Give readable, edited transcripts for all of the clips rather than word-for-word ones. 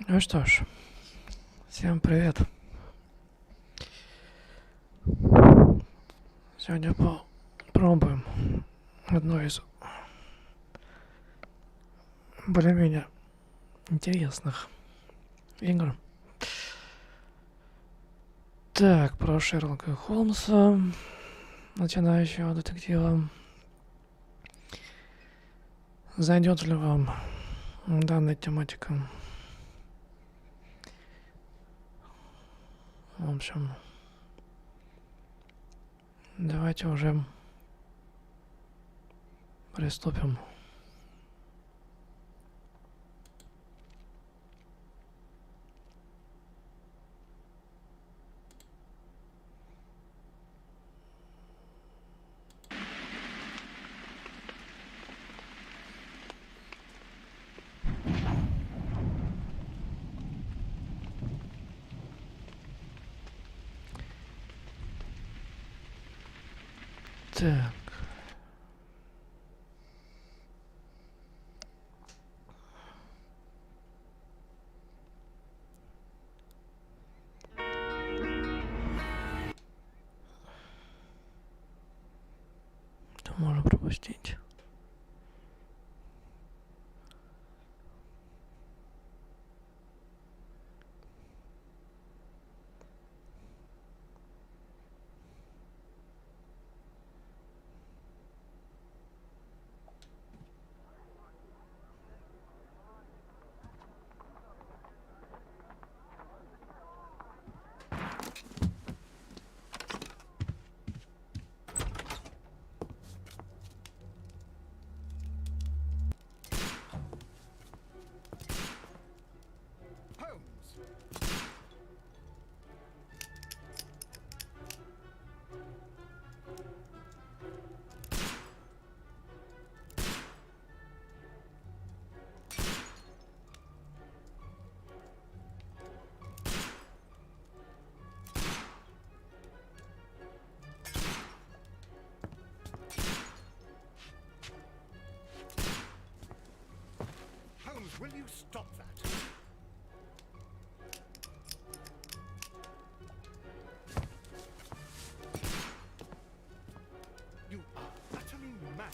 Ну что ж, всем привет. Сегодня попробуем одну из более-менее интересных игр. Так, про Шерлока Холмса, начинающего детектива. Зайдет ли вам данная тематика? В общем, давайте уже приступим. Так. Что можно пропустить? Will you stop that? You are utterly mad.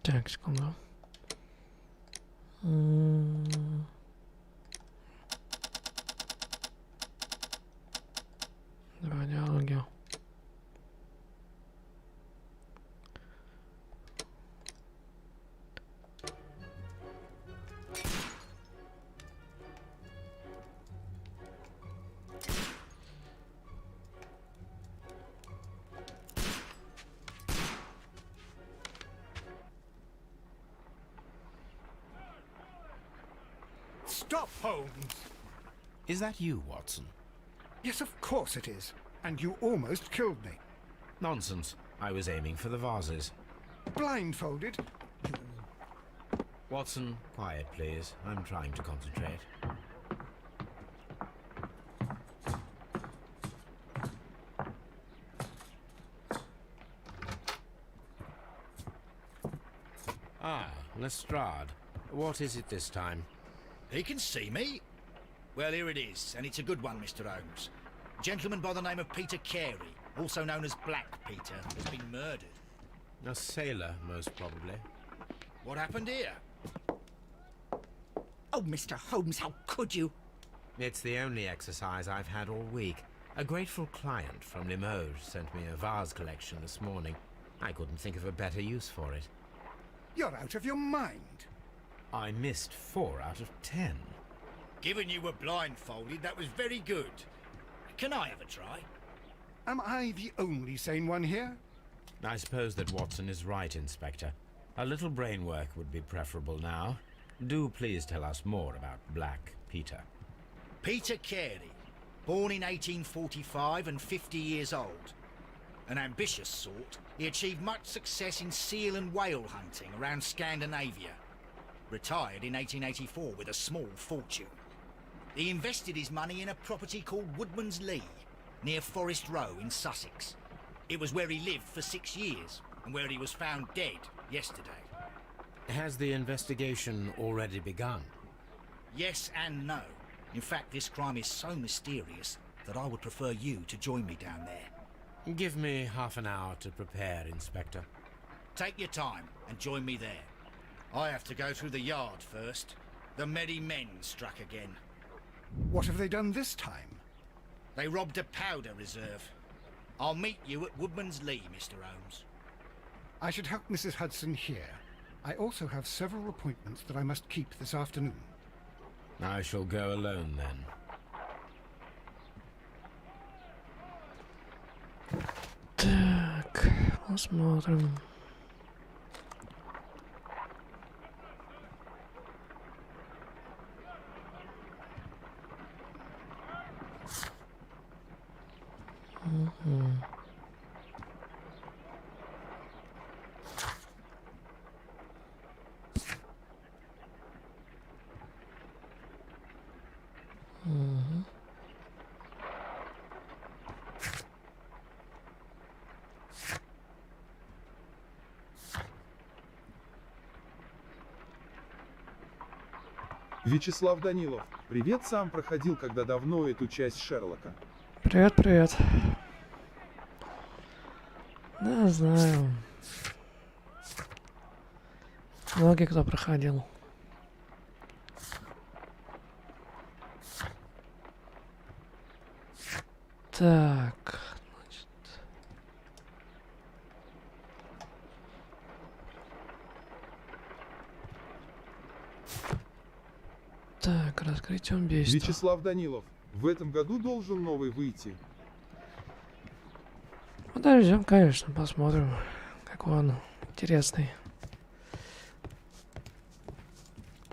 Так, секунду. Два диалоги. Stop, Holmes! Is that you, Watson? Yes, of course it is. And you almost killed me. Nonsense. I was aiming for the vases. Blindfolded? Watson, quiet, please. I'm trying to concentrate. Ah, Lestrade. What is it this time? He can see me. Well, here it is, and it's a good one, Mr. Holmes. A gentleman by the name of Peter Carey, also known as Black Peter, has been murdered. A sailor, most probably. What happened here? Oh, Mr. Holmes, how could you? It's the only exercise I've had all week. A grateful client from Limoges sent me a vase collection this morning. I couldn't think of a better use for it. You're out of your mind. I missed 4 out of 10. Given you were blindfolded, that was very good. Can I have a try? Am I the only sane one here? I suppose that Watson is right, Inspector. A little brain work would be preferable now. Do please tell us more about Black Peter. Peter Carey, born in 1845 and 50 years old. An ambitious sort, he achieved much success in seal and whale hunting around Scandinavia. Retired in 1884 with a small fortune. He invested his money in a property called Woodman's Lee, near Forest Row in Sussex. It was where he lived for 6 years, and where he was found dead yesterday. Has the investigation already begun? Yes and no. In fact, this crime is so mysterious that I would prefer you to join me down there. Give me half an hour to prepare, Inspector. Take your time and join me there. I have to go through the yard first. The merry men struck again. What have they done this time? They robbed a powder reserve. I'll meet you at Woodman's Lee, Mr. Holmes. I should help Mrs. Hudson here. I also have several appointments that I must keep this afternoon. I shall go alone then. Так, посмотрим. Вячеслав Данилов, привет, сам проходил когда давно эту часть Шерлока. Привет, привет. Да, знаю. Многие кто проходил. Так, значит. Так, раскрытие убийства. Вячеслав Данилов, в этом году должен новый выйти. Подождем, конечно, посмотрим, какой он интересный.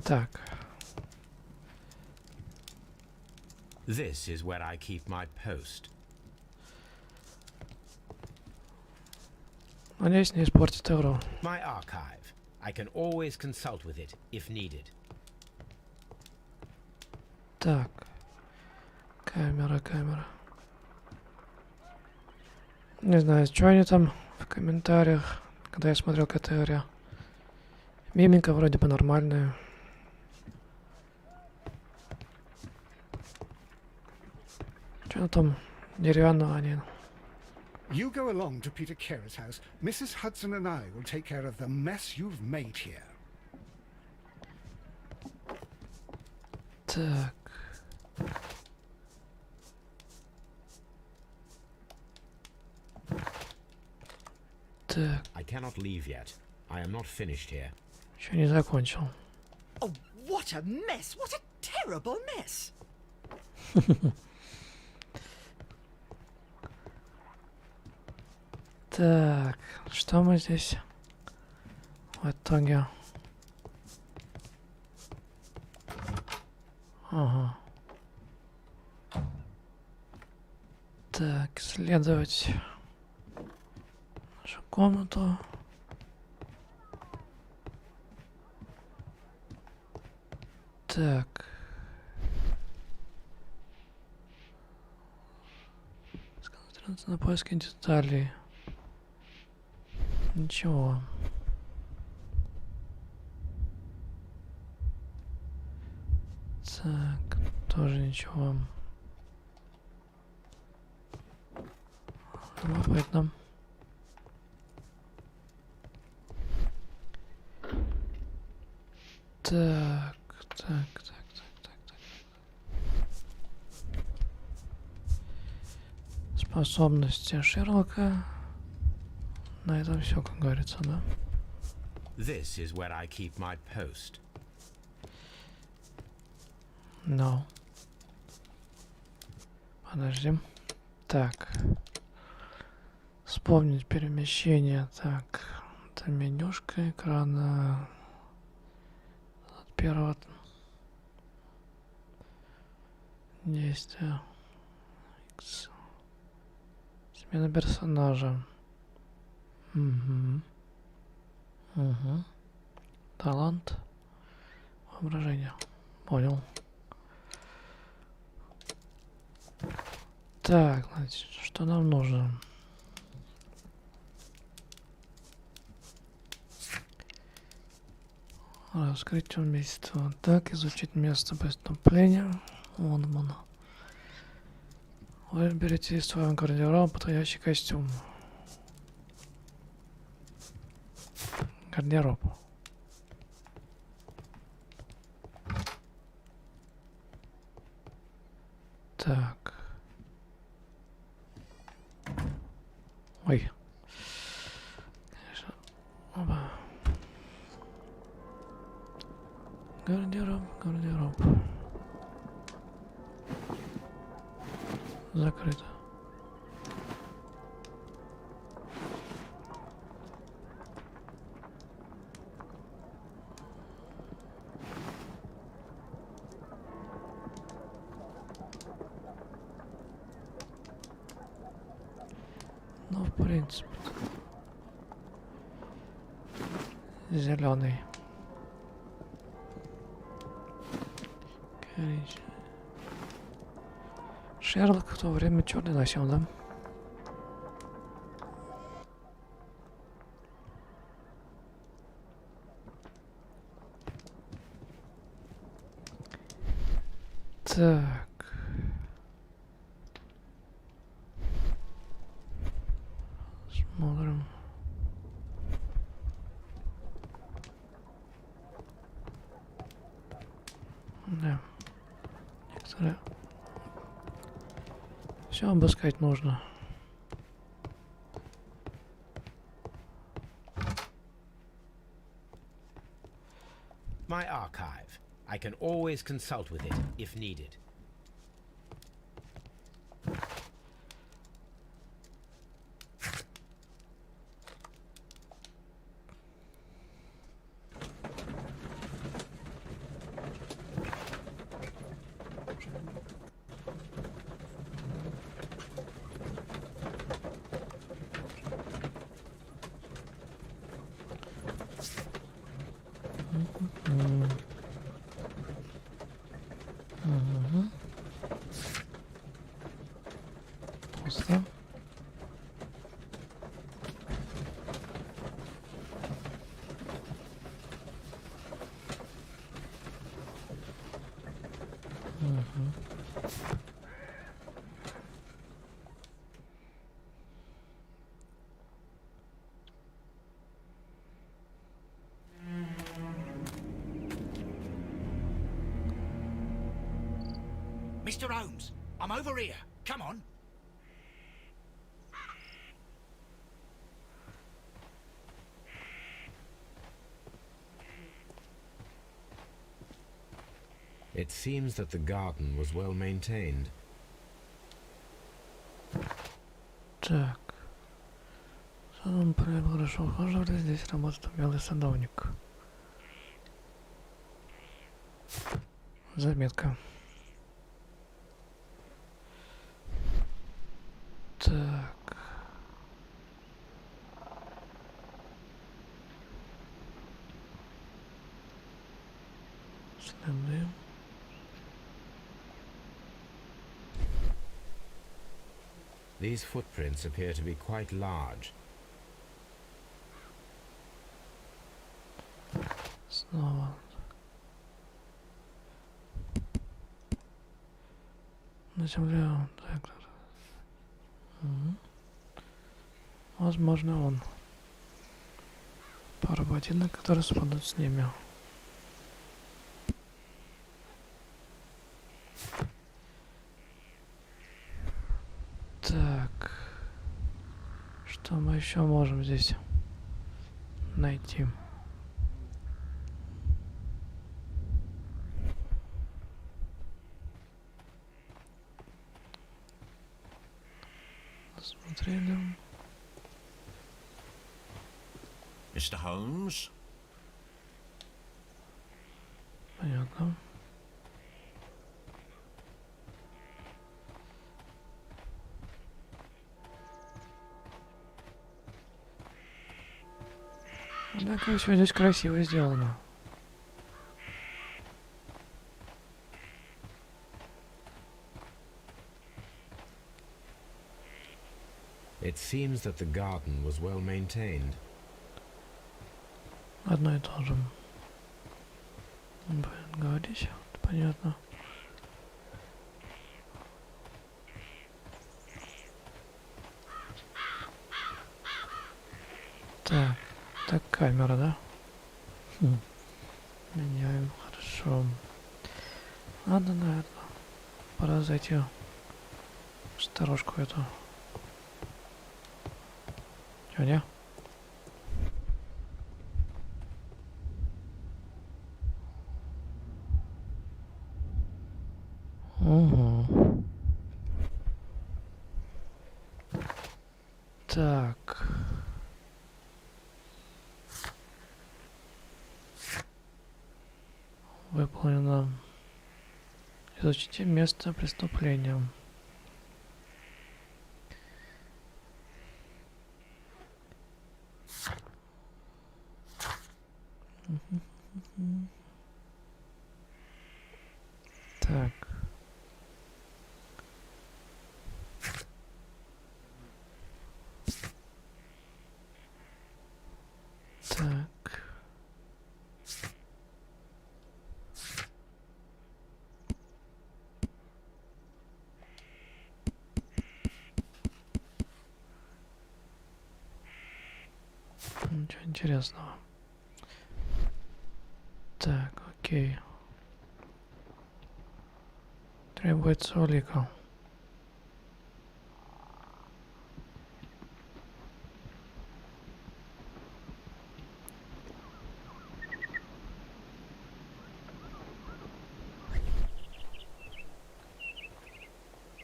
Так. This is where I keep my post. Надеюсь, не испортит игру. My archive. I can always consult with it, if needed. Так. Камера, камера. Не знаю, что они там в комментариях, когда я смотрел к этой игре. Мимика вроде бы нормальная. Что там деревянного они? You go along to Peter Carey's house. Mrs. Hudson and I will take care of the mess you've made here. Так. Так, I cannot leave yet. I am not finished here. еще не закончил. Oh, what a mess! What a terrible mess! Так, что мы здесь в итоге? Ага. Так, исследовать нашу комнату. Так. Сконцентрироваться на поиске деталей. Ничего. Так, тоже ничего. Любопытно. Так. Способности Шерлока. На этом все, как говорится, да? This is where I keep my post. No. Подожди. Так. Вспомнить перемещение. Так. Это менюшка экрана. От первого действия. X. Смена персонажа. Угу. Талант. Воображение. Понял. Так, значит, что нам нужно? Раскрыть убийство. Так, изучить место преступления. Вон оно. Выберите из своего гардероба подходящий костюм. Гардероб. Так. Ой. Конечно. Опа. Гардероб, гардероб. Закрыто. Ну, в принципе. Зеленый. Коричневый. Шерлок в то время черный носил, да? Так. Смотрим. Да. Некоторые. Все обыскать нужно. My archive. I can always consult with it if needed. Пусто. Mr. Holmes, I'm over here. Come on. It seems that the garden was well maintained. Так. Садом хорошо ухаживали, здесь работает умелый садовник. Заметка. Так. Следы. These footprints appear to be quite large. Снова. На земле. Так. Возможно, он. Пара ботинок, которые спадут с ними. Так. Что мы еще можем здесь найти? Смотрели. Mr. Holmes? Понятно. Однако все здесь красиво сделано. It seems that the garden was well maintained. Одно и то же. Блин, говорить, понятно. Так, так камера, да? Меняем, хорошо. Ладно, наверное, пора зайти в сторожку эту. Чё, не? Угу. Так. Выполнено. Изучите место преступления. Так. Так. Ничего интересного. Так, окей. Требуется улика.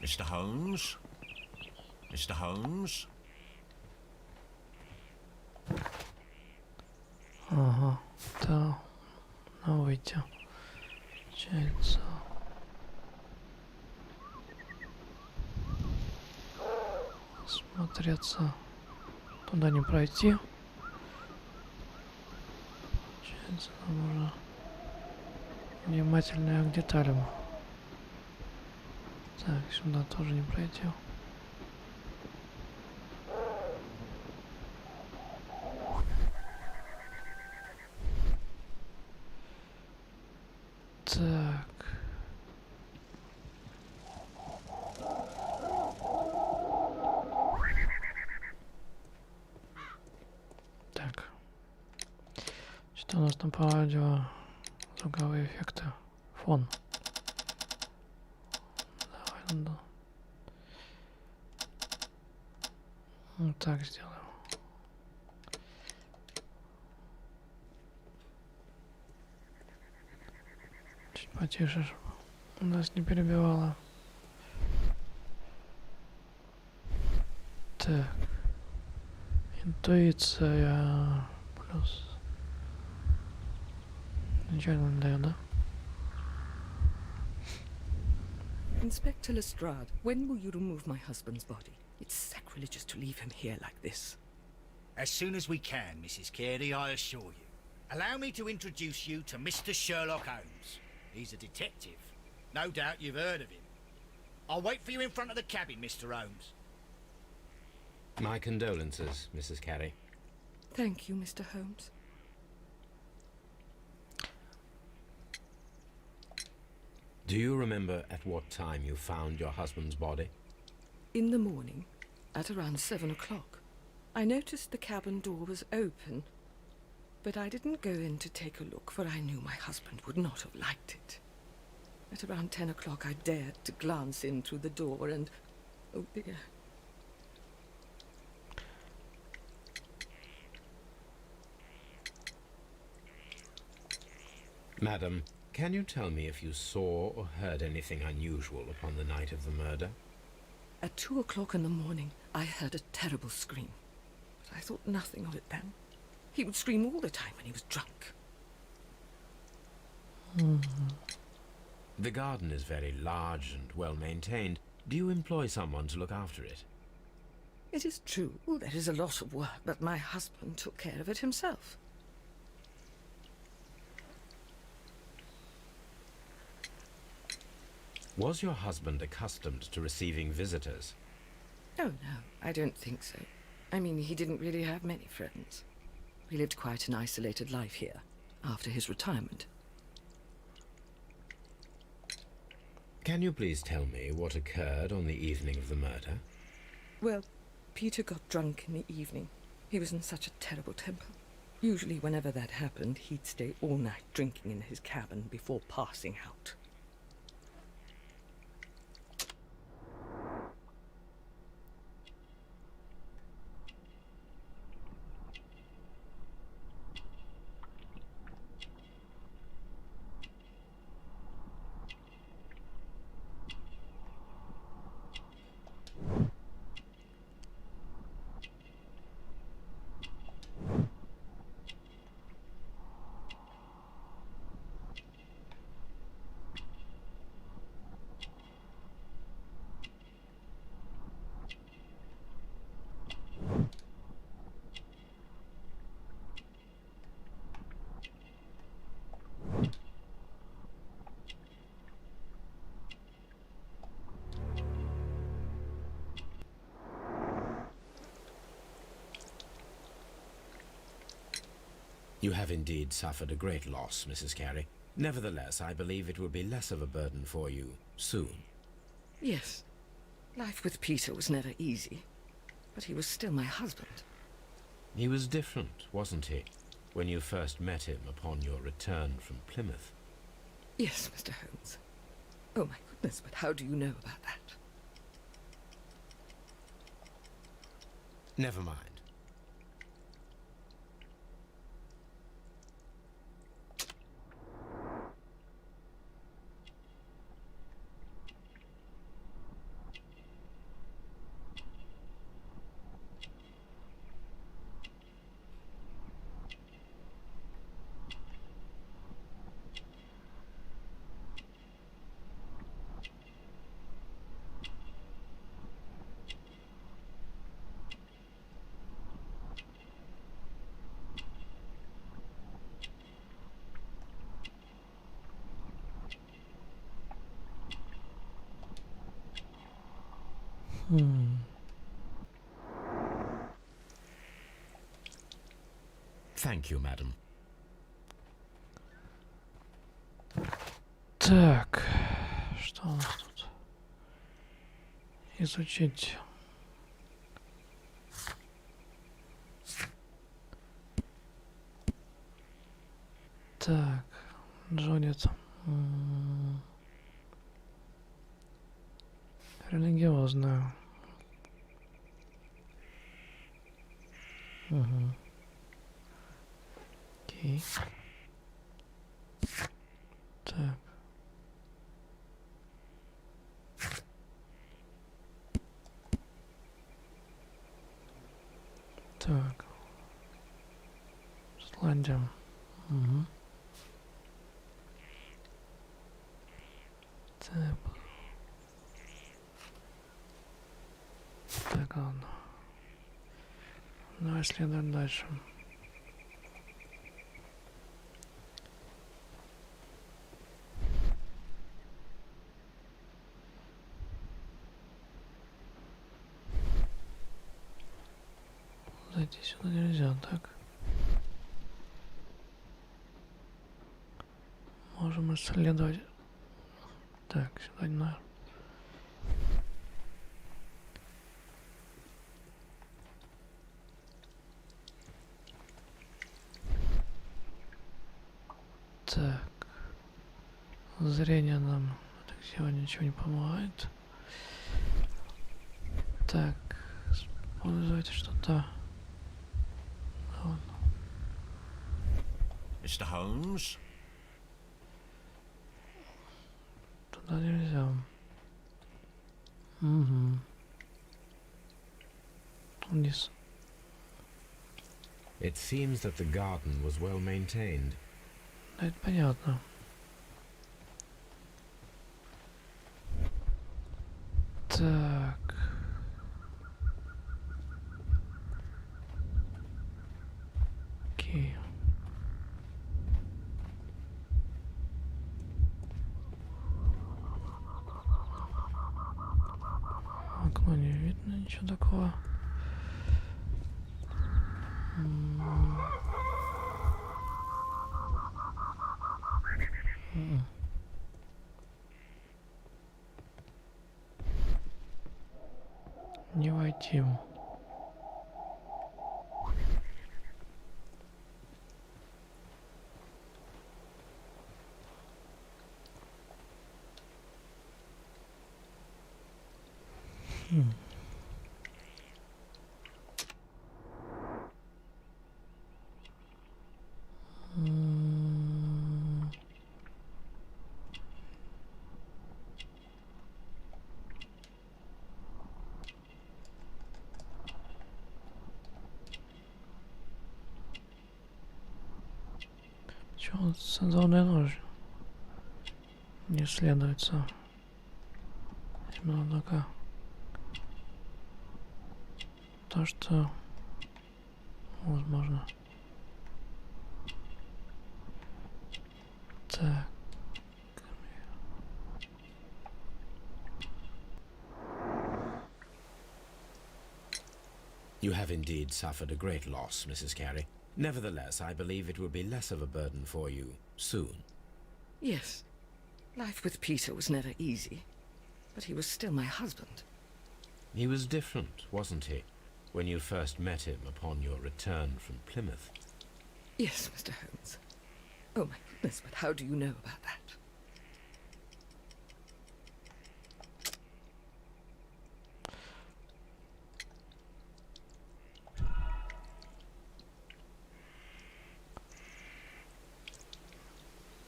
Mr. Holmes? Mr. Holmes? Ага, да, на выйти. Получается. Смотреться. Туда не пройти. Получается, нам нужно внимательно к деталям. Так, сюда тоже не пройти. Так. Так. Что у нас там по аудио? Звуковые эффекты. Фон. Давай, надо. Вот так сделаем. Чуть потише, чтобы нас не перебивало. Так. Интуиция плюс. Ничего не дает, да? Inspector Lestrade, when will you remove my husband's body? It's sacrilegious to leave him here like this. As soon as we can, Mrs. Carey, I assure you. Allow me to introduce you to Mr. Sherlock Holmes. He's a detective. No doubt you've heard of him. I'll wait for you in front of the cabin, Mr. Holmes. My condolences, Mrs. Carey. Thank you, Mr. Holmes. Do you remember at what time you found your husband's body? In the morning, at around 7 o'clock, I noticed the cabin door was open, but I didn't go in to take a look, for I knew my husband would not have liked it. At around 10 o'clock, I dared to glance in through the door and... oh dear. Madam, can you tell me if you saw or heard anything unusual upon the night of the murder? At 2 o'clock in the morning, I heard a terrible scream, but I thought nothing of it then. He would scream all the time when he was drunk. The garden is very large and well maintained. Do you employ someone to look after it? It is true, there is a lot of work, but my husband took care of it himself. Was your husband accustomed to receiving visitors? Oh, no, I don't think so. I mean, he didn't really have many friends. He lived quite an isolated life here, after his retirement. Can you please tell me what occurred on the evening of the murder? Well, Peter got drunk in the evening. He was in such a terrible temper. Usually whenever that happened, he'd stay all night drinking in his cabin before passing out. You have indeed suffered a great loss, Mrs. Carey. Nevertheless, I believe it will be less of a burden for you soon. Yes. Life with Peter was never easy, but he was still my husband. He was different, wasn't he, when you first met him upon your return from Plymouth? Yes, Mr. Holmes. Oh, my goodness, but how do you know about that? Never mind. Thank you, madam. Так, что у нас тут? Изучить. Так, Джонит. Религиозная. Угу. Окей. Так. Так. Шотландия. Угу. Так. Так, ладно. Давай следуем дальше. Зайти сюда нельзя, так? Можем исследовать. Так, сюда не надо. Так. Зрение нам так сегодня ничего не помогает. Так. Использовать что-то. Mr. Holmes? Туда нельзя. Угу. Вниз. It seems that the garden was well maintained. Да, это понятно. Так. Окей. Ну, не видно ничего такого. Не войти. Почему цензурная нож не исследуется? Именно только то, что возможно. Так. You have indeed suffered a great loss, Mrs. Carey. Nevertheless, I believe it will be less of a burden for you soon. Yes. Life with Peter was never easy, but he was still my husband. He was different, wasn't he, when you first met him upon your return from Plymouth? Yes, Mr. Holmes. Oh my goodness, but how do you know about that?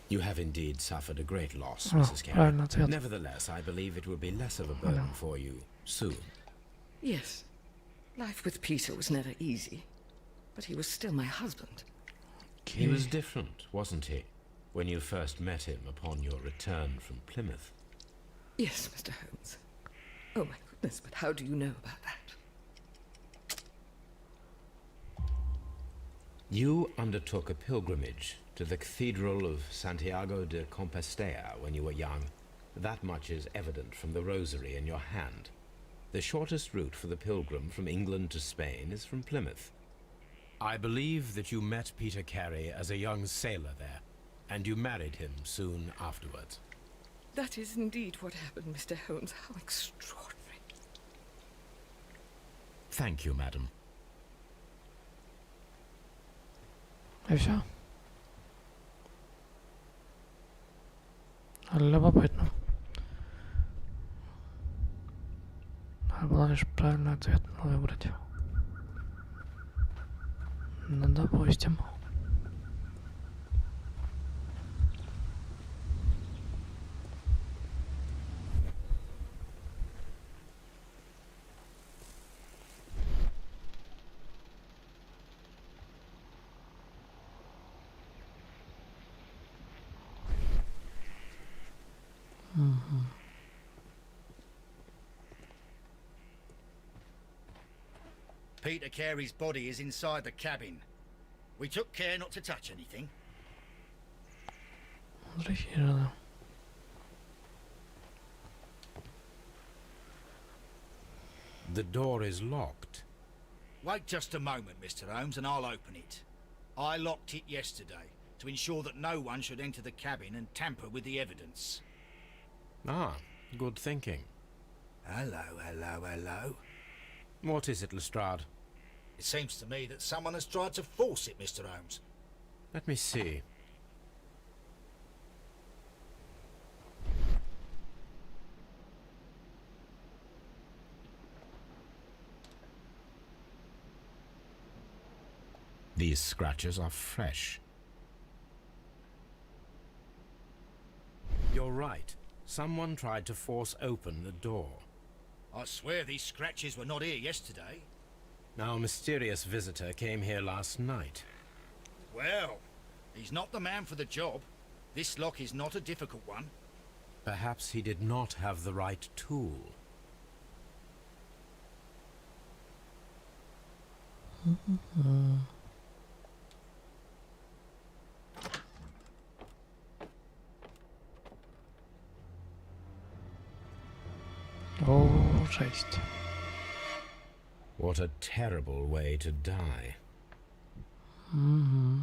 You have indeed suffered a great loss, Oh, Mrs. Carey. правильный ответ. Nevertheless, I believe it will be less of a burden for you soon. Yes. Life with Peter was never easy, but he was still my husband. He was different, wasn't he, when you first met him upon your return from Plymouth? Yes, Mr. Holmes. Oh my goodness, but how do you know about that? You undertook a pilgrimage to the Cathedral of Santiago de Compostela when you were young. That much is evident from the rosary in your hand. The shortest route for the pilgrim from England to Spain is from Plymouth. I believe that you met Peter Carey as a young sailor there, and you married him soon afterwards. That is indeed what happened, Mr. Holmes. How extraordinary. Thank you, madam. И все. Любопытно. Надо было лишь правильный ответ выбрать. Ну, допустим. Peter Carey's body is inside the cabin. We took care not to touch anything. Зрителя. The door is locked. Wait just a moment, Mr. Holmes, and I'll open it. I locked it yesterday to ensure that no one should enter the cabin and tamper with the evidence. Ah, good thinking. Hello, hello, hello. What is it, Lestrade? It seems to me that someone has tried to force it, Mr. Holmes. Let me see. These scratches are fresh. You're right. Someone tried to force open the door. I swear these scratches were not here yesterday. Our mysterious visitor came here last night. Well, he's not the man for the job. This lock is not a difficult one. Perhaps he did not have the right tool. О, жесть. What a terrible way to die. Угу.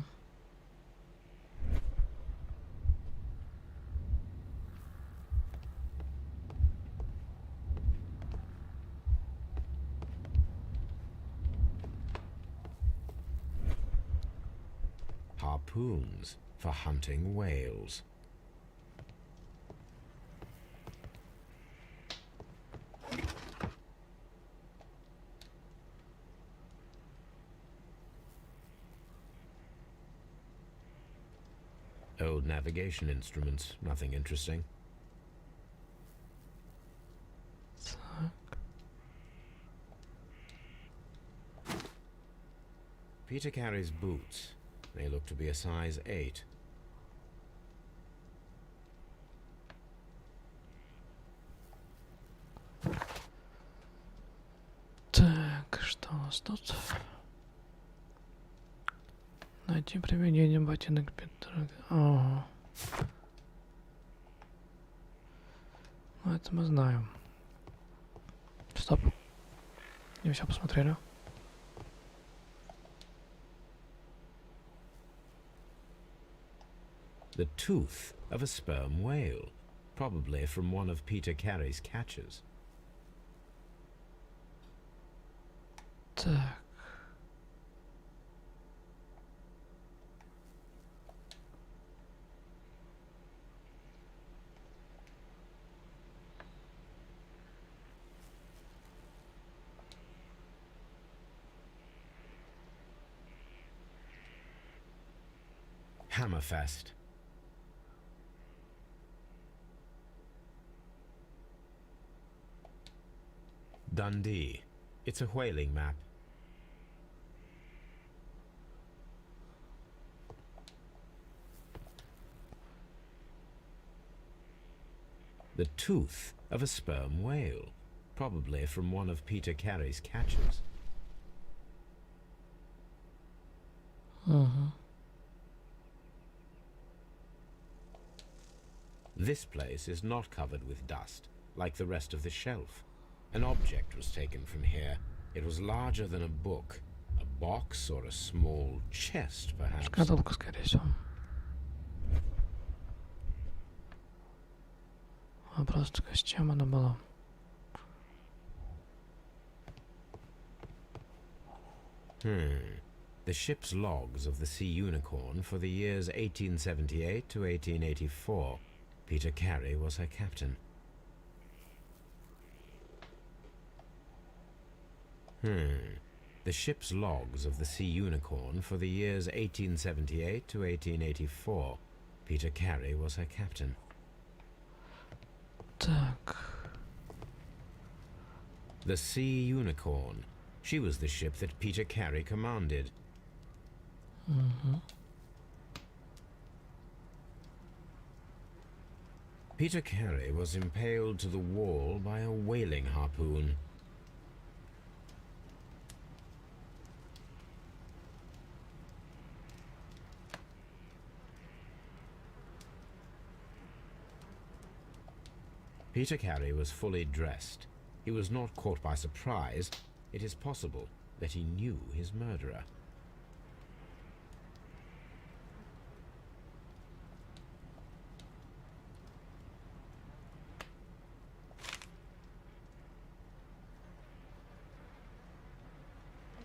Harpoons for hunting whales. Old navigation instruments, nothing interesting. Peter Carey's boots. They look to be a size 8. Так, что у нас тут? Найти применение ботинок Питера. Ага. Ну, это мы знаем. Стоп. Не все посмотрели. The tooth of a sperm whale, probably from one of Peter Carey's catches. Так. Hammerfest. Dundee. It's a whaling map. The tooth of a sperm whale, probably from one of Peter Carey's catches. This place is not covered with dust, like the rest of the shelf. An object was taken from here. It was larger than a book. A box or a small chest, perhaps. Шкатулка, скорее всего. Вопрос только, с чем она была? The ship's logs of the Sea Unicorn for the years 1878 to 1884. Peter Carey was her captain. The ship's logs of the Sea Unicorn for the years 1878 to 1884. Peter Carey was her captain. Так. The Sea Unicorn. She was the ship that Peter Carey commanded. Peter Carey was impaled to the wall by a whaling harpoon. Peter Carey was fully dressed. He was not caught by surprise. It is possible that he knew his murderer.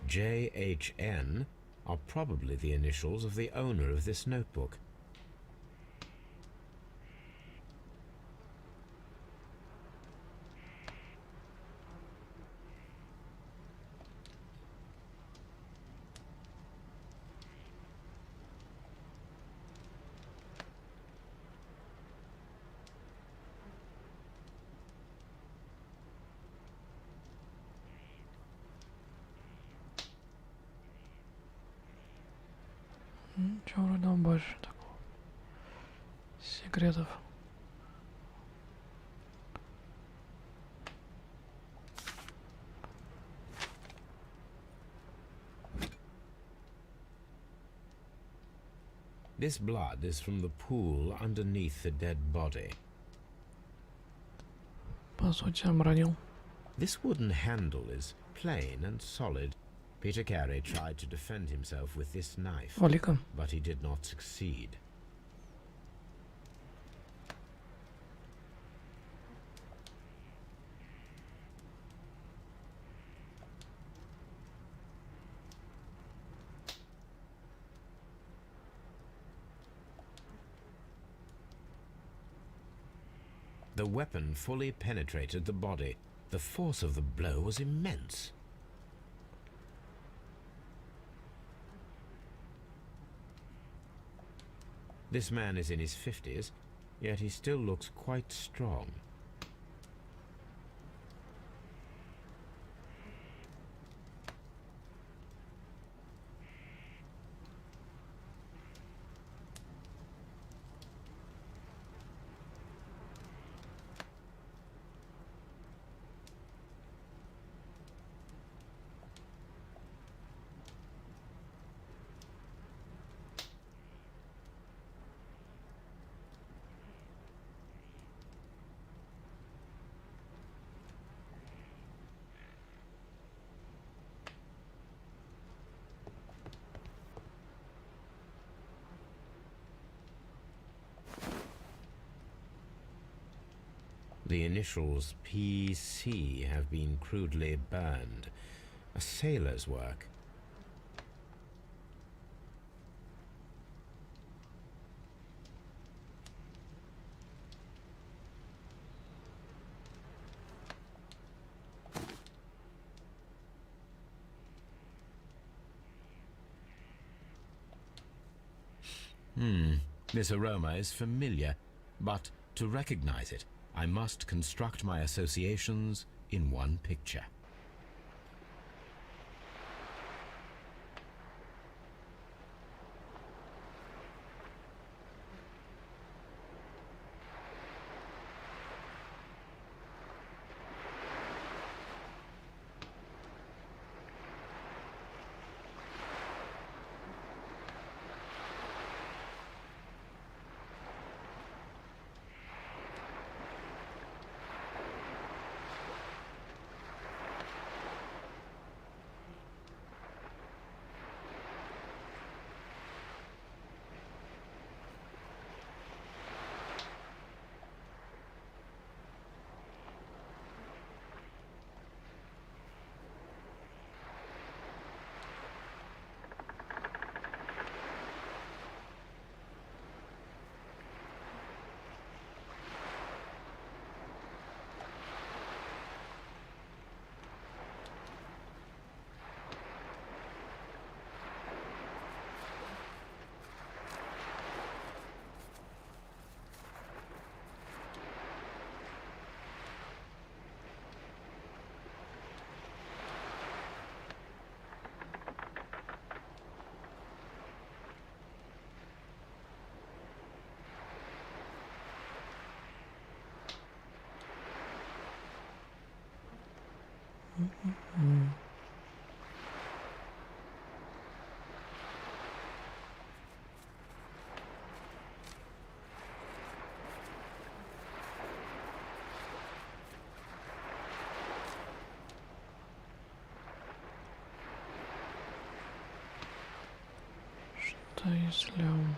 JHN are probably the initials of the owner of this notebook. Ничего вроде там больше такого. Секретов. This blood is from the pool underneath the dead body. По сути, обронил. This wooden handle is plain and solid. Peter Carey tried to defend himself with this knife, Олика. but he did not succeed. The weapon fully penetrated the body. The force of the blow was immense. This man is in his 50s, yet he still looks quite strong. The initials PC have been crudely burned. A sailor's work. This aroma is familiar, but to recognize it, I must construct my associations in one picture. Что если он...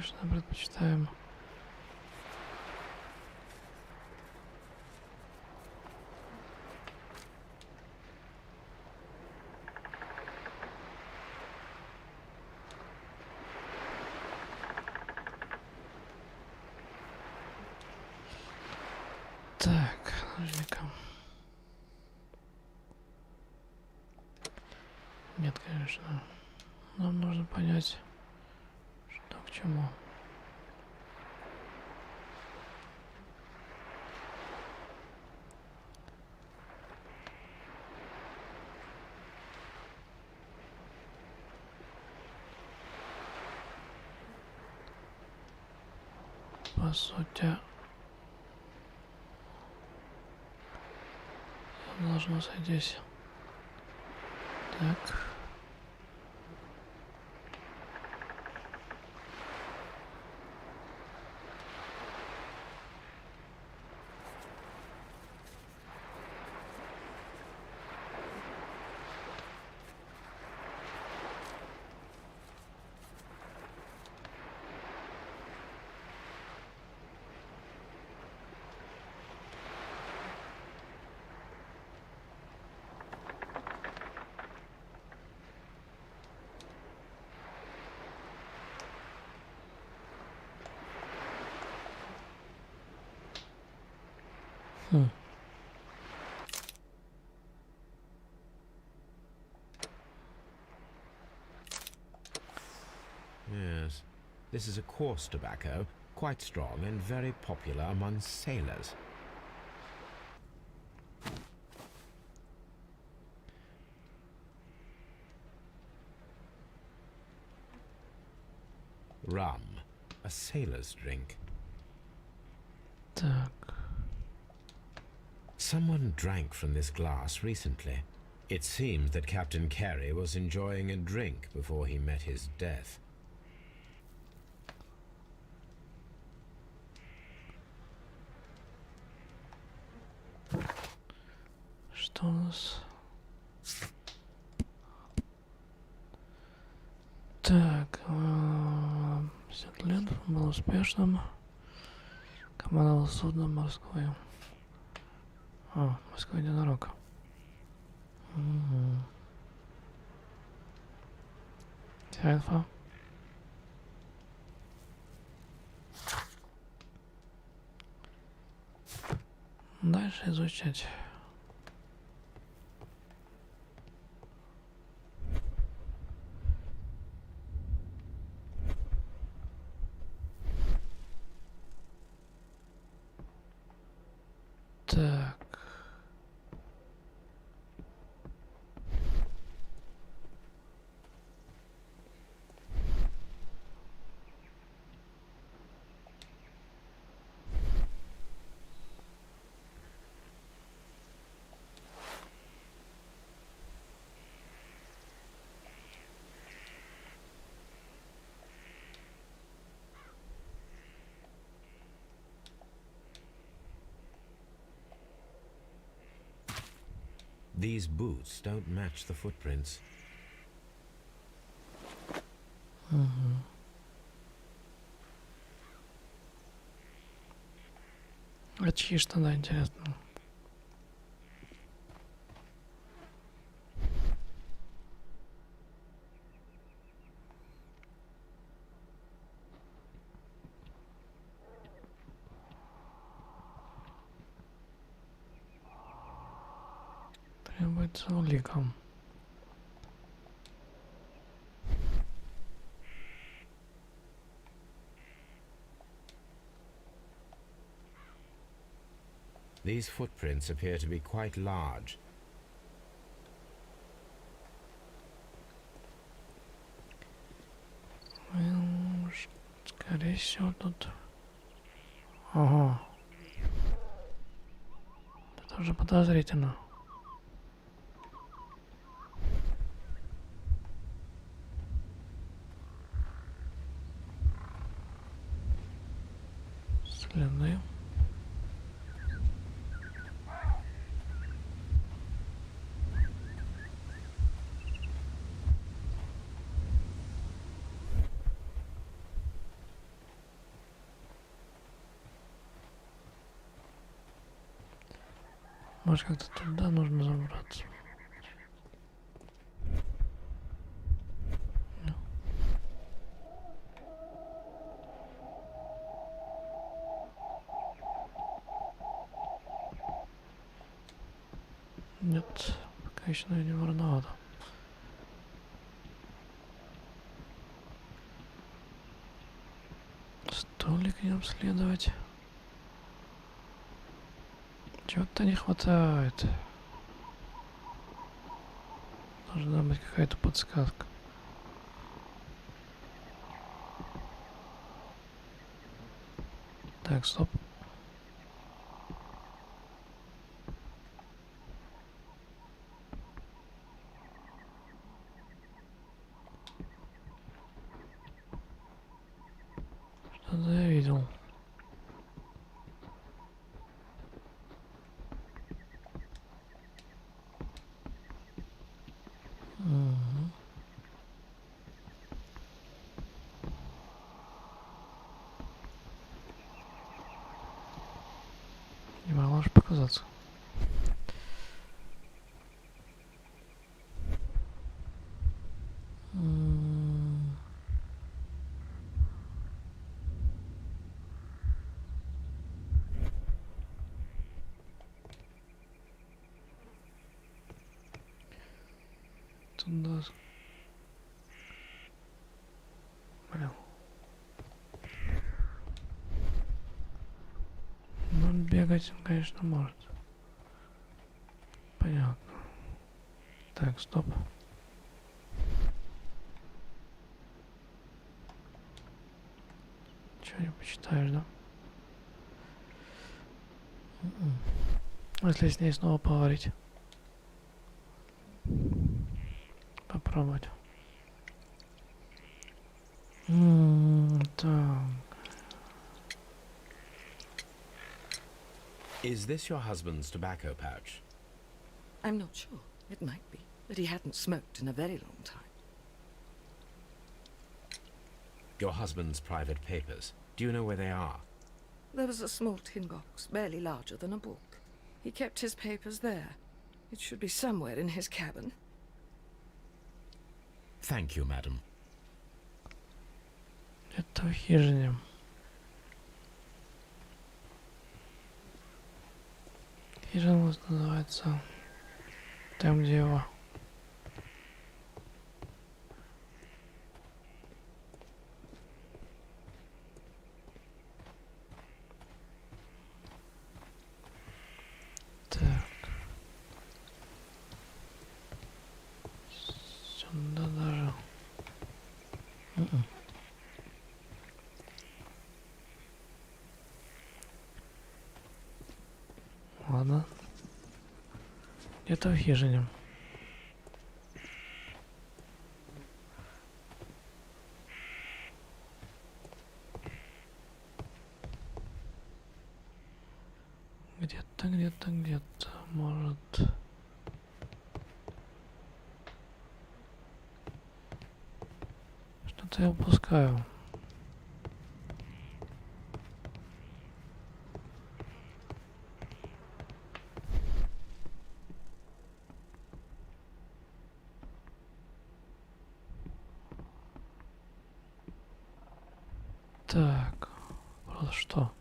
конечно, предпочитаем. Так, подожди-ка. Нет, конечно. Нам нужно понять, что к чему. По сути, должно сойтись. Так. Yes, this is a coarse tobacco, quite strong and very popular among sailors. Rum, a sailor's drink. Так. Someone drank from this glass recently. It seems that Captain Carey was enjoying a drink before he met his death. Что у нас? Так, 50 лет был успешным. Командовал судном морской. Морской единорог. Угу. Вся инфа. Дальше изучать. Так. These boots don't match the footprints. А чьи штаны, интересно? Требуется уликом. These footprints appear to be quite large. Скорее всего, тут... Ага. Это уже подозрительно. Следы. Может, как-то туда нужно забраться. Нет, пока еще не вороновато. Стоит ли к ним следовать? Чего-то не хватает. Должна быть какая-то подсказка. Так, стоп. Что-то я видел. Не могло же показаться. Туда. Блин. Ну, бегать он, конечно, может. Понятно. Так, стоп. Чего не почитаешь, да? Если с ней снова поговорить. Попробовать. Так. Is this your husband's tobacco pouch? I'm not sure. It might be, but he hadn't smoked in a very long time. Your husband's private papers. Do you know where they are? There was a small tin box, barely larger than a book. He kept his papers there. It should be somewhere in his cabin. Thank you, madam. Это в хижине. Хижина называется там, где его. Так. Сюда даже. Ладно. Где-то в хижине. Где-то, может... Что-то я упускаю. Так, просто что?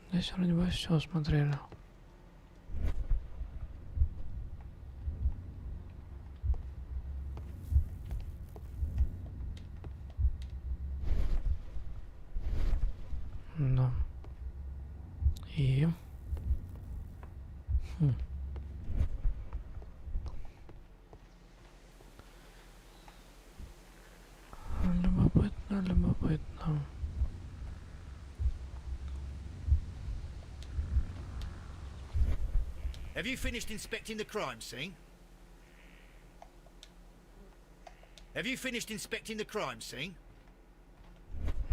Здесь вроде бы все смотрели. Да. И... Любопытно, любопытно. Have you finished inspecting the crime scene? Have you finished inspecting the crime scene?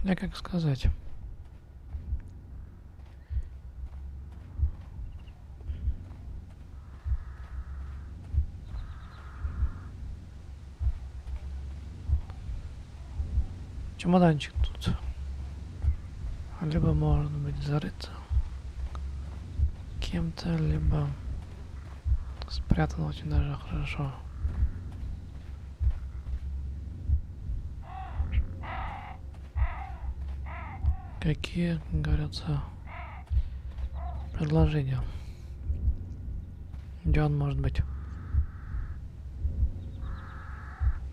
Да, как сказать. чемоданчик тут. Либо может быть зарыто кем-то, либо спрятано очень даже хорошо. Какие, как говорится, предложения? Где он может быть?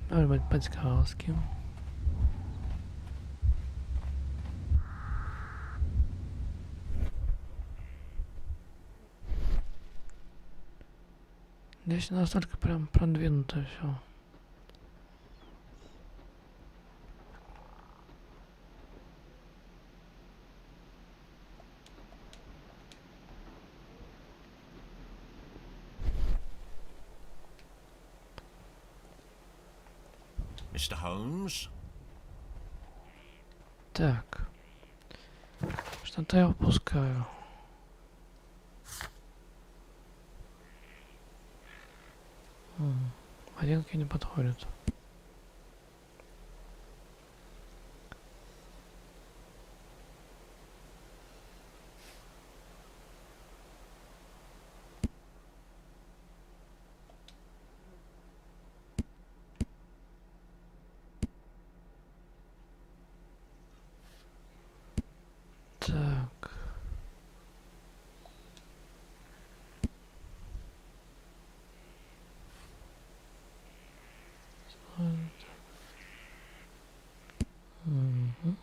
Может быть, подсказал с кем. Здесь настолько прям продвинуто все. Mr. Holmes? Так. Что-то я упускаю. Одинки не подходят. Так. Мгм.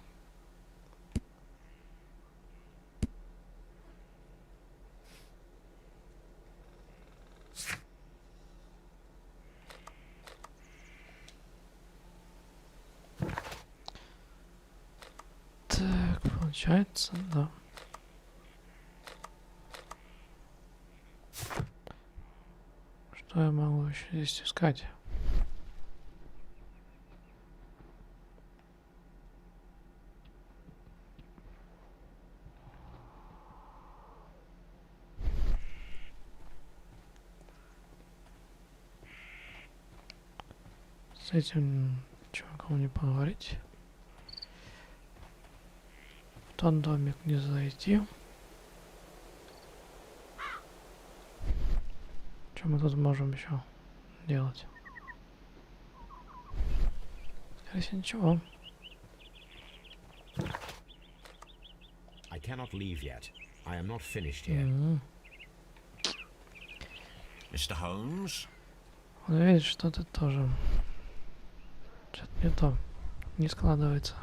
Так, получается, да. Что я могу еще здесь искать? С этим чуваком не поговорить. В тот домик не зайти. Что мы тут можем еще делать? Скорее всего, ничего. I cannot leave yet. I am not finished here. Mr. Holmes? Он видит, что ты тоже. Что-то не то. Не складывается.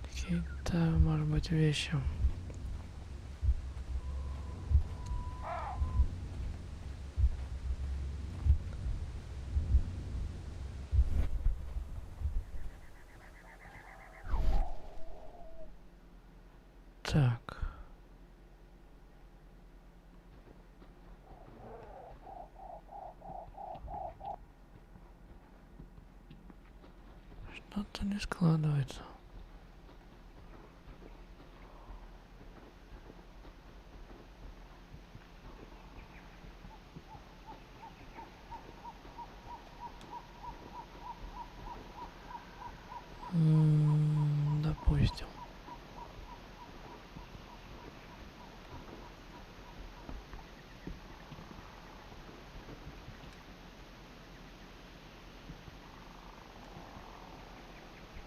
Какие-то, может быть, вещи. Так. Что-то не складывается. Допустим.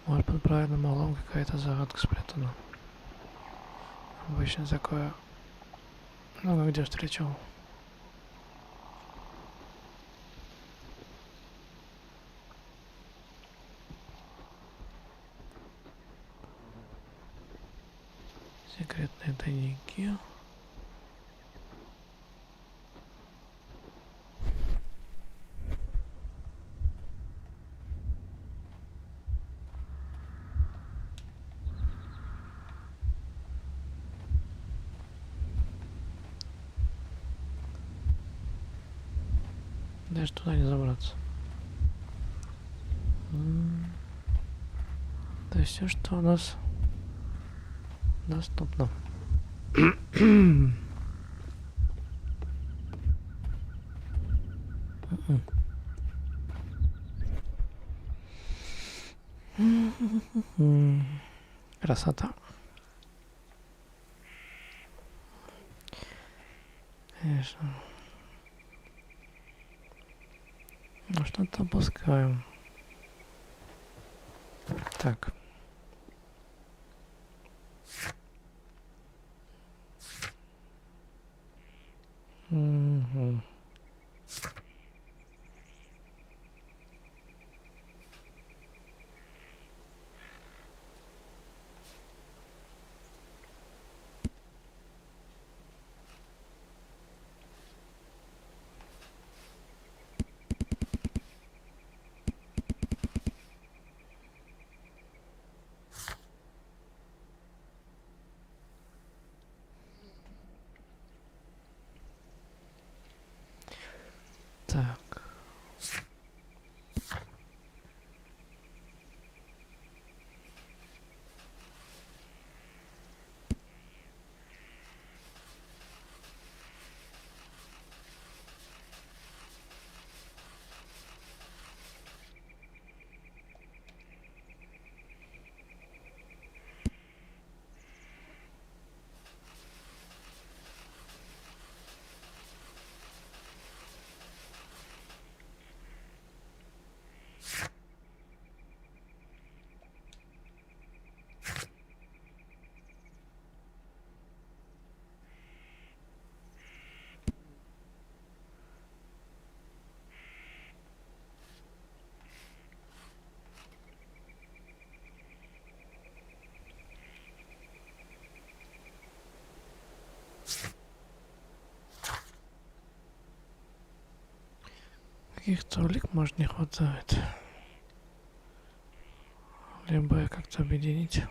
Может, под правильным углом какая-то загадка спрятана. Обычно такое много где встречал. Секретные тайники. Даже туда не забраться. То есть все, что у нас доступно. красота. Конечно. Ну что-то опускаем. Так. Угу. Так. Каких-то улик, может, не хватает. Либо их как-то объединить.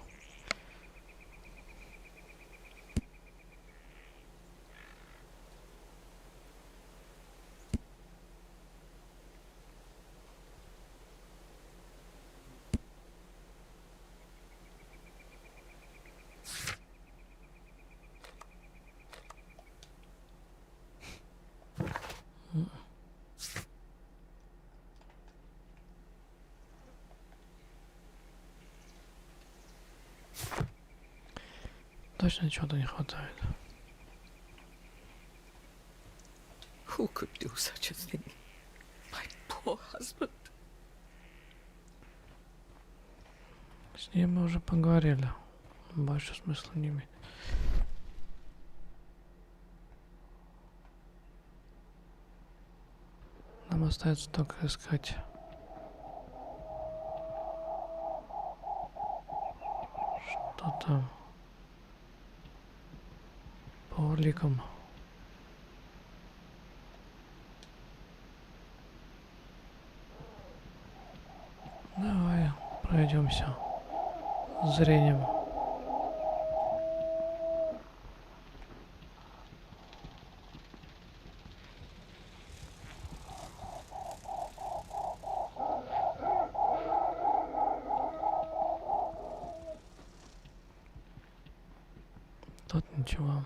Точно чего-то не хватает. Who could do such a thing? My poor husband. С ней мы уже поговорили. Больше смысла не имеет. Нам остается только искать что-то по уликам. Давай пройдемся зрением. Тут ничего.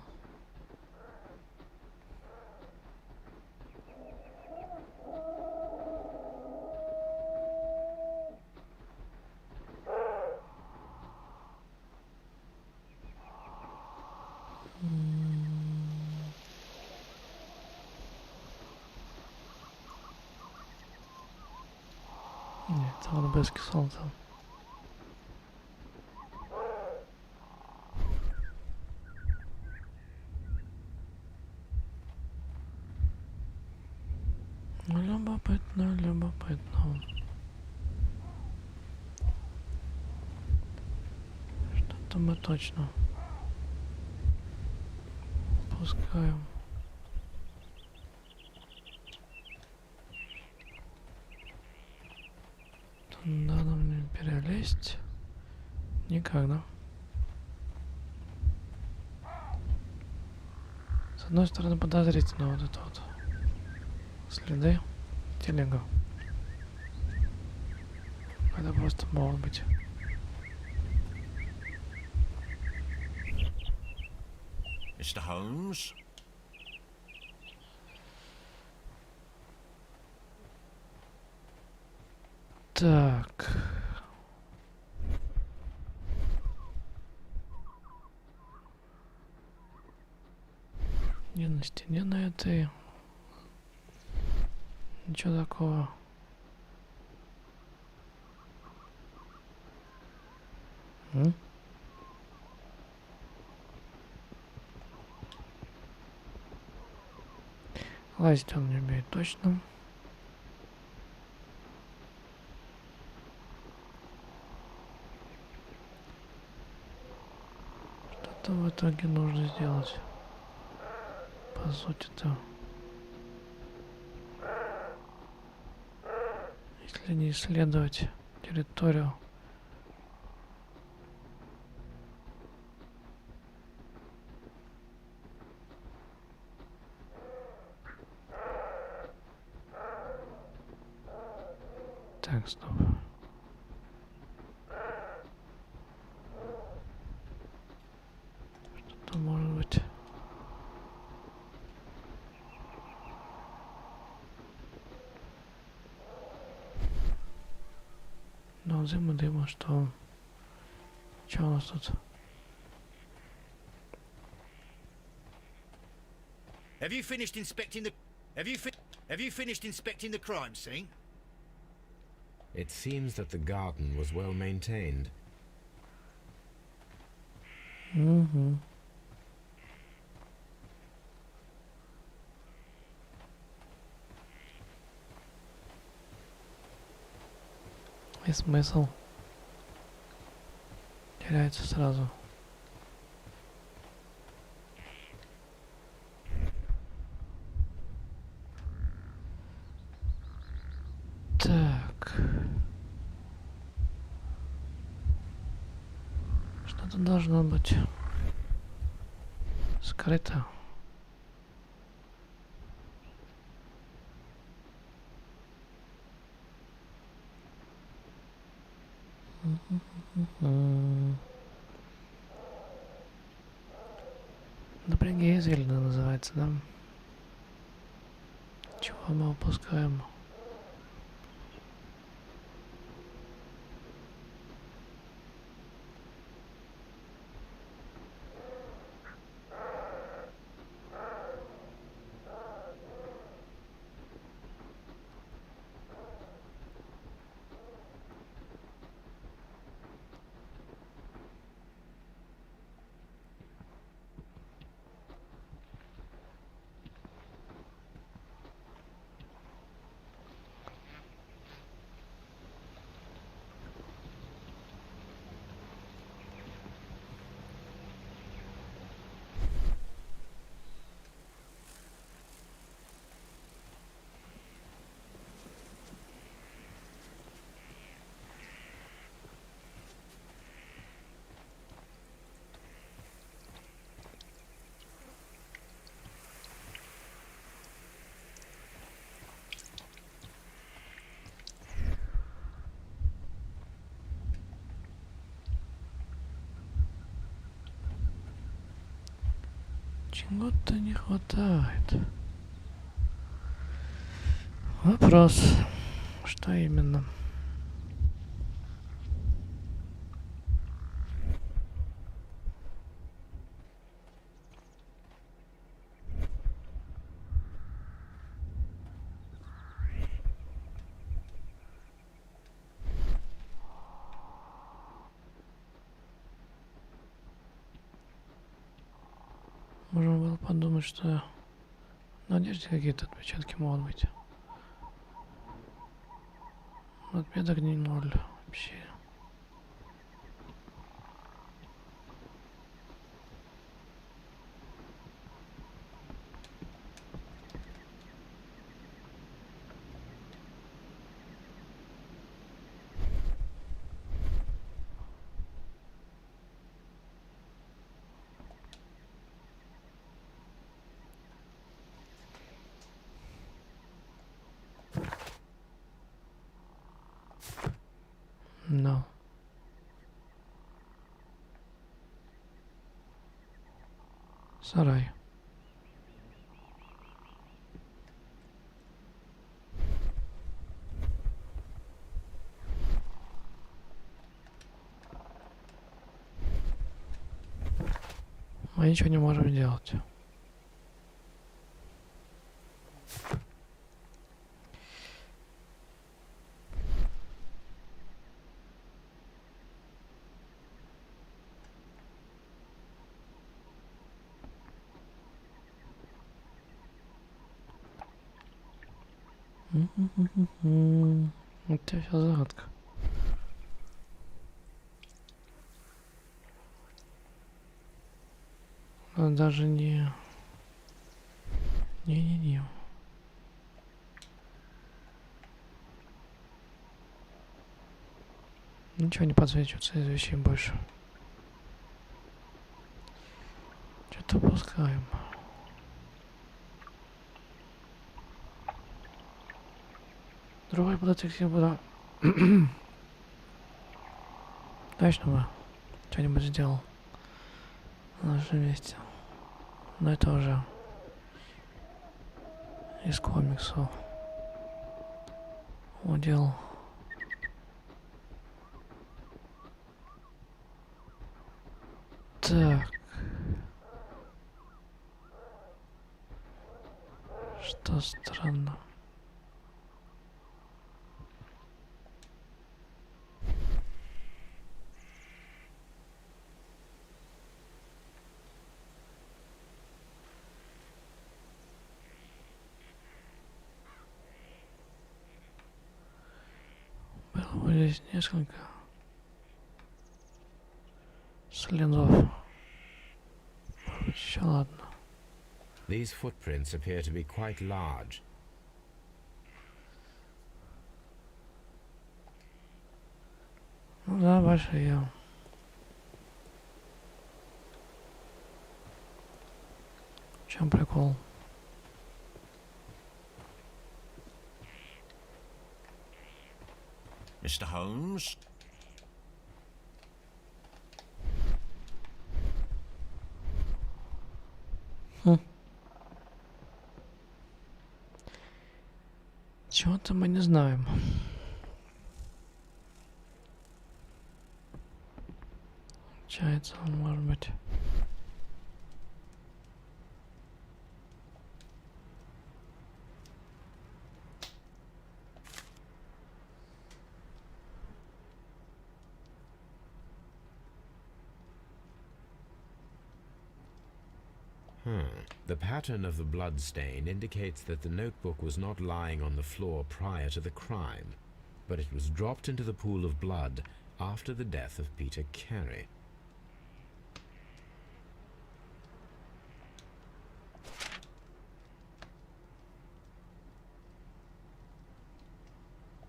Нет, это вот блески солнца. Любопытно, любопытно. Что-то мы точно пускаем. Туда нам не перелезть. Никогда. С одной стороны подозрительно вот это вот. Следы телега. Это просто могут быть. Mr. Holmes? Так. Не на стене на этой. Ничего такого. Лазить он не умеет точно. Что-то в итоге нужно сделать. По сути-то. Если не исследовать территорию. Так, стоп. Что-то может быть. Но дыма, что? Что у нас тут? Have you finished inspecting the crime scene? It seems that the garden was well maintained. И смысл теряется сразу. Так. Что-то должно быть скрыто. Напряги извилины называется, да? Чего мы упускаем? Чего-то не хватает. Вопрос, что именно? Можно было подумать, что на одежде какие-то отпечатки могут быть. Отметок не ноль вообще. No. Сарай. Мы ничего не можем сделать. Вот тебе вся загадка. А даже не... Не-не-не. Ничего не подсвечивается из вещей больше. Что-то упускаем. Другой бы детектив бы точно бы что-нибудь сделал на нашем месте. Но это уже из комиксов удел. Так. Что странно. Было здесь несколько следов. Еще ладно. These footprints appear to be quite large. Ну да, большие. В чем прикол? Mr. Holmes? Чего-то мы не знаем. Получается, может быть. The pattern of the blood stain indicates that the notebook was not lying on the floor prior to the crime, but it was dropped into the pool of blood after the death of Peter Carey.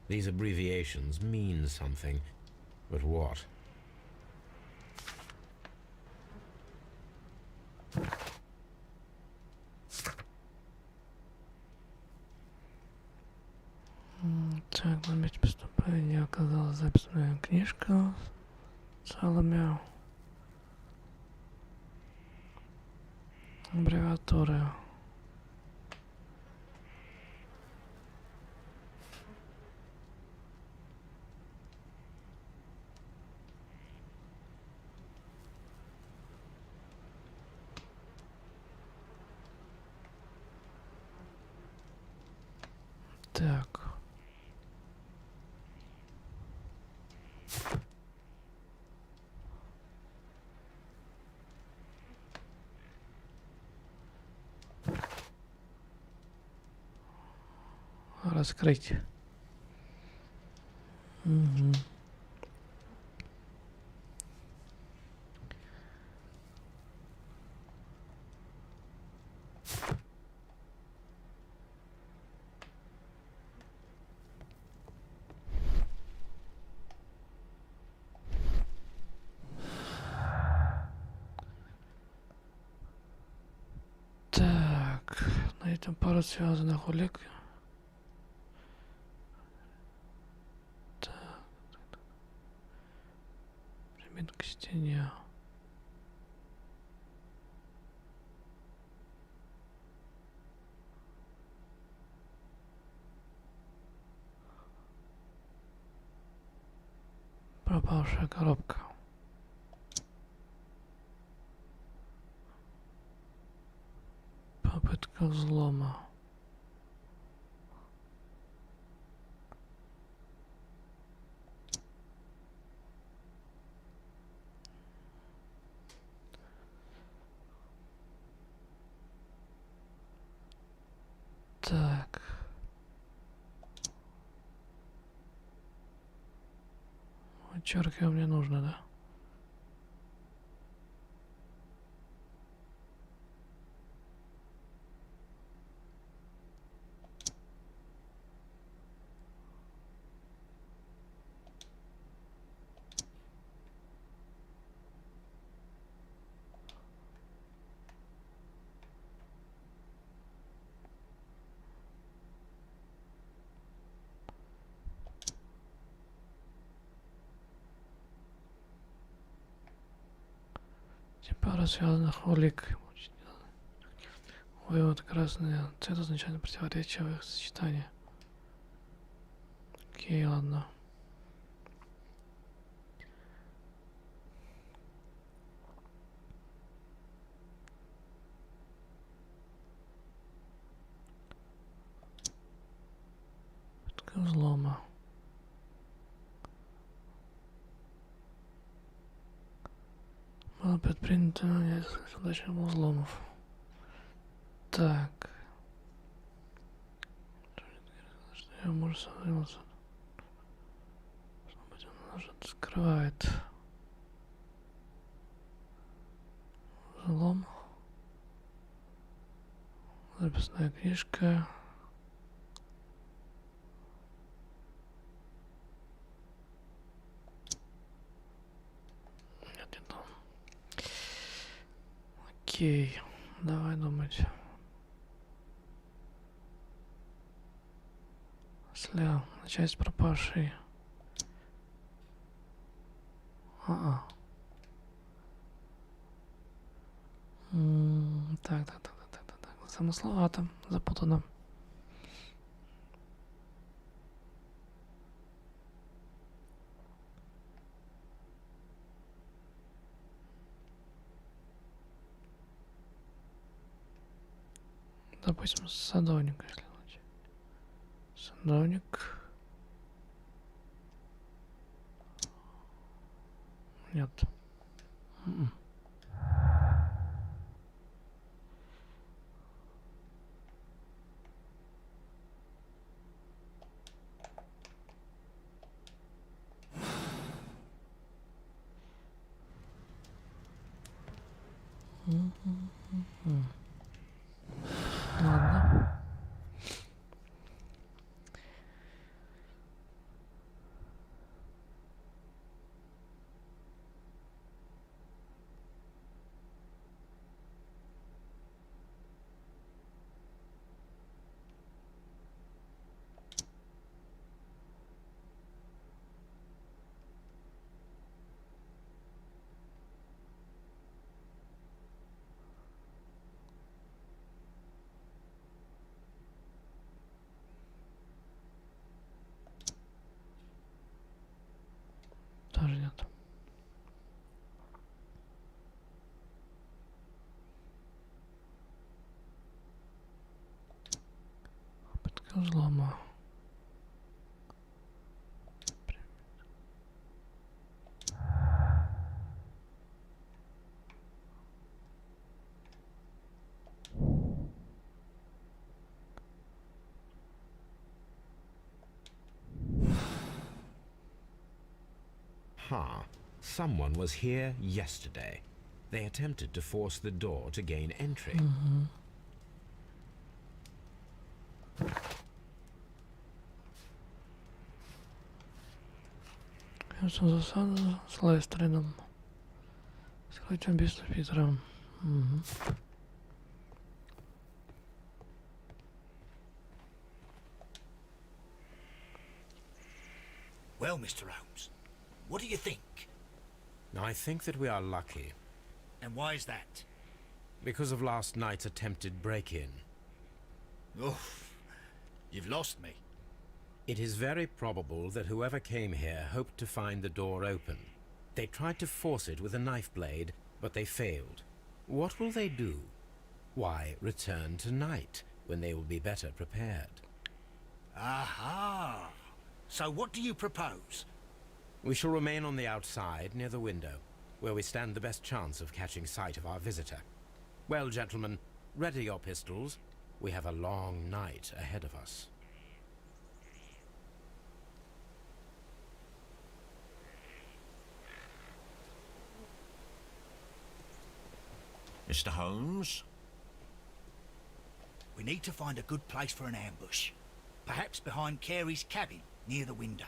These abbreviations mean something, but what? Так, на месте преступления оказалась записная книжка с целыми аббревиатуры. Так. Раскрыть. Угу. Так, на этом пару связанных улик. Примет к стене. Пропавшая коробка. Попытка взлома. Так. Подчеркиваю, мне нужно, да? Пара связанных улик. Вывод красный цвет означает противоречие в их сочетании. Окей, ладно. Взлома. Было предпринято несколько удачных взломов. Так. Что я может создаться? Может быть, он что-то скрывает. Взлом. Записная книжка. Окей, давай думать. Слева, часть пропавшей. Так. Замысловато, запутано. Допустим, садовник, если лучше. Садовник. Нет. Ладно. Тоже нет. Попытка взлома. Someone was here yesterday. They attempted to force the door to gain entry. Засада с Лестерином. Скрыть убийство Питера. Well, Mr. Holmes, what do you think? I think that we are lucky. And why is that? Because of last night's attempted break-in. Oh, you've lost me. It is very probable that whoever came here hoped to find the door open. They tried to force it with a knife blade, but they failed. What will they do? Why, return tonight, when they will be better prepared. Aha! So what do you propose? We shall remain on the outside, near the window, where we stand the best chance of catching sight of our visitor. Well, gentlemen, ready your pistols. We have a long night ahead of us. Mr. Holmes? We need to find a good place for an ambush. Perhaps behind Carey's cabin, near the window.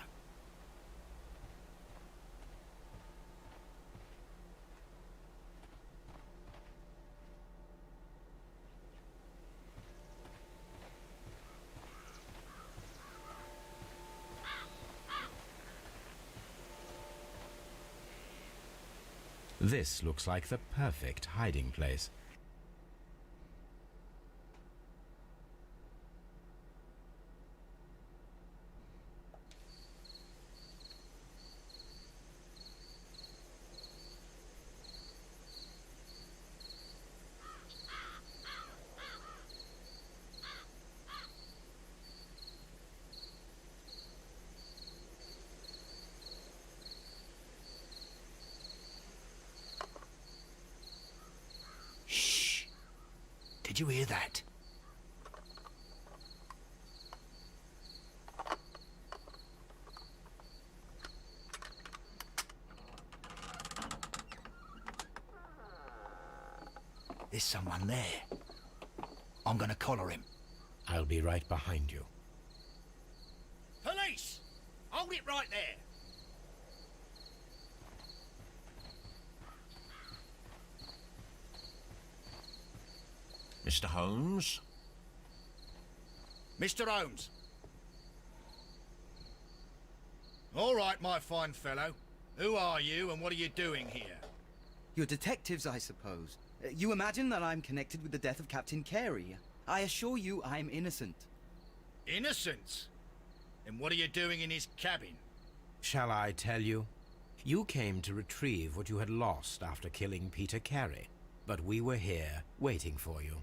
This looks like the perfect hiding place. Did you hear that? There's someone there. I'm gonna collar him. I'll be right behind you. Police! Hold it right there! Mr. Holmes? Mr. Holmes. All right, my fine fellow. Who are you and what are you doing here? You're detectives, I suppose. You imagine that I'm connected with the death of Captain Carey. I assure you I'm innocent. Innocent? And what are you doing in his cabin? Shall I tell you? You came to retrieve what you had lost after killing Peter Carey, but we were here waiting for you.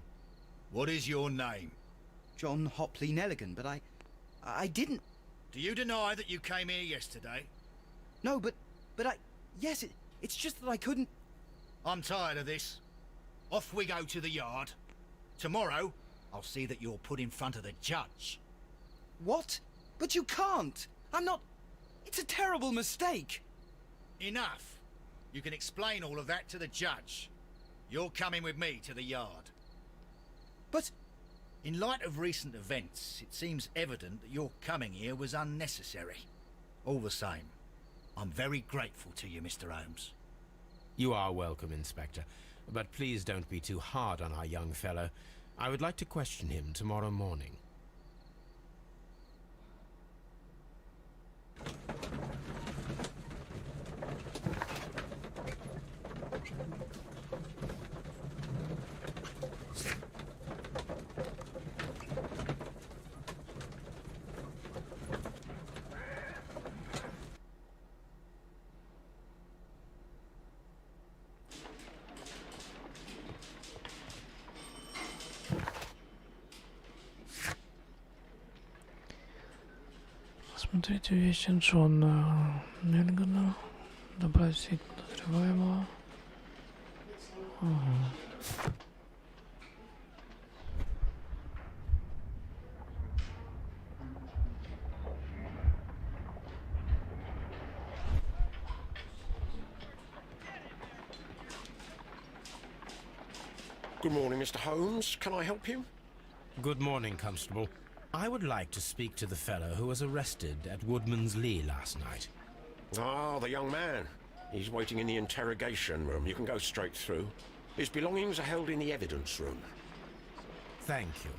What is your name? John Hopley Nelligan, but I didn't... Do you deny that you came here yesterday? No, but yes, it's just that I couldn't... I'm tired of this. Off we go to the yard. Tomorrow, I'll see that you're put in front of the judge. What? But you can't! I'm not... It's a terrible mistake! Enough. You can explain all of that to the judge. You're coming with me to the yard. But... In light of recent events, it seems evident that your coming here was unnecessary. All the same, I'm very grateful to you, Mr. Holmes. You are welcome, Inspector, but please don't be too hard on our young fellow. I would like to question him tomorrow morning. Смотрите вещи Джона Нельгана. Допросить подозреваемого. Ага. Good morning, Mr. Holmes. Can I help you? Good morning, Constable. I would like to speak to the fellow who was arrested at Woodman's Lee last night. Ah, the young man. He's waiting in the interrogation room. You can go straight through. His belongings are held in the evidence room. Thank you.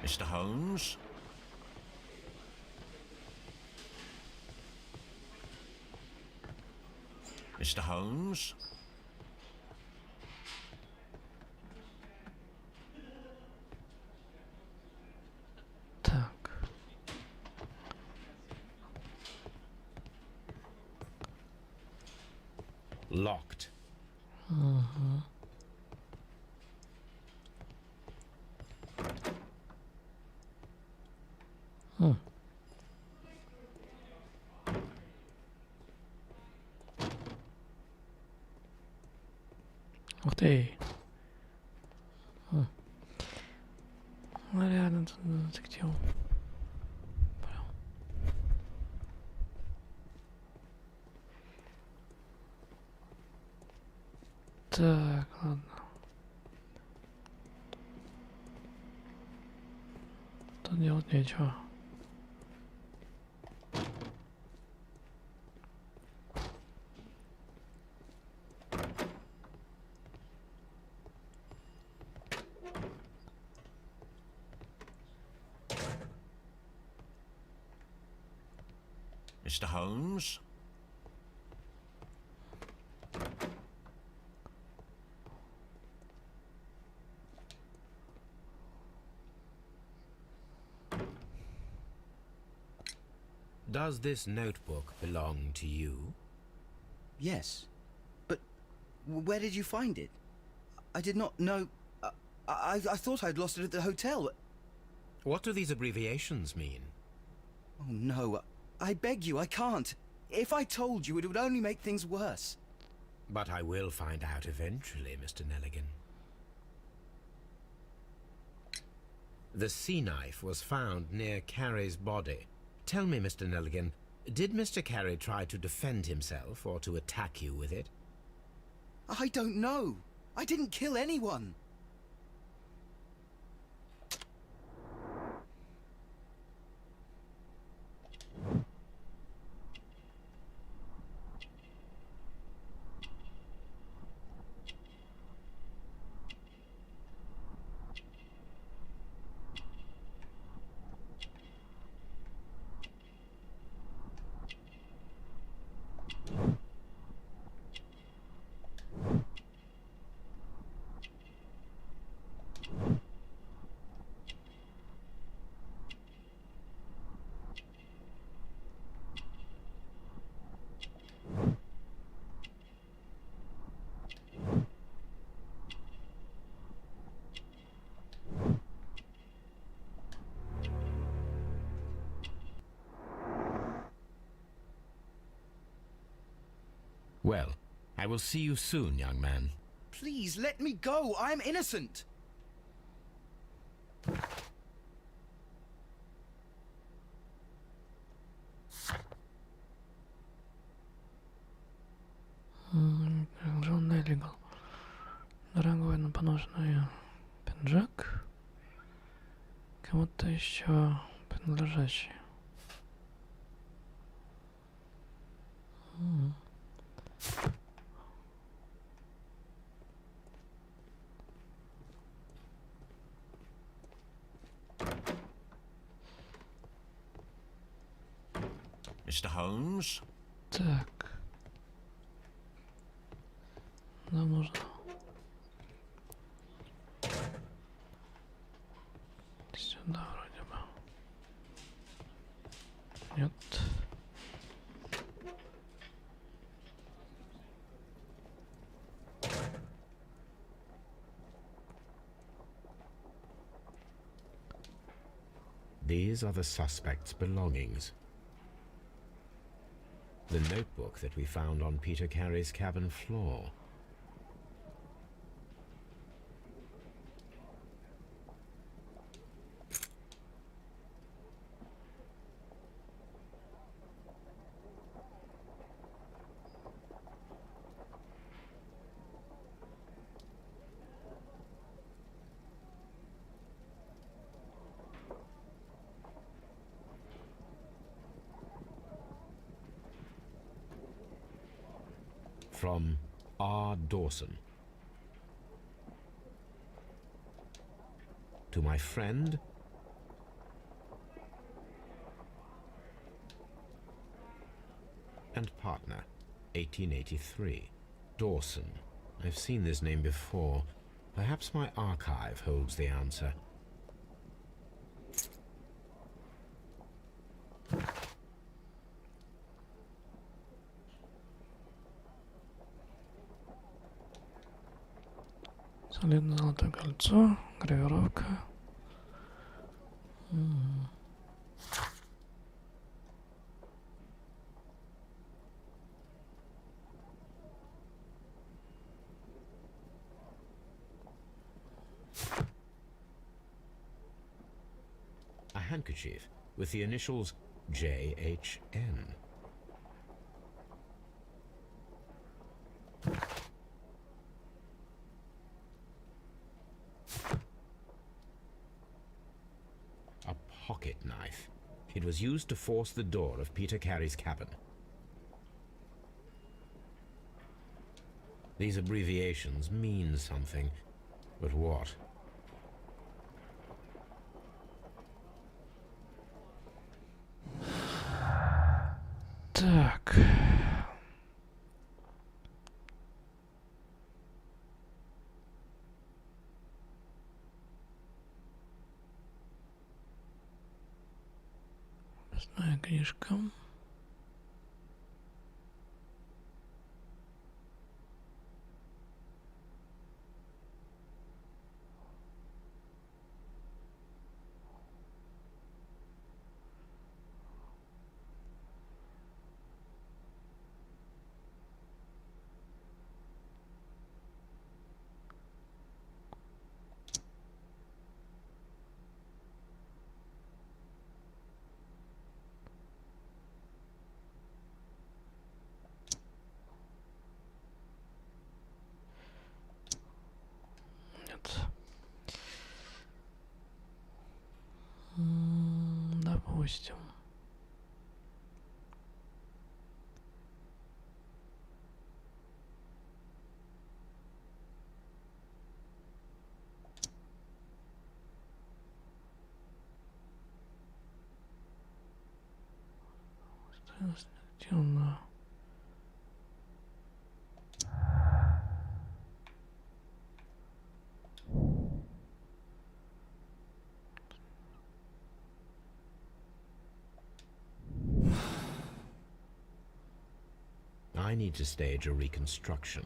Mr. Holmes? Mr. Holmes? Так. Locked. Ага. Ух ты. Ну, реально, тут детектив. Прям. Так, ладно. Тут делать нечего. Mr. Holmes? Does this notebook belong to you? Yes. But where did you find it? I did not know... I thought I'd lost it at the hotel. What do these abbreviations mean? Oh, no. I beg you, I can't. If I told you, it would only make things worse. But I will find out eventually, Mr. Nelligan. The sea knife was found near Carey's body. Tell me, Mr. Nelligan, did Mr. Carey try to defend himself or to attack you with it? I don't know. I didn't kill anyone. Well, I will see you soon, young man. Please, let me go. I'm innocent. Джон Неллиган. Дорогой, но поношенный пиджак. Кому-то еще принадлежащий. Mr. Holmes? Так. Нам нужно... Сюда вроде бы. Нет. These are the suspect's belongings. The notebook that we found on Peter Carey's cabin floor. From R. Dawson. To my friend, and partner, 1883. Dawson. I've seen this name before. Perhaps my archive holds the answer. Солидное золотое кольцо, гравировка. A handkerchief with the initials JHN. pocket knife. It was used to force the door of Peter Carey's cabin. These abbreviations mean something, but what? Так. Записная книжка. Допустим. Темно. I need to stage a reconstruction.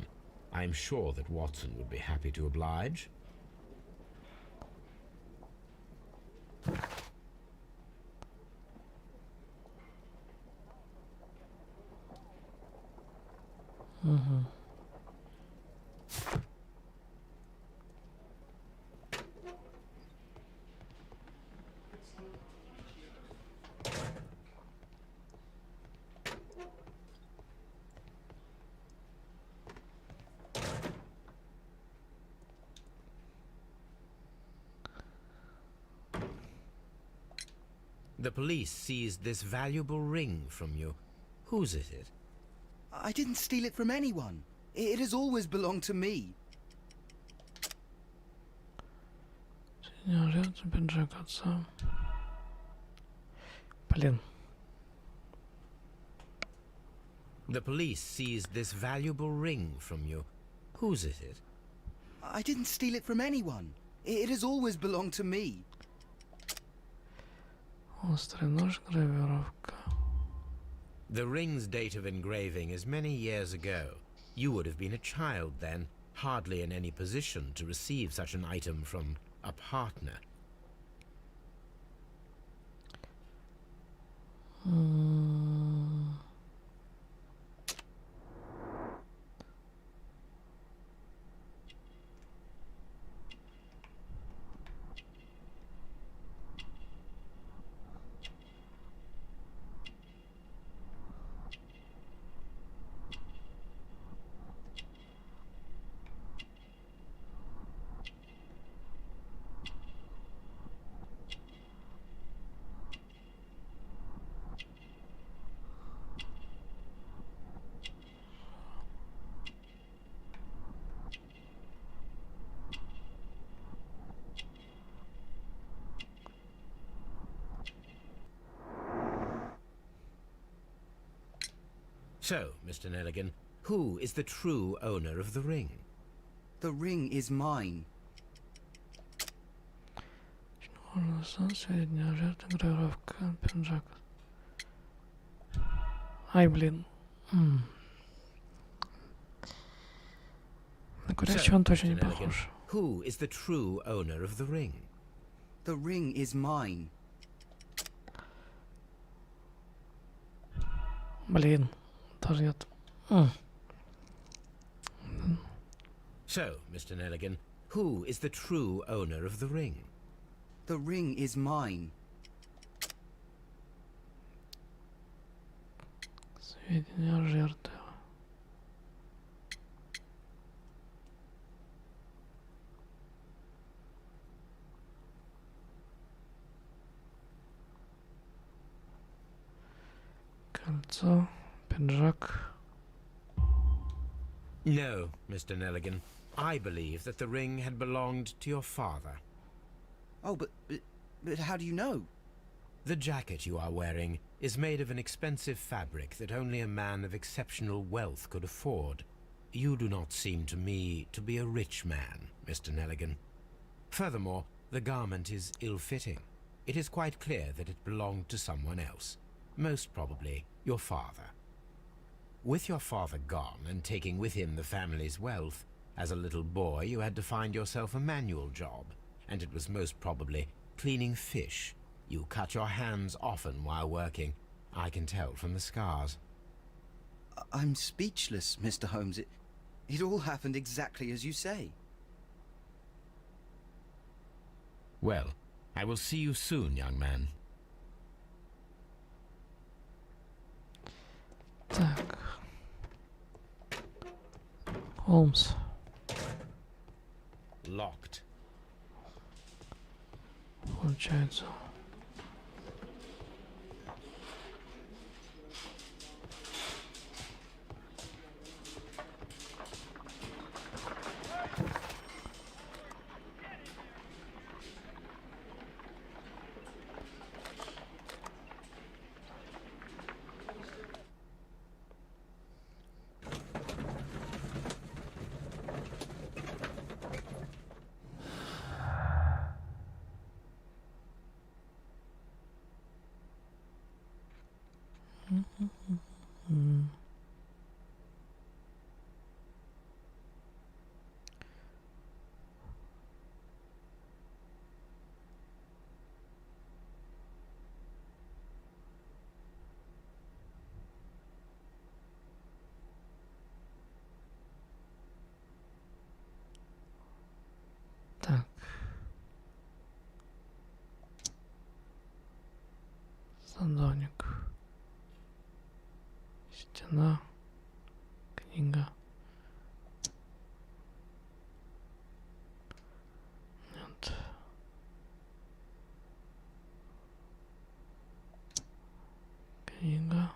I'm sure that Watson would be happy to oblige. The police seized this valuable ring from you. Whose is it? I didn't steal it from anyone. It has always belonged to me. Пиджак отца. Блин. The police seized this valuable ring from you. Whose is it? I didn't steal it from anyone. It has always belonged to me. Острый нож, гравировка. The ring's date of engraving is many years ago. You would have been a child then, hardly in any position to receive such an item from a partner. So, Mr. Nelligan, who is the true owner of the ring? The ring is mine. Средняя жертва, гравировка, пиджак. Ай, блин. На курящего он точно не похож. Who is the true owner of the ring? The ring is mine. Блин. Тоже нет. So, Mr. Nelligan, who is the true owner of the ring? The ring is mine. Сведения жертвы. Кольцо, пиджак. No, Mr. Nelligan. I believe that the ring had belonged to your father. Oh, but how do you know? The jacket you are wearing is made of an expensive fabric that only a man of exceptional wealth could afford. You do not seem to me to be a rich man, Mr. Nelligan. Furthermore, the garment is ill-fitting. It is quite clear that it belonged to someone else, most probably your father. With your father gone and taking with him the family's wealth, as a little boy you had to find yourself a manual job, and it was most probably cleaning fish. You cut your hands often while working. I can tell from the scars. I'm speechless, Mr. Holmes. It all happened exactly as you say. Well, I will see you soon, young man. Так. Холмс. Locked. Получается. Так. Садовник. Стена. Книга. Нет. Книга.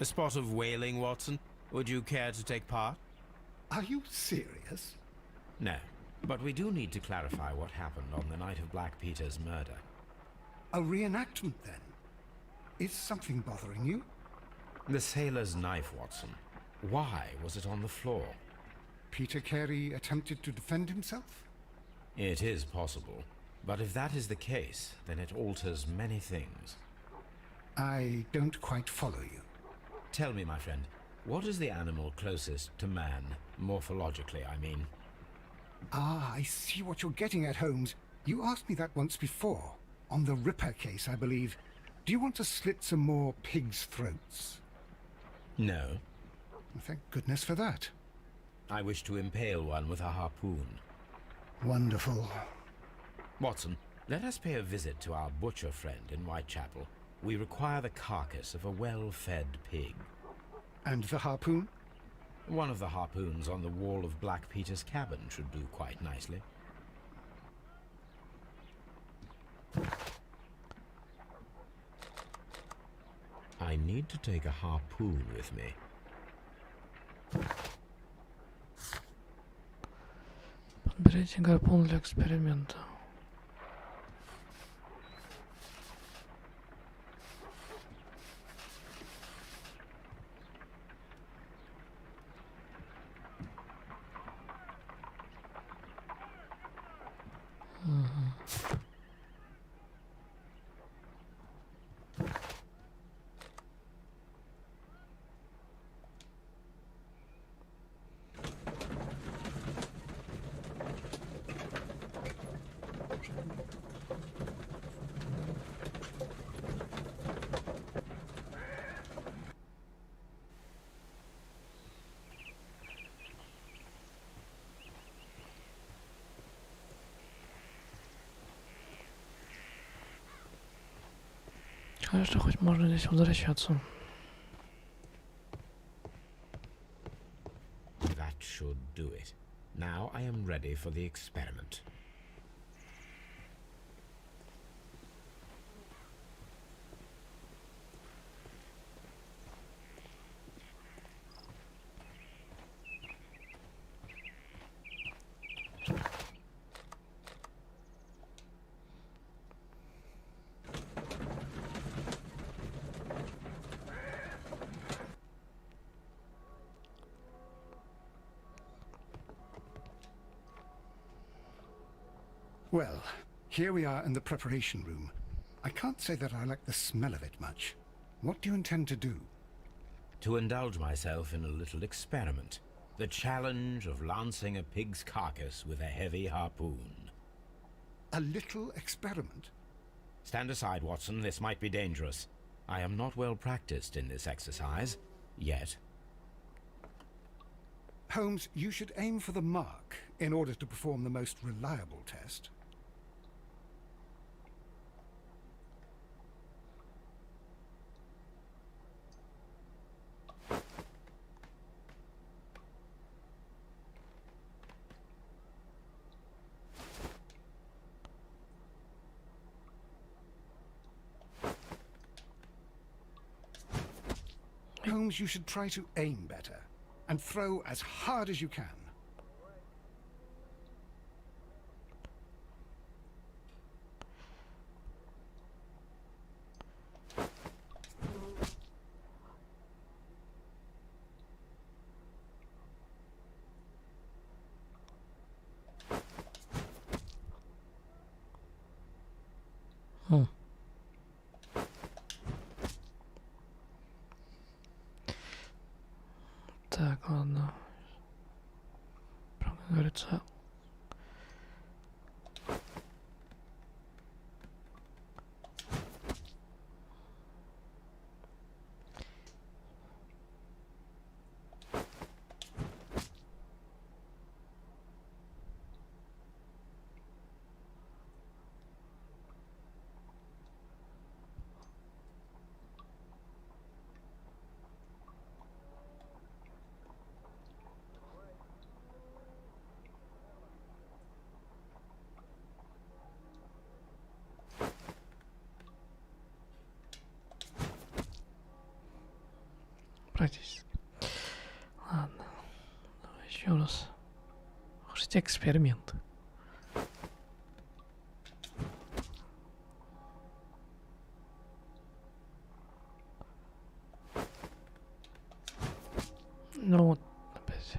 A spot of whaling, Watson. Would you care to take part? Are you serious? No, but we do need to clarify what happened on the night of Black Peter's murder. A reenactment, then? Is something bothering you? The sailor's knife, Watson. Why was it on the floor? Peter Carey attempted to defend himself? It is possible. But if that is the case, then it alters many things. I don't quite follow you. Tell me, my friend, what is the animal closest to man, morphologically, I mean? Ah, I see what you're getting at, Holmes. You asked me that once before. On the Ripper case, I believe. Do you want to slit some more pigs' throats? No. Well, thank goodness for that. I wish to impale one with a harpoon. Wonderful. Watson, let us pay a visit to our butcher friend in Whitechapel. We require the carcass of a well-fed pig. And the harpoon? One of the harpoons on the wall of Black Peter's cabin should do quite nicely. I need to take a harpoon with me. Подберите гарпун для эксперимента. сказать, что хоть можно здесь возвращаться. That should do it. Now I am ready for the experiment. Well, here we are in the preparation room. I can't say that I like the smell of it much. What do you intend to do? To indulge myself in a little experiment. The challenge of lancing a pig's carcass with a heavy harpoon. A little experiment? Stand aside, Watson. This might be dangerous. I am not well practiced in this exercise. Yet. Holmes, you should aim for the mark in order to perform the most reliable test. Holmes, you should try to aim better and throw as hard as you can. Так, ладно. Как говорится... Практически. Ладно. Давай еще раз. Хоть эксперимент. Ну вот, опять.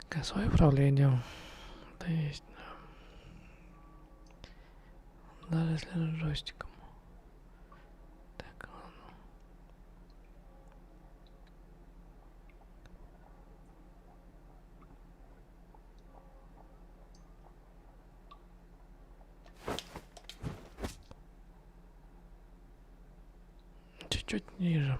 Косое управление. Да есть. Даже если с джойстиком. Так, ладно. Чуть-чуть ниже.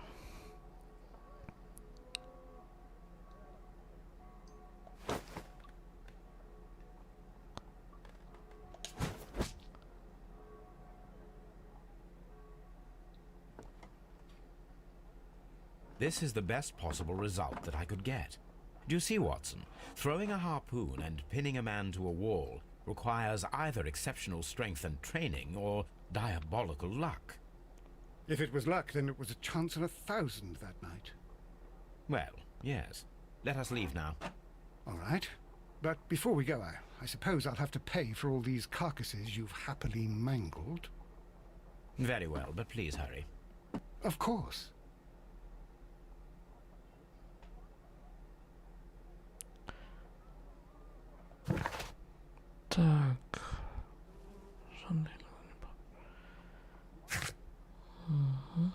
This is the best possible result that I could get. Do you see, Watson? Throwing a harpoon and pinning a man to a wall requires either exceptional strength and training or diabolical luck. If it was luck, then it was a chance in 1,000 that night. Well, yes. Let us leave now. All right. But before we go, I suppose I'll have to pay for all these carcasses you've happily mangled. Very well, but please hurry. Of course. Так. Угу.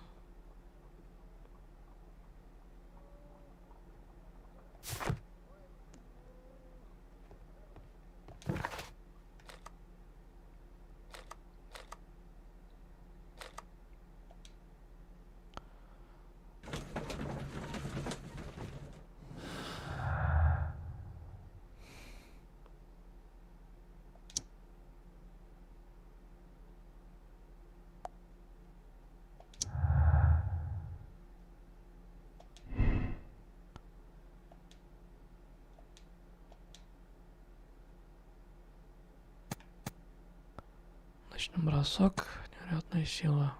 Точный бросок, невероятная сила.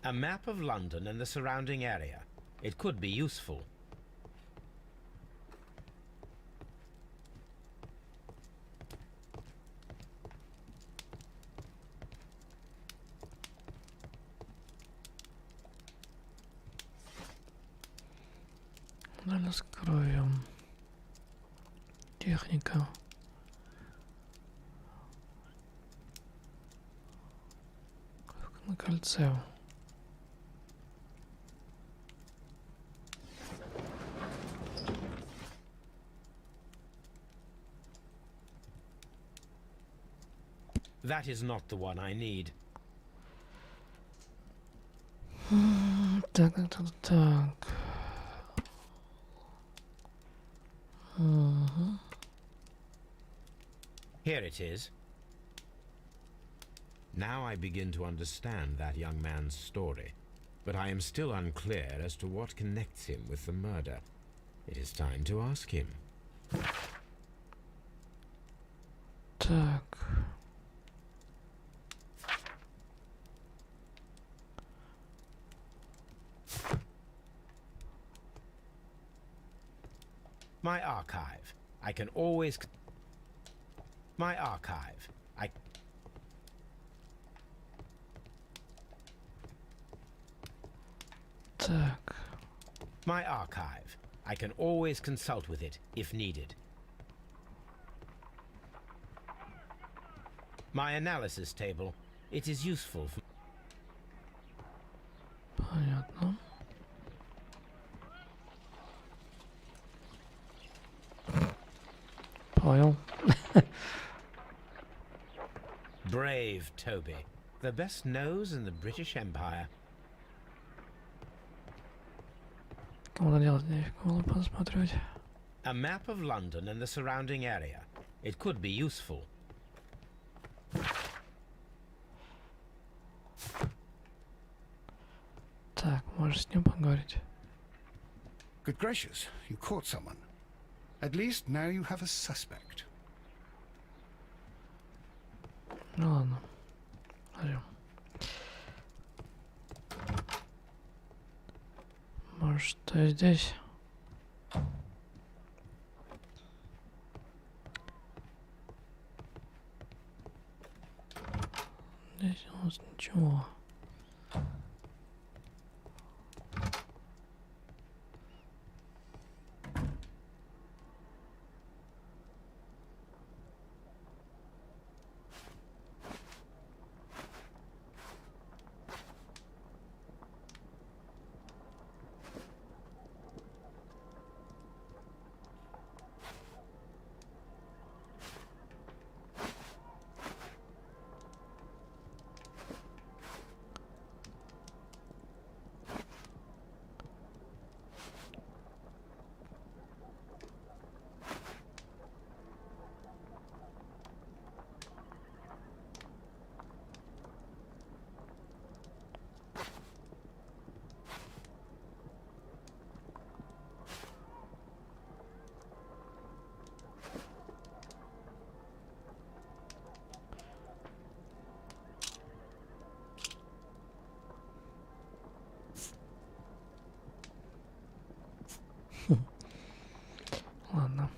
A map of London and the surrounding area. It could be useful. Наверное, с кровью. Техника. На кольце. That is not the one I need. Так. Here it is. Now I begin to understand that young man's story, but I am still unclear as to what connects him with the murder. It is time to ask him. Так. My archive. I can always... My archive. Так. My archive. I can always consult with it, if needed. My analysis table. It is useful for... Понятно. Понял. Brave Toby. The best nose in the British Empire. Кому-то делать нефиг, было посмотреть. A map of London and the surrounding area. It could be useful. Так, можешь с ним поговорить. Good gracious, you caught someone. At least now you have a suspect. Ну ладно. Пойдем. Может, что здесь? Здесь у нас ничего. Ладно.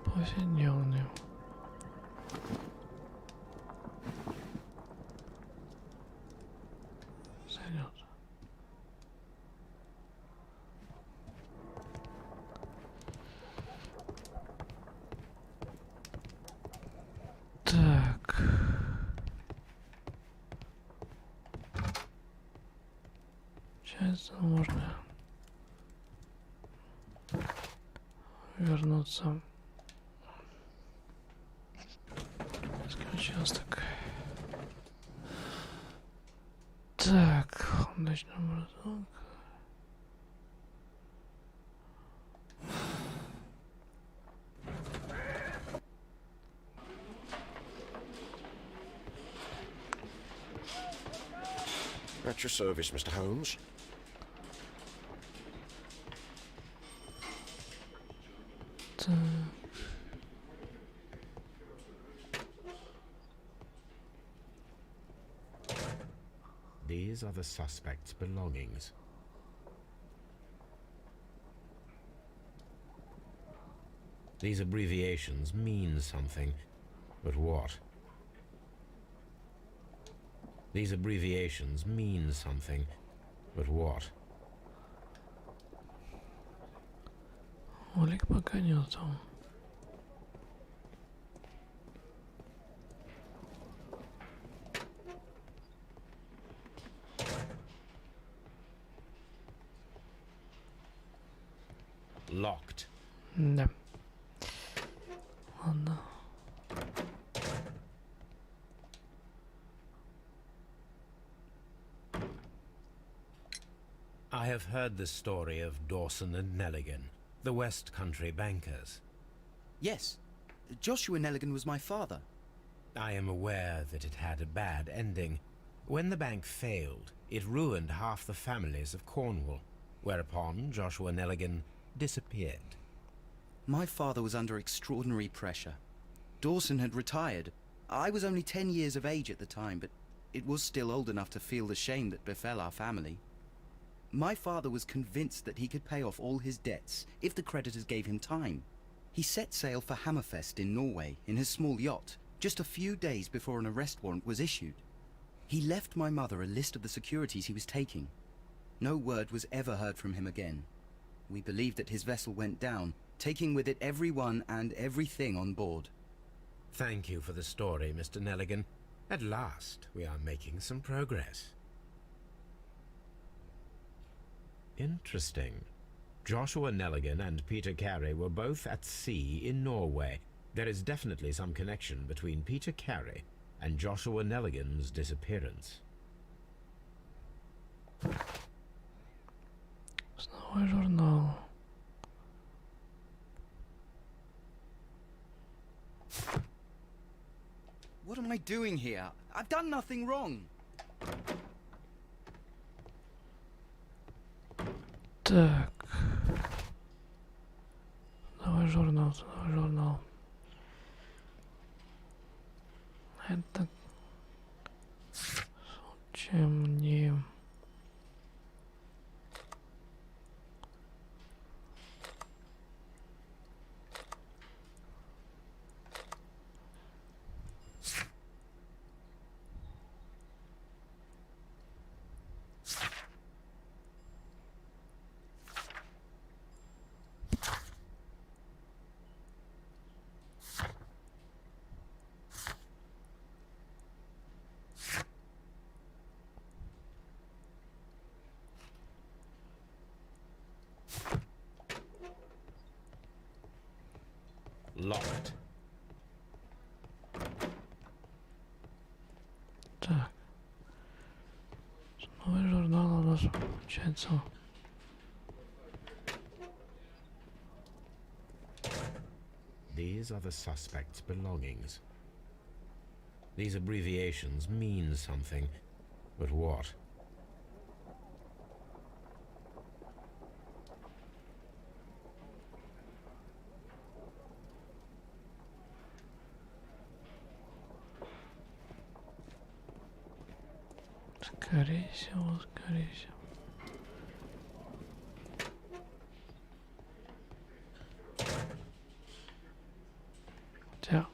Повседневный. Сойдет. можно вернуться. Участок. Так, начнем разок. At your service, Mr. Holmes. Так. These are the suspect's belongings. These abbreviations mean something, but what? These abbreviations mean something, but what? Улик пока нету. Locked. Да. Ладно. I have heard the story of Dawson and Nelligan, the West Country bankers. Yes, Joshua Nelligan was my father. I am aware that it had a bad ending. When the bank failed, it ruined half the families of Cornwall, whereupon Joshua Nelligan disappeared. My father was under extraordinary pressure. Dawson had retired. I was only 10 years of age at the time, but it was still old enough to feel the shame that befell our family. My father was convinced that he could pay off all his debts if the creditors gave him time. He set sail for Hammerfest in Norway in his small yacht, just a few days before an arrest warrant was issued. He left my mother a list of the securities he was taking. No word was ever heard from him again. We believe that his vessel went down, taking with it everyone and everything on board. Thank you for the story, Mr. Nelligan. At last, we are making some progress. Interesting. Joshua Nelligan and Peter Carey were both at sea in Norway. There is definitely some connection between Peter Carey and Joshua Nelligan's disappearance. Снова журнал. What am I doing here? I've done nothing wrong. Так. Давай журнал, давай журнал. Это чем не... Locked. Так. Новый журнал у нас получается. These are the suspect's belongings. These abbreviations mean something, but what? Скорее всего, скорее всего. Хотя,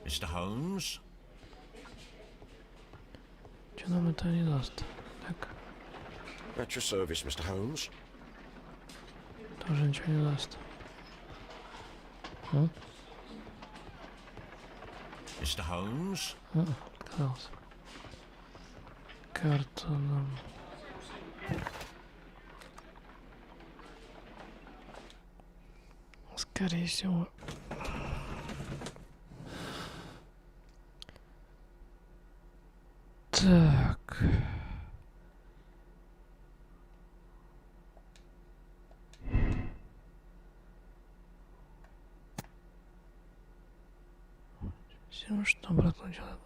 Mr. Holmes? что нам это не даст? Так, At your service, Mr. Holmes. тоже ничего не даст. М? Mr. Holmes? Отказался. Карта нам... скорее всего. Так. Все, что обратно начало.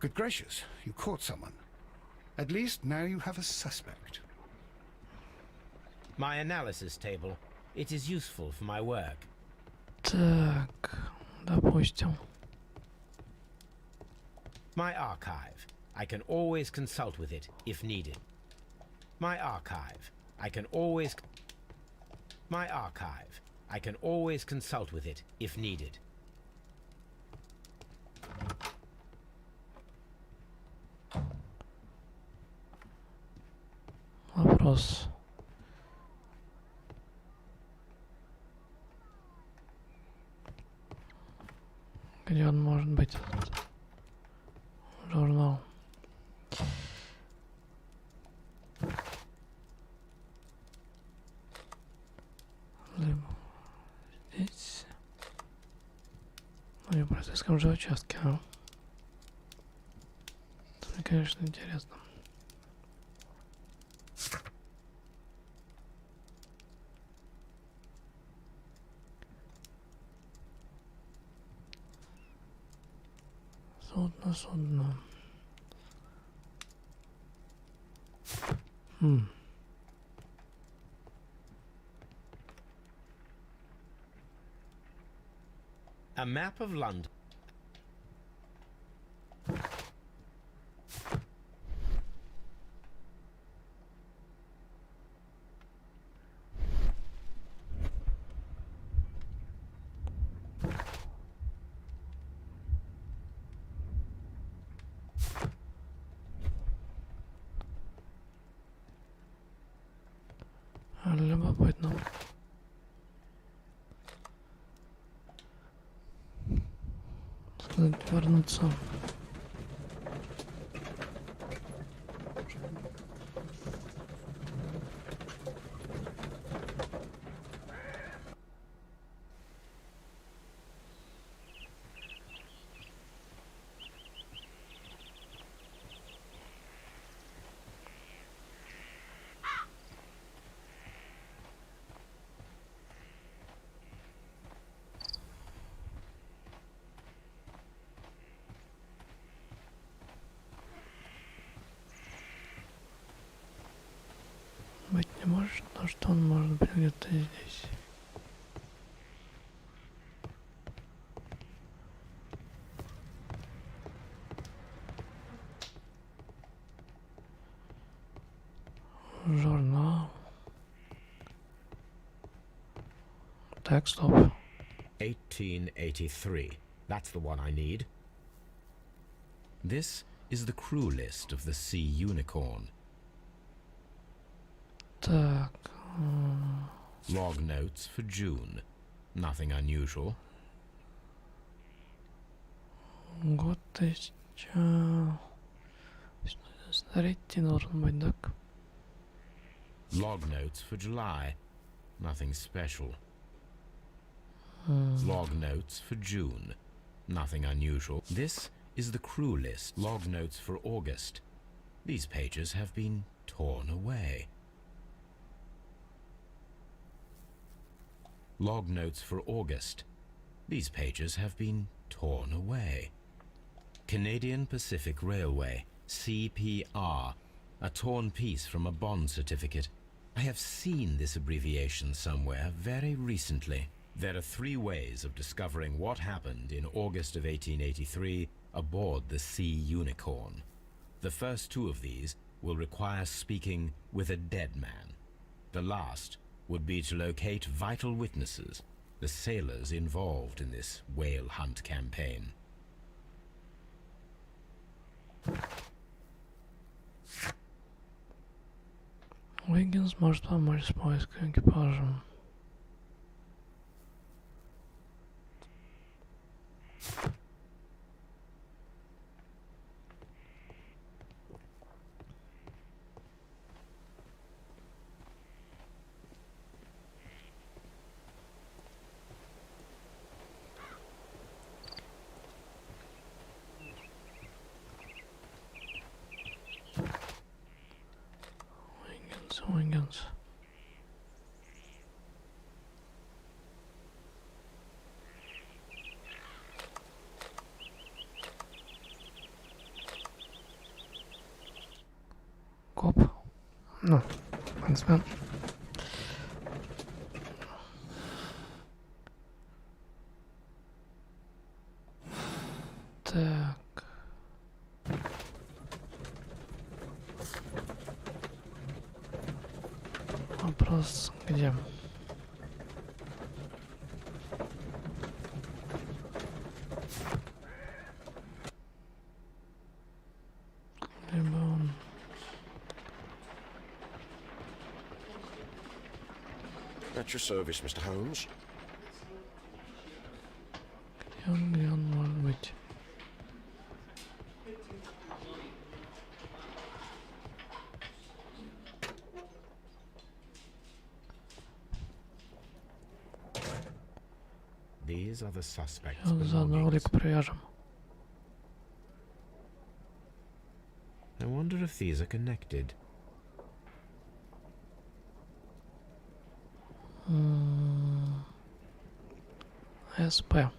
Good gracious, you caught someone. At least now you have a suspect. My analysis table. It is useful for my work. Так, допустим. My archive. I can always consult with it if needed. My archive. I can always... My archive. I can always consult with it if needed. Вопрос. Где он может быть, этот журнал? Либо здесь. Ну, не в полицейском же участке, а? Это мне, конечно, интересно. Судно. A map of London. Любопытно. Сказать, вернуться. Быть не может, но что он может быть где-то здесь. Журнал. Так, стоп. 1883. That's the one I need. This is the crew list of the Sea Unicorn. Так. Log notes for June. Nothing unusual. Год 1003 должен быть, так? Log notes for July. Nothing special. Log notes for June. Nothing unusual. This is the crew list. Log notes for August. These pages have been torn away. Log notes for August. These pages have been torn away. Canadian Pacific Railway, CPR, a torn piece from a bond certificate. I have seen this abbreviation somewhere very recently. There are 3 ways of discovering what happened in August of 1883 aboard the Sea Unicorn. The first 2 of these will require speaking with a dead man. The last would be to locate vital witnesses, the sailors involved in this whale hunt campaign. Уиггинс может помочь с поиском экипажем. Уиггинс. Коп. Ну, спецмен. Так. Вопрос где? Либо он... At your service, Mr. Holmes. Где он может быть? These are the suspects Сейчас заодно улик belongings. привяжем. I wonder if these are connected. СП.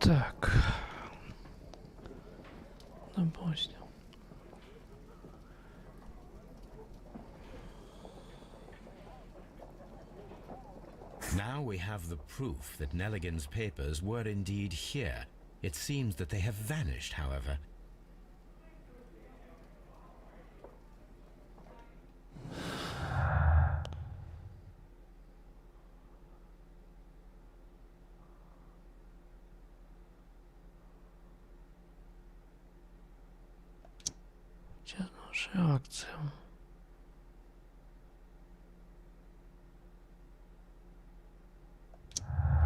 Так. Допустим. Now we have the proof that Nelligan's papers were indeed here. It seems that they have vanished, however. Сейчас наша акция.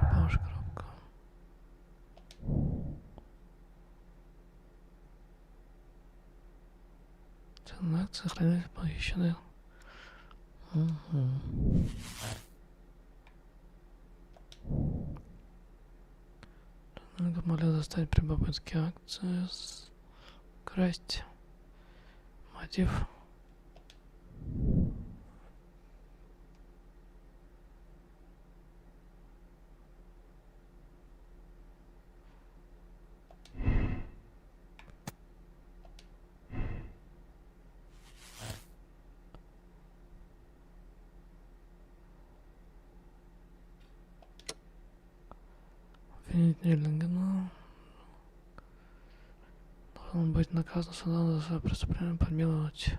Пропавшая коробка. Ценные акции хранились похищены. Могли заставить при попытке акции красть. Мотив. Обвинить Ниллингена. Должен быть наказан судом за свое преступление, помиловать.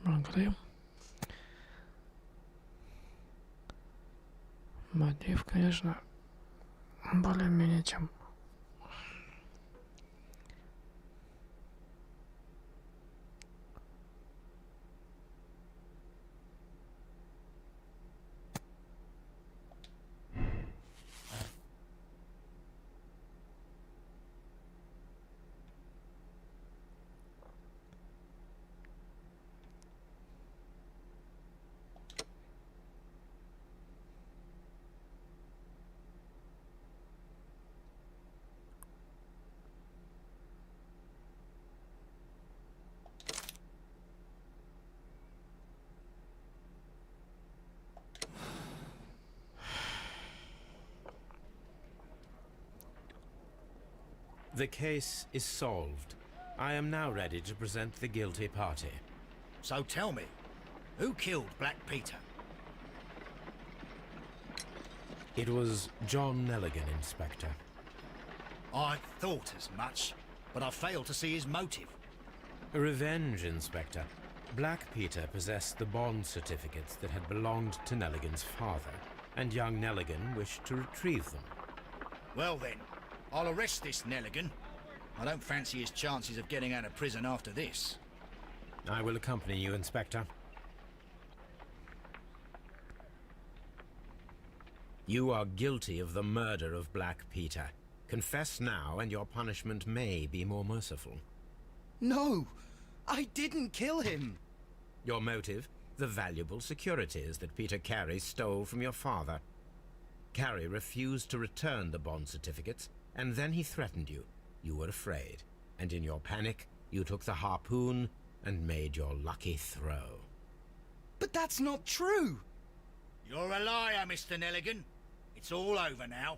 Благодарю. Мотив, конечно, более-менее чем. The case is solved. I am now ready to present the guilty party. So tell me, who killed Black Peter? It was John Nelligan, Inspector. I thought as much, but I failed to see his motive. Revenge, Inspector. Black Peter possessed the bond certificates that had belonged to Nelligan's father, and young Nelligan wished to retrieve them. Well then, I'll arrest this Nelligan. I don't fancy his chances of getting out of prison after this. I will accompany you, Inspector. You are guilty of the murder of Black Peter. Confess now, and your punishment may be more merciful. No! I didn't kill him! Your motive? The valuable securities that Peter Carey stole from your father. Carey refused to return the bond certificates, and then he threatened you. You were afraid, and in your panic, you took the harpoon and made your lucky throw. But that's not true! You're a liar, Mr. Nelligan. It's all over now.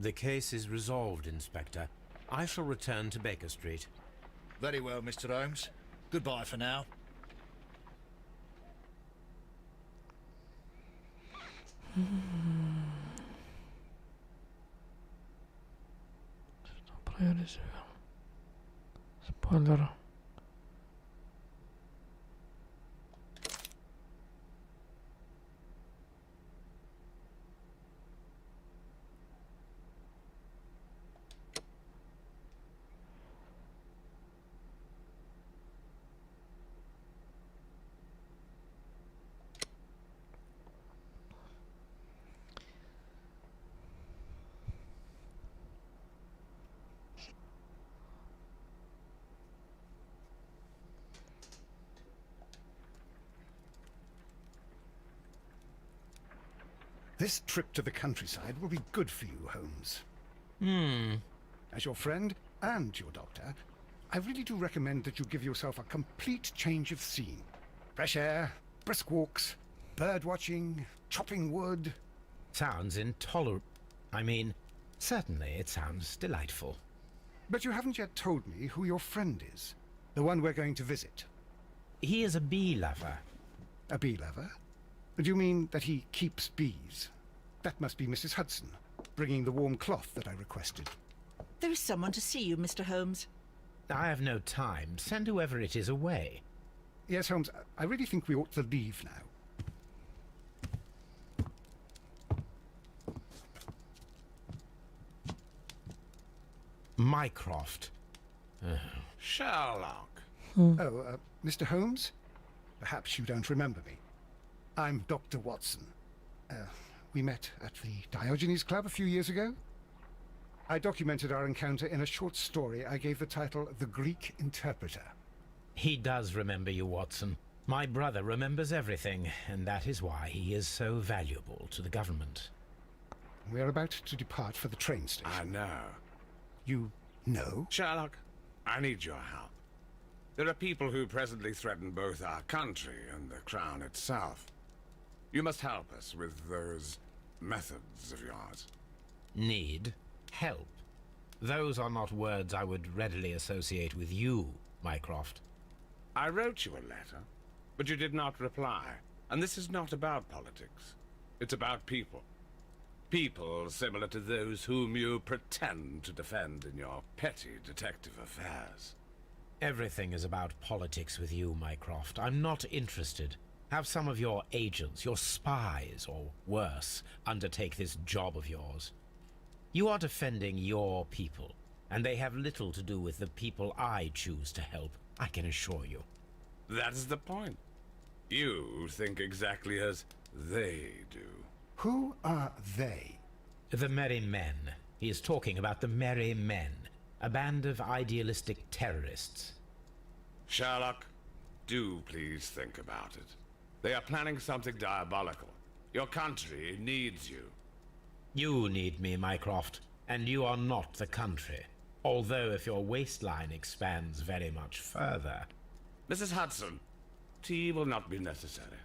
The case is resolved, Inspector. I shall return to Baker Street. Very well, Mr. Holmes. Goodbye for now. Что проверить? Спойлер. This trip to the countryside will be good for you, Holmes. As your friend and your doctor, I really do recommend that you give yourself a complete change of scene. Fresh air, brisk walks, bird watching, chopping wood. Sounds intolerable. I mean, certainly it sounds delightful. But you haven't yet told me who your friend is. The one we're going to visit. He is a bee lover. A bee lover? Do you mean that he keeps bees? That must be Mrs. Hudson, bringing the warm cloth that I requested. There is someone to see you, Mr. Holmes. I have no time. Send whoever it is away. Yes, Holmes, I really think we ought to leave now. Mycroft. Sherlock. Oh, Mr. Holmes? Perhaps you don't remember me. I'm Dr. Watson. We met at the Diogenes Club a few years ago. I documented our encounter in a short story I gave the title The Greek Interpreter. He does remember you, Watson. My brother remembers everything, and that is why he is so valuable to the government. We're about to depart for the train station. I know. You know? Sherlock, I need your help. There are people who presently threaten both our country and the Crown itself. You must help us with those methods of yours. Need? Help? Those are not words I would readily associate with you, Mycroft. I wrote you a letter, but you did not reply. And this is not about politics. It's about people. People similar to those whom you pretend to defend in your petty detective affairs. Everything is about politics with you, Mycroft. I'm not interested. Have some of your agents, your spies, or worse, undertake this job of yours. You are defending your people, and they have little to do with the people I choose to help, I can assure you. That's the point. You think exactly as they do. Who are they? The Merry Men. He is talking about the Merry Men, a band of idealistic terrorists. Sherlock, do please think about it. They are planning something diabolical. Your country needs you. You need me, Mycroft, and you are not the country. Although if your waistline expands very much further. Mrs. Hudson, tea will not be necessary.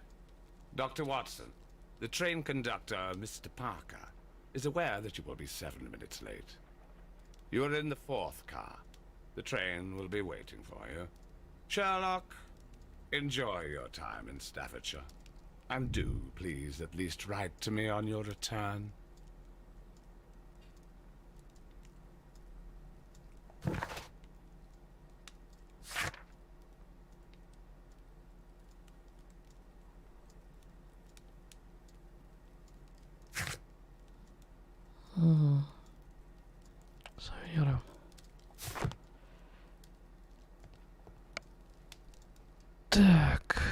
Dr. Watson, the train conductor, Mr. Parker, is aware that you will be 7 minutes late. You are in the 4th car. The train will be waiting for you. Sherlock, enjoy your time in Staffordshire. And do, please, at least write to me on your return. Så vi gör det. Так.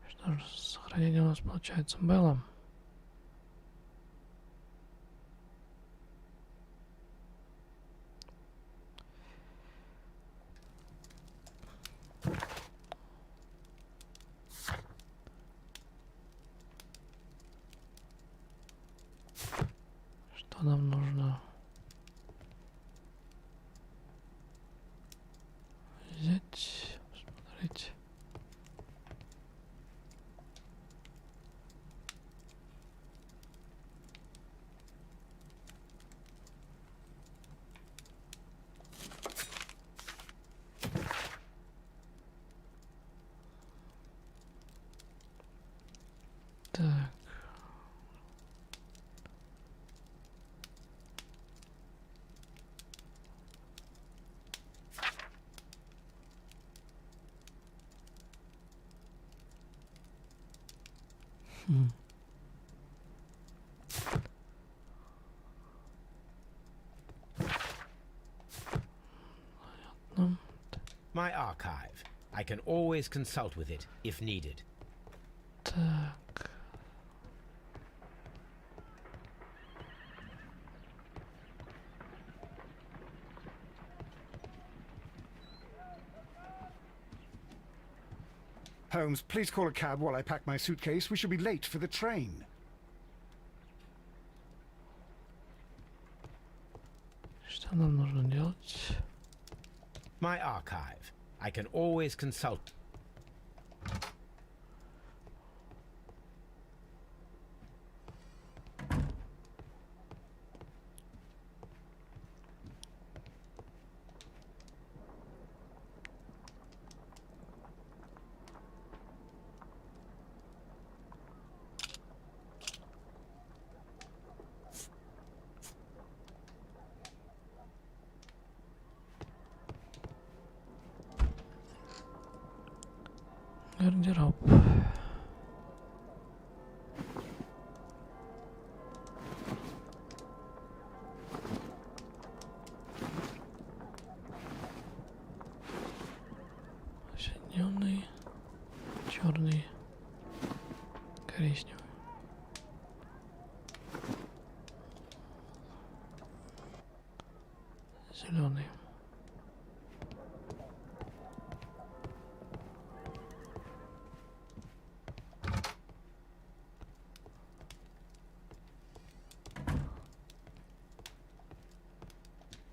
Что ж, сохранение у нас получается было. Что нам нужно взять, посмотреть. Так. My archive. I can always consult with it, if needed. Так. Holmes, please call a cab while I pack my suitcase. We should be late for the train. Что нам нужно делать? My archive. I can always consult. Гардероб. Повседневный, черный, коричневый. Зеленый.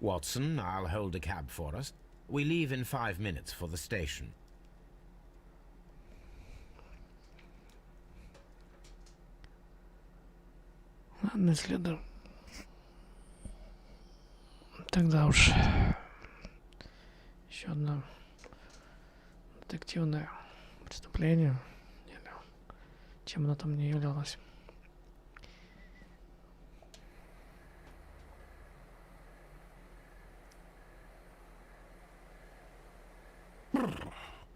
Watson, I'll hold a cab for us. We leave in 5 minutes for the station. Ладно, следуем. Тогда уж еще одно детективное преступление, или чем оно там не являлось.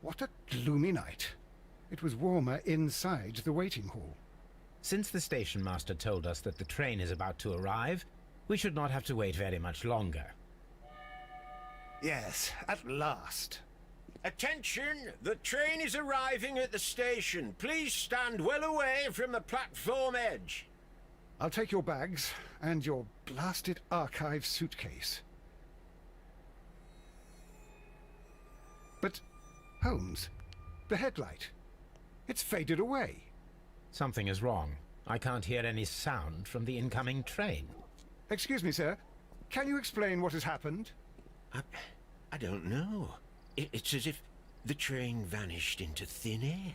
What a gloomy night. It was warmer inside the waiting hall. Since the station master told us that the train is about to arrive, we should not have to wait very much longer. Yes, at last. Attention! The train is arriving at the station. Please stand well away from the platform edge. I'll take your bags and your blasted archive suitcase. But, Holmes, the headlight. It's faded away. Something is wrong. I can't hear any sound from the incoming train. Excuse me, sir. Can you explain what has happened? I don't know. It's as if the train vanished into thin air.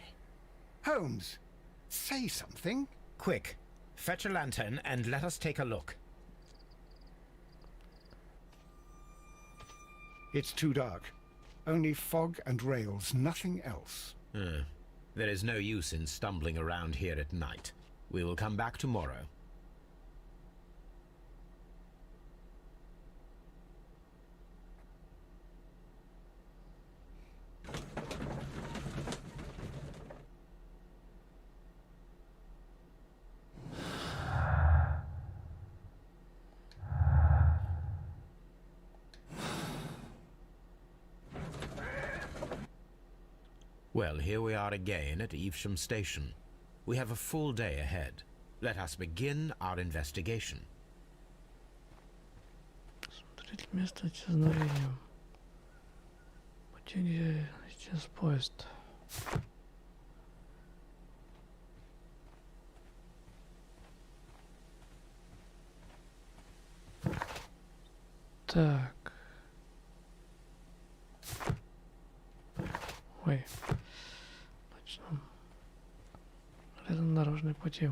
Holmes, say something. Quick, fetch a lantern and let us take a look. It's too dark. Only fog and rails, nothing else. There is no use in stumbling around here at night. We will come back tomorrow. Well, here we are again at Evesham Station. We have a full day ahead. Let us begin our investigation. Смотреть место исчезновения. Пути, где исчез поезд. Так. Ой. Точно. Железнодорожные пути.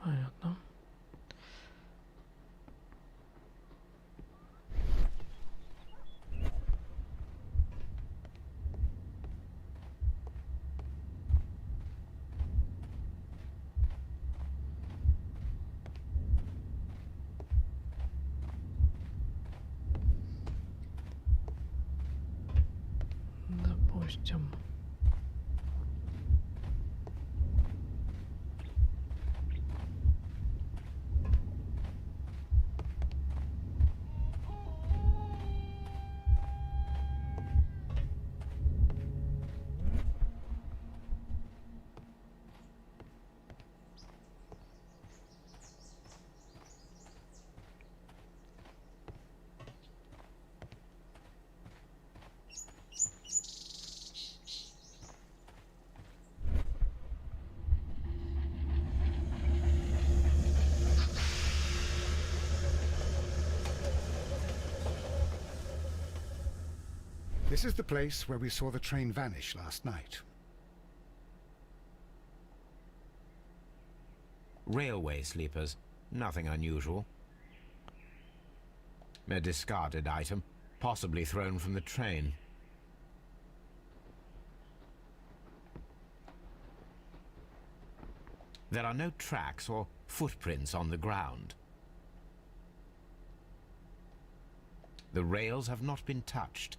Понятно. Допустим. This is the place where we saw the train vanish last night. Railway sleepers. Nothing unusual. A discarded item. possibly thrown from the train. There are no tracks or footprints on the ground. The rails have not been touched.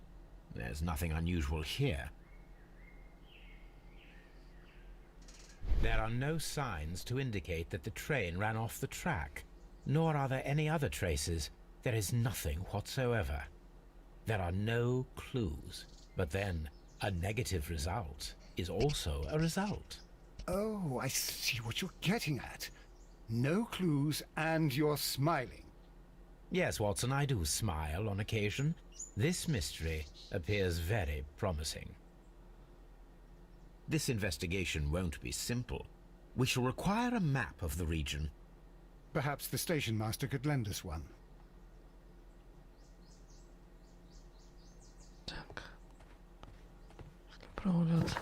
There's nothing unusual here. There are no signs to indicate that the train ran off the track, nor are there any other traces. There is nothing whatsoever. There are no clues. But then, a negative result is also a result. Oh, I see what you're getting at. No clues, and you're smiling. Yes, Watson, I do smile on occasion. This mystery appears very promising. This investigation won't be simple. We shall require a map of the region. Perhaps the station master could lend us one. Так. Проводят.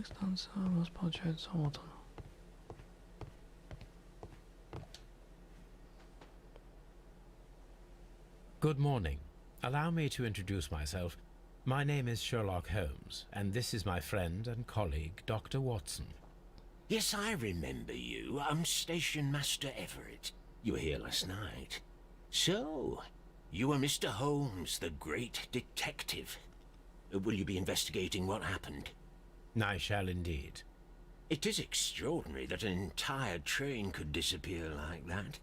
Станция у нас получается вот она. Good morning. Allow me to introduce myself. My name is Sherlock Holmes, and this is my friend and colleague, Dr. Watson. Yes, I remember you. I'm Station Master Everett. You were here last night. So, you are Mr. Holmes, the great detective. Will you be investigating what happened? I shall indeed. It is extraordinary that an entire train could disappear like that.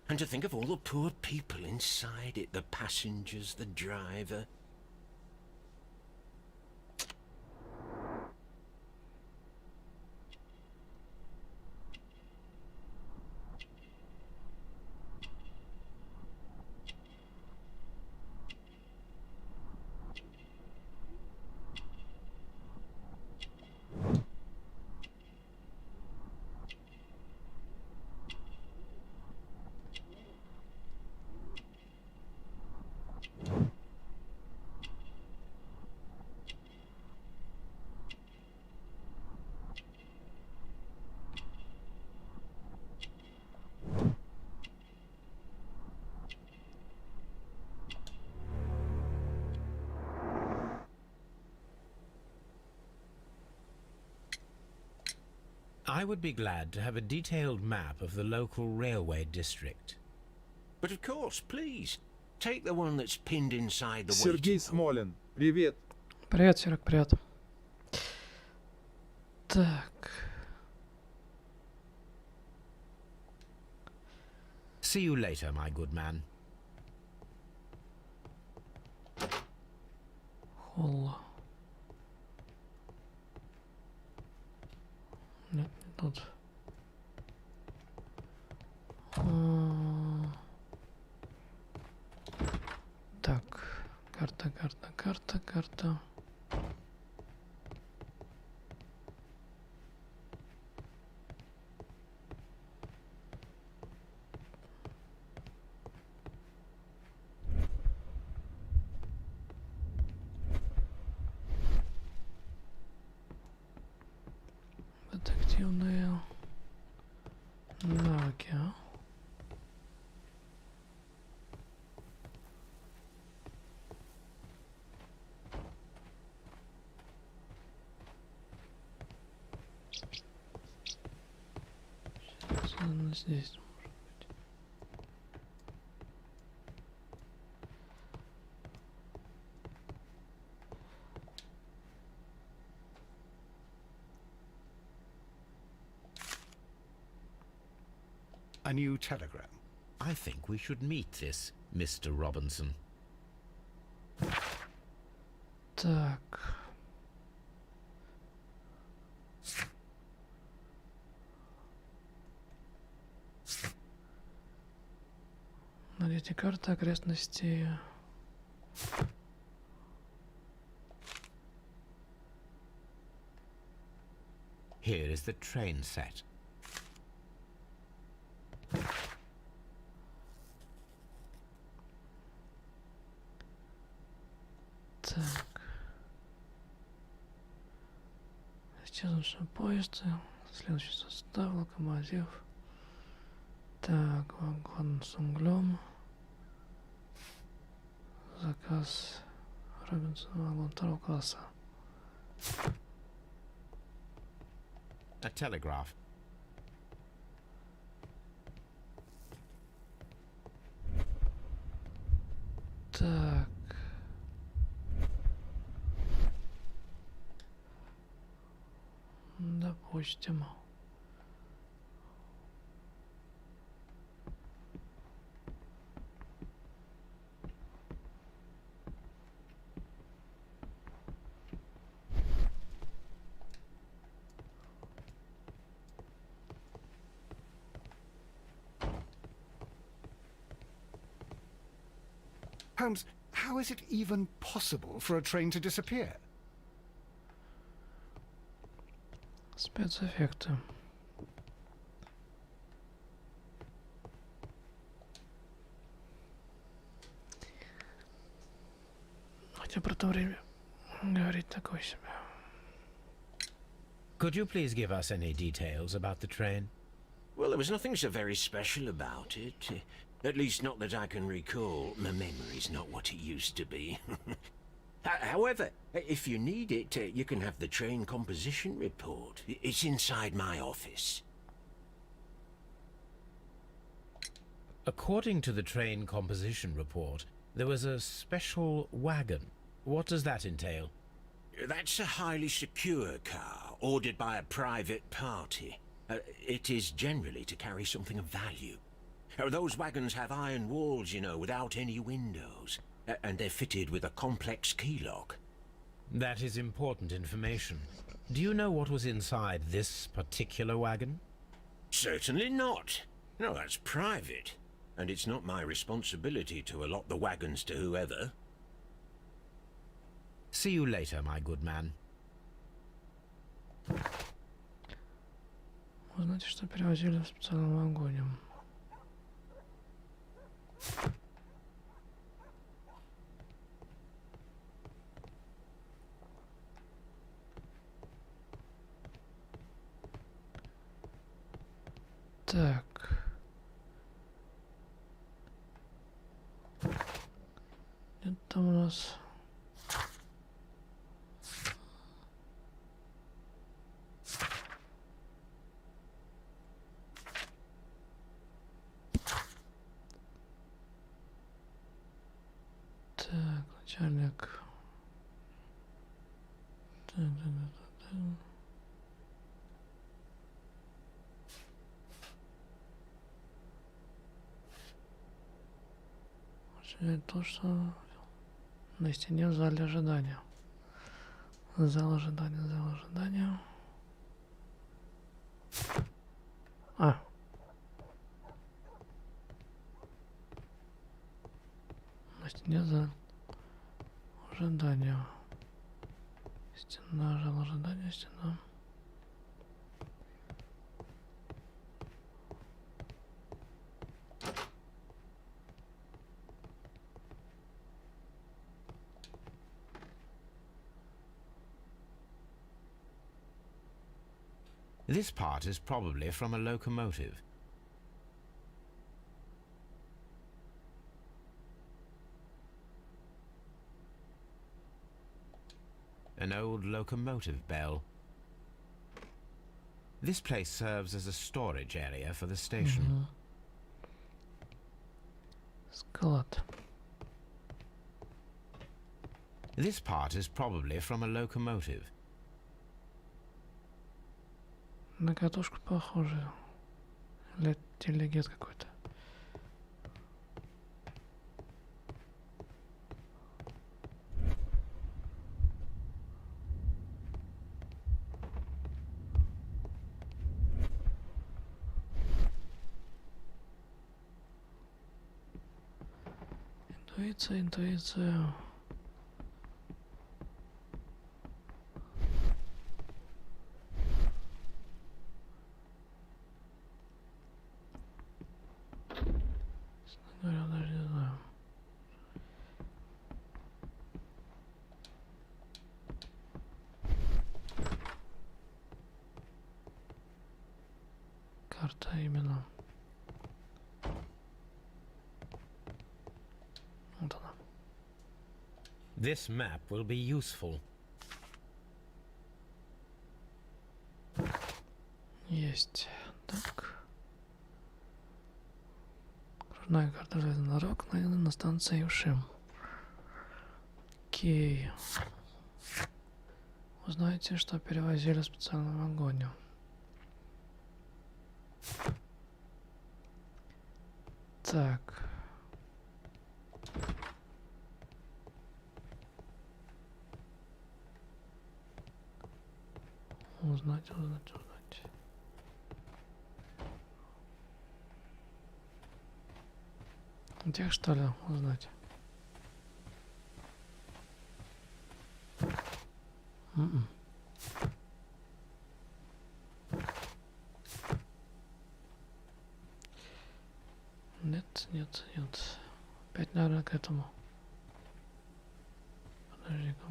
And to think of all the poor people inside it, the passengers, the driver. I would be glad to have a detailed map of the local railway district. But of course, please. Take the one that's pinned inside the Сергей Смолин, привет. Привет, Серег, привет. Так. See you later, my good man. Холла. Нет, не тут. Так, карта. Детективные навыки. Сейчас она здесь может быть. A new telegram. I think we should meet this Mr. Robinson. Так. Найдите карты окрестностей. Here is the train set. Так. Исчезнувший поезд. Следующий состав, локомотив. Так, вагон с углем. Заказ Робинсона, вагон второго класса. A telegraph. Так. Допустим. Holmes, how is it even possible for a train to disappear? Спецэффекты. Хотя про то время говорить такое себе. Could you please give us any details about the train? Well, there was nothing so very special about it. At least not that I can recall. My memory's not what it used to be. However, if you need it, you can have the train composition report. It's inside my office. According to the train composition report, there was a special wagon. What does that entail? That's a highly secure car, ordered by a private party. It is generally to carry something of value. Those wagons have iron walls, you know, without any windows. And they're fitted with a complex key lock. That is important information. Do you know what was inside this particular wagon? Certainly not. No, that's private. And it's not my responsibility to allot the wagons to whoever. See you later, my good man. Узнайте, что перевозили в специальном вагоне. Так. Это у нас... Так, начальник. Так. То, что на стене в зале ожидания. Зал ожидания. А. На стене зал ожидания. Стена, зал ожидания, стена. This part is probably from a locomotive. An old locomotive bell. This place serves as a storage area for the station. Склад. This part is probably from a locomotive. На катушку похоже. Или телегет какой-то. Интуиция. This map will be useful. Есть. Так. Кружная карта железных дорог найдена на станции Ушим. Окей. Узнаете, что перевозили в специальном вагоне. Так. Узнать. Тех, что ли, узнать? Нет. Опять, наверное, к этому. Подожди-ка.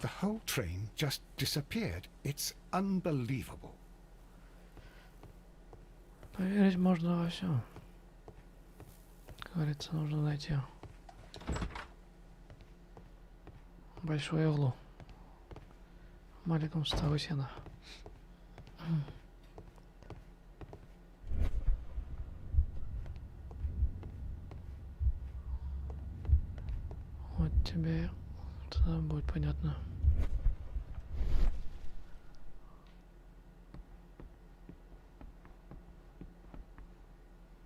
The whole train just disappeared. It's unbelievable. Поверить можно во все. Как говорится, нужно найти большое углу. В маленьком ставу сена. Вот тебе тогда будет понятно.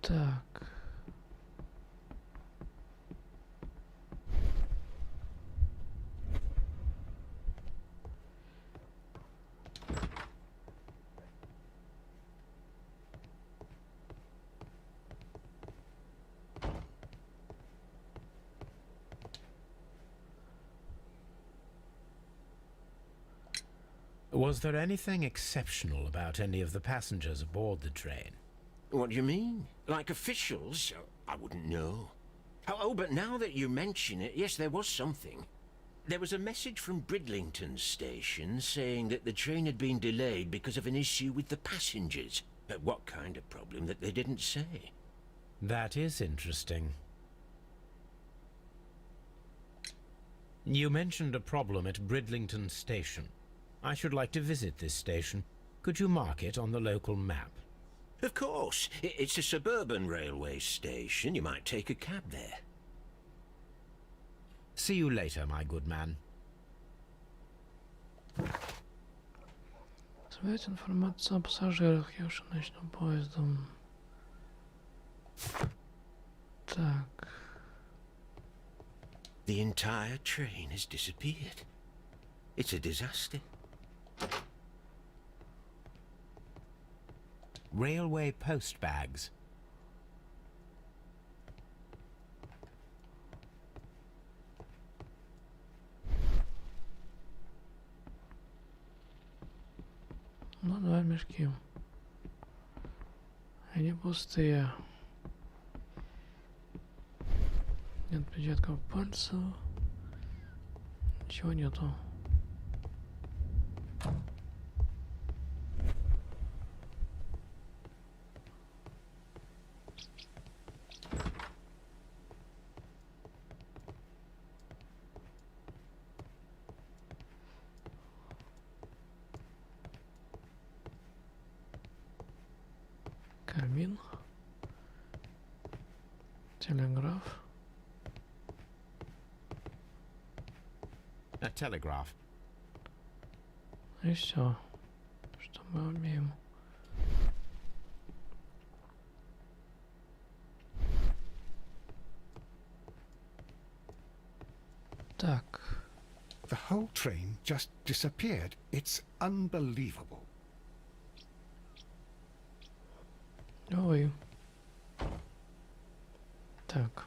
Так. Was there anything exceptional about any of the passengers aboard the train? What do you mean? Like officials? I wouldn't know. Oh, but now that you mention it, yes, there was something. There was a message from Bridlington station saying that the train had been delayed because of an issue with the passengers. But what kind of problem that they didn't say? That is interesting. You mentioned a problem at Bridlington station. I should like to visit this station. Could you mark it on the local map? Of course. It's a suburban railway station. You might take a cab there. See you later, my good man. Собирать информацию о пассажирах, ехавших ночным поездом. Так. The entire train has disappeared. It's a disaster. Railway post bags. Ну, два мешки. Они пустые. Нет отпечатков пальцев. Ничего нету. Камин. Телеграф. A telegraph. И все, что мы умеем. Так. The whole train just disappeared. It's unbelievable. Ой. Так.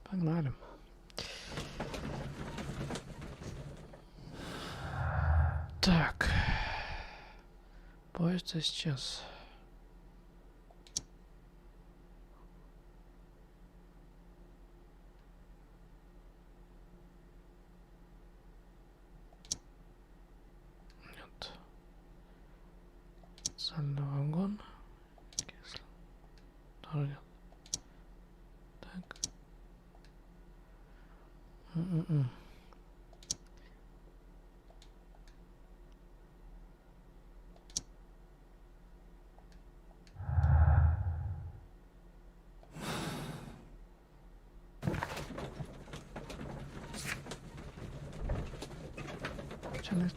Погнали. Так. Поезд исчез.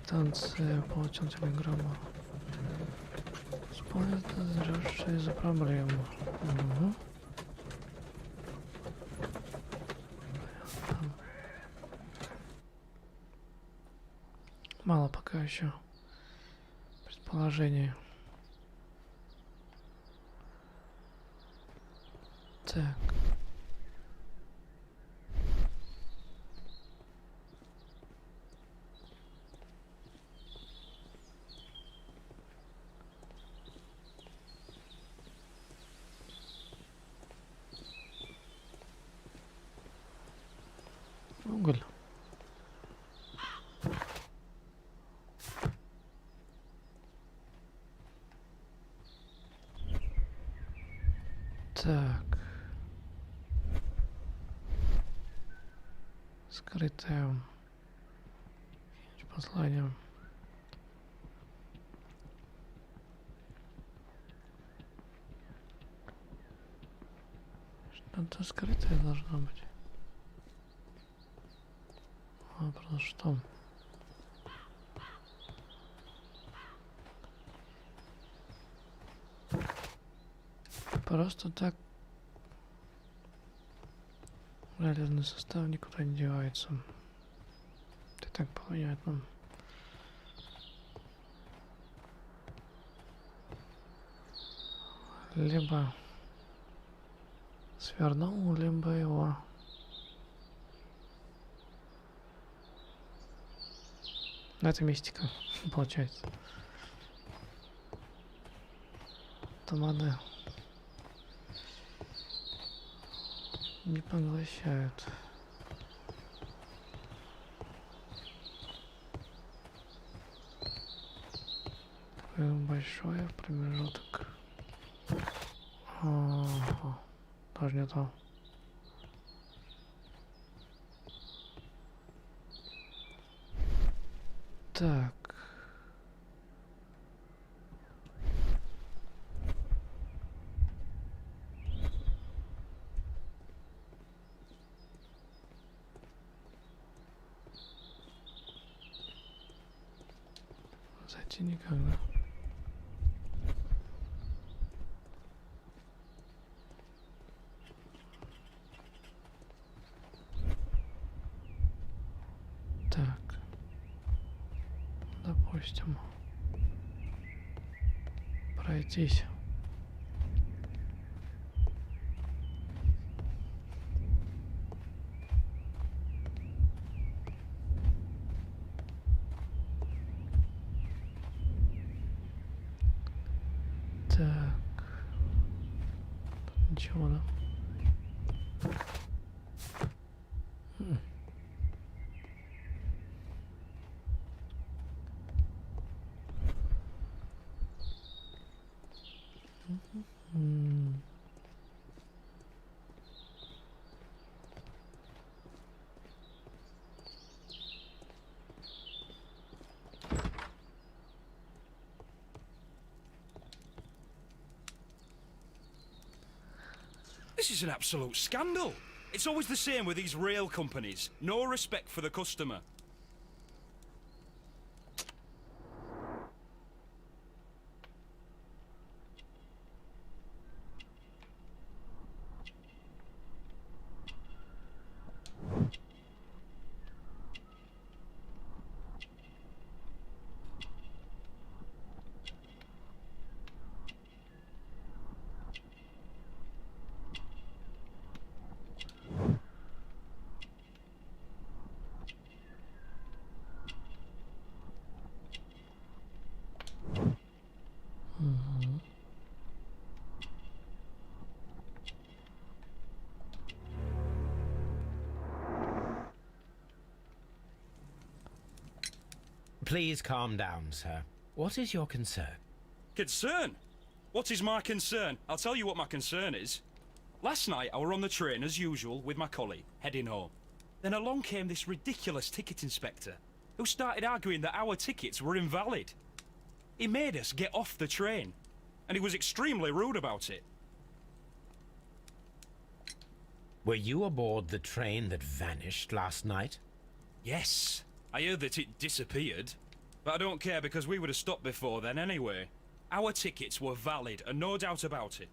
Станция, получил телеграмму. Использует разрешение за проблему. Угу. Мало пока еще предположений. Так. Уголь. Так. Скрытое послание. Что-то скрытое должно быть. Вопрос что? Просто так железный состав никуда не девается. Это так понятно. Либо свернул, либо его это мистика, получается. Туманы не поглощают. Такой большой промежуток. Ага. Тоже не то. Так. Зайти никогда. Так. Допустим. Пройтись. Так. Тут ничего, да? This is an absolute scandal. It's always the same with these rail companies. No respect for the customer. Please calm down, sir. What is your concern? Concern? What is my concern? I'll tell you what my concern is. Last night I were on the train as usual with my collie, heading home. Then along came this ridiculous ticket inspector, who started arguing that our tickets were invalid. He made us get off the train, and he was extremely rude about it. Were you aboard the train that vanished last night? Yes, I heard that it disappeared. But I don't care because we would have stopped before then anyway. Our tickets were valid and no doubt about it.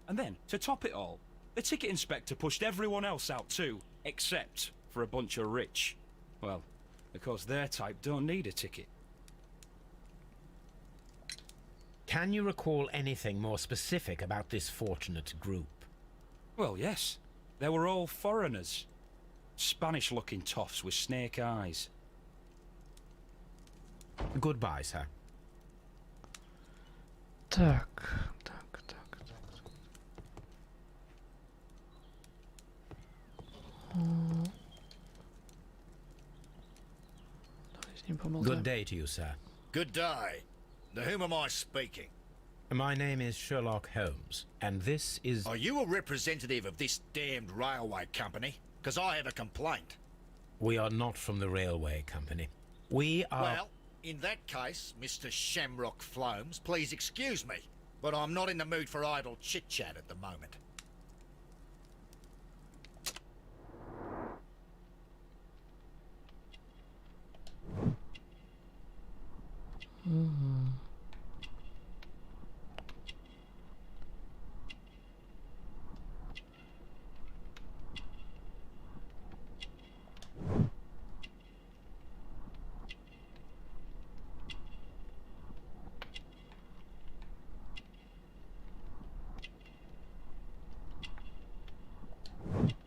And then, to top it all, the ticket inspector pushed everyone else out too, except for a bunch of rich. Well, of course their type don't need a ticket. Can you recall anything more specific about this fortunate group? Well, yes. They were all foreigners. Spanish-looking toffs with snake eyes. Goodbye, sir. Так. Давай с ним поболтаем. Good day to you, sir. Good day. To whom am I speaking? My name is Sherlock Holmes, and this is... Are you a representative of this damned railway company? Because I have a complaint. We are not from the railway company. We are... Well, in that case, Mr. Shamrock Flomes, please excuse me, but I'm not in the mood for idle chit-chat at the moment.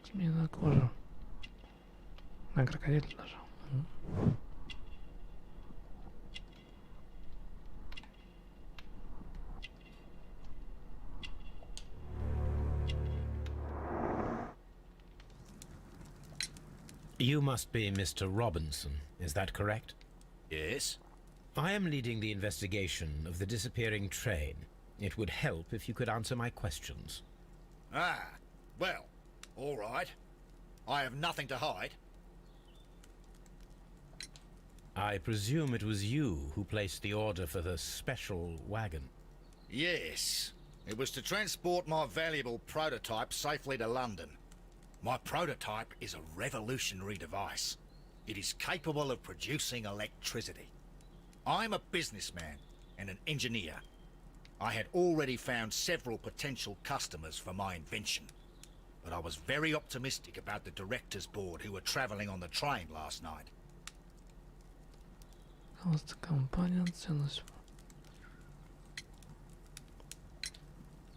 Смена кожи. На крокодиле нажал. You must be Mr. Robinson, is that correct? Yes? I am leading the investigation of the disappearing train. It would help if you could answer my questions. Ah, well, all right. I have nothing to hide. I presume it was you who placed the order for the special wagon. Yes. It was to transport my valuable prototype safely to London. My prototype is a revolutionary device. It is capable of producing electricity. I'm a businessman and an engineer. I had already found several potential customers for my invention, but I was very optimistic about the directors' board who were travelling on the train last night.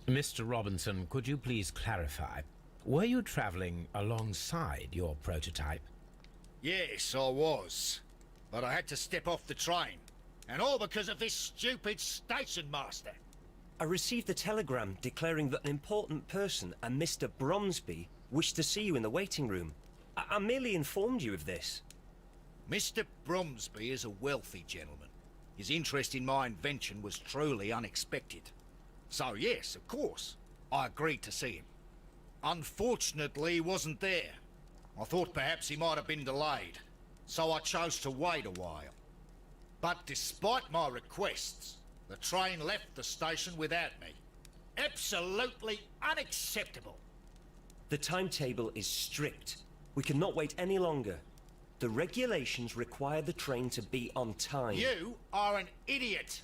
Mr. Robinson, could you please clarify? Were you travelling alongside your prototype? Yes, I was. But I had to step off the train. And all because of this stupid station master. I received a telegram declaring that an important person, a Mr. Bromsby, wished to see you in the waiting room. I merely informed you of this. Mr. Bromsby is a wealthy gentleman. His interest in my invention was truly unexpected. So yes, of course, I agreed to see him. Unfortunately, he wasn't there. I thought perhaps he might have been delayed, so I chose to wait a while. But despite my requests, the train left the station without me. Absolutely unacceptable. The timetable is strict. We cannot wait any longer. The regulations require the train to be on time. You are an idiot.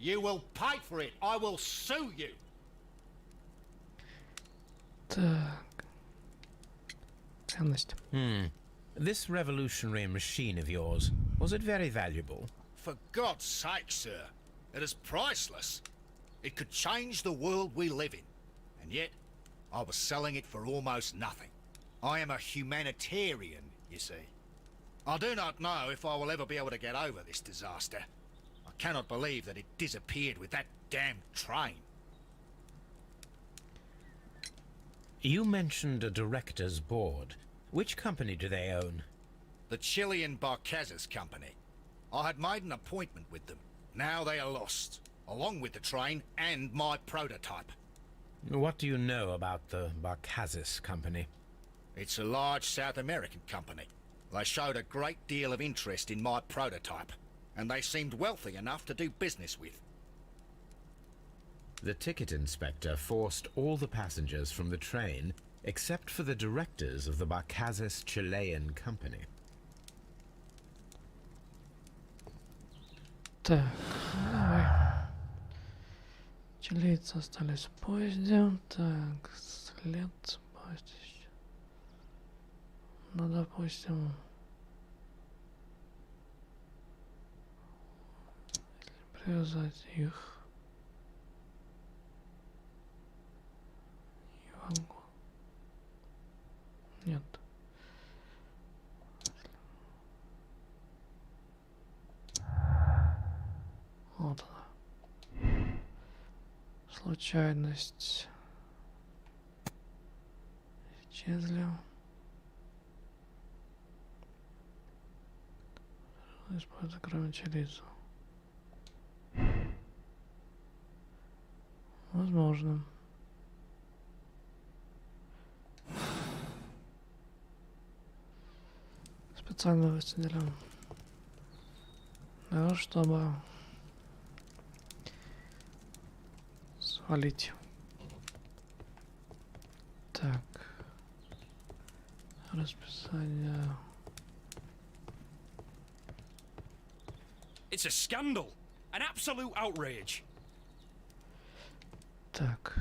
You will pay for it. I will sue you. Так. Ценность. This revolutionary machine of yours, was it very valuable? For God's sake, sir. It is priceless. It could change the world we live in. And yet, I was selling it for almost nothing. I am a humanitarian, you see. I do not know if I will ever be able to get over this disaster. I cannot believe that it disappeared with that damn train. You mentioned a director's board. Which company do they own? The Chilean Barcazas Company. I had made an appointment with them. Now they are lost, along with the train and my prototype. What do you know about the Barcazas Company? It's a large South American company. They showed a great deal of interest in my prototype, and they seemed wealthy enough to do business with. The ticket inspector forced all the passengers from the train except for the directors of the Barcazes Chilean company. Так, давай. Чилийцы остались в поезде. Так, след поезда. Ну, допустим, если привязать их и вагон. Нет. Вот она. Случайность. Исчезли. Используется кроме чилийцев. Возможно. Специально высадили. Да, чтобы свалить. Так. Расписание. It's a scandal. An absolute outrage. Так.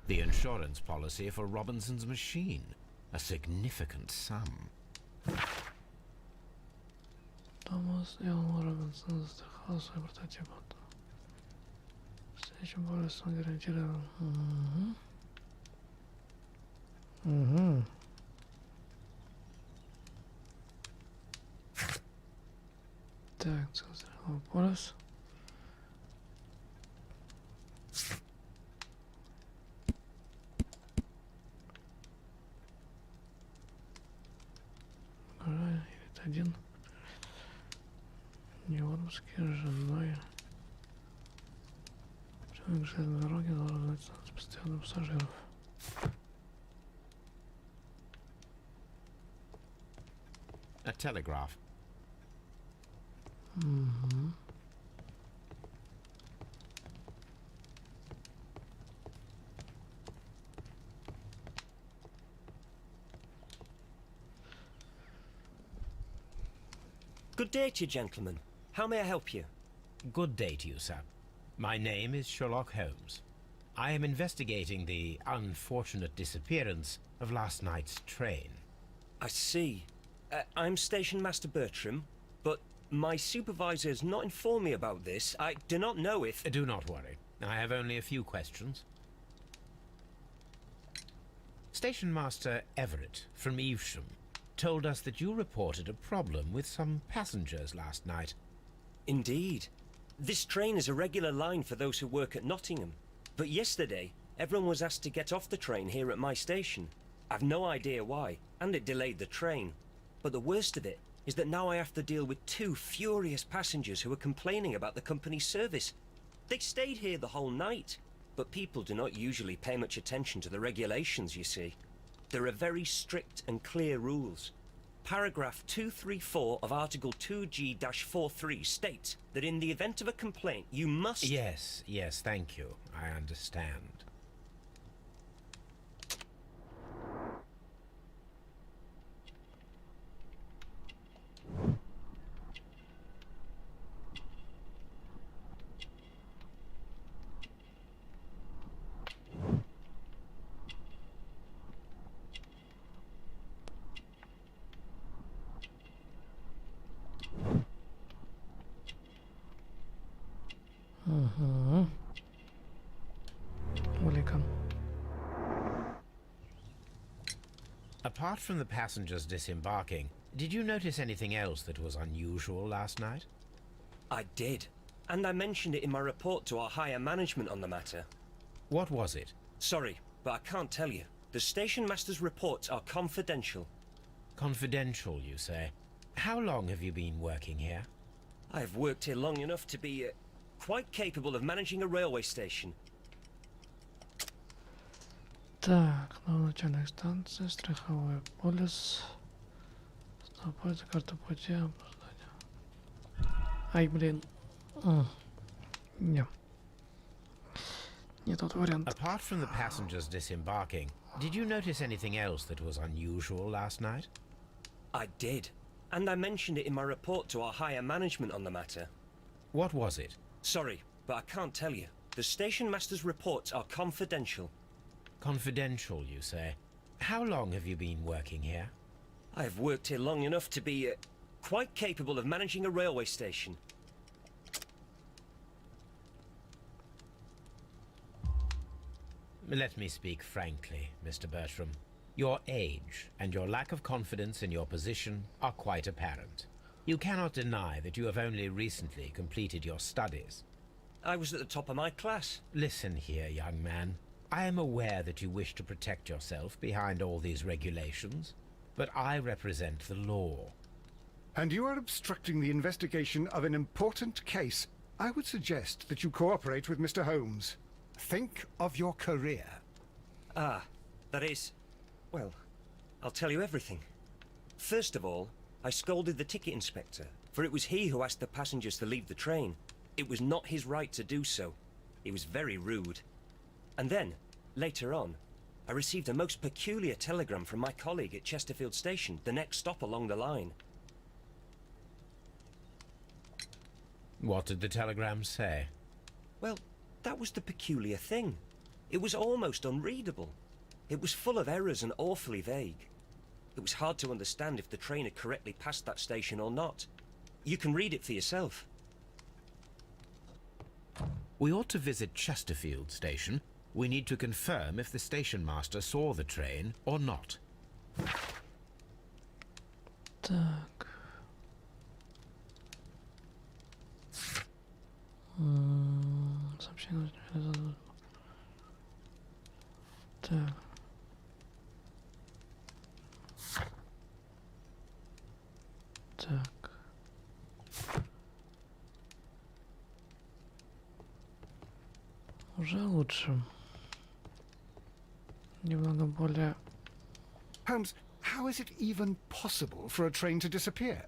The insurance policy for Robinson's machine. A significant sum. Томас и Робинсон застраховал свой прототип. Следующим полюсом гарантирован. Угу. Так, застраховал полюс. Один. Нью-Йоркский с женой. Человек железной дороги должен знать с постоянных пассажиров. A telegraph. Угу. Good day to you, gentlemen. How may I help you? Good day to you, sir. My name is Sherlock Holmes. I am investigating the unfortunate disappearance of last night's train. I see. I'm Station Master Bertram, but my supervisor has not informed me about this. I do not know if... Do not worry. I have only a few questions. Station Master Everett from Evesham told us that you reported a problem with some passengers last night. Indeed. This train is a regular line for those who work at Nottingham. But yesterday, everyone was asked to get off the train here at my station. I've no idea why, and it delayed the train. But the worst of it is that now I have to deal with two furious passengers who are complaining about the company's service. They stayed here the whole night, but people do not usually pay much attention to the regulations, you see. There are very strict and clear rules. Paragraph 234 of Article 2G-43 states that in the event of a complaint, you must... Yes, thank you. I understand. Apart from the passengers disembarking, did you notice anything else that was unusual last night? I did, and I mentioned it in my report to our higher management on the matter. What was it? Sorry, but I can't tell you. The station master's reports are confidential. Confidential, you say? How long have you been working here? I've worked here long enough to be quite capable of managing a railway station. Так, на начальной станции, страховой полис. Стопать карту пути. Ай, блин. Не. Не тот вариант. Apart from the passengers disembarking, did you notice anything else that was unusual last night? I did. And I mentioned it in my report to our higher management on the matter. What was it? Sorry, but I can't tell you. The station master's reports are confidential. Confidential, you say? How long have you been working here? I've worked here long enough to be quite capable of managing a railway station. Let me speak frankly, Mr. Bertram. Your age and your lack of confidence in your position are quite apparent. You cannot deny that you have only recently completed your studies. I was at the top of my class. Listen here, young man. I am aware that you wish to protect yourself behind all these regulations, but I represent the law. And you are obstructing the investigation of an important case. I would suggest that you cooperate with Mr. Holmes. Think of your career. Ah, that is... Well, I'll tell you everything. First of all, I scolded the ticket inspector, for it was he who asked the passengers to leave the train. It was not his right to do so. He was very rude. And then, later on, I received a most peculiar telegram from my colleague at Chesterfield Station, the next stop along the line. What did the telegram say? Well, that was the peculiar thing. It was almost unreadable. It was full of errors and awfully vague. It was hard to understand if the train had correctly passed that station or not. You can read it for yourself. We ought to visit Chesterfield Station. We need to confirm if the station master saw the train or not. Так. Сообщение. Так. Так. Уже лучше. Немного более... Holmes, how is it even possible for a train to disappear?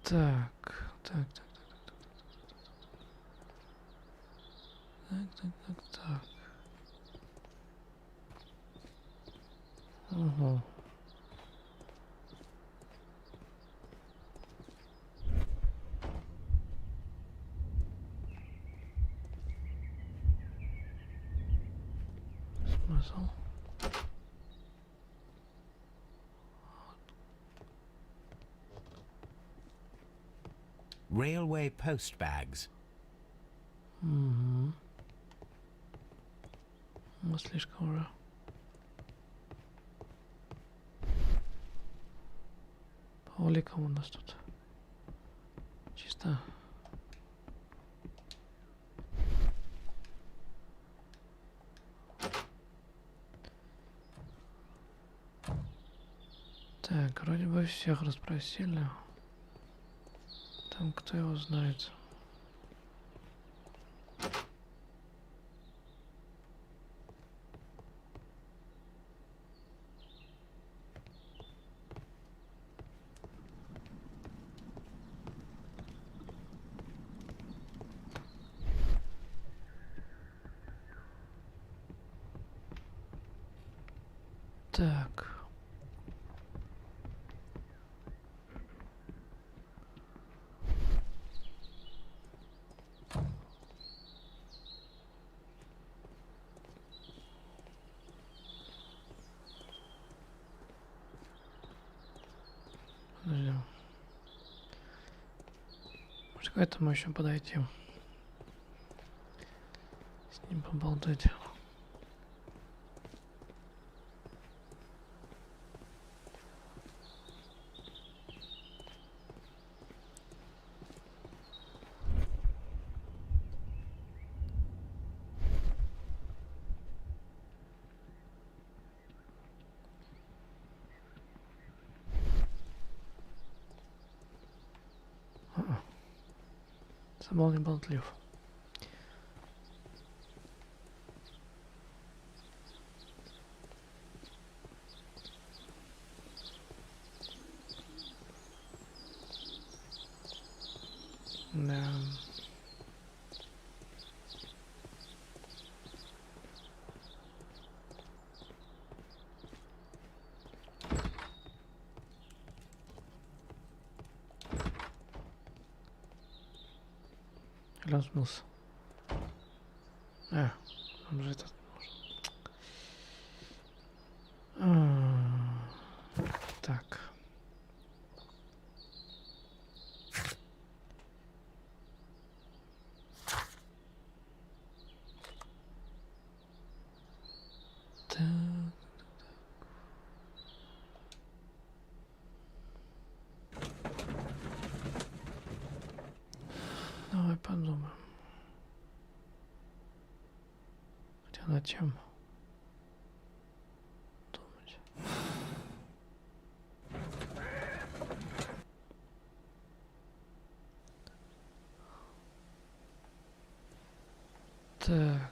Так, так. Угу. Смысл? Railway post bags. Угу. Ну, слишком уже. По уликам у нас тут чисто. Так, вроде бы всех расспросили. Там кто его знает. Так. Подожди. Может, к этому еще подойти. С ним поболтать. Сам не болтлив. Да. Размылся. Он же этот... Так. Давай подумаем. Хотя над чем думать? Так.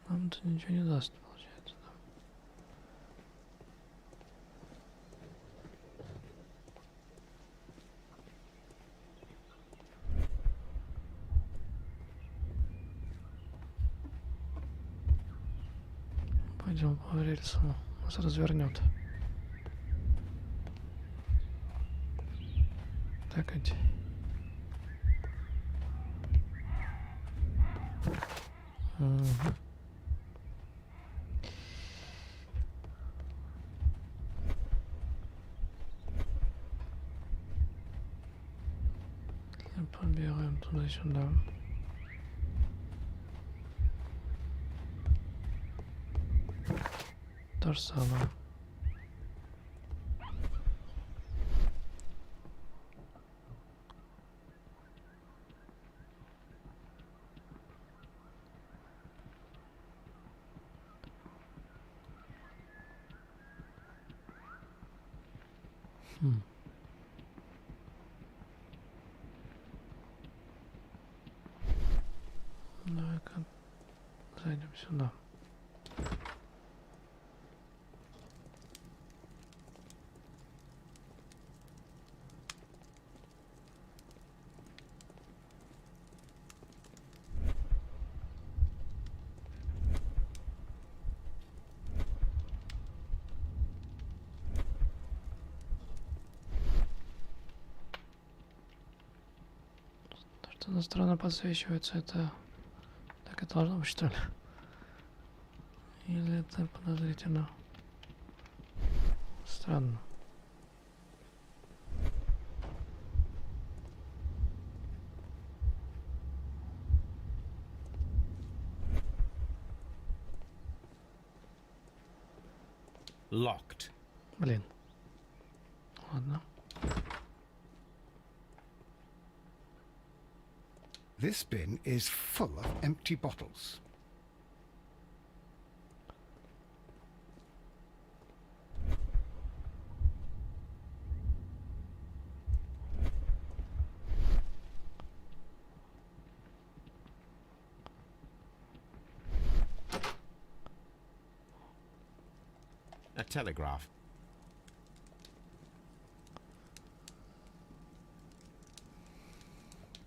Нам-то ничего не даст, получается, да? Пойдем по рельсам, нас развернет. Так иди. Угу. Побегаем туда-сюда. То же самое. Давай-ка зайдем сюда. То, что иностранно подсвечивается, это так и должно быть, что ли? Или это подозрительно? Странно. Locked. Блин. Ладно. This bin is full of empty bottles. A telegraph.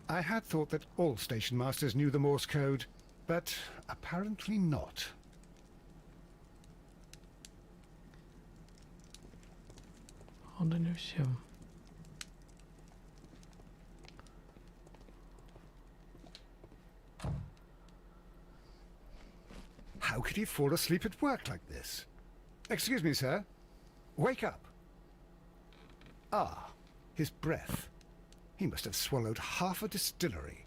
I had thought that all station masters knew the Morse code, but apparently not. Да не всем. How could he fall asleep at work like this? Excuse me, sir. Wake up. Ah, his breath. He must have swallowed half a distillery.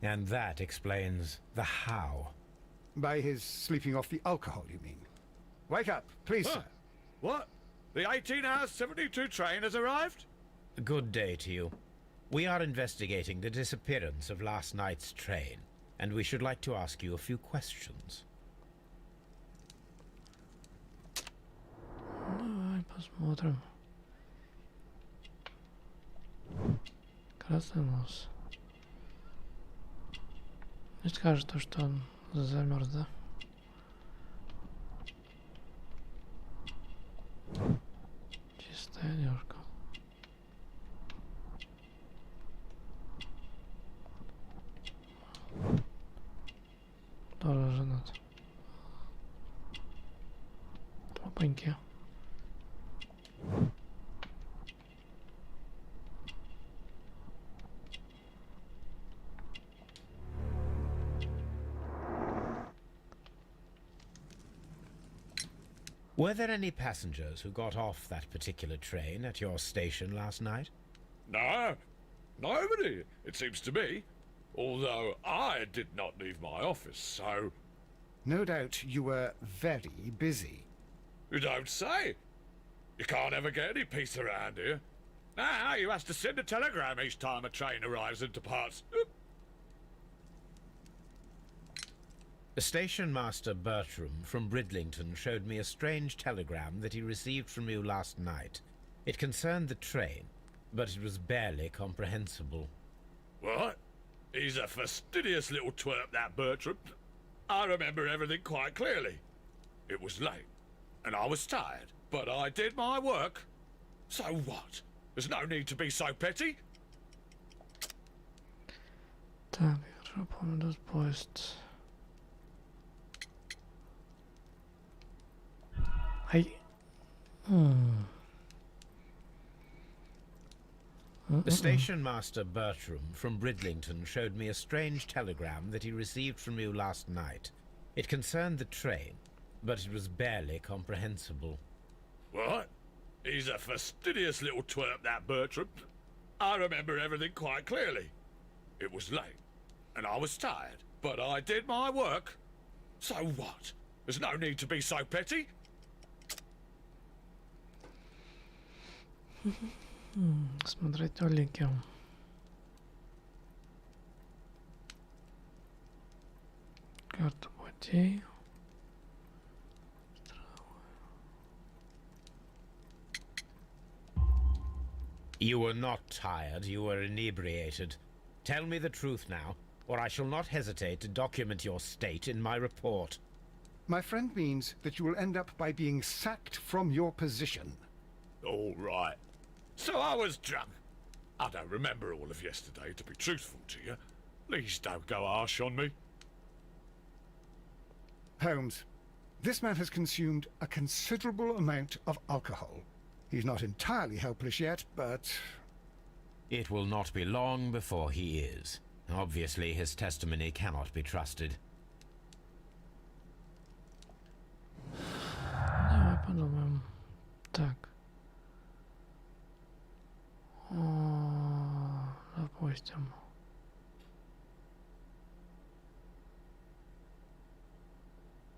And that explains the how. By his sleeping off the alcohol, you mean? Wake up, please, sir. What? The 18-hour 72 train has arrived? Good day to you. We are investigating the disappearance of last night's train. and we should like to ask you a few questions. Давай посмотрим. Красный нос. Не скажет то, что он замерз, да? Чистая девушка. Тоже женат. Опаньки. Were there any passengers who got off that particular train at your station last night? No, nobody, it seems to me. Although I did not leave my office, so... No doubt you were very busy. You don't say. You can't ever get any peace around here. Now you have to send a telegram each time a train arrives and departs. The station master Bertram from Bridlington showed me a strange telegram that he received from you last night. It concerned the train, but it was barely comprehensible. What? He's a fastidious little twerp, that Bertram. I remember everything quite clearly. It was late, and I was tired, but I did my work. So what? There's no need to be so petty. Так, хорошо, помню этот поезд. Ай. The station master Bertram from Bridlington showed me a strange telegram that he received from you last night. It concerned the train, but it was barely comprehensible. What? He's a fastidious little twerp, that Bertram. I remember everything quite clearly. It was late, and I was tired, but I did my work. So what? There's no need to be so petty. Смотреть улики. Карта путей. You were not tired, you were inebriated. Tell me the truth now, or I shall not hesitate to document your state in my report. My friend means that you will end up by being sacked from your position. All right. So I was drunk. I don't remember all of yesterday, to be truthful to you. Please don't go harsh on me. Holmes, this man has consumed a considerable amount of alcohol. He's not entirely helpless yet, but... It will not be long before he is. Obviously, his testimony cannot be trusted. Давай подумаем. Так. Допустим.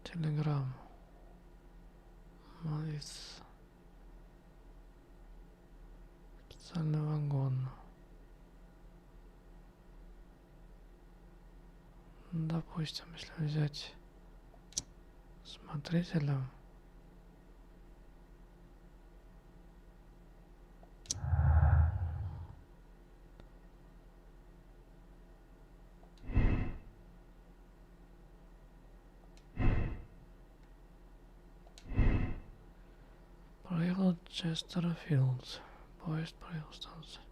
Телеграм. Молодец. Специальный вагон. Допустим, если взять смотрителя. Проехал Честерфилд. Поезд проехал станцию.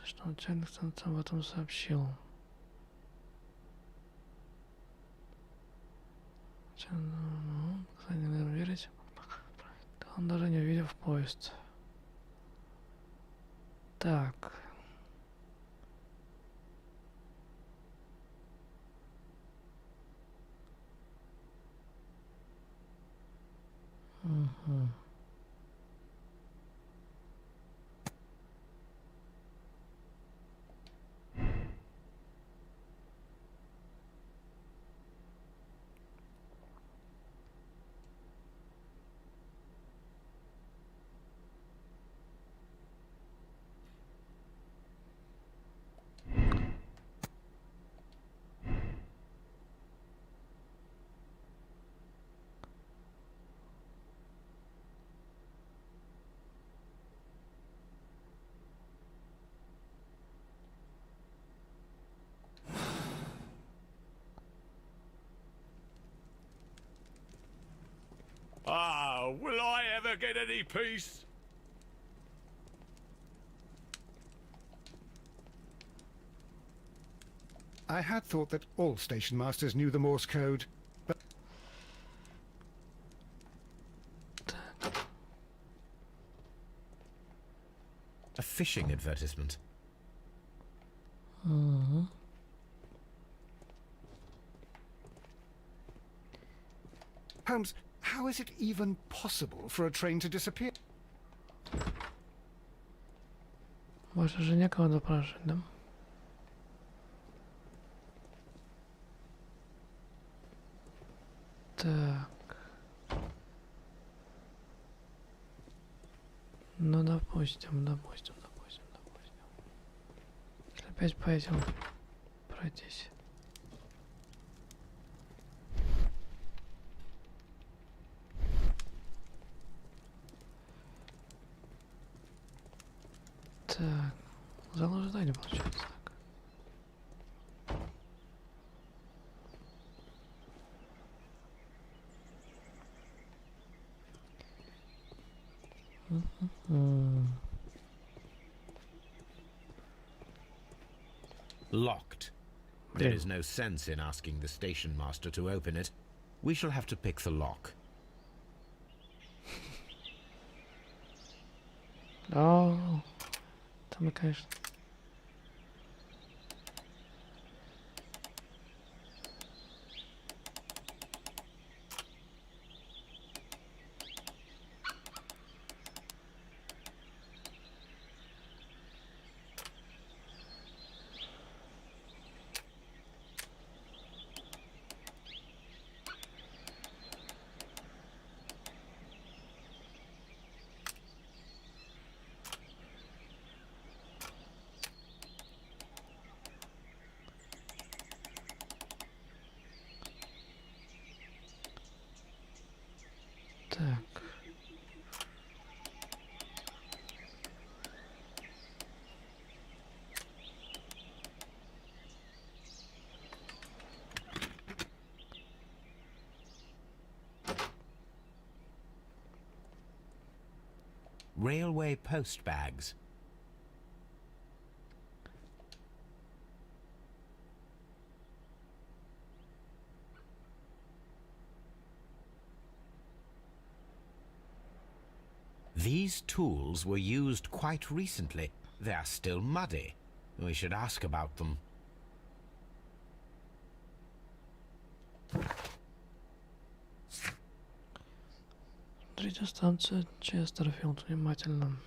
Что начальник станции об этом сообщил. Кстати, не верить. Он даже не увидев поезд. Так. Угу. Ah, will I ever get any peace? I had thought that all station masters knew the Morse code, but... A phishing advertisement. Holmes, how is it even possible for a train to disappear? Больше же некого допрашивать, да? Так. Ну, допустим. Если опять по этим пройтись. Так, зал ожидания получается так. Locked. There is no sense in asking the station master to open it. We shall have to pick the lock. О, там, конечно. Так. Railway post bags. These tools were used quite recently. They are still muddy. We should ask about them. Смотрите станцию Честерфилд внимательно.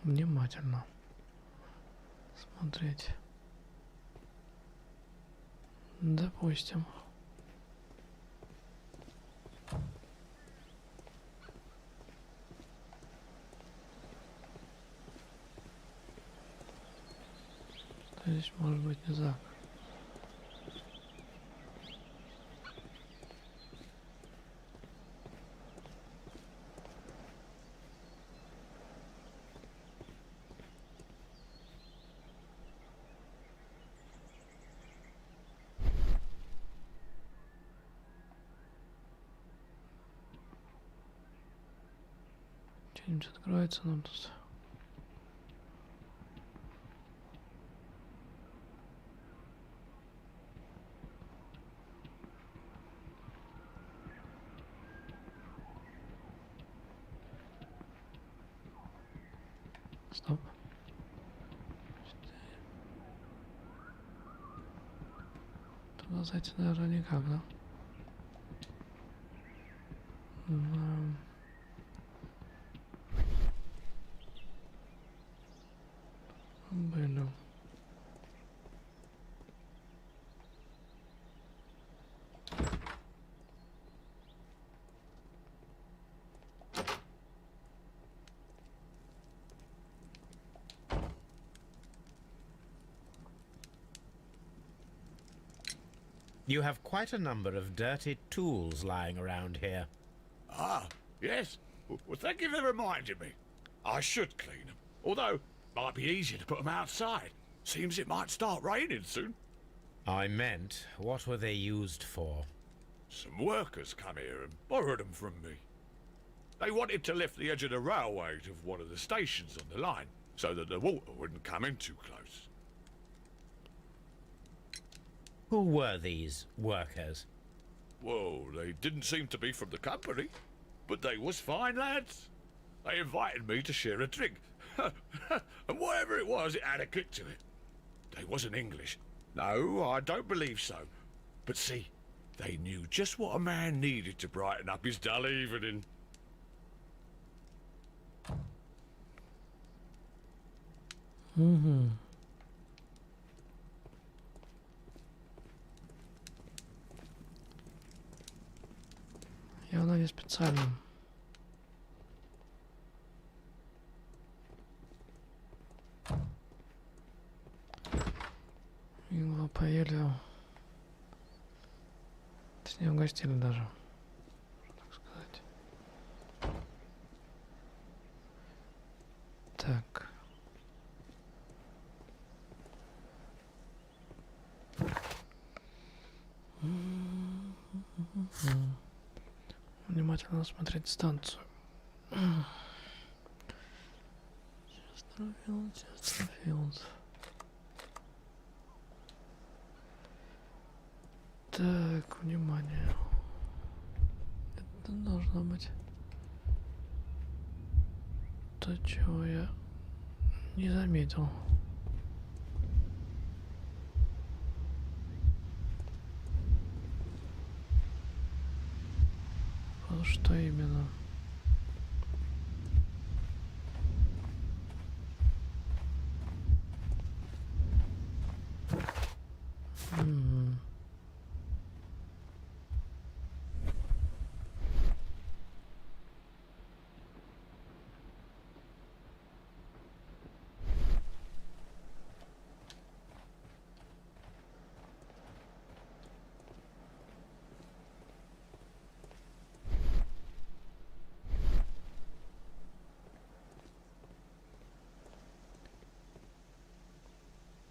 Внимательно смотреть. Допустим. Что здесь может быть не так? Что-нибудь откроется нам тут. Стоп. Туда зайти, наверное, никак, да? Блин. You have quite a number of dirty tools lying around here. Ah, yes. Well, thank you for reminding me. I should clean them. Although, might be easier to put them outside. Seems it might start raining soon. I meant, what were they used for? Some workers come here and borrowed them from me. They wanted to lift the edge of the railway to one of the stations on the line, so that the water wouldn't come in too close. Who were these workers? Well, they didn't seem to be from the company, but they was fine lads. They invited me to share a drink, and whatever it was, it had a kick to it. They wasn't English. No, I don't believe so. But see, they knew just what a man needed to brighten up his dull evening. Угу. Явно не специально. Его поели. Точнее, угостили даже. Можно так сказать. Так. Внимательно смотреть станцию. Chesterfield. Так, внимание. Это должно быть то, чего я не заметил. Что именно?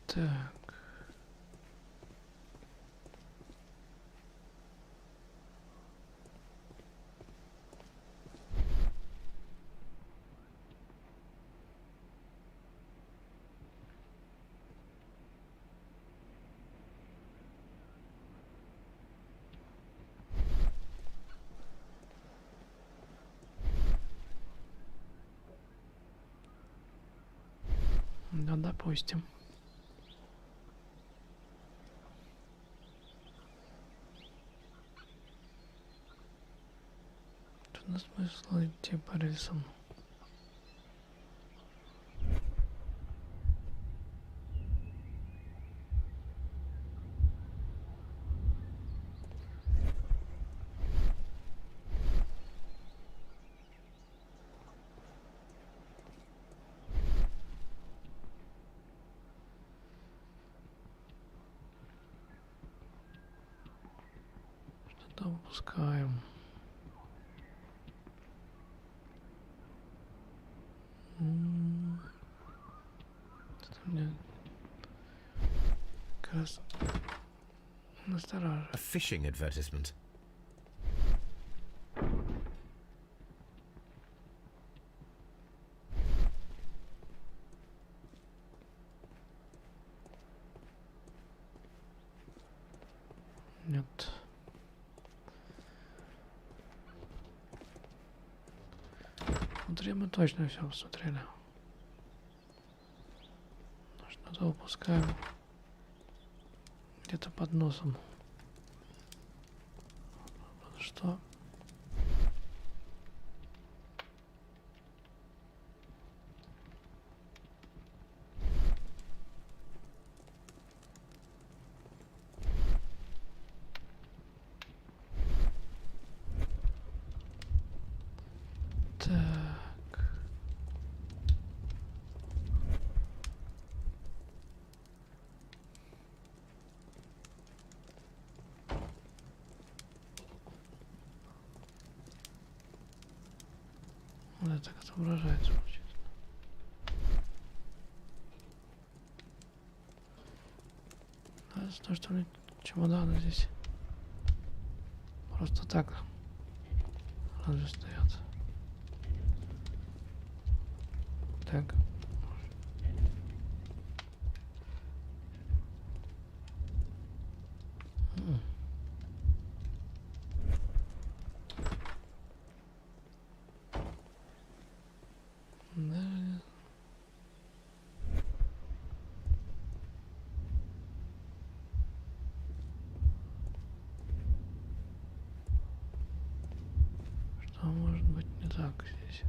Так. Ну, допустим. На смысл идти по рельсам. Что-то упускаем. A fishing advertisement. Нет. Внутри мы точно все посмотрели. Что-то упускаем. Где-то под носом. Что? Так. так отображается, получается. Да, то, что у меня чемоданы здесь просто так разве стоят. Так. Да. Что может быть не так здесь?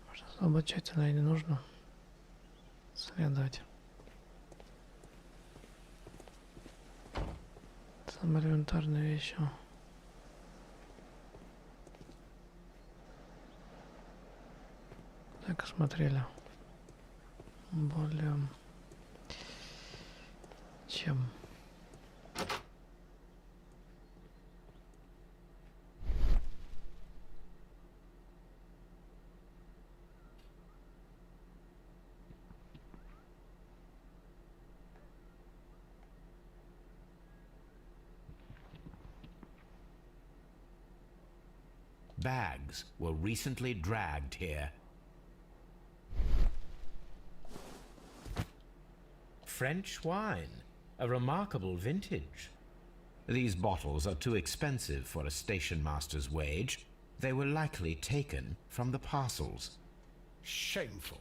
Может, особо тщательно и не нужно следовать. Самые элементарные вещи. Так осмотрели. Более чем. Bags were recently dragged here. French wine, a remarkable vintage. These bottles are too expensive for a station master's wage. They were likely taken from the parcels. Shameful.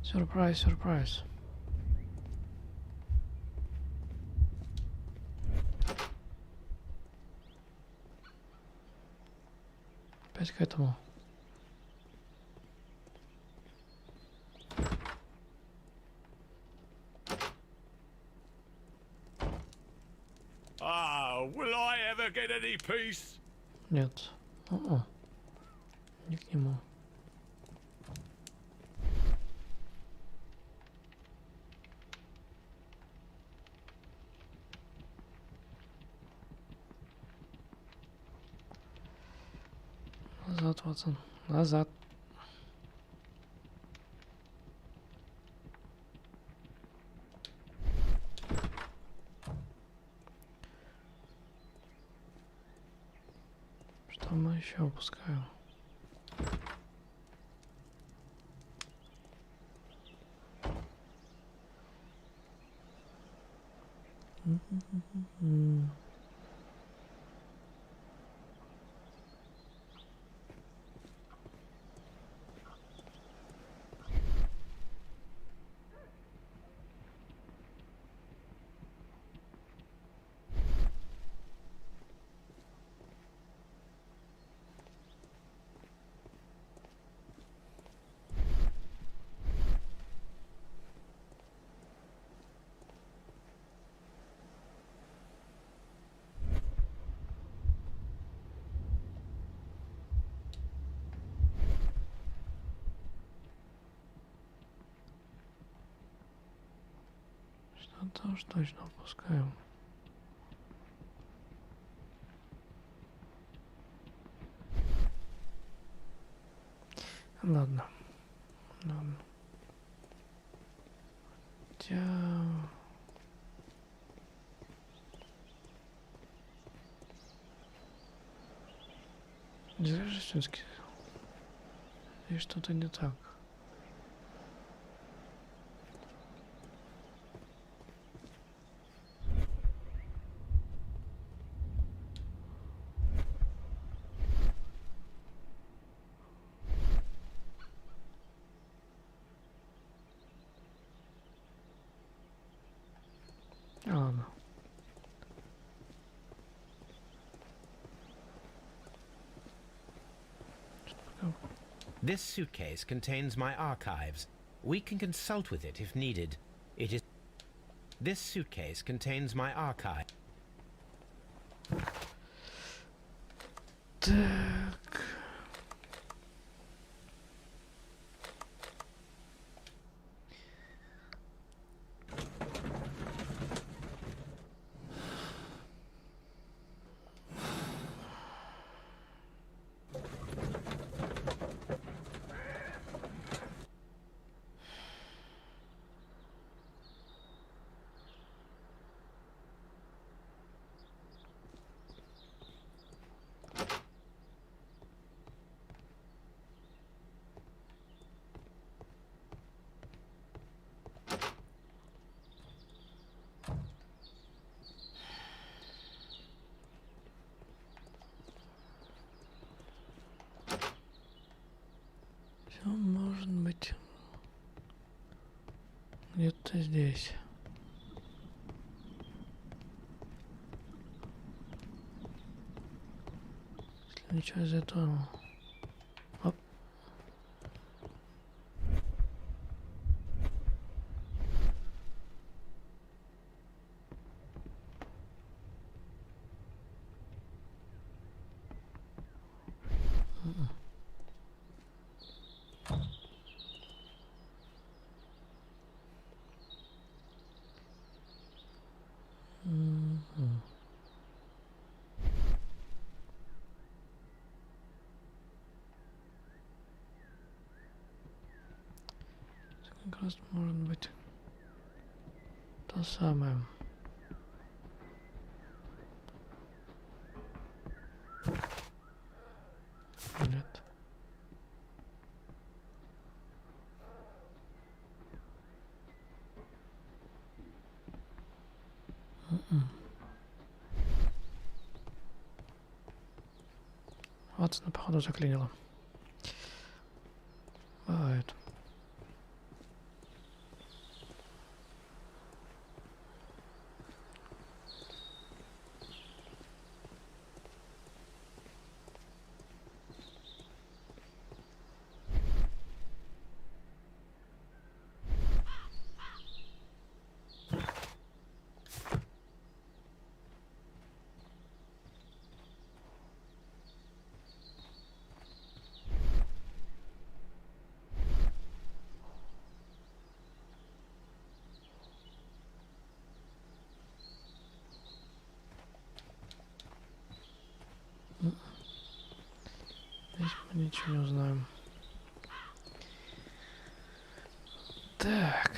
Сюрприз, сюрприз. Опять к этому. Will I ever get any peace? Нет. Не к нему. Назад, Ватсон. Назад. Что мы еще упускаем? Что-то уж точно упускаем. Ладно. Ладно. Хотя... Зря же все-таки. И что-то не так. Ладно. This suitcase contains my archives. We can consult with it if needed. It is... This suitcase contains my archive. Так. Все может быть где-то здесь. Если ничего из этого. Оп. Как раз может быть то самое. Нет. Ватсона, походу, заклинило. Бывает. Здесь мы ничего не узнаем. Так.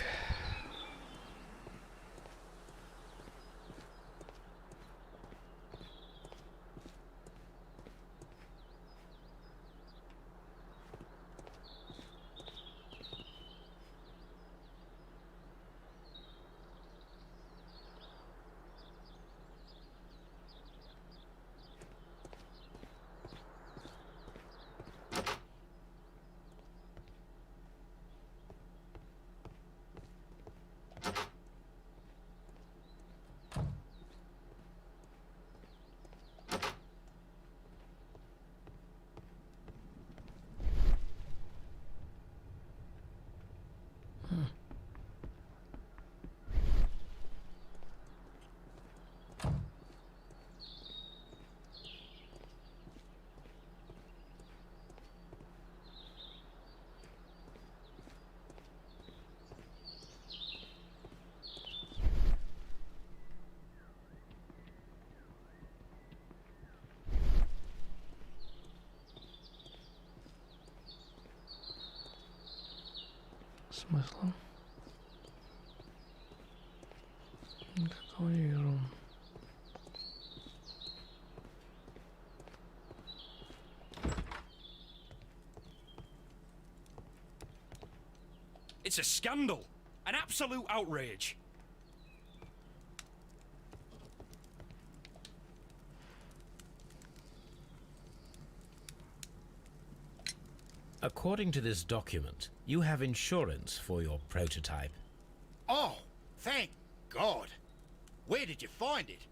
Смысла никакого не вижу. It's a scandal, an absolute outrage. According to this document, you have insurance for your prototype. Oh, thank God. Where did you find it?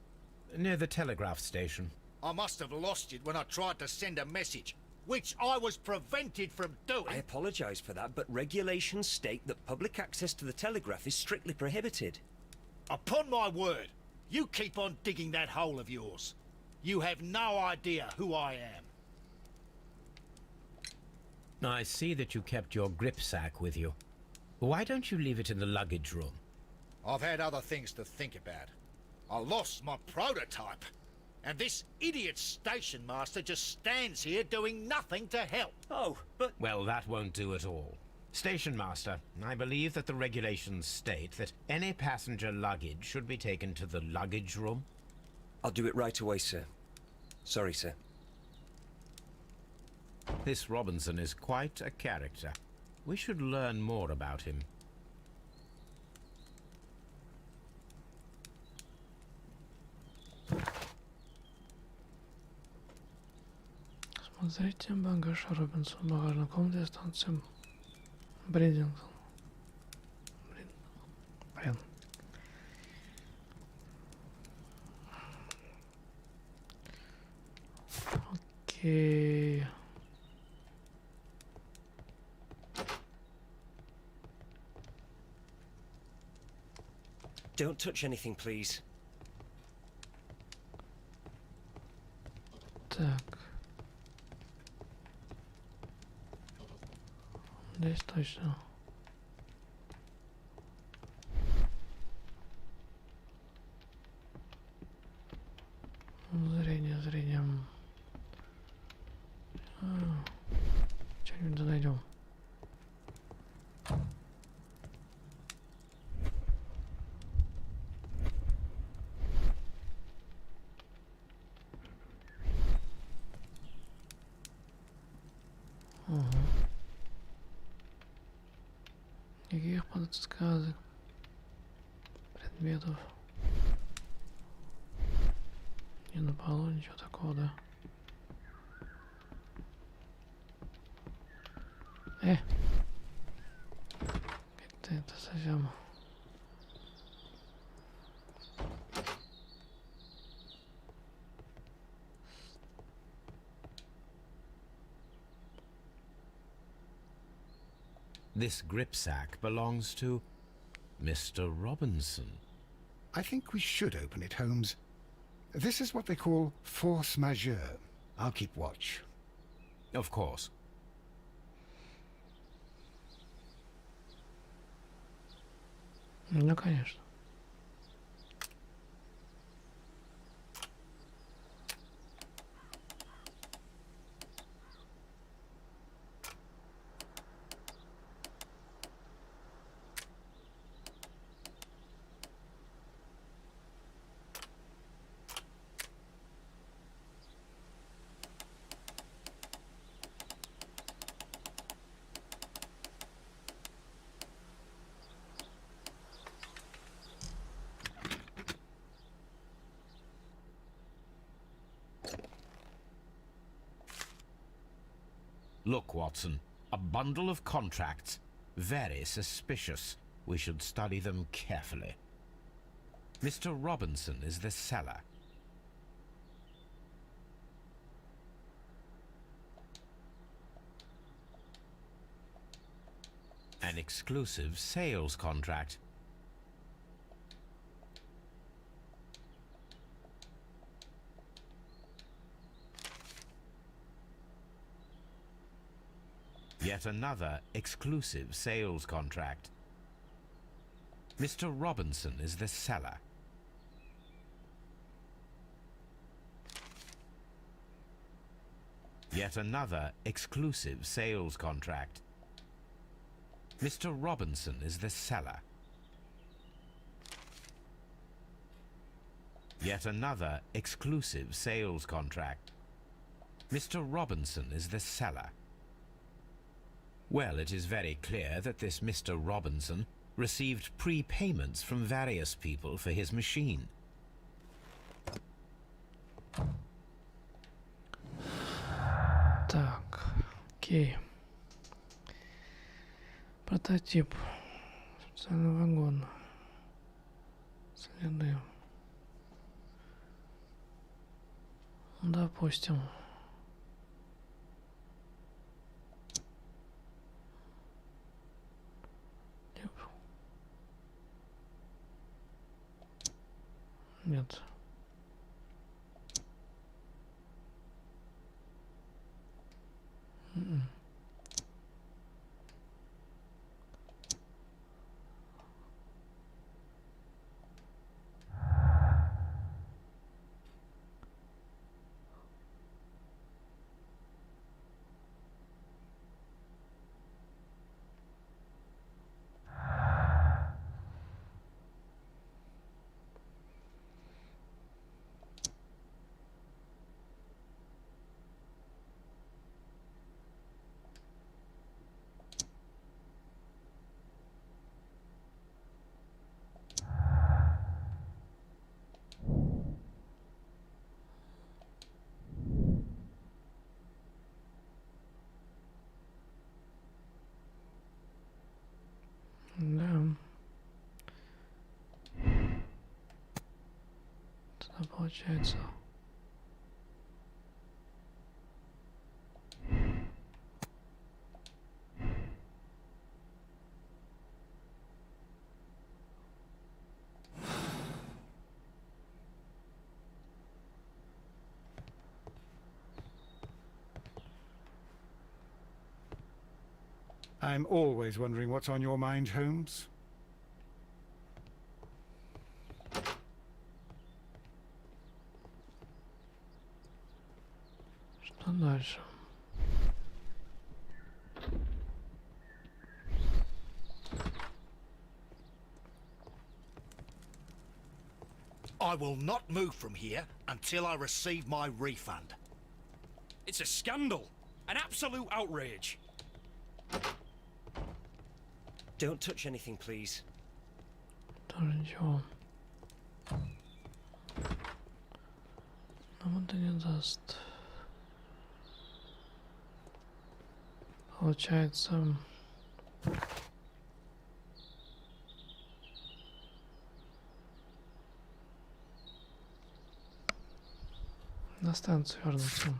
Near the telegraph station. I must have lost it when I tried to send a message, which I was prevented from doing. I apologise for that, but regulations state that public access to the telegraph is strictly prohibited. Upon my word, you keep on digging that hole of yours. You have no idea who I am. I see that you kept your grip sack with you. Why don't you leave it in the luggage room? I've had other things to think about. I lost my prototype. And this idiot station master just stands here doing nothing to help. Oh, but... Well, that won't do at all. Station master, I believe that the regulations state that any passenger luggage should be taken to the luggage room. I'll do it right away, sir. Sorry, sir. This Robinson is quite a character. We should learn more about him. Смотрите, багаж Робинсон, багажная комната, станция Бредингтон. Блин. Окей. Don't touch anything, please. Так. Здесь точно. Зрением. Что-нибудь найдем. Никаких подсказок, предметов. Не на полу, ничего такого, да? Как-то это совсем... This gripsack belongs to Mr. Robinson. I think we should open it, Holmes. This is what they call force majeure. I'll keep watch. Of course. Ну, конечно. Look, Watson, a bundle of contracts. Very suspicious. We should study them carefully. Mr. Robinson is the seller. An exclusive sales contract. Yet another exclusive sales contract. Mr. Robinson is the seller. Yet another exclusive sales contract. Mr. Robinson is the seller. Yet another exclusive sales contract. Mr. Robinson is the seller. Well, it is very clear that this Mr. Robinson received prepayments from various people for his machine. Так, окей. Прототип. Специальный вагон. Следы. допустим. Нет. Да. Тогда получается. I'm always wondering what's on your mind, Holmes. Что дальше? I will not move from here until I receive my refund. It's a scandal. An absolute outrage. Don't touch anything, please. Тоже ничего. Нам это не даст. Получается... На станцию вернуться.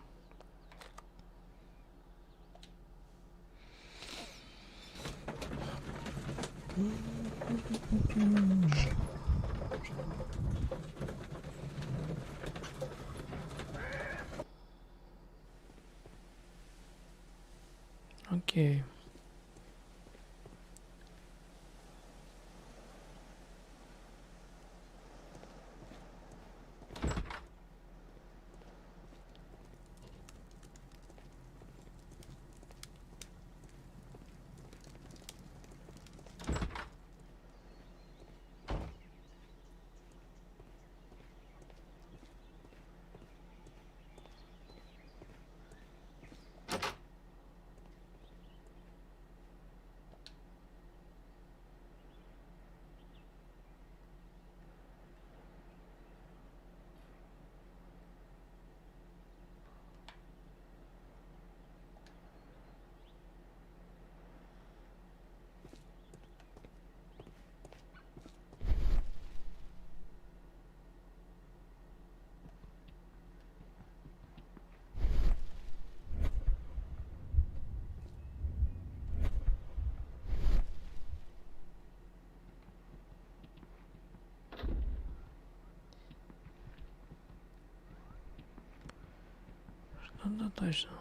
Окей. Да, точно.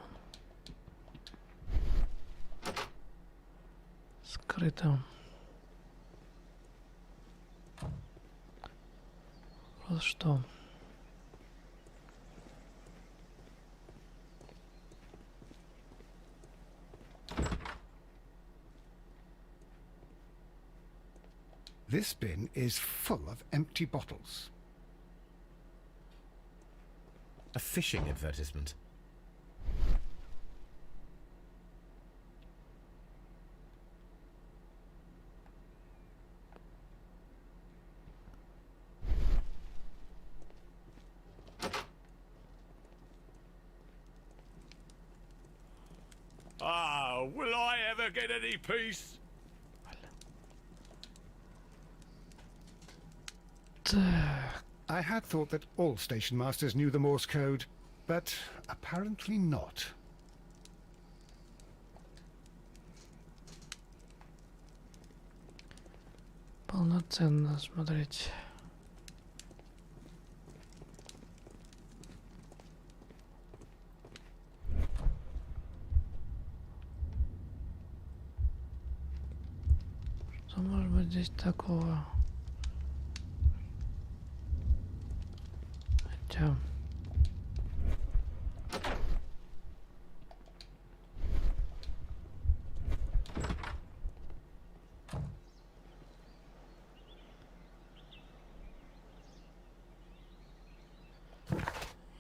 Скрыто. Вопрос что? This bin is full of empty bottles. A fishing advertisement. Ah, will I ever get any peace? I had thought that all station masters knew the Morse code. But apparently not. Полноценно смотреть. Что может быть здесь такого? Хотя...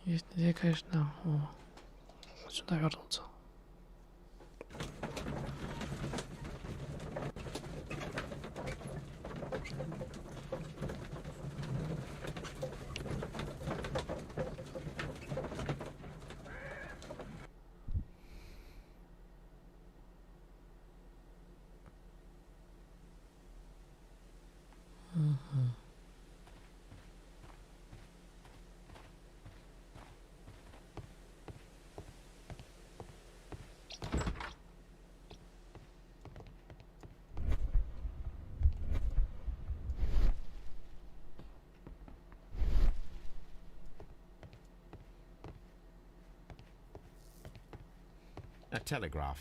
Есть идея, конечно, сюда вернуться. A telegraph.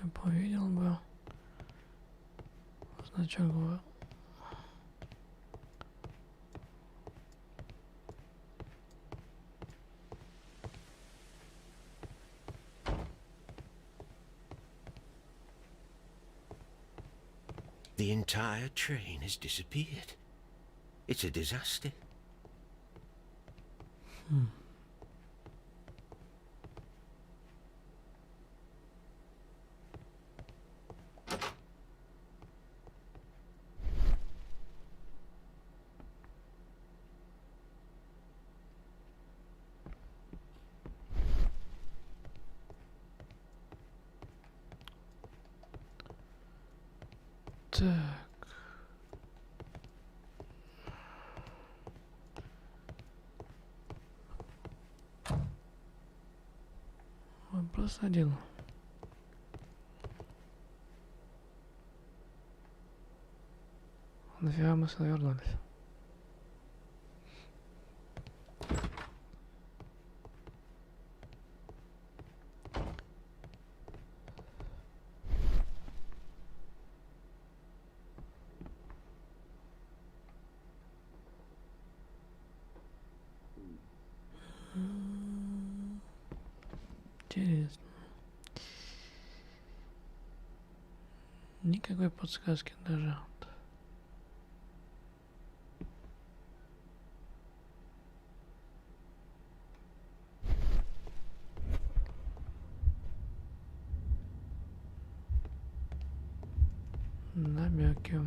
Я бы увидел бы значок бы. The entire train has disappeared. It's a disaster. Так. Вопрос один. Нафига мы сюда вернулись? Интересно. Никакой подсказки даже. Намеки.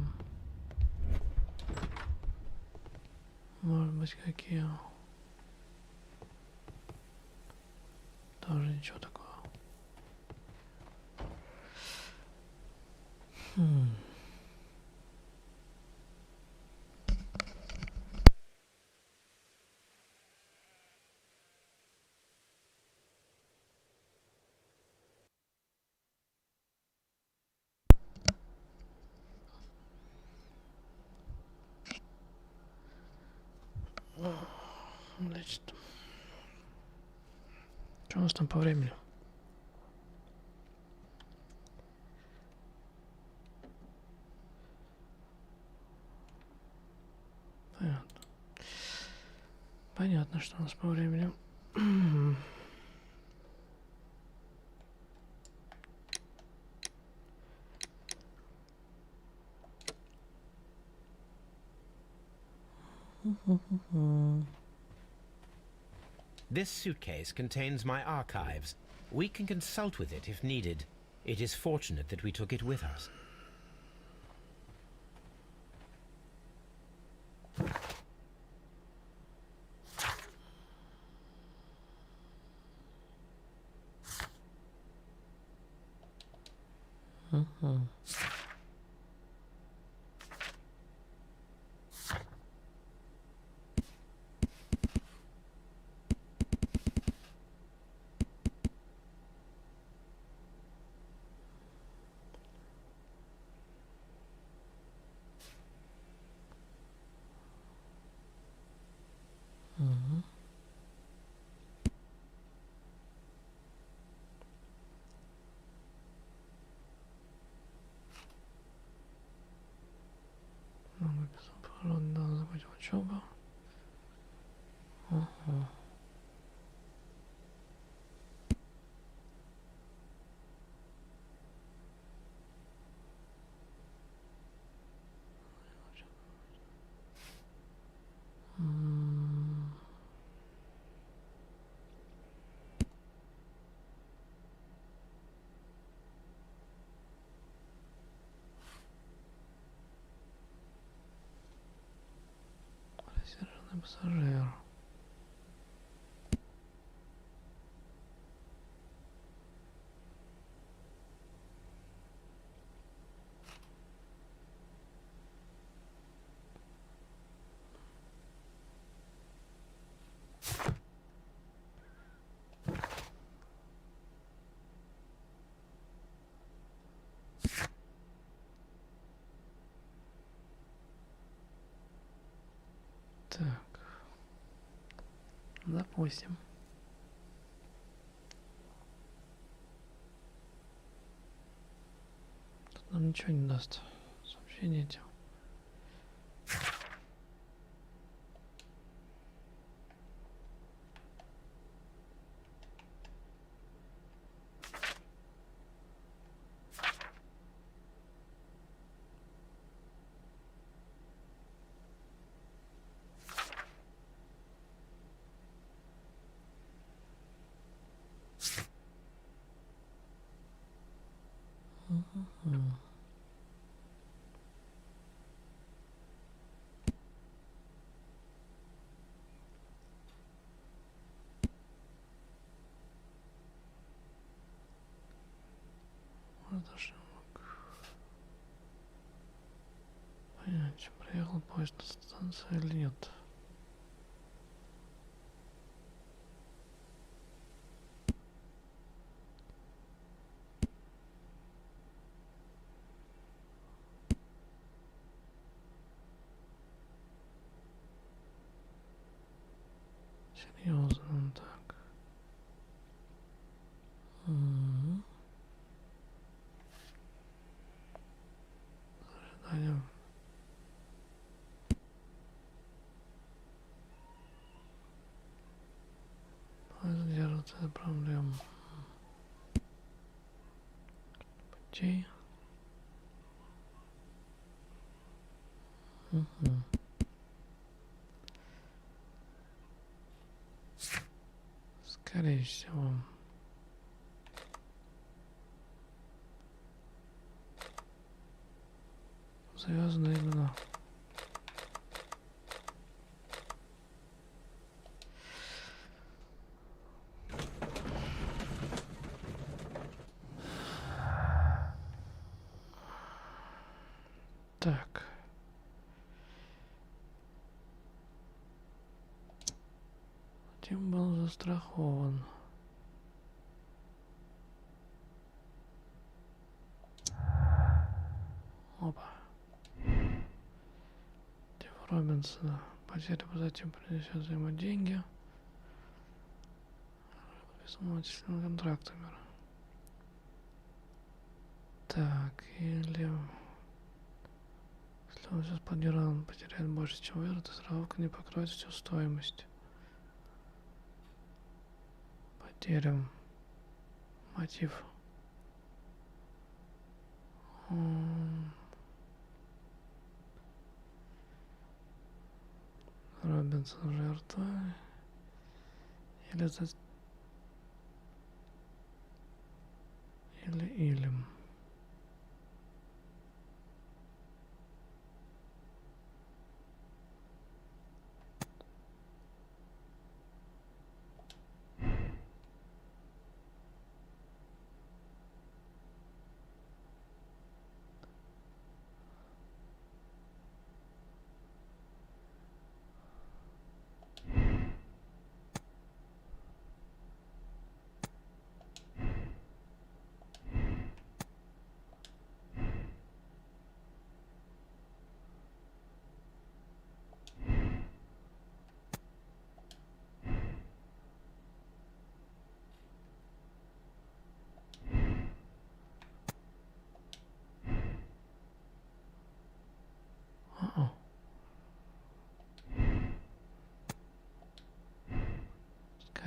Может быть, какие? Тоже ничего такого. Значит, что у нас там по времени? Понятно. Понятно, что у нас по времени. This suitcase contains my archives. We can consult with it if needed. It is fortunate that we took it with us. Надо забыть учебу. Рассерженный пассажир. Так, допустим. Тут нам ничего не даст. Сообщение эти. Это Sherlock. Понять, проехал поезд на станцию или нет. Серьезно, так. Ожиданием. Держится проблем. Путей. Скорее всего. Завязано именно. Так. Тим был застрахован. Опа. Тим Робинсона. Потеря позатем принесет ему деньги. Подписанного контрактами. Так, или... Если он сейчас поддержал, он потеряет больше, чем выиграет, то страховка не покроет всю стоимость. Потерям. Мотив. Робинсон жертва. Или за... Или.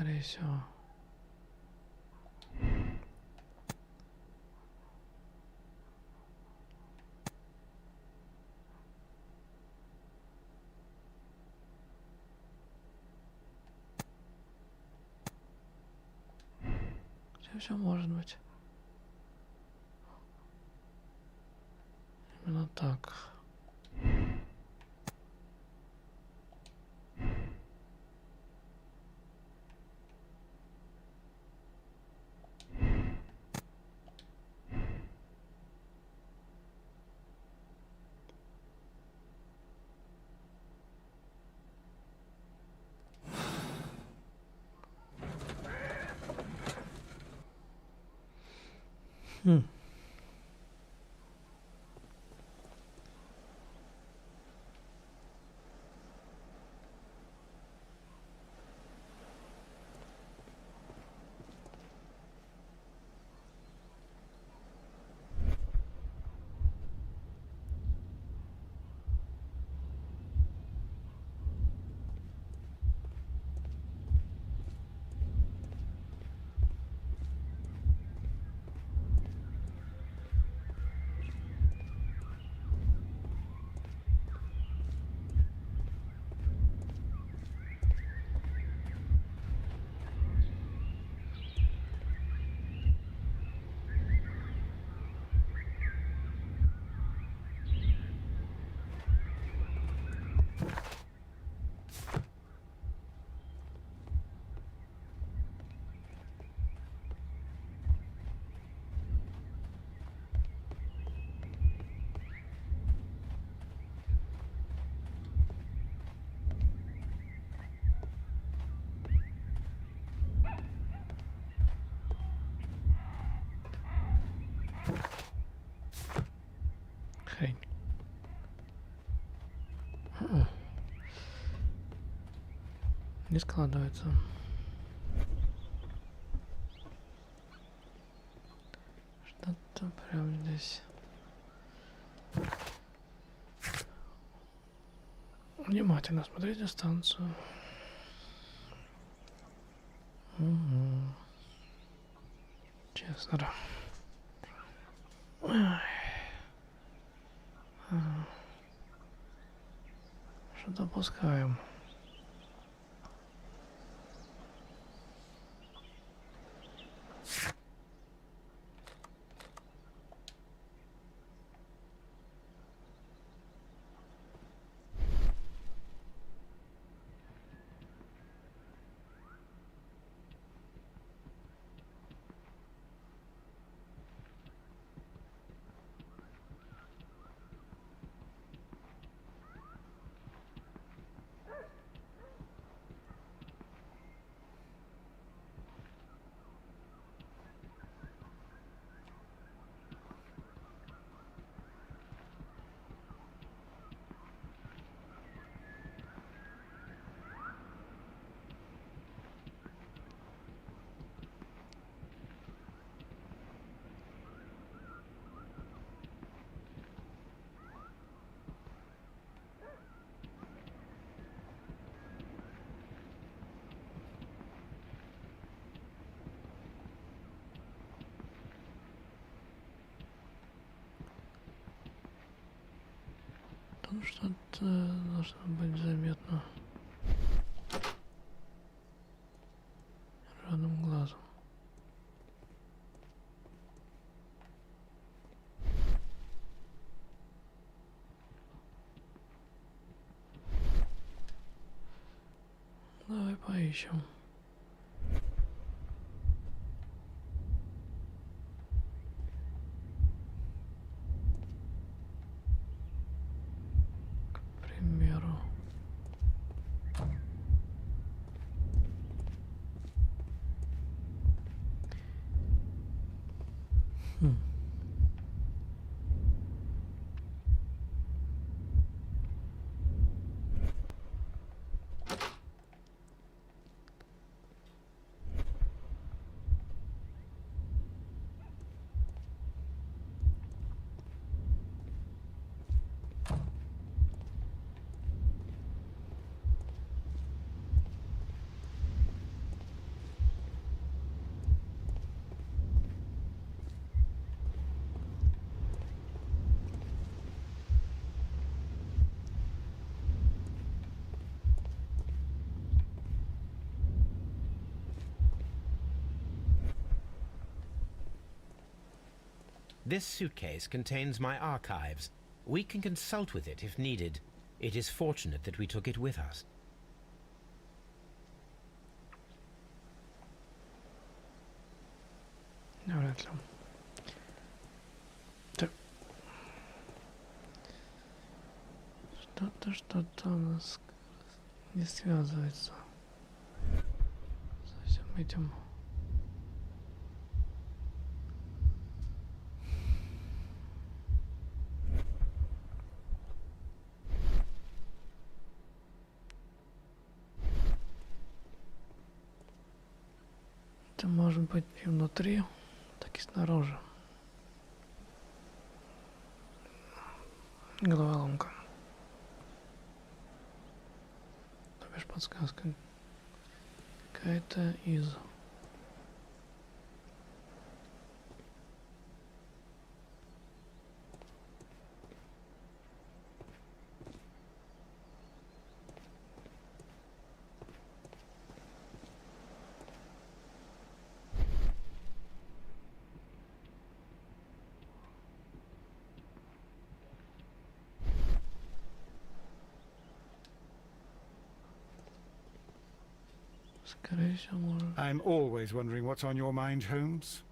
скорее всего. Все может быть. Именно так. Хрень. Не складывается. Что-то прям здесь. Внимательно смотрите станцию. Честно, да. Что-то пускаем. Тут что-то должно быть заметно жадным глазом. Давай поищем. К примеру. This suitcase contains my archives. We can consult with it if needed. It is fortunate that we took it with us. Вряд ли. Так. Что-то у нас не связывается со всем этим. Это может быть и внутри, так и снаружи. Головоломка. То бишь подсказка какая-то из... I'm always wondering what's on your mind, Holmes.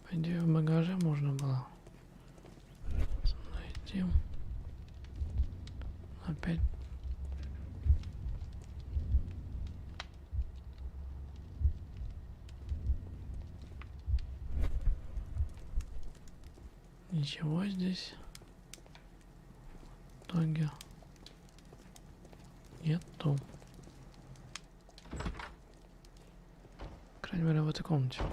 По идее, в багаже можно было найти. Опять. Ничего здесь в итоге нету. По крайней мере, в этой комнате.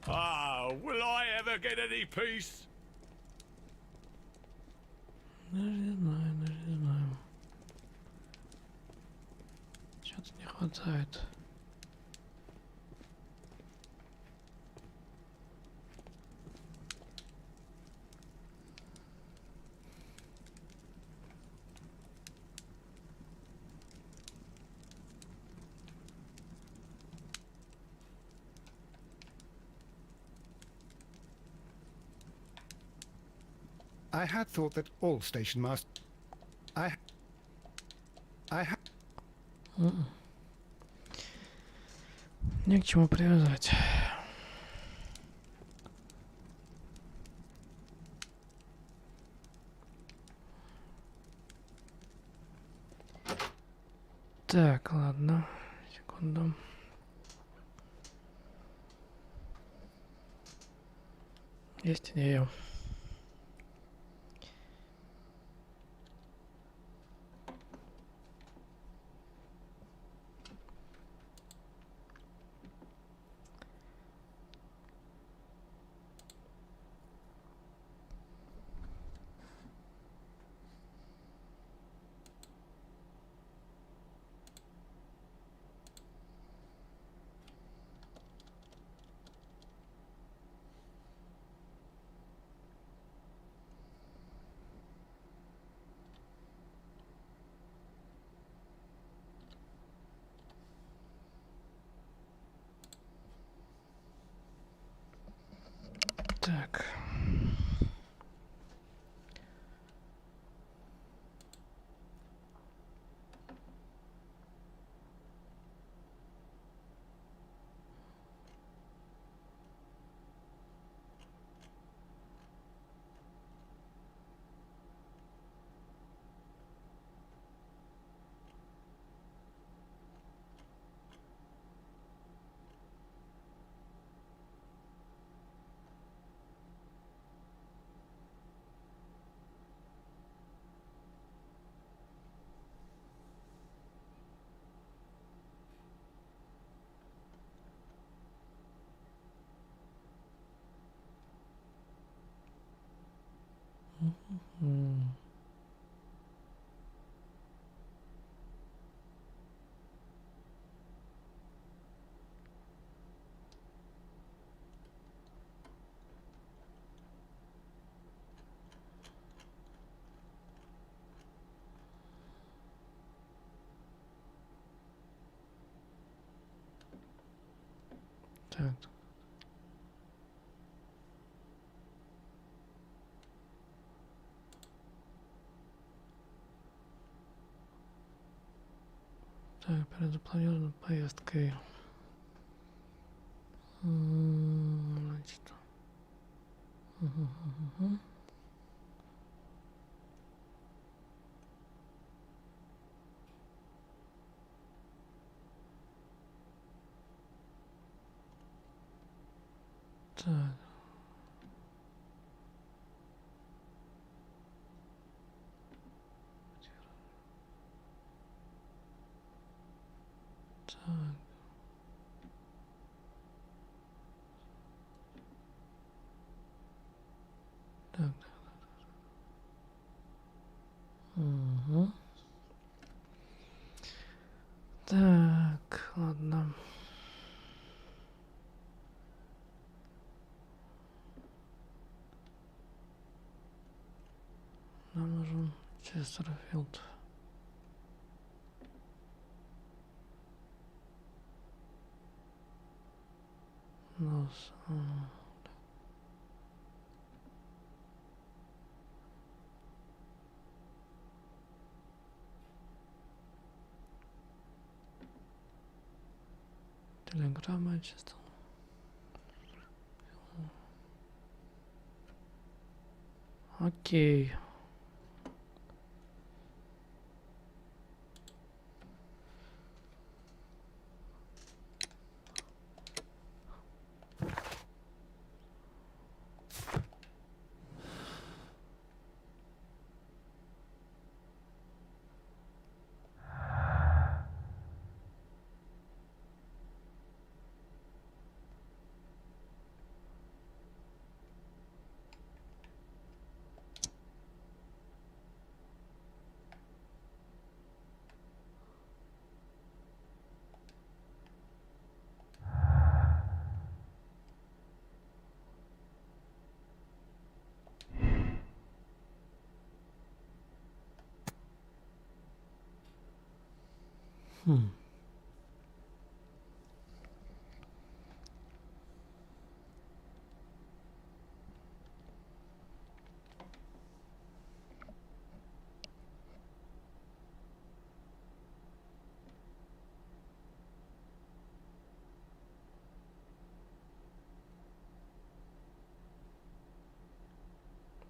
Ah, will I ever get any peace? Даже не знаю, даже не знаю. Чего-то не хватает. I had thought that all station masters... I had... Не к чему привязать. Так, ладно. Секунду. Есть идея. Так. Так. Так, перед запланированной поездкой. Значит. Так. Так. Так. Угу. Так, ладно. Нам нужен Честерфилд. Нос. Телеграмма чисто. Окей.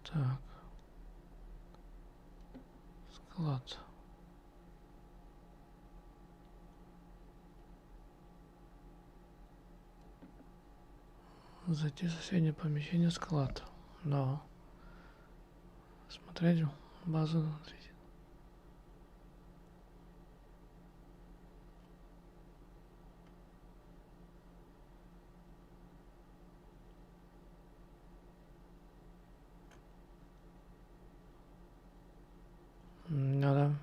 Так. Склад. Зайти в соседнее помещение, склад. Да. Смотреть базу. Да.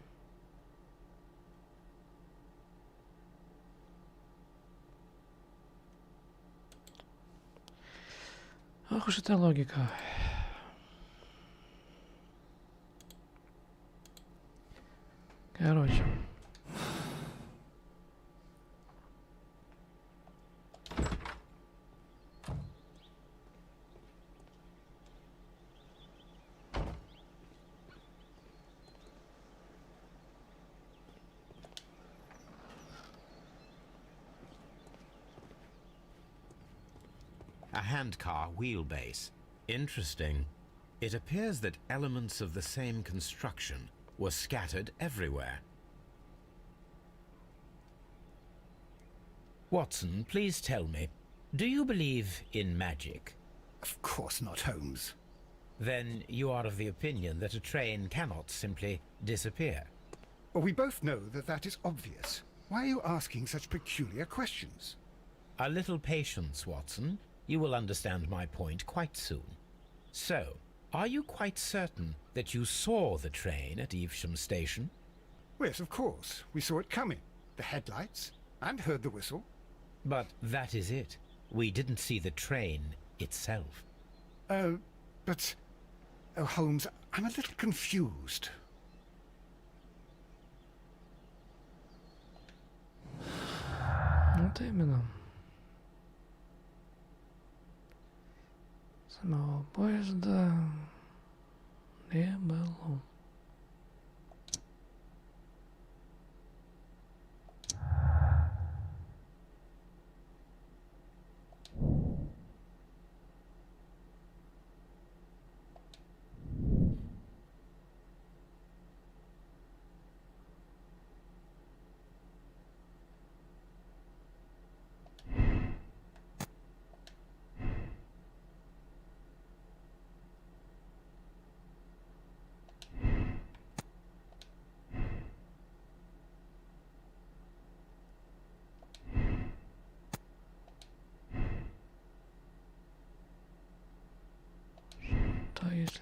Ох уж эта логика. Короче. A handcar wheelbase. Interesting. It appears that elements of the same construction were scattered everywhere. Watson, please tell me, do you believe in magic? Of course not, Holmes. Then you are of the opinion that a train cannot simply disappear? Well, we both know that that is obvious. Why are you asking such peculiar questions? A little patience, Watson. You will understand my point quite soon. So, are you quite certain that you saw the train at Evesham Station? Yes, of course. We saw it coming. The headlights, and heard the whistle. But that is it. We didn't see the train itself. But... Oh, Holmes, I'm a little confused. Вот именно. Самого поезда не было. Что если...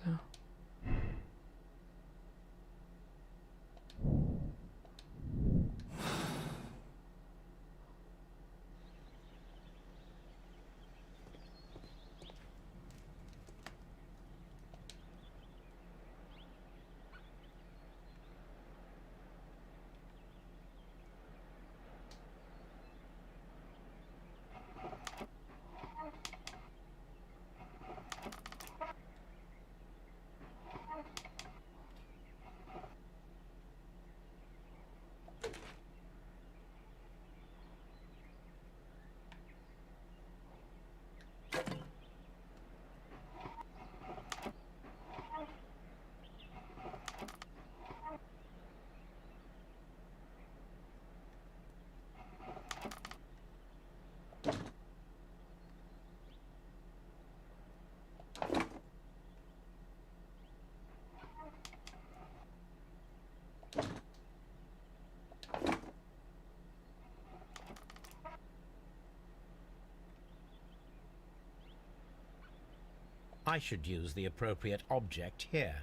I should use the appropriate object here.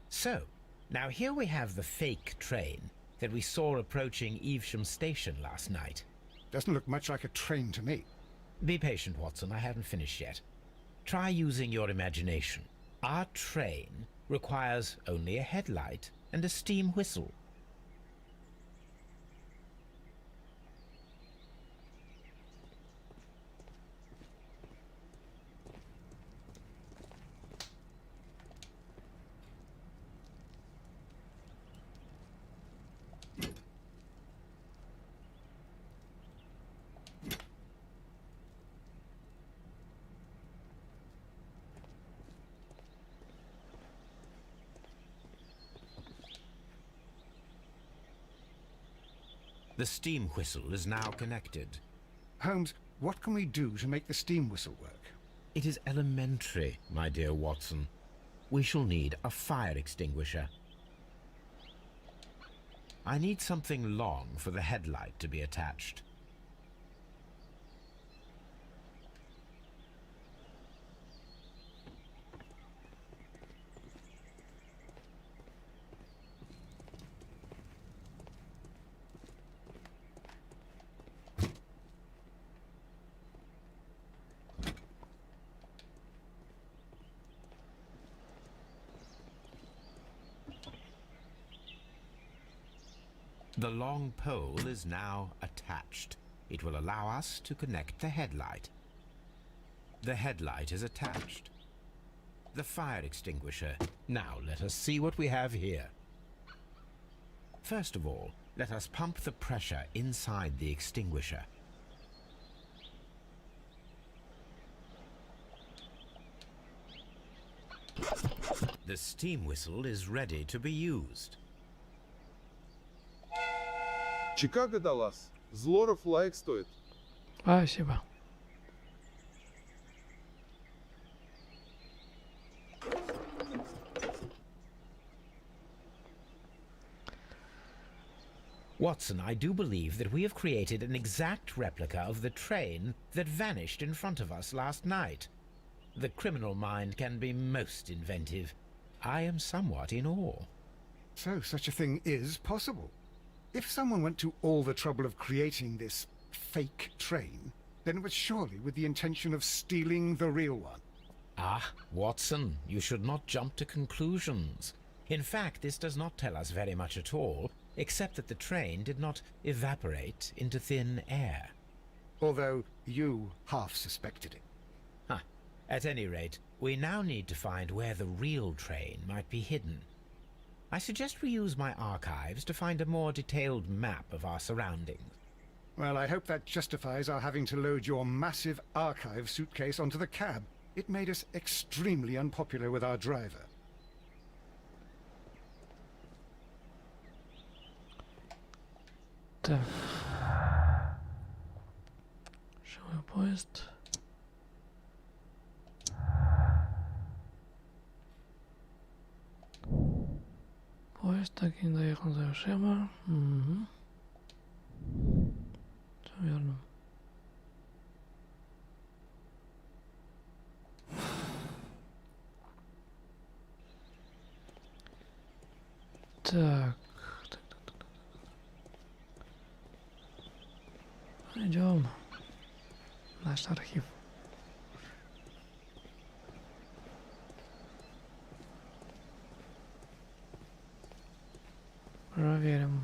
So, now here we have the fake train that we saw approaching Evesham Station last night. Doesn't look much like a train to me. Be patient, Watson, I haven't finished yet. Try using your imagination. Our train requires only a headlight and a steam whistle. The steam whistle is now connected. Holmes, what can we do to make the steam whistle work? It is elementary, my dear Watson. We shall need a fire extinguisher. I need something long for the headlight to be attached. The long pole is now attached. It will allow us to connect the headlight. The headlight is attached. The fire extinguisher. Now let us see what we have here. First of all, let us pump the pressure inside the extinguisher. The steam whistle is ready to be used. Чикаго, Даллас. Злоров лайк стоит. Спасибо. Watson, I do believe that we have created an exact replica of the train that vanished in front of us last night. The criminal mind can be most inventive. I am somewhat in awe. So such a thing is possible. If someone went to all the trouble of creating this fake train, then it was surely with the intention of stealing the real one. Ah, Watson, you should not jump to conclusions. In fact, this does not tell us very much at all, except that the train did not evaporate into thin air. Although you half suspected it. At any rate, we now need to find where the real train might be hidden. I suggest we use my archives to find a more detailed map of our surroundings. Well, I hope that justifies our having to load your massive archive suitcase onto the cab. It made us extremely unpopular with our driver. Так. Живой поезд. Поезд так и не доехал до Ишема. Угу. Все верно. Так. Идем в наш архив. Проверим.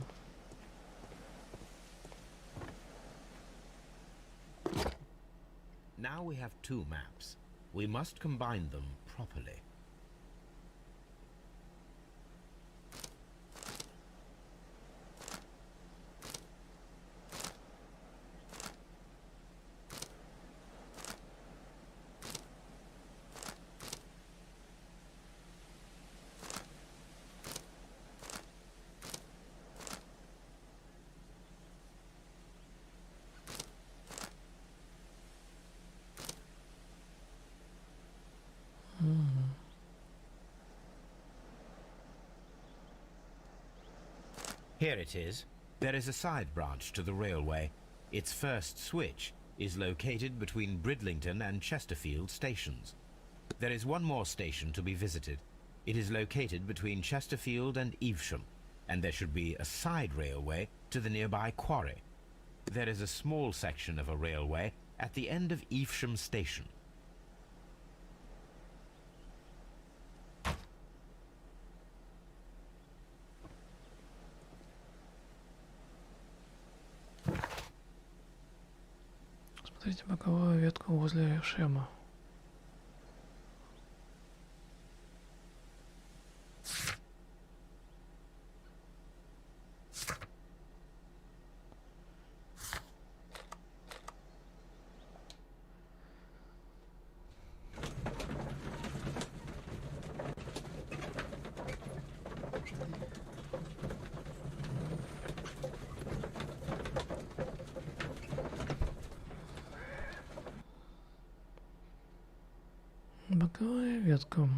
Now we have two maps. We must combine them properly. Here it is. There is a side branch to the railway. Its first switch is located between Bridlington and Chesterfield stations. There is one more station to be visited. It is located between Chesterfield and Evesham, and there should be a side railway to the nearby quarry. There is a small section of a railway at the end of Evesham station. Смотрите боковую ветку возле Шема. Боковая ветка.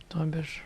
То бишь.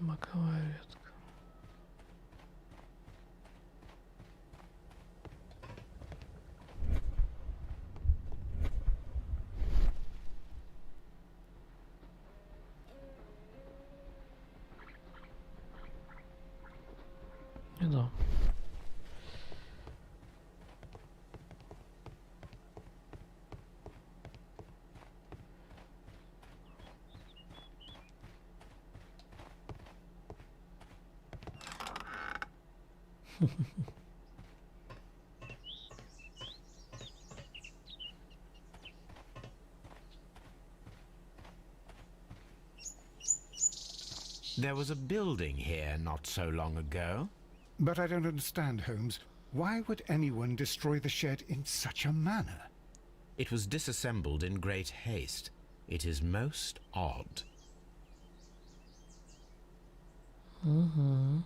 Боковая ветка. Не да. There was a building here not so long ago. But I don't understand, Holmes. Why would anyone destroy the shed in such a manner? It was disassembled in great haste. It is most odd. Mm-hmm.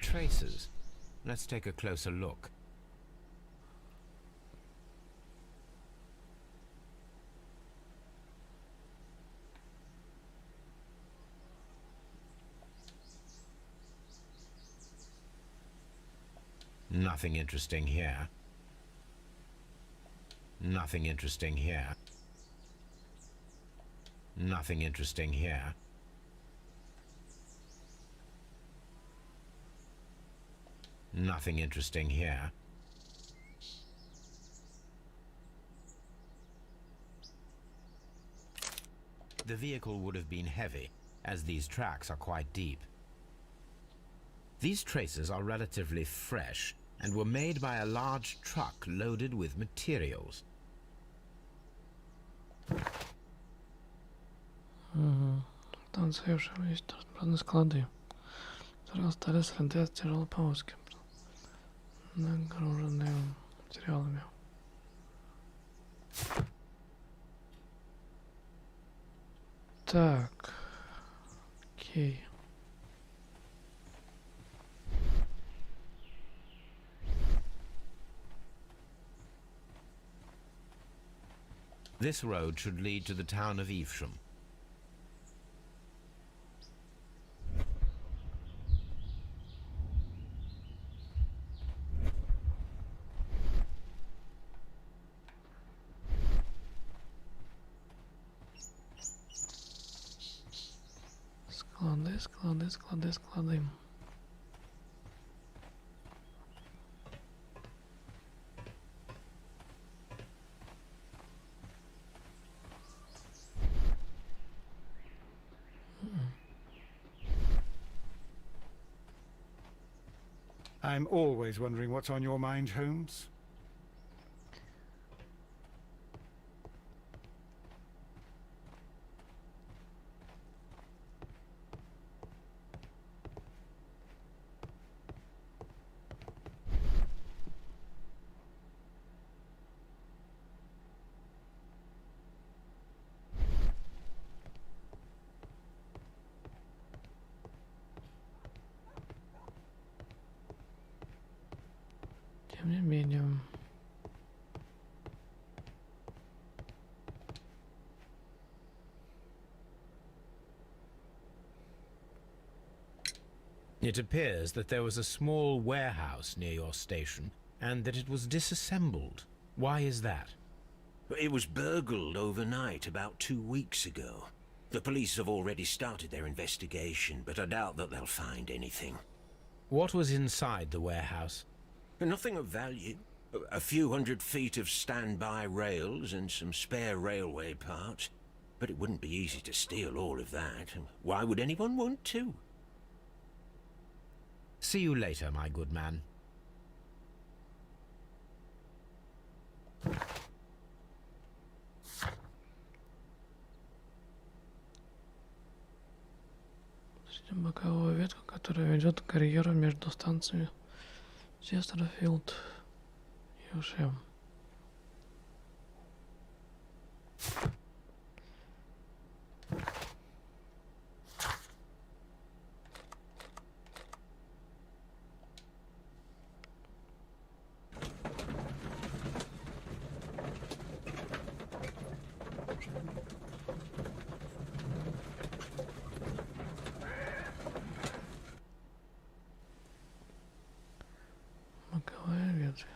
Traces. Let's take a closer look. Nothing interesting here. Nothing interesting here. Nothing interesting here. Nothing interesting here. The vehicle would have been heavy, as these tracks are quite deep. These traces are relatively fresh and were made by a large truck loaded with materials. Там совершенно есть разные склады, которые остались следы от тяжелой повозки, нагруженные материалами. Так, окей. This road should lead to the town of Evesham. Склады. I'm always wondering what's on your mind, Holmes. Тем не менее. It appears that there was a small warehouse near your station and that it was disassembled. Why is that? It was burgled overnight about 2 weeks ago. The police have already started their investigation, but I doubt that they'll find anything. What was inside the warehouse? Nothing of value. A few 100 feet of standby rails and some spare railway parts. But it wouldn't be easy to steal all of that. Why would anyone want to? See you later, my good man. Боковую ветку, которая ведет к карьеру между станциями Честерфилд и Ушем. Боковая ветка.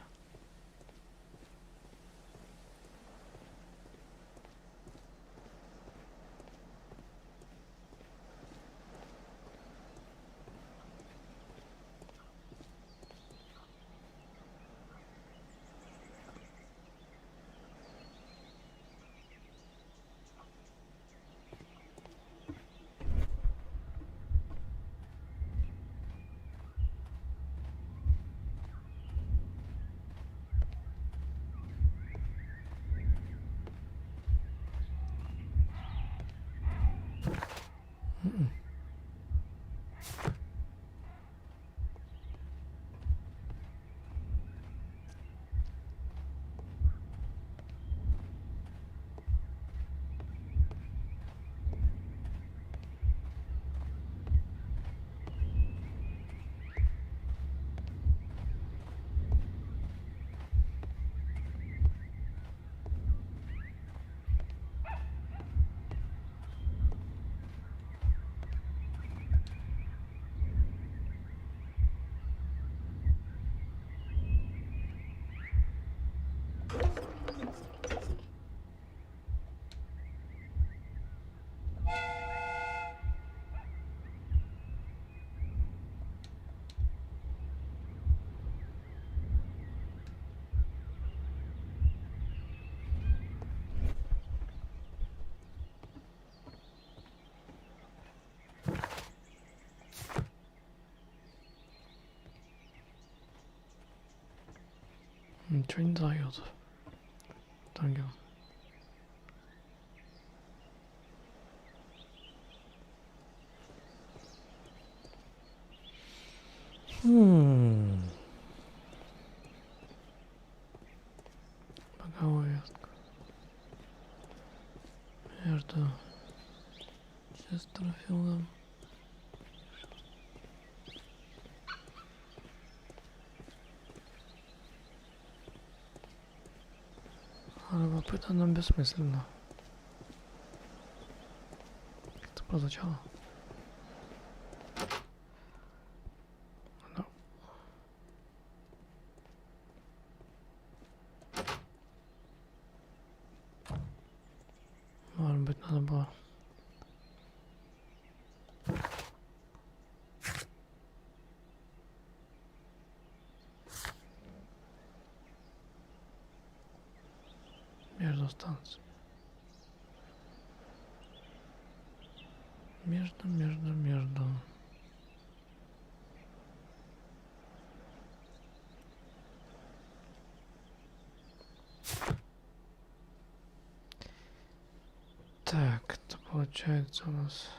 Ничего не дает. Ангел. Боковая ветка. Между Честерфилдом. Любопытно, но бессмысленно. Это прозвучало. Да. Может быть, надо было. Между станциями. Между. Так, это получается у нас...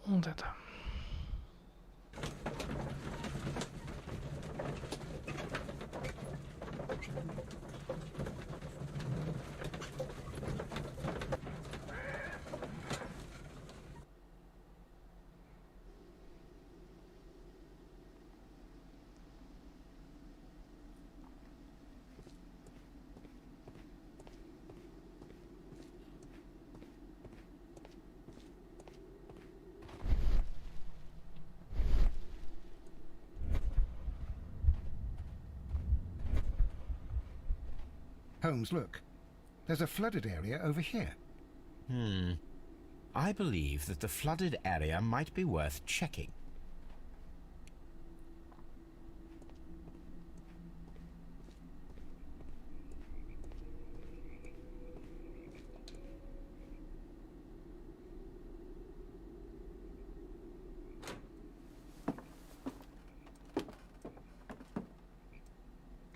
Вот это. Holmes, look. There's a flooded area over here. I believe that the flooded area might be worth checking.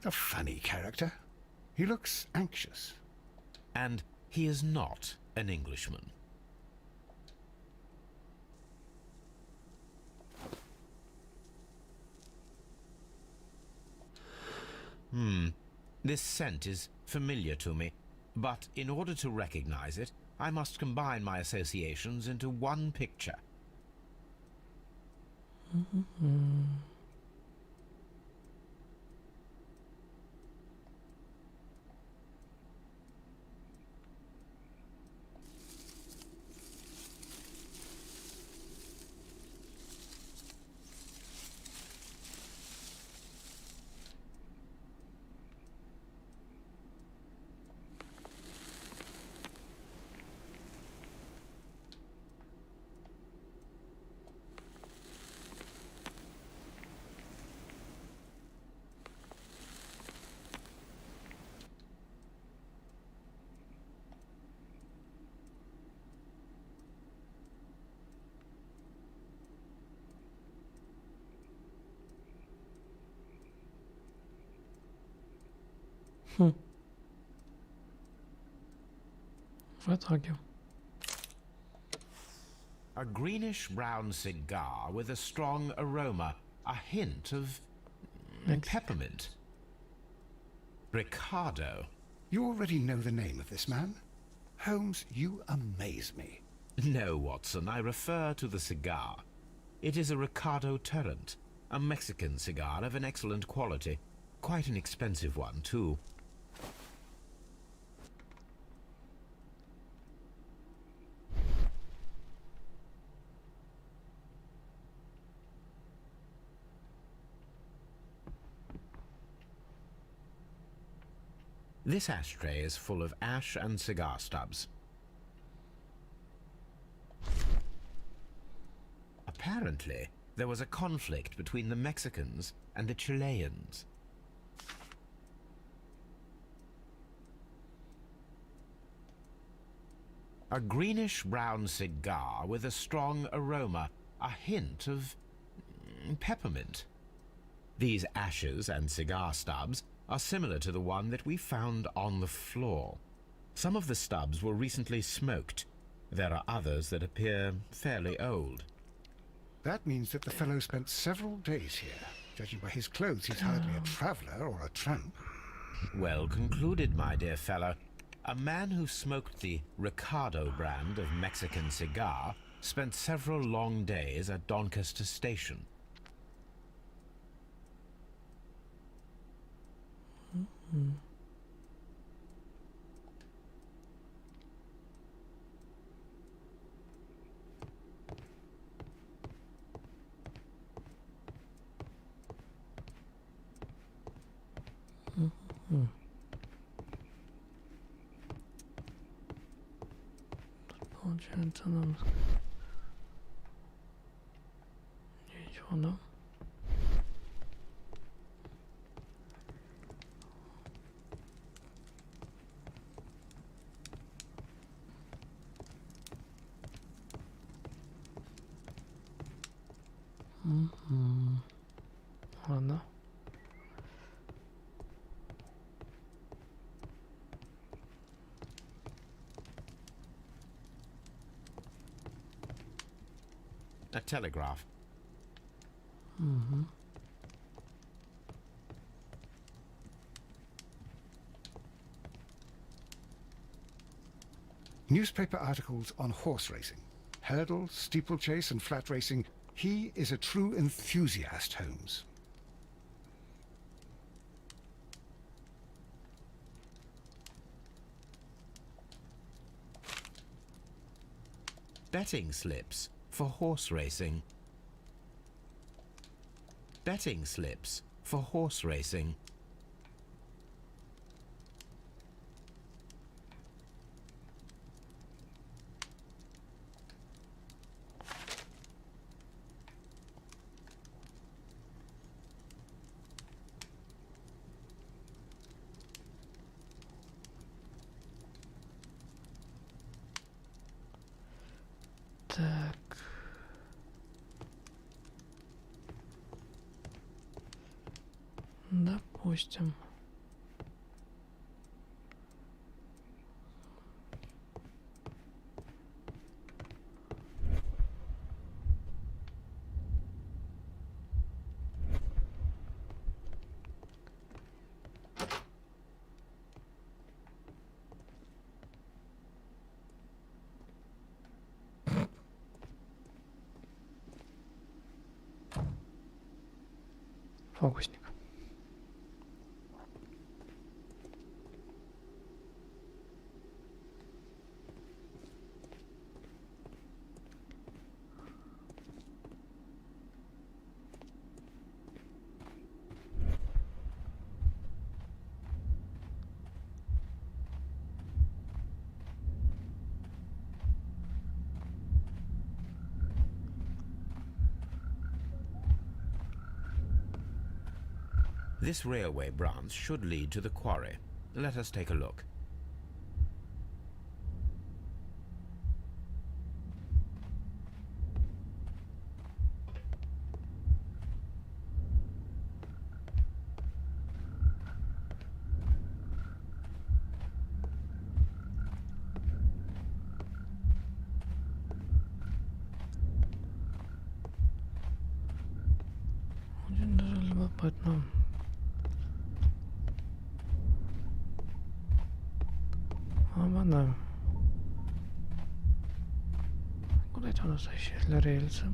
a funny character. He looks anxious. And he is not an Englishman. This scent is familiar to me, but in order to recognize it, I must combine my associations into one picture. В итоге. A greenish-brown cigar with a strong aroma, a hint of peppermint. Ricardo. You already know the name of this man? Holmes, you amaze me. No, Watson, I refer to the cigar. It is a Ricardo Turrent, a Mexican cigar of an excellent quality. Quite an expensive one, too. This ashtray is full of ash and cigar stubs. Apparently, there was a conflict between the Mexicans and the Chileans. A greenish-brown cigar with a strong aroma, a hint of peppermint. These ashes and cigar stubs are similar to the one that we found on the floor. Some of the stubs were recently smoked. There are others that appear fairly old. That means that the fellow spent several days here. Judging by his clothes, he's hardly a traveller or a tramp. Well concluded, my dear fellow. A man who smoked the Ricardo brand of Mexican cigar spent several long days at Doncaster Station. Получается нам... Ничего, да? Ладно. A telegraph. Newspaper articles on horse racing. Hurdle, steeplechase and flat racing. He is a true enthusiast, Holmes. Betting slips for horse racing. Betting slips for horse racing. Так. Допустим. Фокусник. This railway branch should lead to the quarry. Let us take a look. Очень даже любопытно. Да. Куда это у нас исчезли рельсы?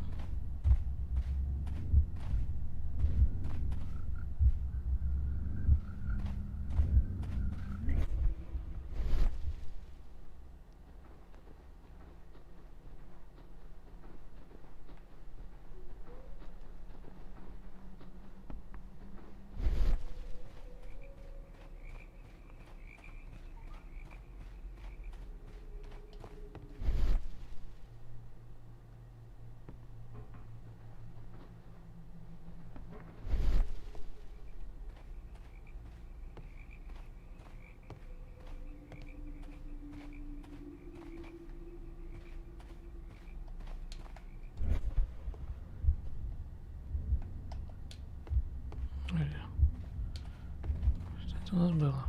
Что это у нас было?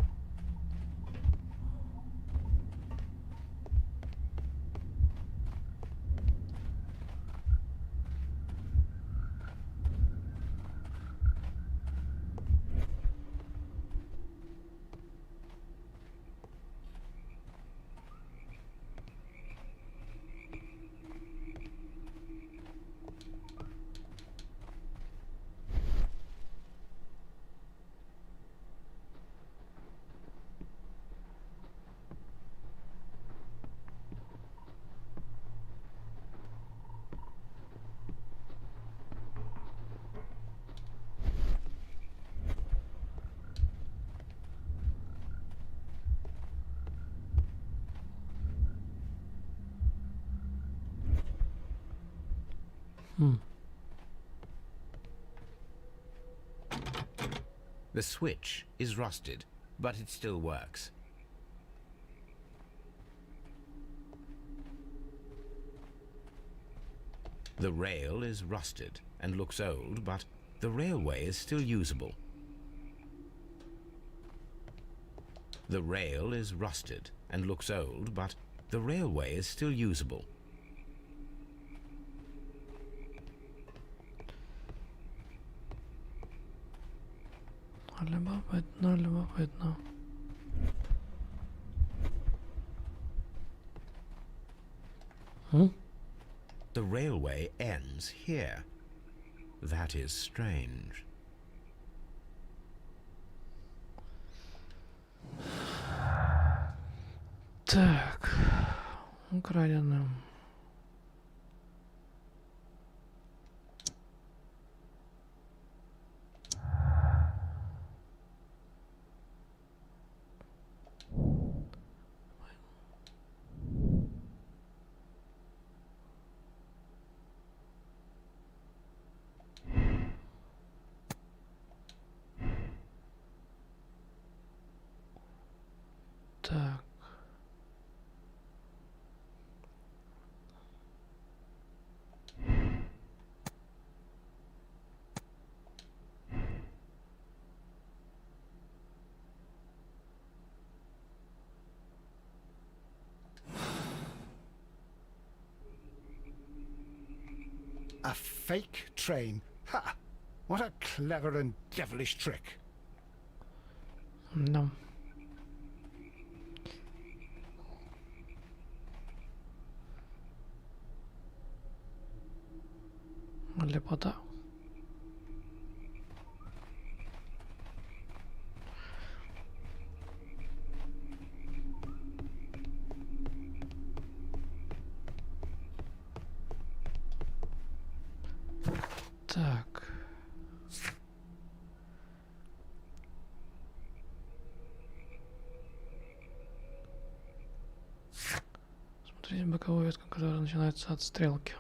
The switch is rusted, but it still works. The rail is rusted and looks old, but the railway is still usable. The rail is rusted and looks old, but the railway is still usable. Любопытно, любопытно. The railway ends here. That is strange. Так, украденным. Так. A fake train. Ha! What a clever and devilish trick. No. Лепота. Так. Смотрите боковую ветку, которая начинается от стрелки.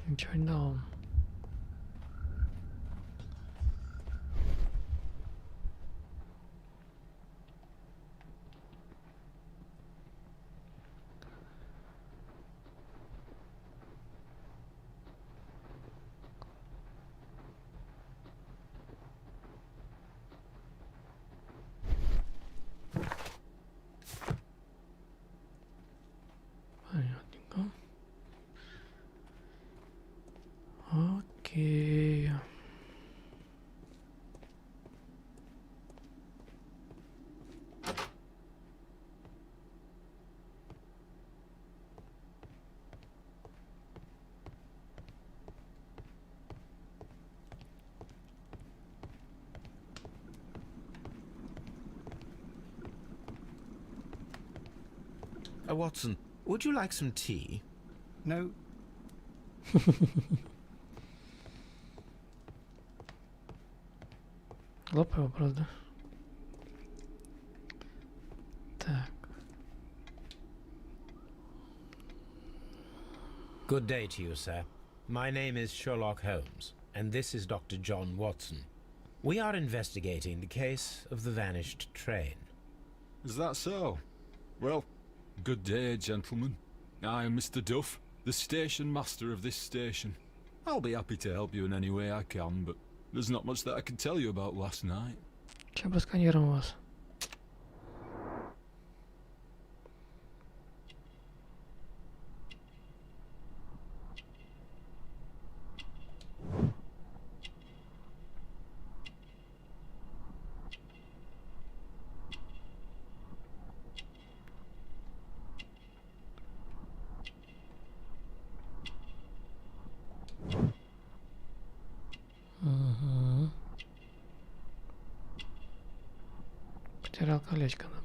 Ничего не дал. Понятненько. Окей. Watson, would you like some tea? No. Глупый вопрос, да? Так. Good day to you, sir. My name is Sherlock Holmes, and this is Dr. John Watson. We are investigating the case of the vanished train. Is that so? Well, good day, gentlemen. I am Mr. Duff, the station master of this station. I'll be happy to help you in any way I can, but there's not much that I can tell you about last night. Сейчас просканируем вас. Угу. Потерял колечко, да?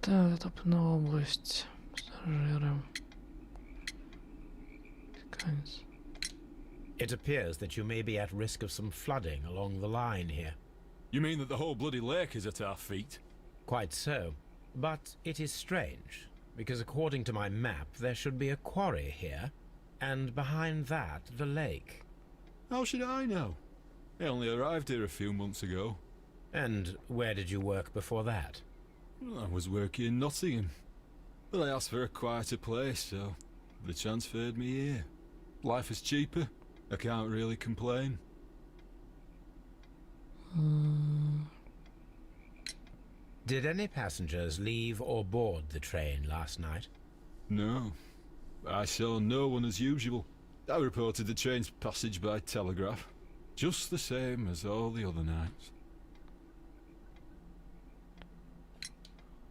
Так, затопленная область. Пассажиры. Конец. It appears that you may be at risk of some flooding along the line here. You mean that the whole bloody lake is at our feet? Quite so. But it is strange, because according to my map, there should be a quarry here, and behind that, the lake. How should I know? I only arrived here a few months ago. And where did you work before that? I was working in Nottingham, but I asked for a quieter place, so they transferred me here. life is cheaper. I can't really complain. Did any passengers leave or board the train last night? No. I saw no one as usual. I reported the train's passage by telegraph. Just the same as all the other nights.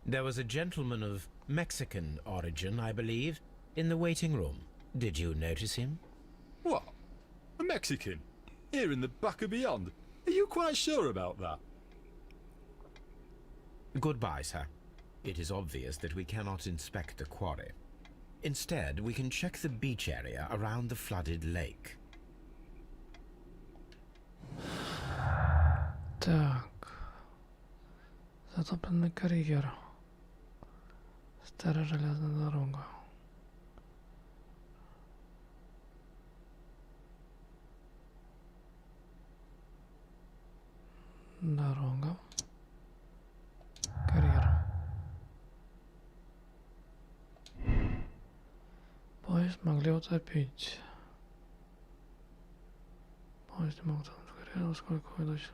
There was a gentleman of Mexican origin, I believe, in the waiting room. Did you notice him? What? A Mexican? Here in the back of beyond? Are you quite sure about that? Goodbye, sir. It is obvious that we cannot inspect the quarry. Instead, we can check the beach area around the flooded lake. Так. Затопленный карьер. Старая железная дорога. Дорога. Карьер. Поезд могли утопить. Поезд мог утопить. Сколько выдачи?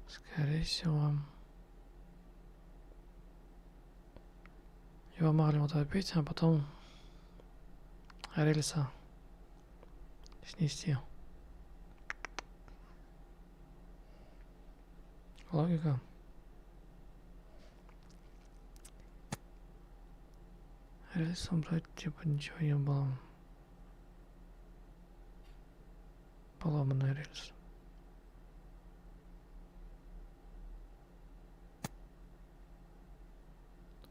Скорее всего. Его могли утопить, а потом рельса снести. Логика. Рельс убрать, типа ничего не было. Поломанный рельс.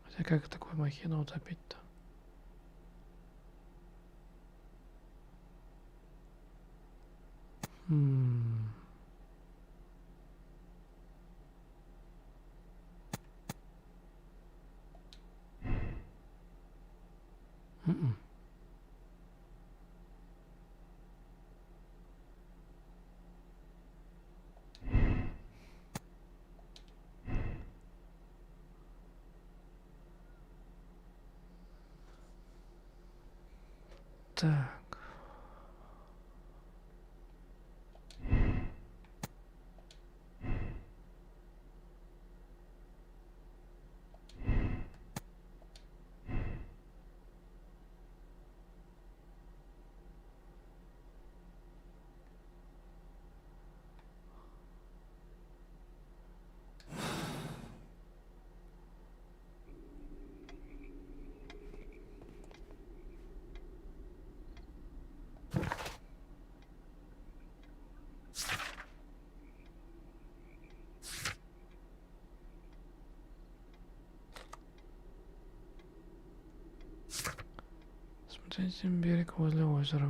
Хотя как такую махину утопить-то? Так. Смотрите берег возле озера.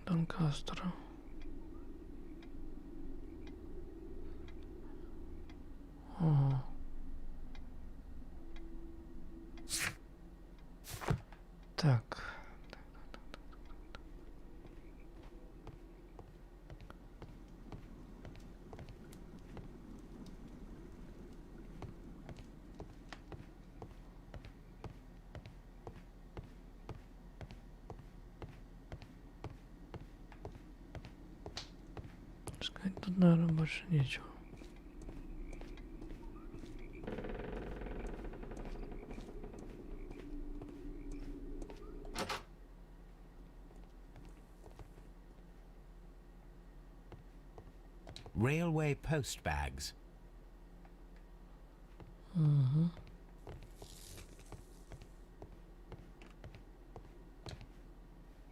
Донкастера. Ого. Так. Сказать тут, наверное, больше нечего. Railway post bags.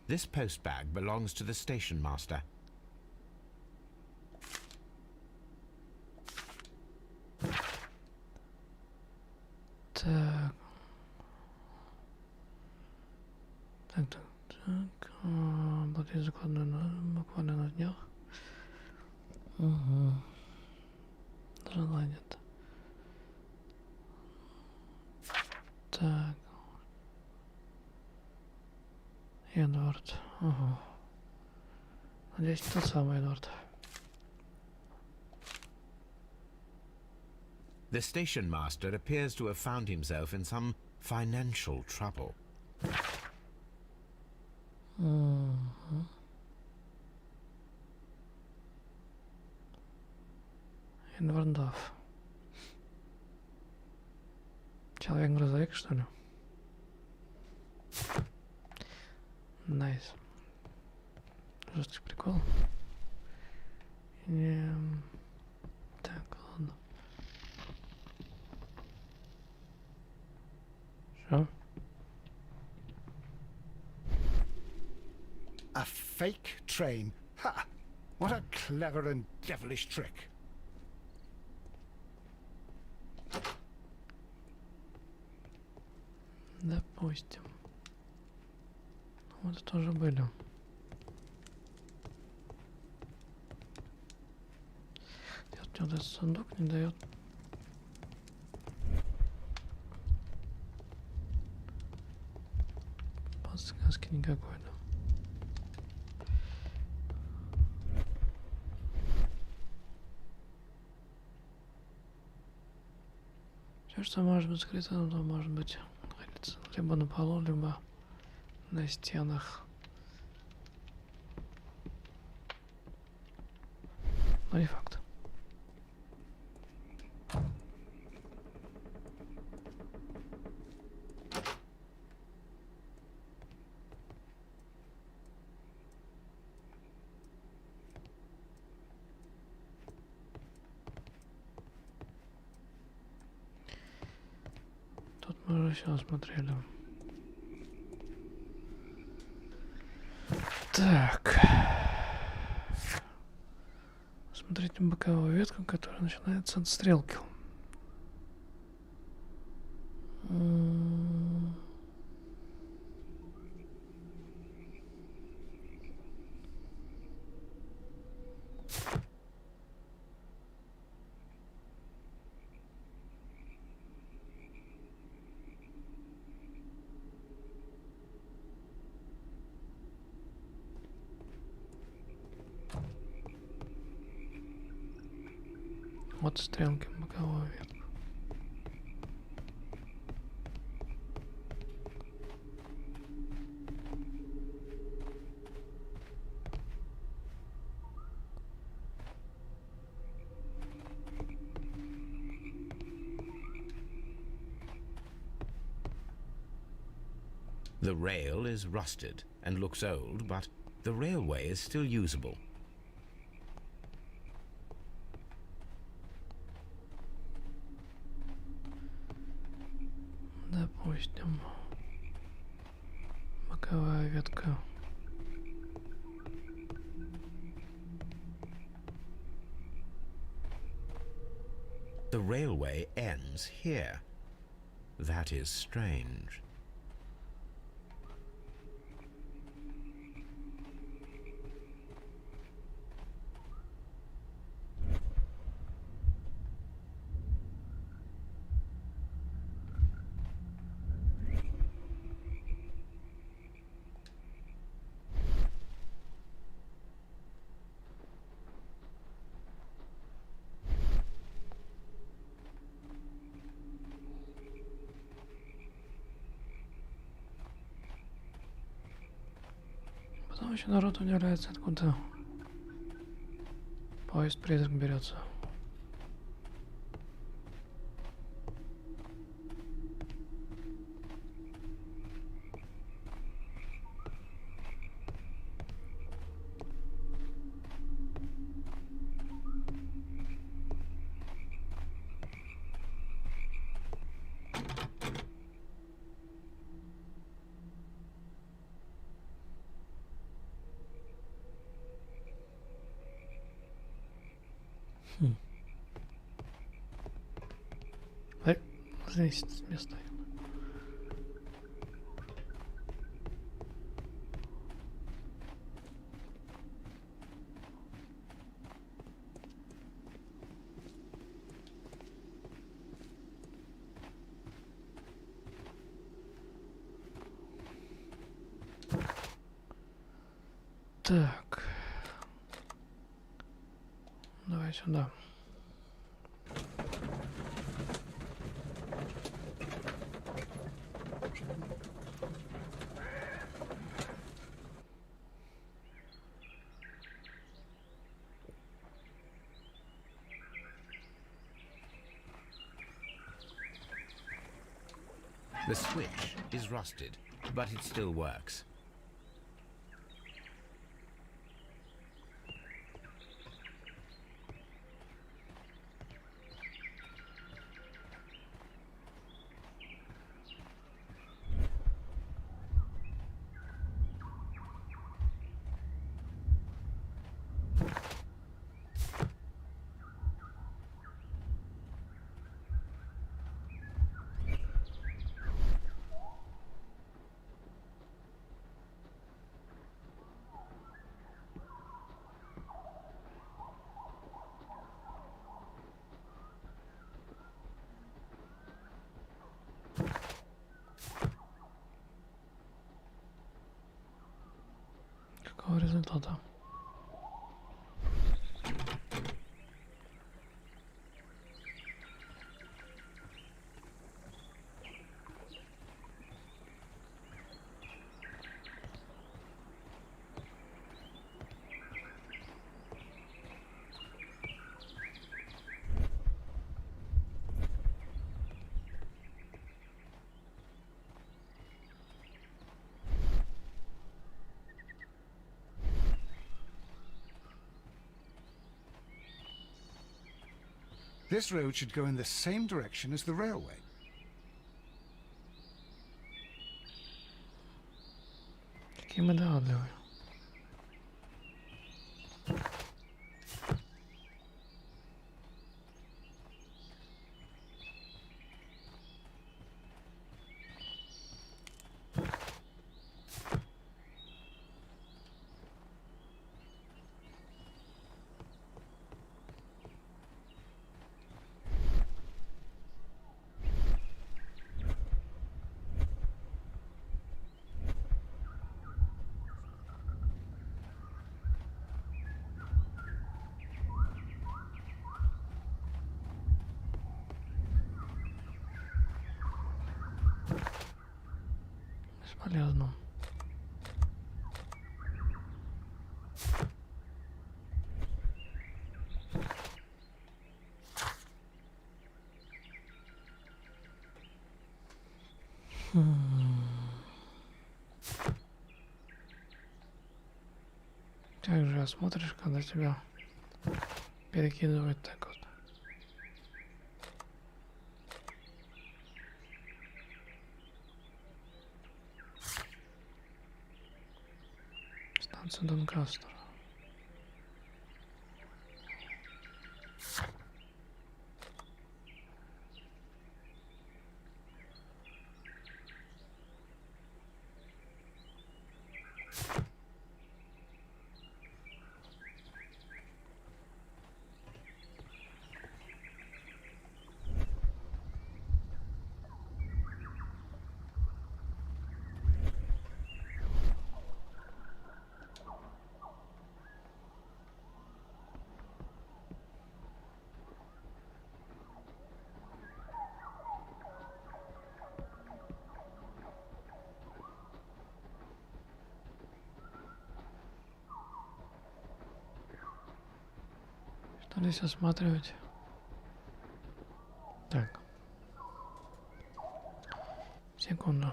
This post bag belongs to the station master. Так. Будет закладно буквально на днях. Желание. Так. Эдвард. Надеюсь, тот самый Эдвард. The station master appears to have found himself in some financial trouble. Инвардов. Человек-грузовик, что ли? Найс. Жесткий прикол. Так, ладно. Что? A fake train. Ha! What a clever and devilish trick. Допустим. Вот тоже были. Вот этот сундук не дает. Подсказки никакой, да. Все, что может быть скрыто, то может быть находиться либо на полу, либо на стенах. Но не факт. Тут мы уже все осмотрели. Так. Смотрите боковую ветку, которая начинается от стрелки. Вот стрелки боковой ветки. The rail is rusted and looks old, but the railway is still usable. Допустим, боковая ветка. The railway ends here. That is strange. Потом еще народ удивляется, откуда поезд-призрак берется. Здесь место. Так. Давай сюда. The switch is rusted, but it still works. Какого результата? This road should go in the same direction as the railway. Какие мы догадливые. Бесполезно. Как же смотришь, когда тебя перекидывает так вот. Станция Донкастер. Что здесь осматривать? Так. Секунду.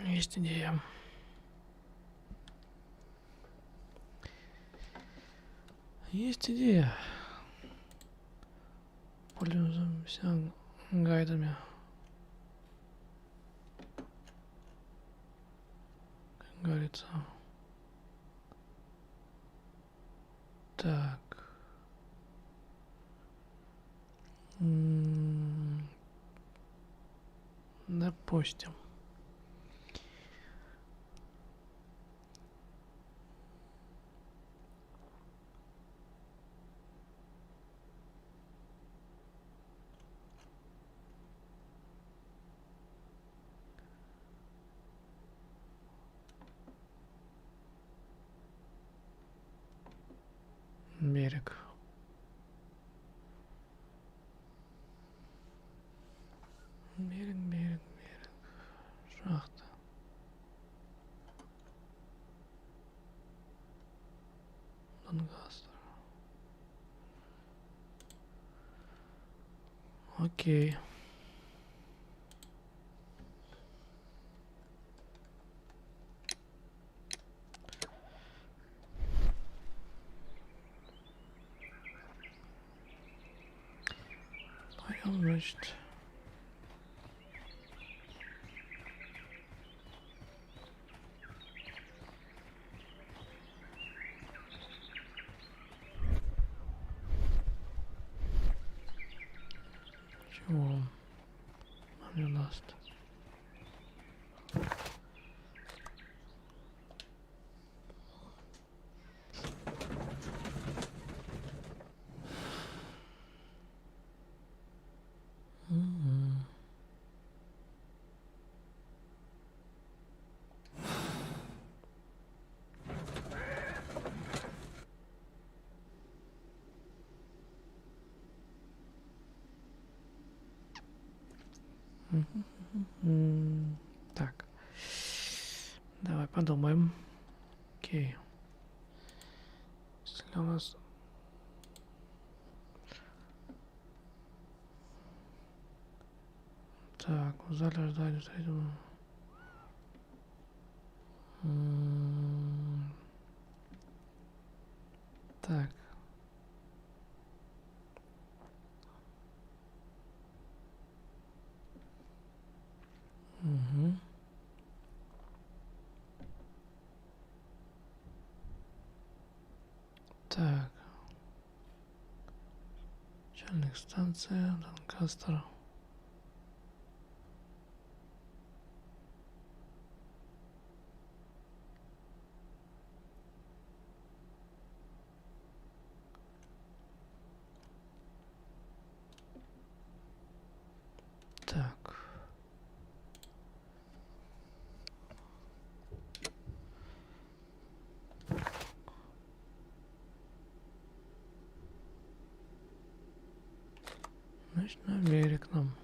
Есть идея. Есть идея. Пользуемся гайдами. Как говорится. Так. Допустим. Берег. Берег, берег, берег. Шахта. Донкастер. Окей. Значит... Чего он мне даст? Так. Давай подумаем. Окей. Если у нас... Так, в зале ждали третьего. Так. Угу. Так. Начальник станции, Донкастер. Так. Значит, на берег нам.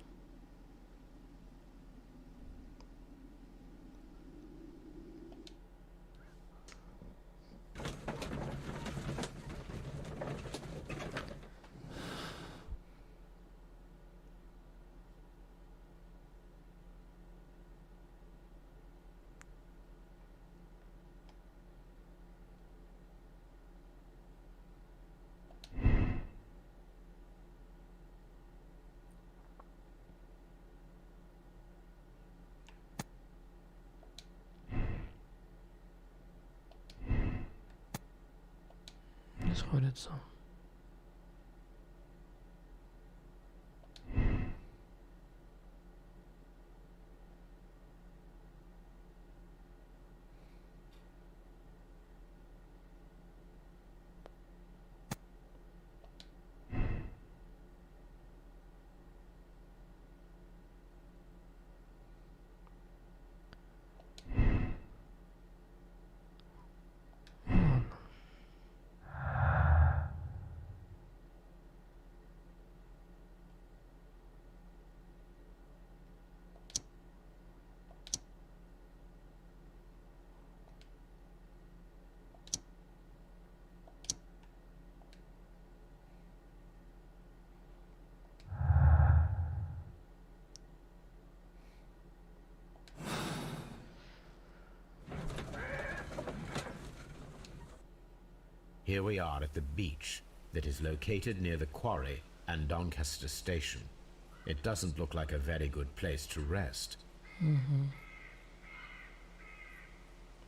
Не сходится. Here we are at the beach that is located near the quarry and Doncaster station. It doesn't look like a very good place to rest.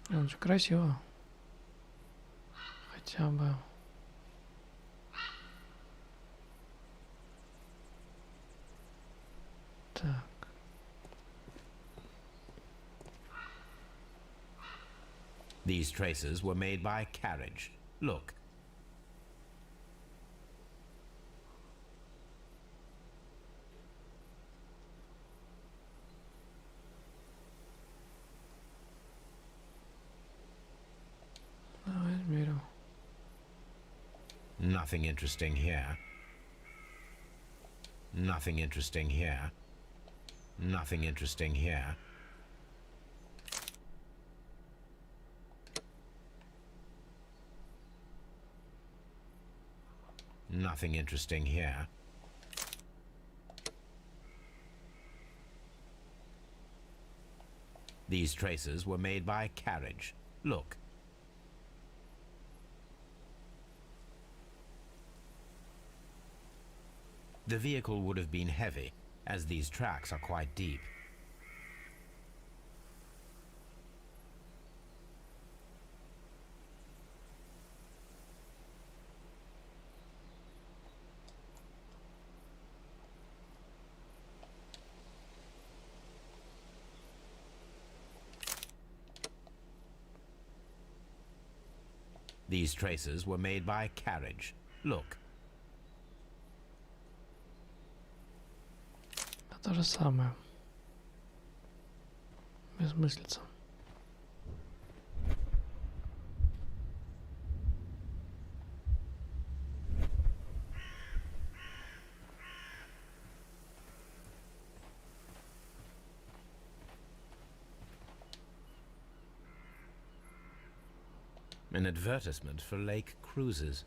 Очень красиво. Хотя бы. Так. These traces were made by carriage. Look. Nothing interesting here. Nothing interesting here. Nothing interesting here. Nothing interesting here. These traces were made by carriage. Look. The vehicle would have been heavy, as these tracks are quite deep. These traces were made by carriage. Look. То же самое. Безмыслица. An advertisement for lake cruises.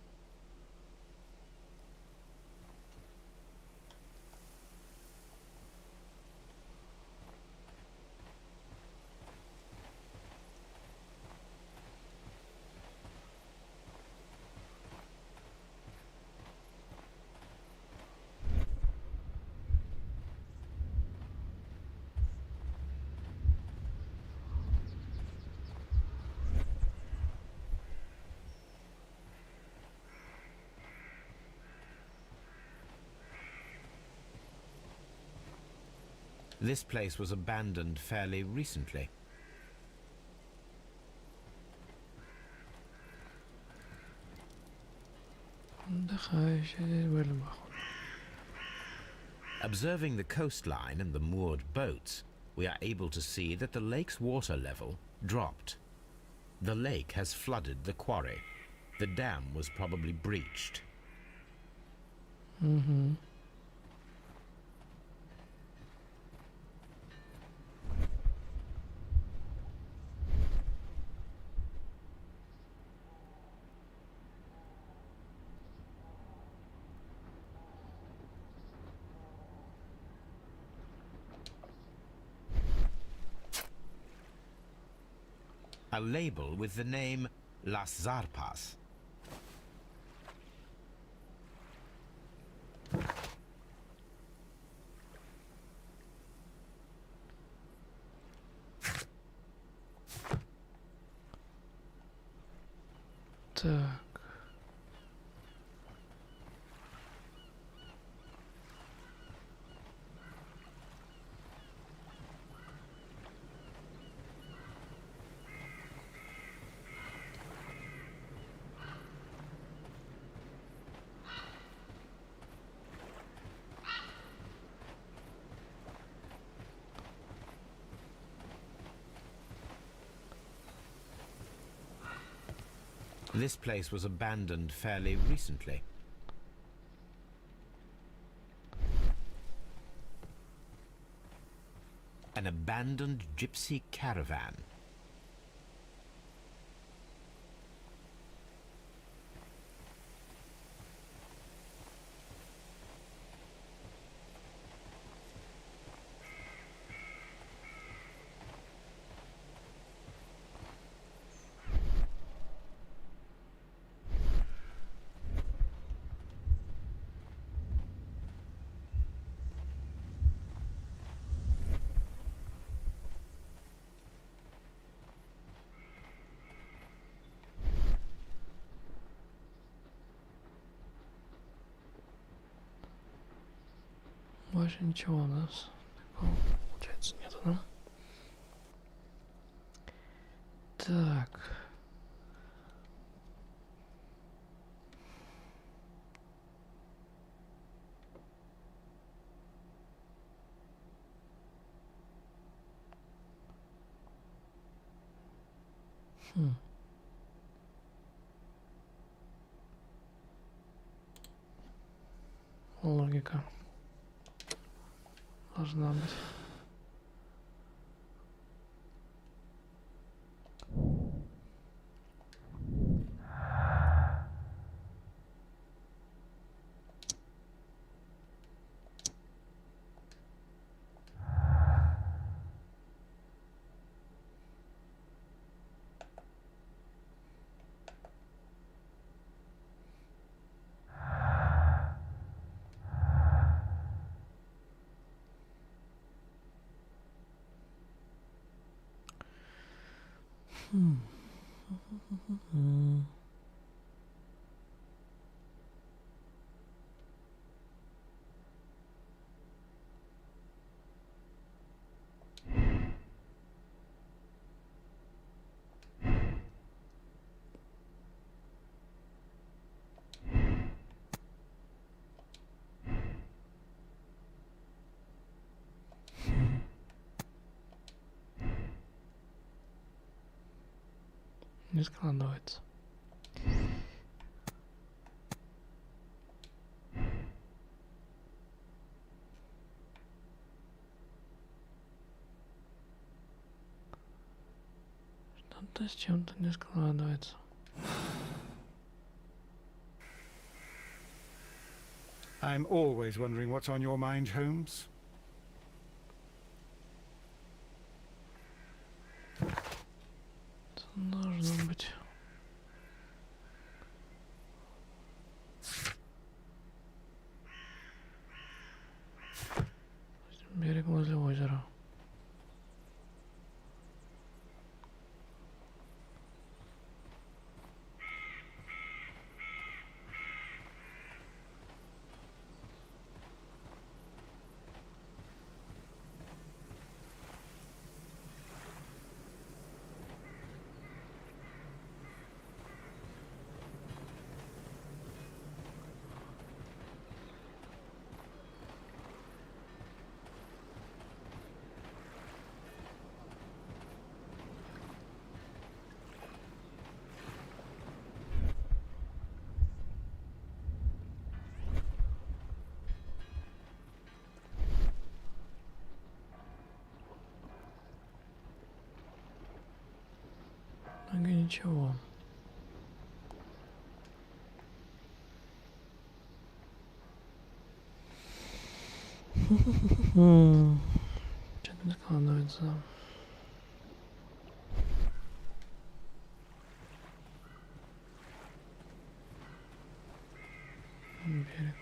This place was abandoned fairly recently. Observing the coastline and the moored boats, we are able to see that the lake's water level dropped. The lake has flooded the quarry. The dam was probably breached. A label with the name Las Zarpas. Так. This place was abandoned fairly recently. An abandoned gypsy caravan. Больше ничего у нас такого, получается, нету, да? Так. Логика должна быть. Не складывается. Что-то с чем-то не складывается. I'm always wondering what's on your mind, Holmes. Должно быть. Берег возле озера. Ага, ничего. Что-то не складывается. Берег.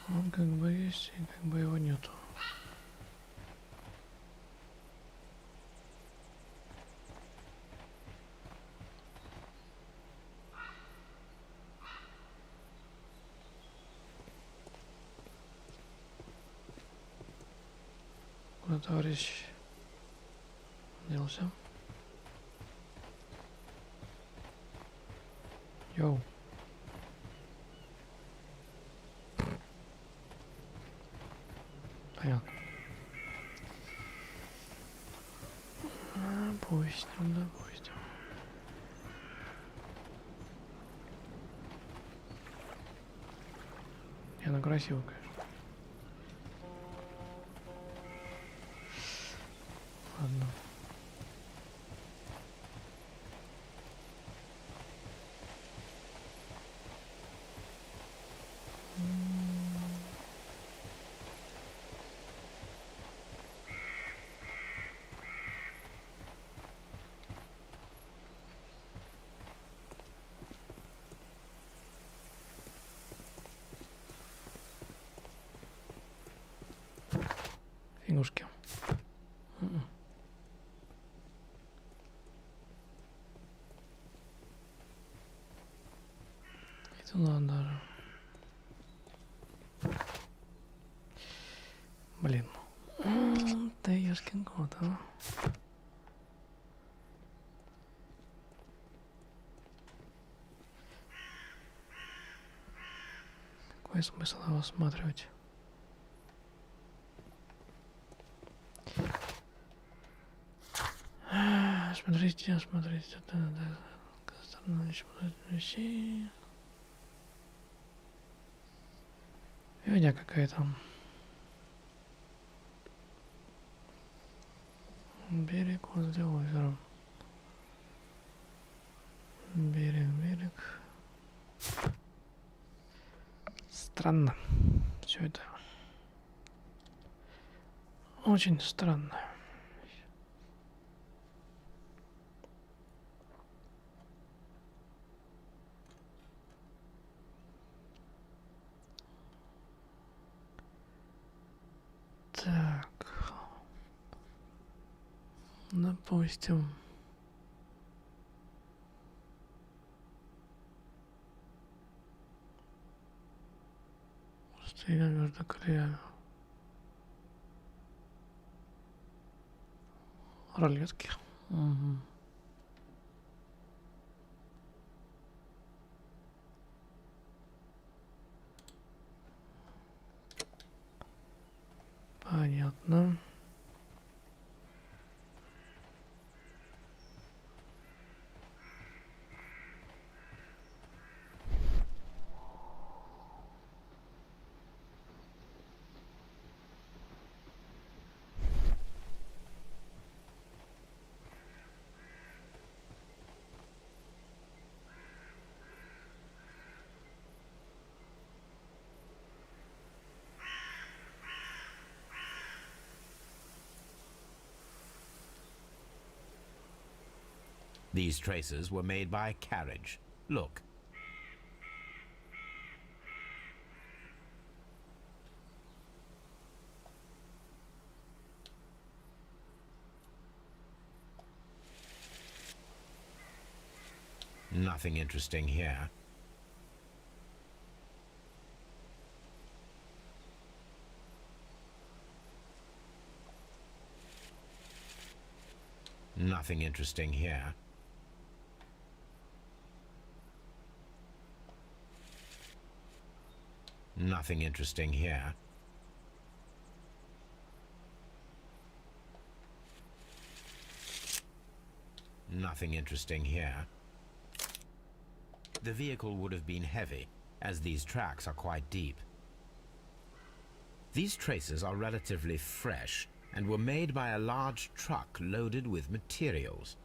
Он как бы есть, и как бы его нету. Куда товарищ делся? Йоу. Понятно. Допустим, допустим. И она красивая, конечно. Ладно. Фигушки. И туда даже. Блин. Да ёшкин кот, а. Какой смысл его осматривать? Смотрите, смотрите, вещей. Фигня какая-то. Берег возле озера. Берег. Странно. Все это. Очень странно. Так. Допустим. Расстояние между колеями. Рулетки. Угу. Понятно. These traces were made by a carriage. Look. Nothing interesting here. Nothing interesting here. Nothing interesting here. Nothing interesting here. The vehicle would have been heavy, as these tracks are quite deep. These traces are relatively fresh and were made by a large truck loaded with materials.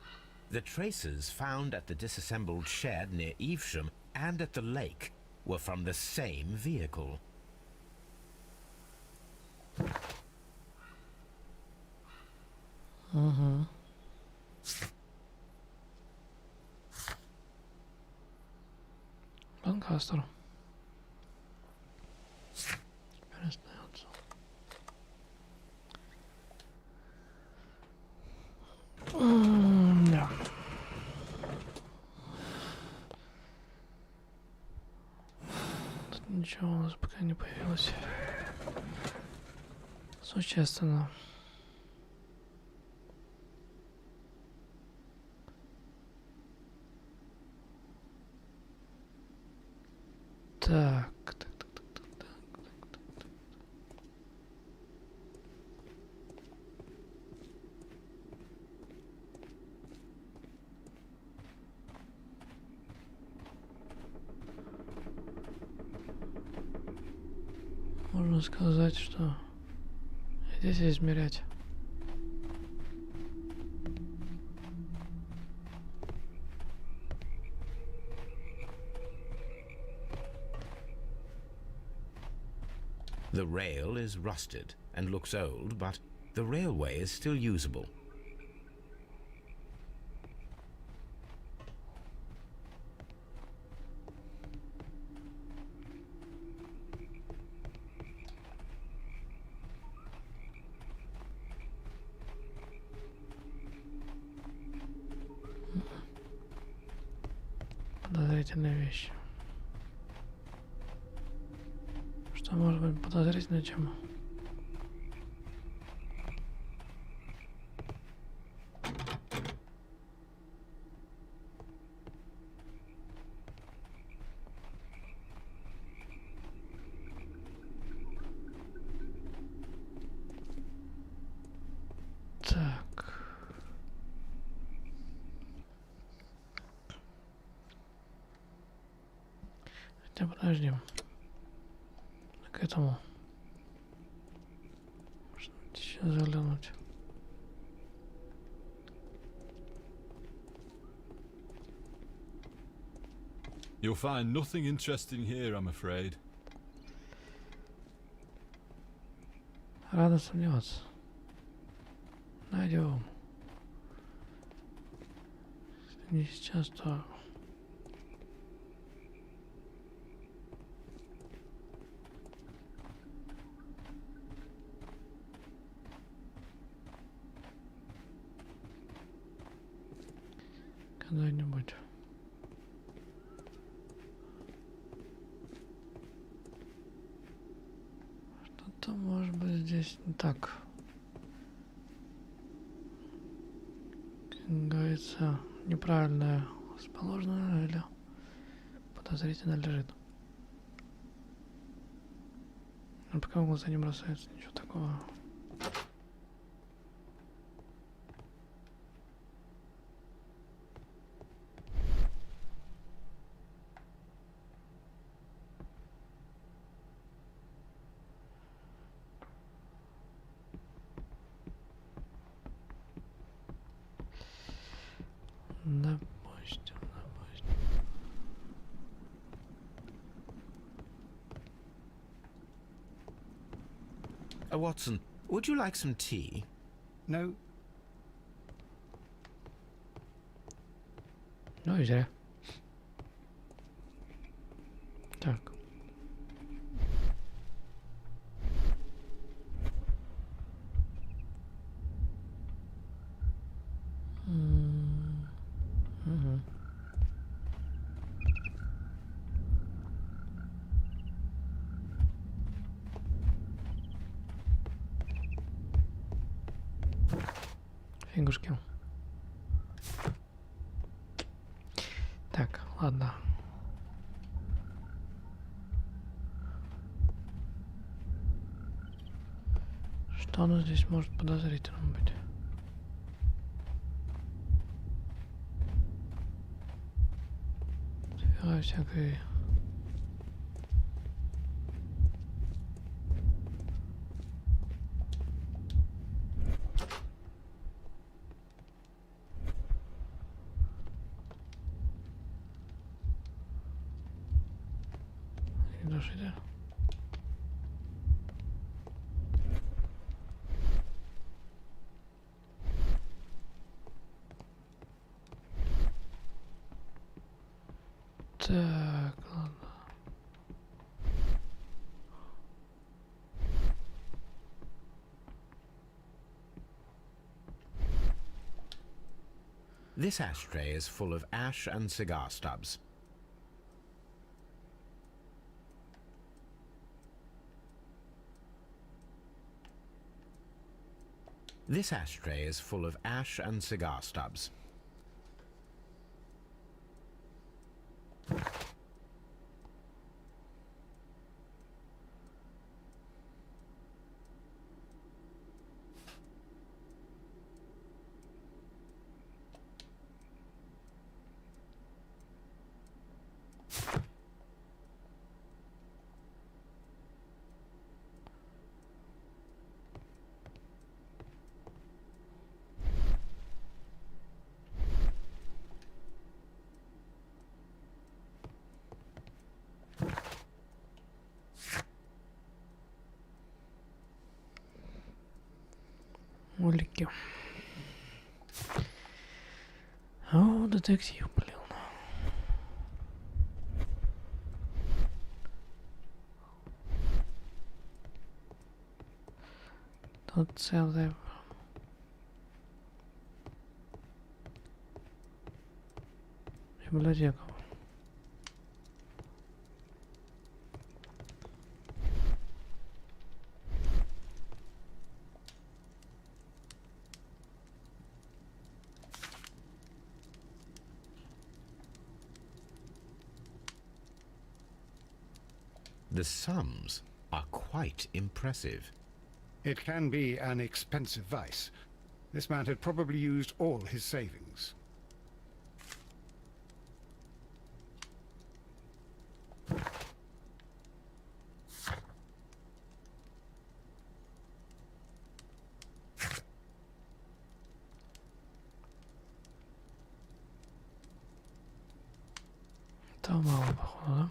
The traces found at the disassembled shed near Evesham and at the lake were from the same vehicle. Угу. Ланкастер. Перестается. Да. Тут ничего у нас пока не появилось. Существенно. Так. Можно сказать, что здесь измерять. The rail is rusted and looks old, but the railway is still usable. Подозрительная вещь. Что может быть подозрительнее, чем... Так. Хотя подожди. К этому. Можно еще заглянуть. You'll find nothing interesting here, I'm afraid. Рада сомневаться. Найдем. Если не сейчас, то... куда-нибудь. Что-то может быть здесь не так. Как говорится, неправильно расположено или подозрительно лежит. А пока в глаза не бросается, ничего такого. Допустим. Watson, would you like some tea? No. Ну и зря. Так. Угу. Фигушки. Так, ладно. Что оно здесь может подозрительным быть? Дофига всякой. Душите. Так, ладно. This ashtray is full of ash and cigar stubs. This ashtray is full of ash and cigar stubs. Улики. О, детектив, блин. Тут целая библиотека. The sums are quite impressive. It can be an expensive vice. This man had probably used all his savings. Там мало, походу, да?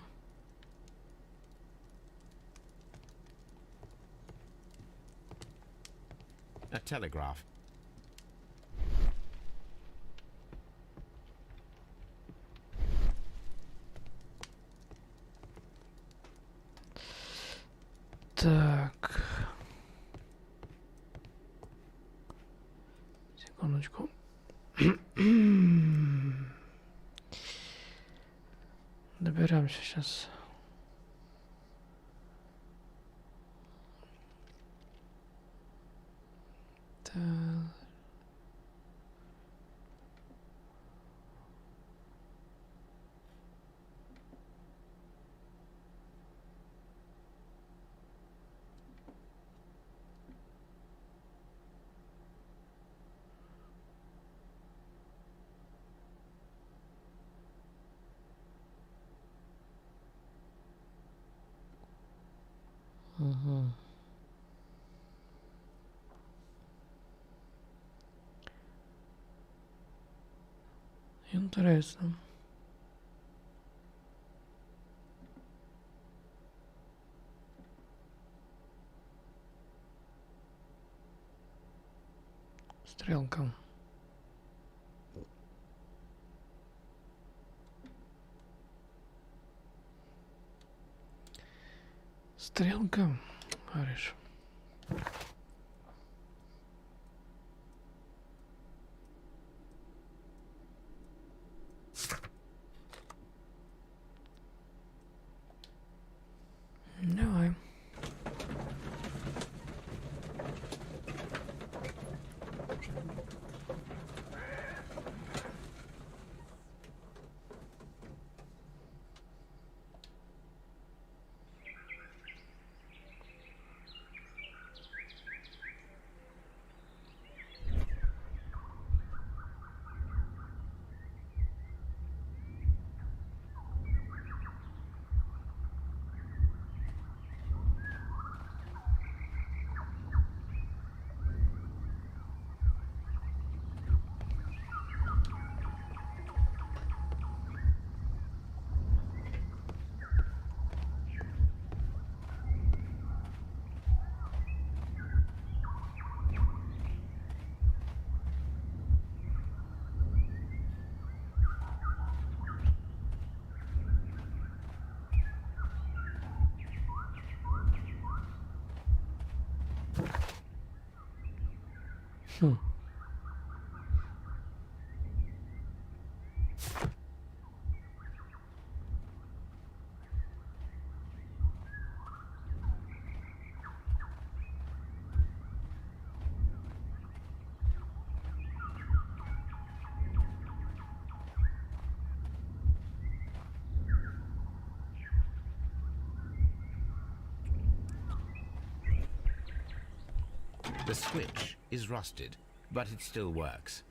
A telegraph. Так. Секундочку. разберемся сейчас. Так. Угу. Интересно. Стрелка. Стрелка, говоришь. Давай. Хм. The switch is rusted, but it still works.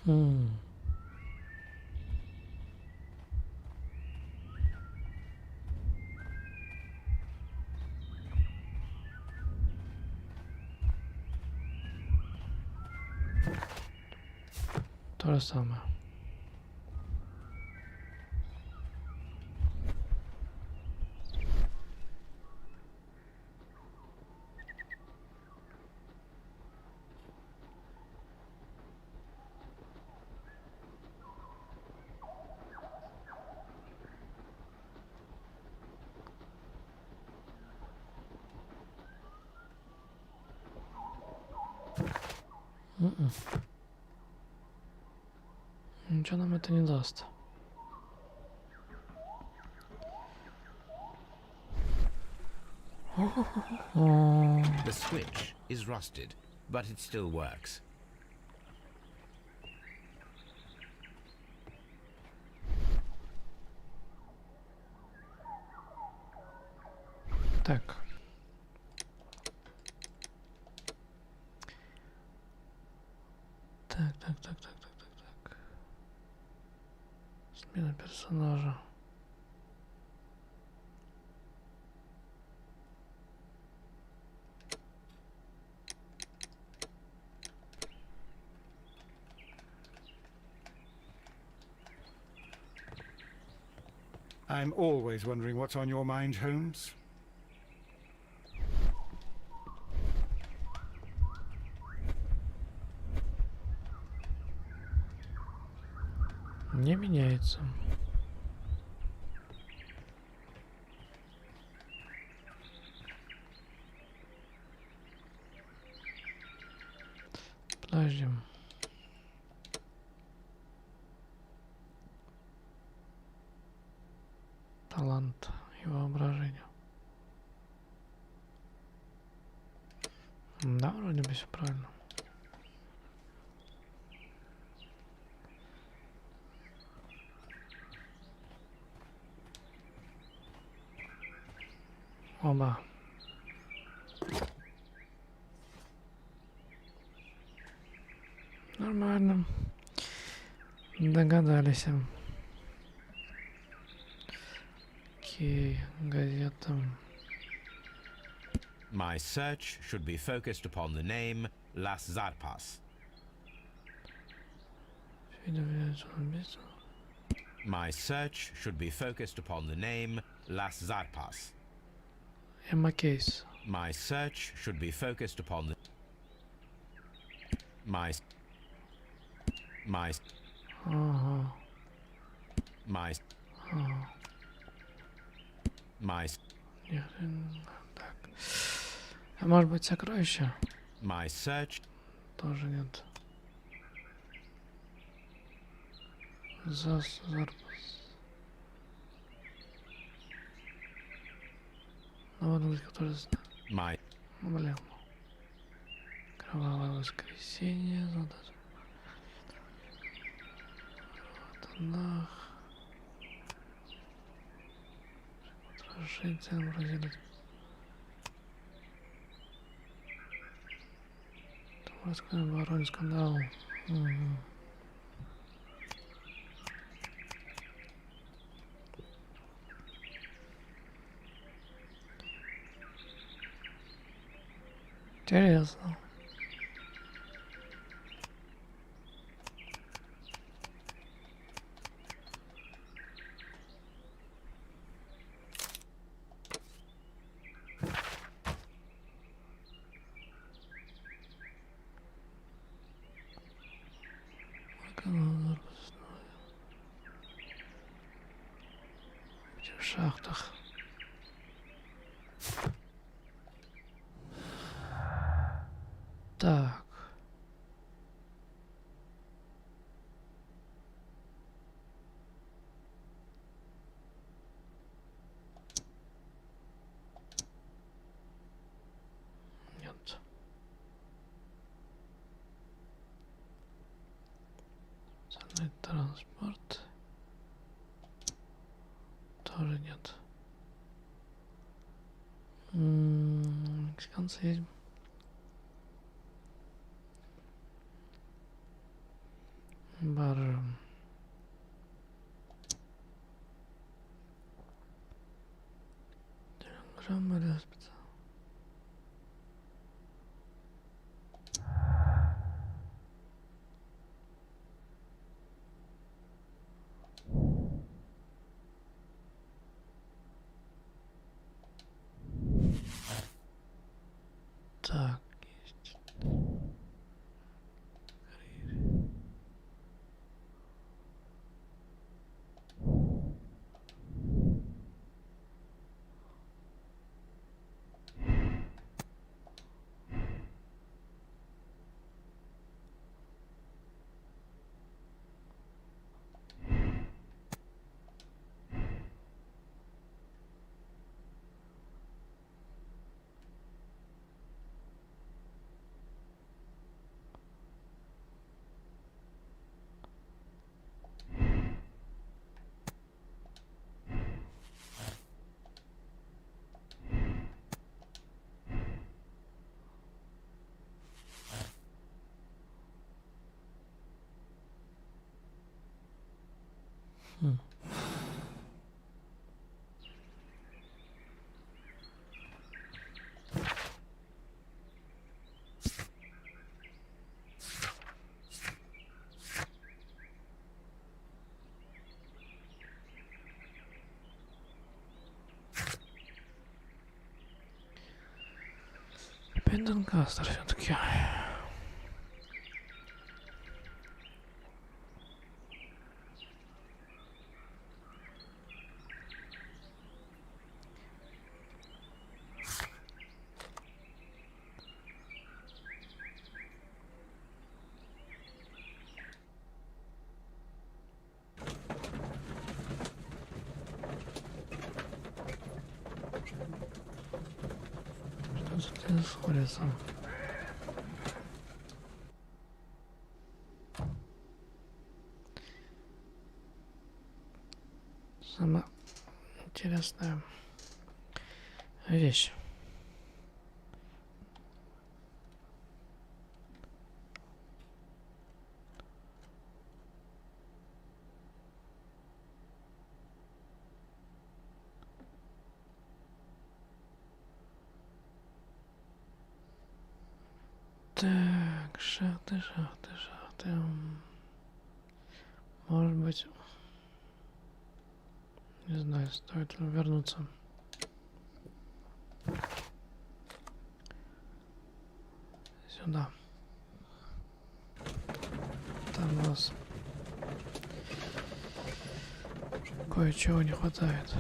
Hmm. То же самое. Ничего нам это не даст. The switch is rusted, but it still works. Так. Так. Смена персонажа. I'm always wondering what's on your mind, Holmes. Не меняется. Подождем. Талант и воображение. Да, вроде бы все правильно. Оба. Нормально. Догадались. Окей, газета. My search should be focused upon the name Las Zarpas. My search should be focused upon the name Las Zarpas. Emma Case. My search should be focused upon the my Ага. my Ага. my Так. А может быть сокровище? my search Тоже нет. Зарпас. Ну вот, который... my Блин. Кровавое воскресенье. Нах. Отражитель вроде. Морской обороне скандал. Угу. Интересно. В шахтах. Так. Нет. Ценный транспорт. Тоже нет. Мексиканцы есть. Баржа. Телеграмма для специалистов. Так, есть. Донкастер все-таки. Что тут происходит? Самая интересная вещь. Так, шахты. Может быть, не знаю, стоит ли вернуться. Сюда. Там у нас кое-чего не хватает.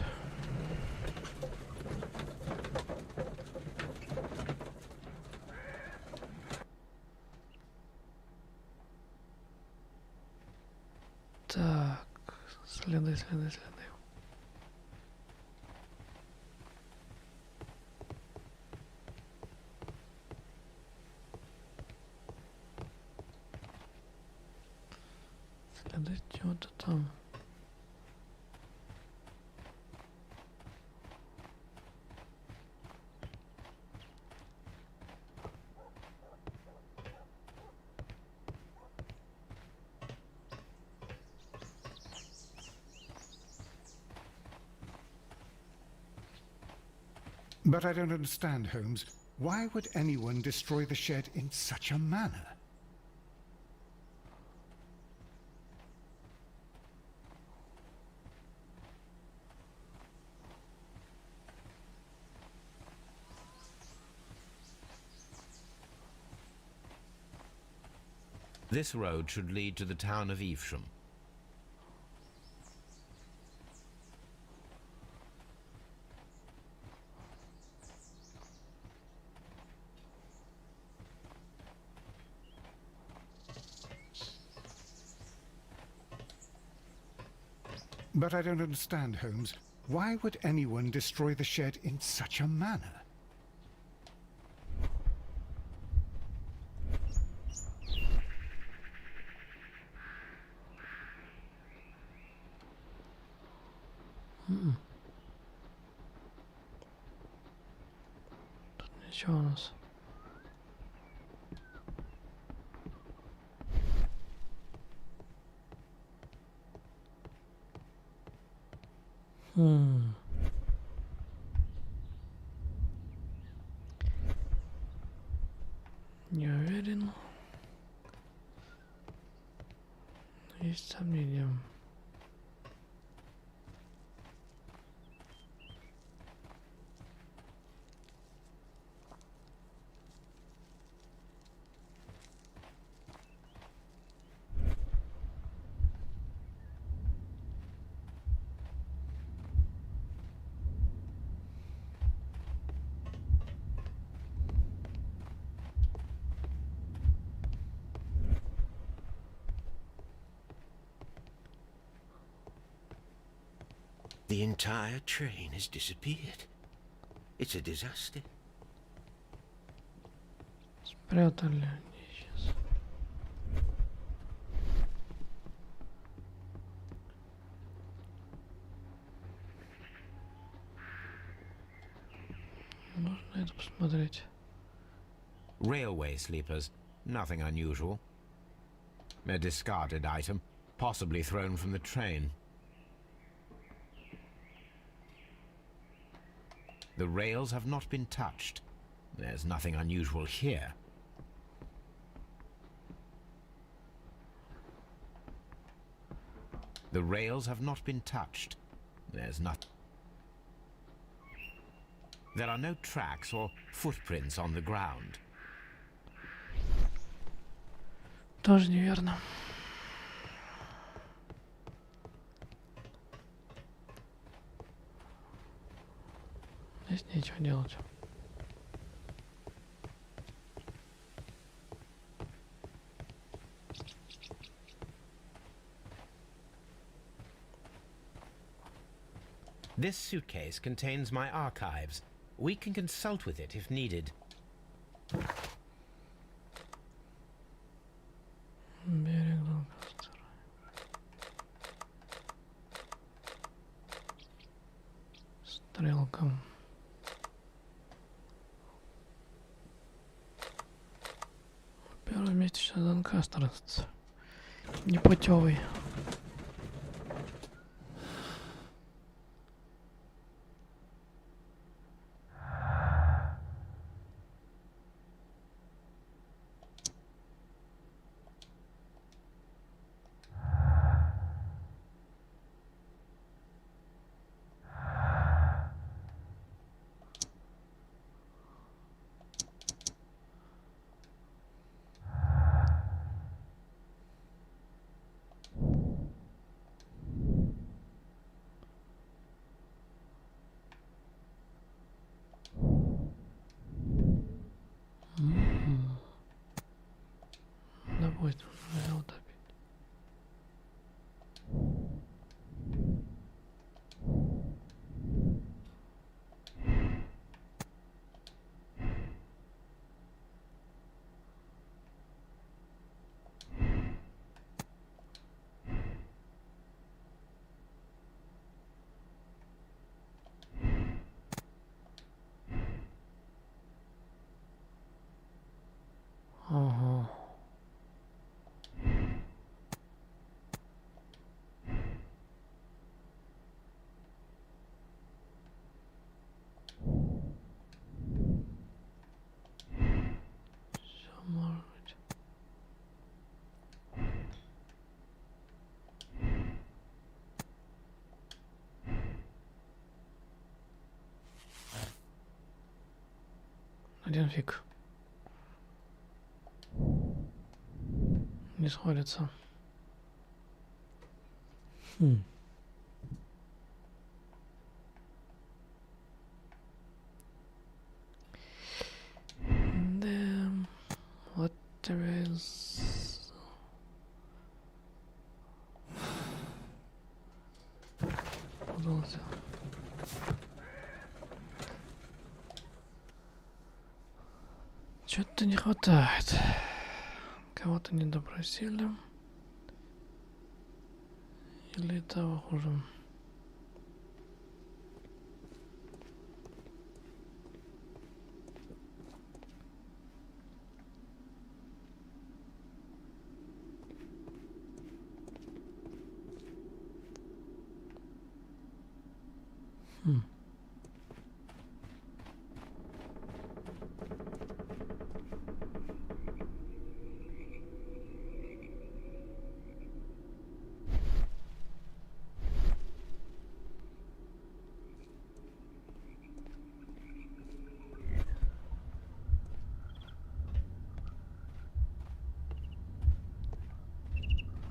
Так, следы. Следы чего-то там. But I don't understand, Holmes. Why would anyone destroy the shed in such a manner? This road should lead to the town of Evesham. But I don't understand, Holmes. Why would anyone destroy the shed in such a manner? Тут ничего у нас. Не уверен. Есть сомнения. The entire train has disappeared. It's a disaster. Спрятали они сейчас. Нужно это посмотреть. Railway sleepers, nothing unusual. A discarded item, possibly thrown from the train. The rails have not been touched. There's nothing unusual here. The rails have not been touched. There's not. There are no tracks or footprints on the ground. тоже неверно. Здесь нечего делать. This suitcase contains my archives. We can consult with it if needed. Стрелка. В первом месте сейчас Донкастер. Непутевый. Допустим, я утопить. Ага. Все может быть. Один фиг. Не сходится. Damn. What there is. Путался. Чё-то не хватает. Кого-то не допросили. Или того хуже.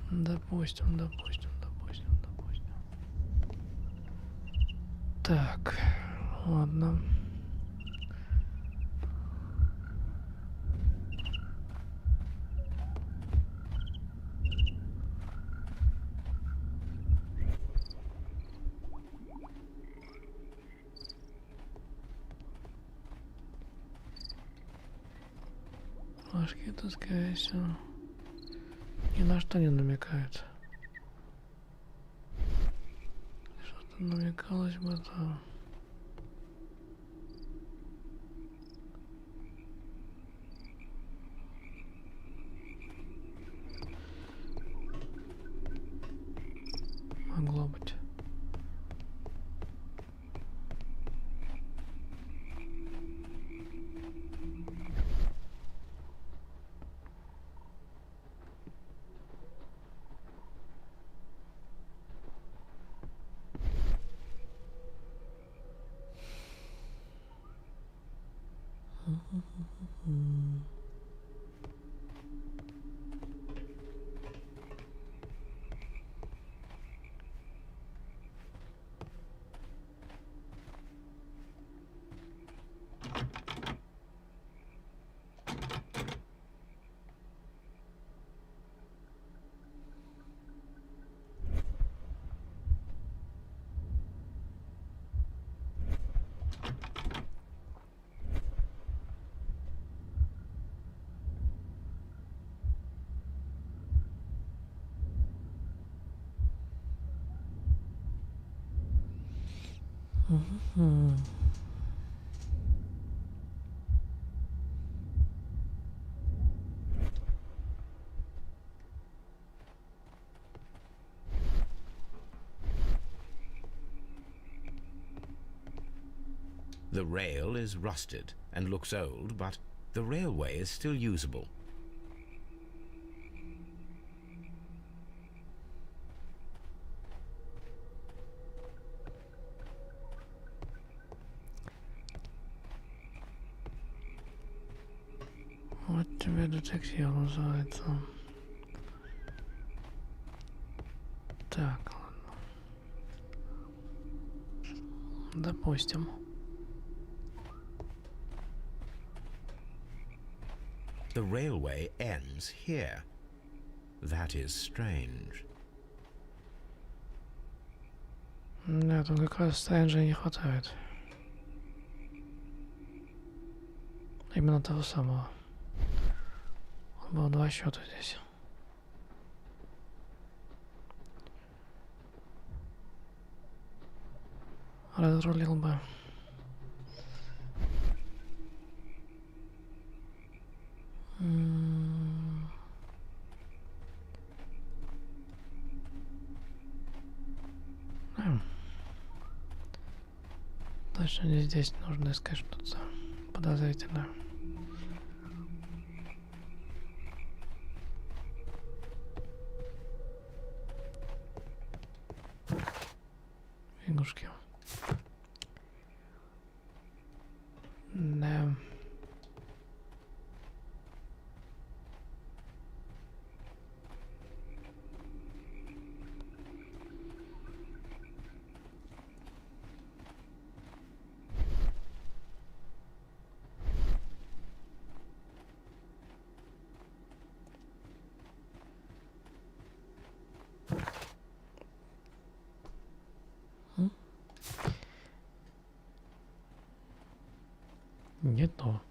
Допустим. Так, ладно. Флажки-то, скорее всего, ни на что не намекают. Что-то намекалось бы, то... могло быть. The rail is rusted and looks old, but the railway is still usable. Вот тебе детектив называется. Так, ладно. Допустим. The railway ends here. That is strange. Да, тут как раз Стрэнджа не хватает. Именно того самого. Было 2 счета здесь. Разрулил бы. Точно не здесь нужно искать что-то подозрительное. Фигушки. Да. Не то.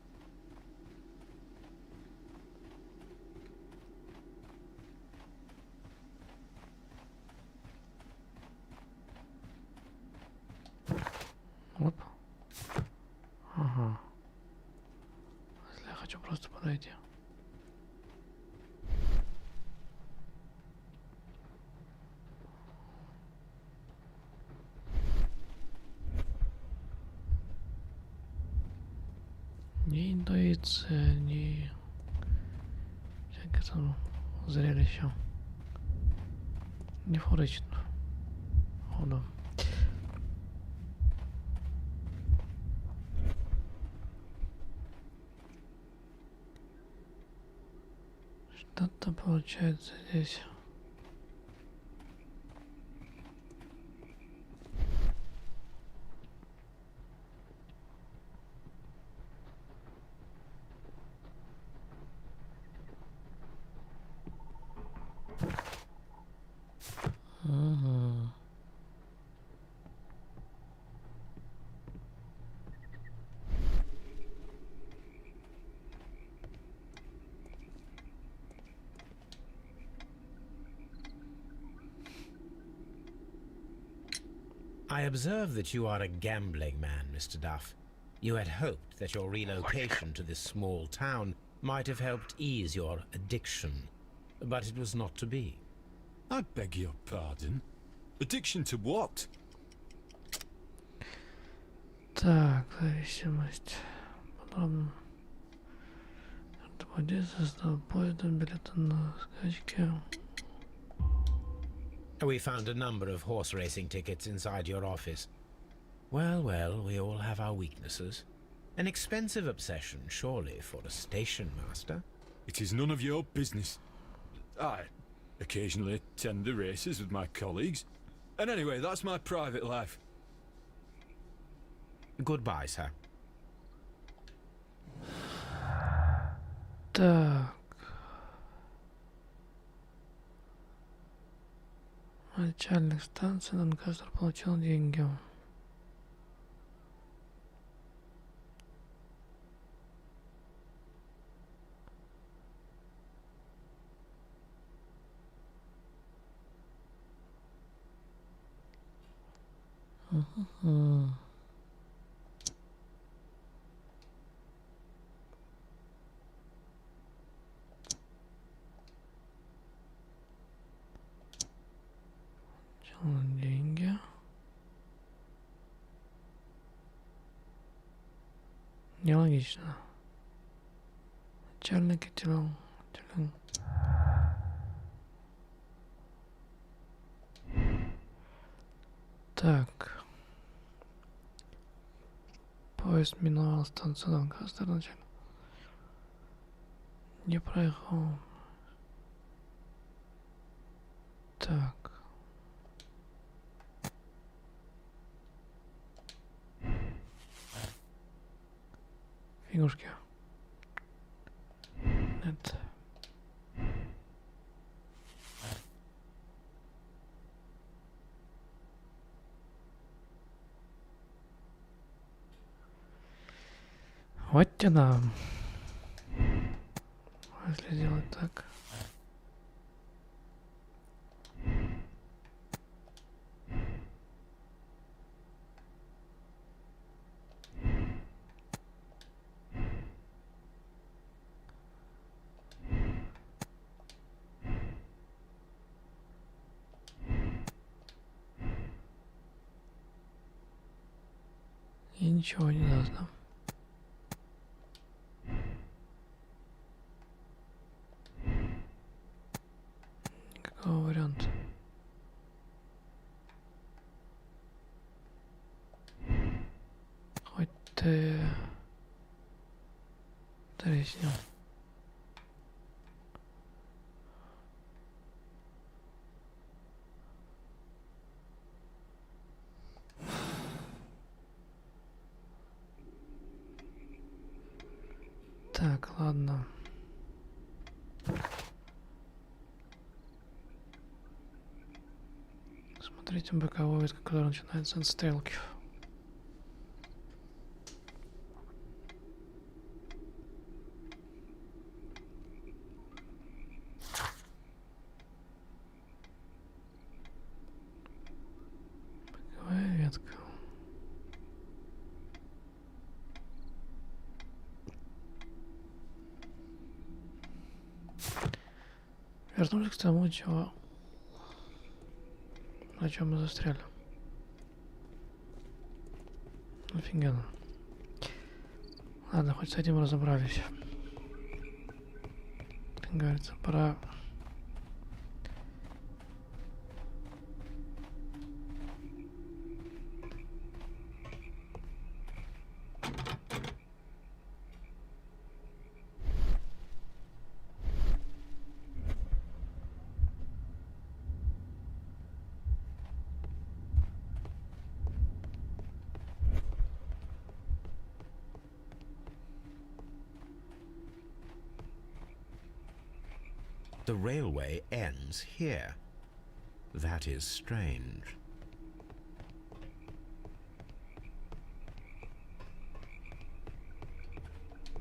Оп. Ага. Если я хочу просто подойти. Ни интуиция, ни всякое там зрелище. Не фурычно. Ходу. Что-то получается здесь. Ага. I observe that you are a gambling man, Mr. Duff. You had hoped that your relocation to this small town might have helped ease your addiction, but it was not to be. I beg your pardon? Addiction to what? Так, зависимость. Подробно. Воде создал поездом билеты на скачки. We found a number of horse racing tickets inside your office. Well, well, we all have our weaknesses. An expensive obsession, surely, for a station master. It is none of your business. I occasionally attend the races with my colleagues. And anyway, that's my private life. Goodbye, sir. Так. Начальник станции Донкастер получил деньги. Нелогично. Начальник тянул. Так. Поезд миновал станцию Донкастер начало. Не проехал. Так. Фигушки. Нет. Вот тяна. Если сделать так. И ничего не даст нам. Никакого варианта. Хоть ты тресни. Так, ладно. Смотрите боковой вид, который начинается от стрелки. Боковая ветка. Вернулись к тому, чего... На чем мы застряли. Офигенно. Ладно, хоть с этим разобрались. Как говорится, пора... The railway ends here. That is strange.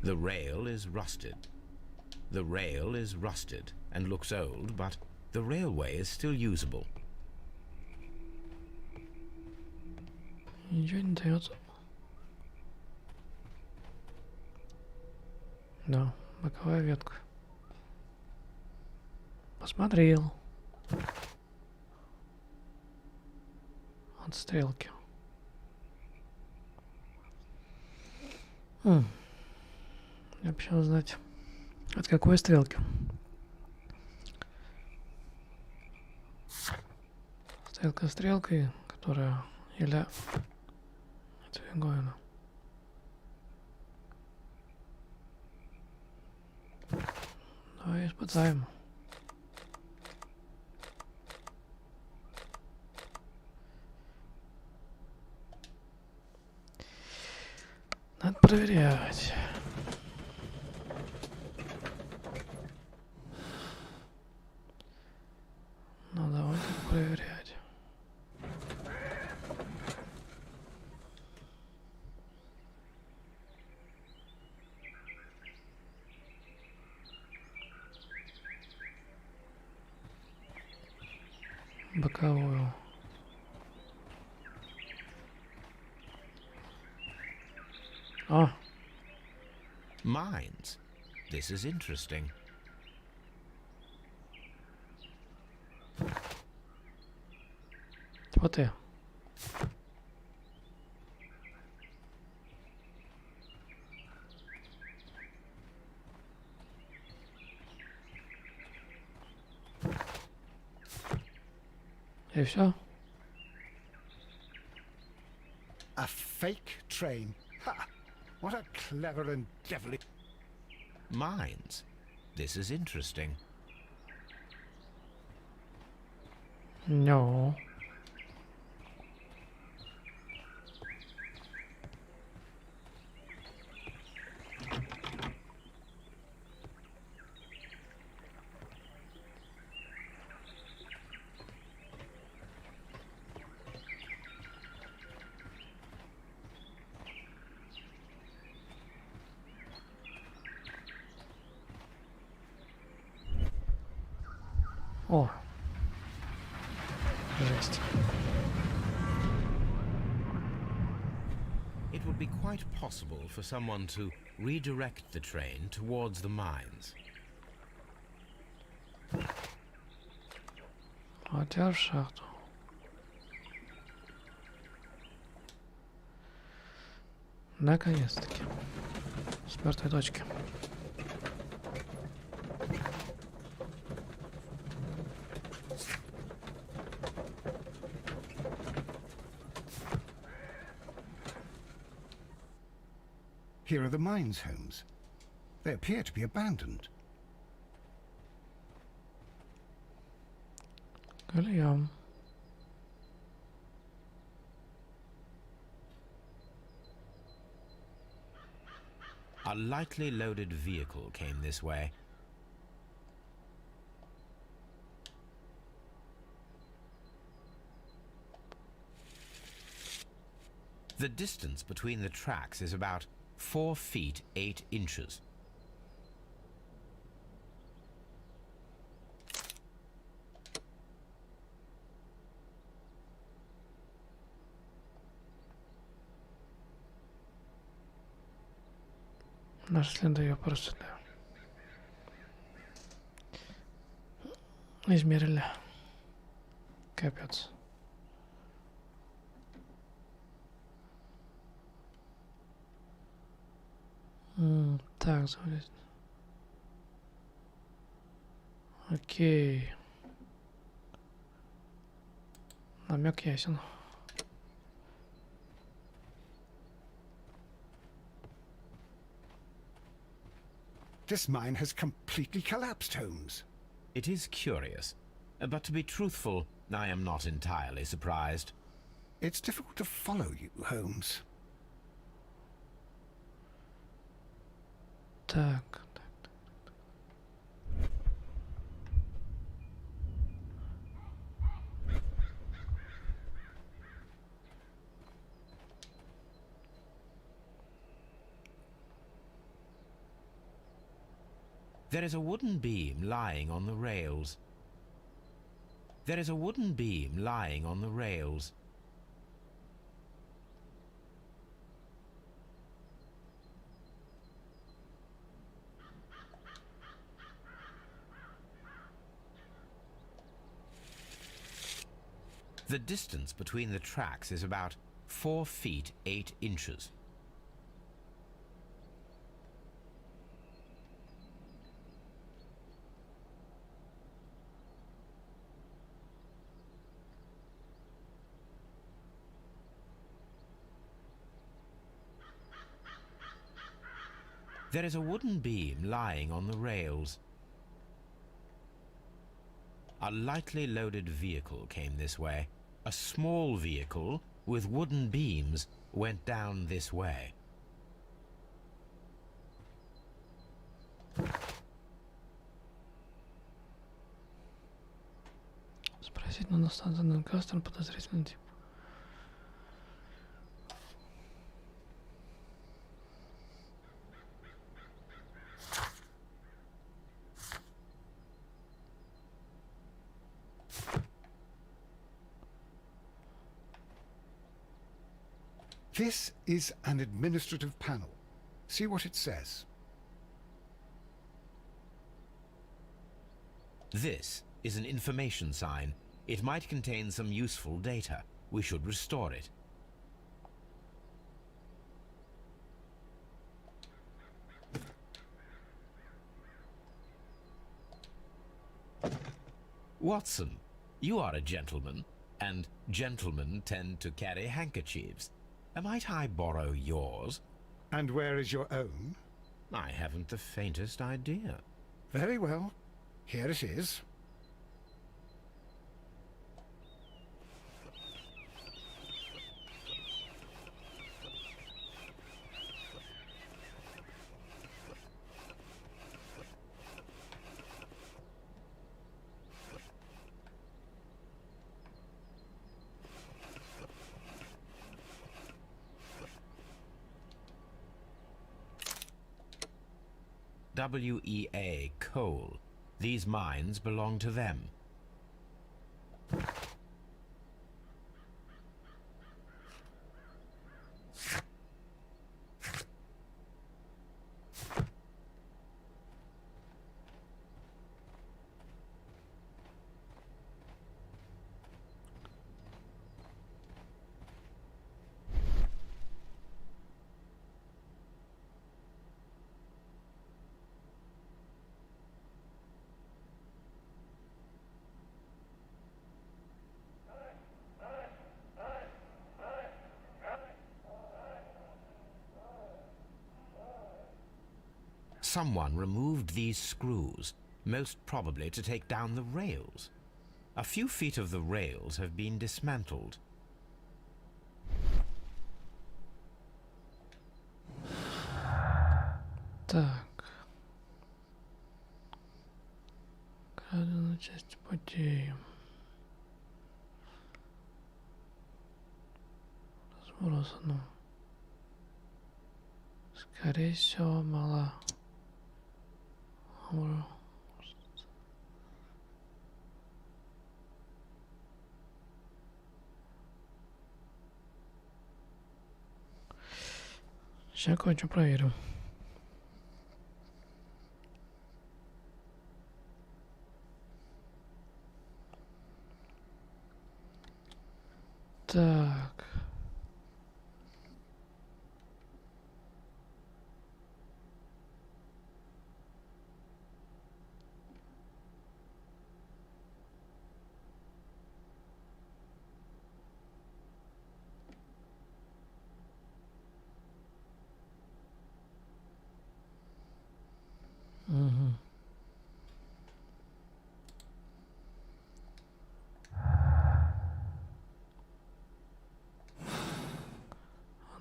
The rail is rusted. The rail is rusted and looks old, but the railway is still usable. Ничего не дается. Да, боковая ветка. Посмотрел. От стрелки. Я бы хотел знать, от какой стрелки. Стрелка стрелкой, которая или двигается. Давай испытаем. Надо проверять. Ну давайте проверять. Боковую. Oh. Mines. This is interesting. Вот ты. И все? A fake train. Ha! What a clever and devilish... Mines? This is interesting. No. О, жесть. It would be quite possible for someone to redirect the train towards the mines. Хотя в шахту. Наконец-таки. С мертвой точки. Here are the mines homes. They appear to be abandoned. Кольям. A lightly loaded vehicle came this way. The distance between the tracks is about 4 feet 8 inches. Наши следы ее просто измерили. Капец. Так, заводить. Окей. Намек ясен. This mine has completely collapsed, Holmes. It is curious, but to be truthful, I am not entirely surprised. It's difficult to follow you, Holmes. Так. There is a wooden beam lying on the rails. There is a wooden beam lying on the rails. The distance between the tracks is about 4 feet 8 inches. There is a wooden beam lying on the rails. A lightly loaded vehicle came this way. A small vehicle with wooden beams went down this way. Спросить на станции Кастер подозрительный тип. This is an administrative panel. See what it says. This is an information sign. It might contain some useful data. We should restore it. Watson, you are a gentleman. And gentlemen tend to carry handkerchiefs. Might I borrow yours? And where is your own? I haven't the faintest idea. Very well. Here it is. WEA coal. These mines belong to them. Someone removed these screws, most probably to take down the rails. A few feet of the rails have been dismantled. Так. Краденая часть путей. Разбросано. Скорее всего, мало. Сейчас кое-что проверим. Так. Угу.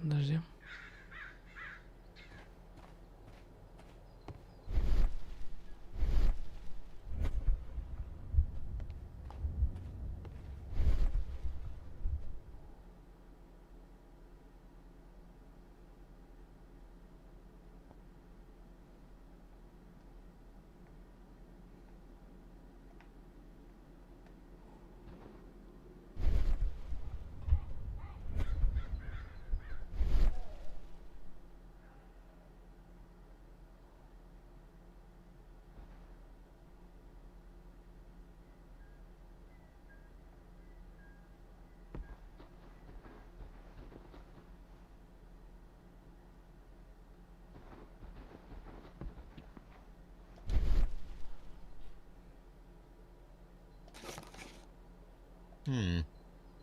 Подожди.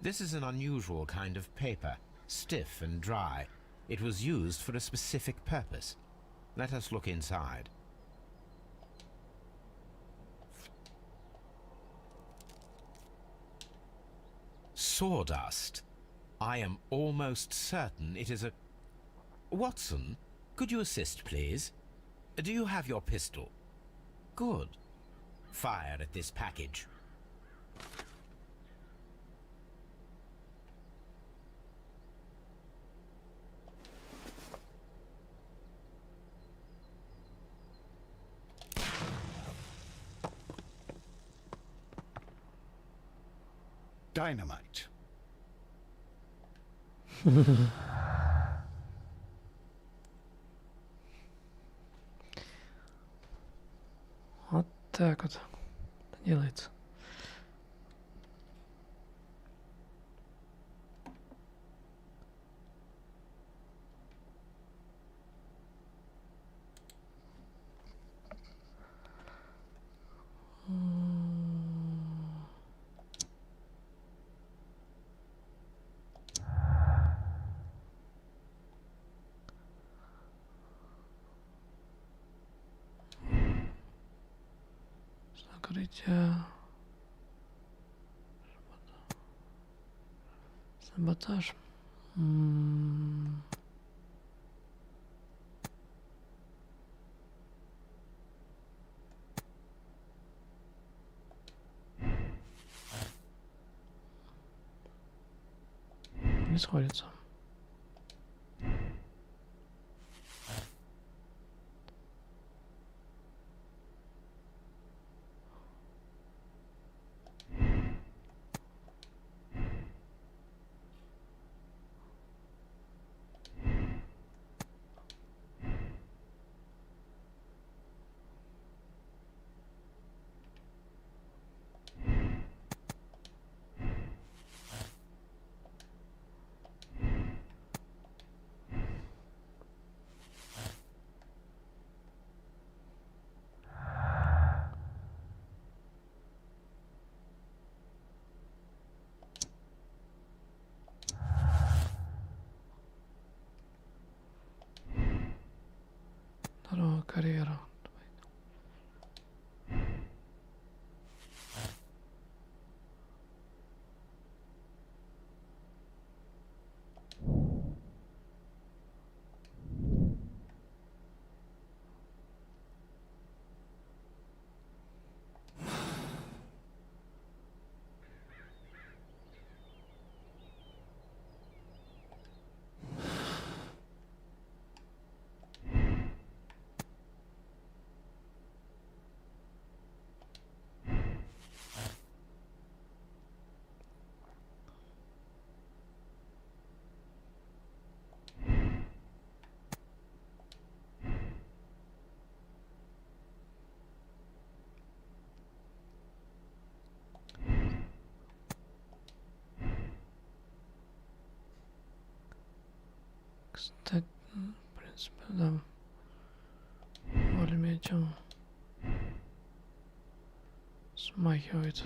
This is an unusual kind of paper, stiff and dry. It was used for a specific purpose. Let us look inside. Sawdust. I am almost certain it is a... Watson, could you assist, please? Do you have your pistol? Good. Fire at this package. Dynamite. Вот так вот это делается. Укрытие. Саботаж. Не сходится. Здорово, карьера. Кстати, в принципе, да. Более-менее чем смахивает.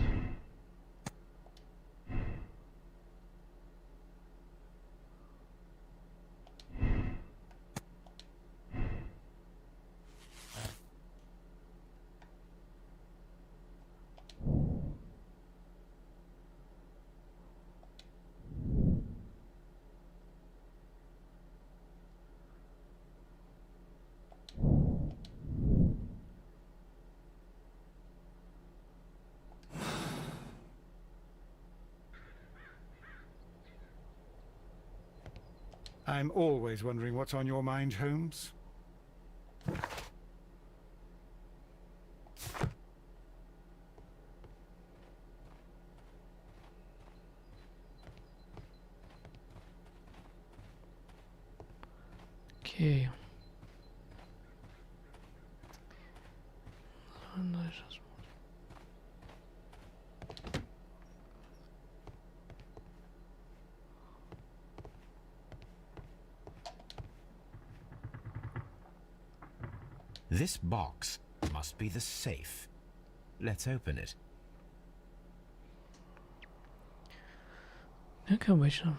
I'm always wondering what's on your mind, Holmes. Окей. Дальше смотрим. This box must be the safe. Let's open it. Как обычно.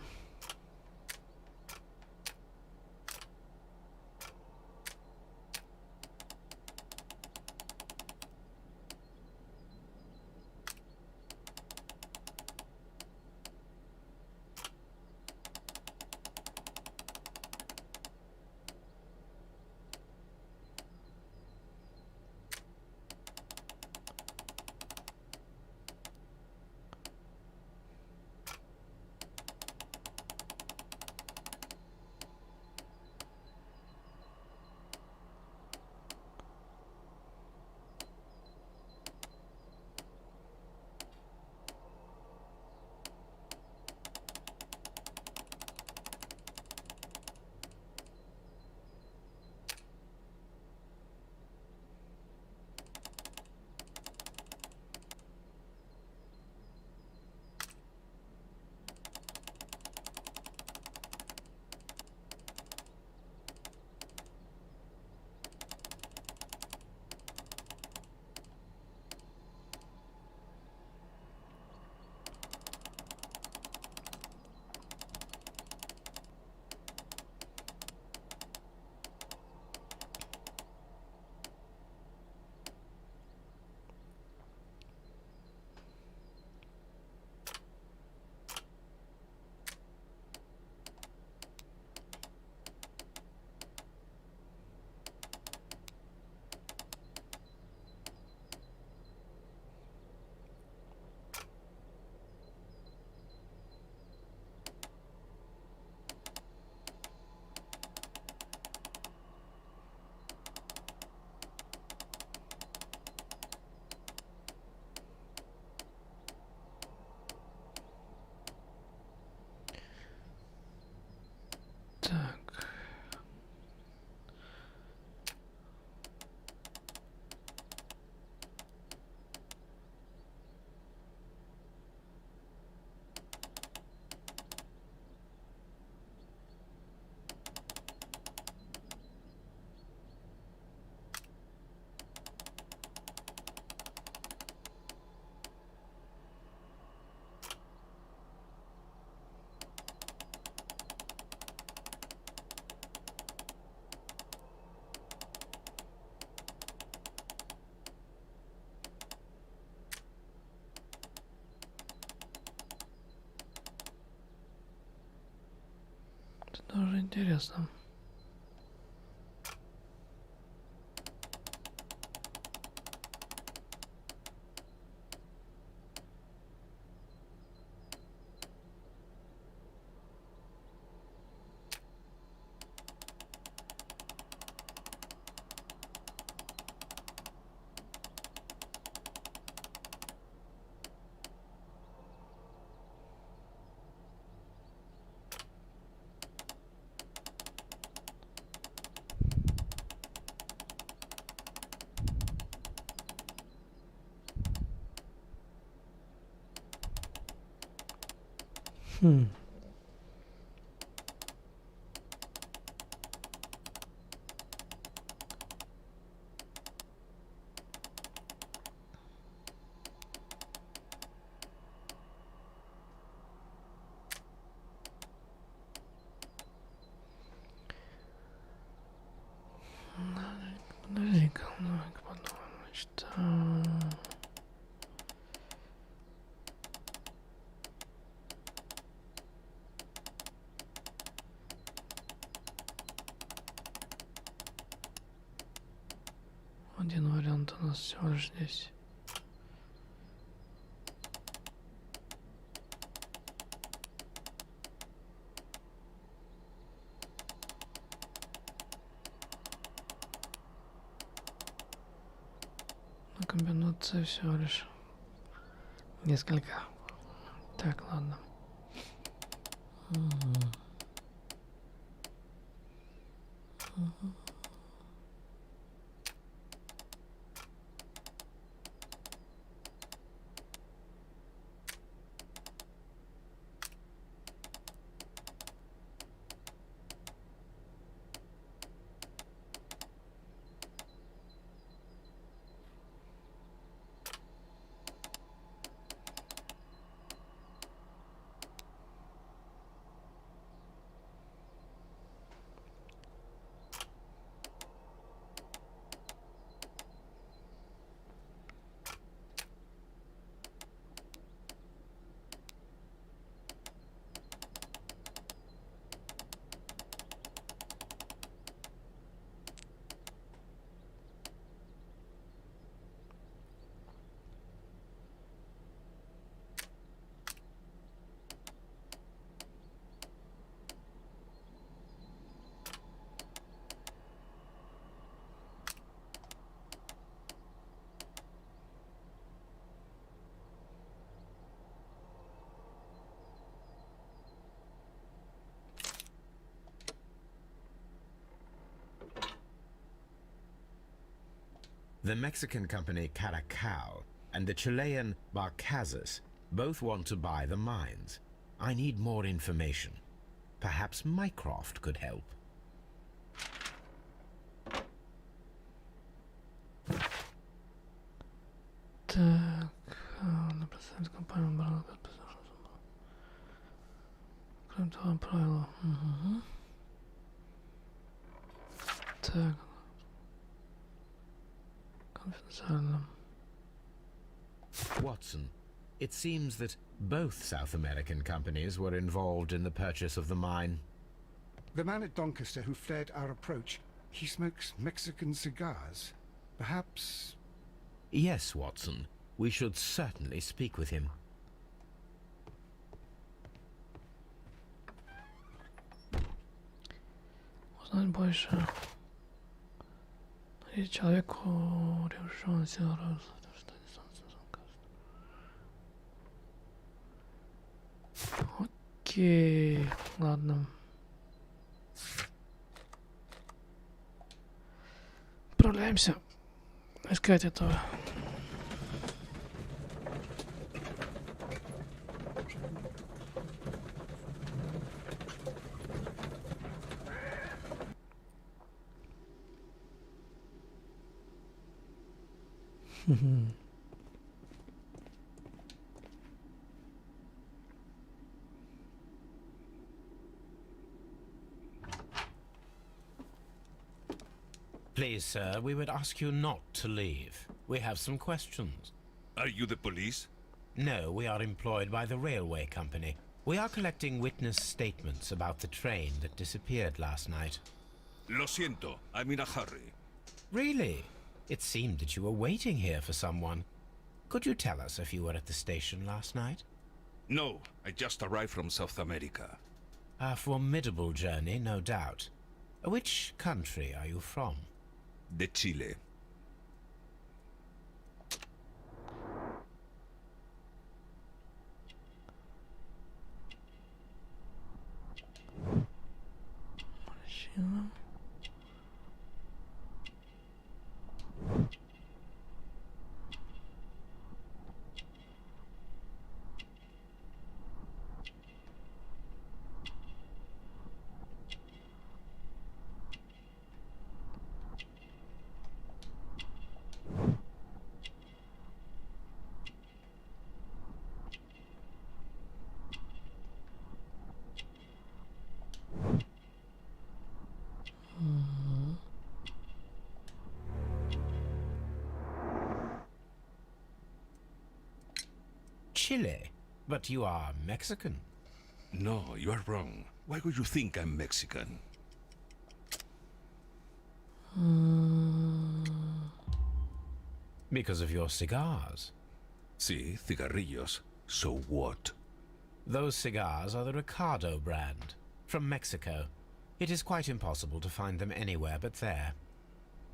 Интересно. Подожди-ка, ну-ка подумаем, значит... Один вариант у нас всего лишь здесь. Но комбинация всего лишь несколько. Так, ладно. The Mexican company Caracal and the Chilean Barcazas both want to buy the mines. I need more information. Perhaps Mycroft could help. Так, надо представить компанию брала кроме того правила. Так. Конфиденциально. Watson, it seems that both South American companies were involved in the purchase of the mine. The man at Doncaster who flared our approach, he smokes Mexican cigars. Perhaps... Yes, Watson. We should certainly speak with him. Узнать больше. И человеку решен сил раз. Окей, ладно. Отправляемся искать этого. Please, sir, we would ask you not to leave. We have some questions. Are you the police? No, we are employed by the railway company. We are collecting witness statements about the train that disappeared last night. Lo siento, I'm in a hurry. Really? It seemed that you were waiting here for someone. Could you tell us if you were at the station last night? No, I just arrived from South America. A formidable journey, no doubt. Which country are you from? De Chile. Chile? But you are Mexican. No, you are wrong. Why would you think I'm Mexican? Because of your cigars. Sí, cigarrillos. So what? Those cigars are the Ricardo brand, from Mexico. It is quite impossible to find them anywhere but there.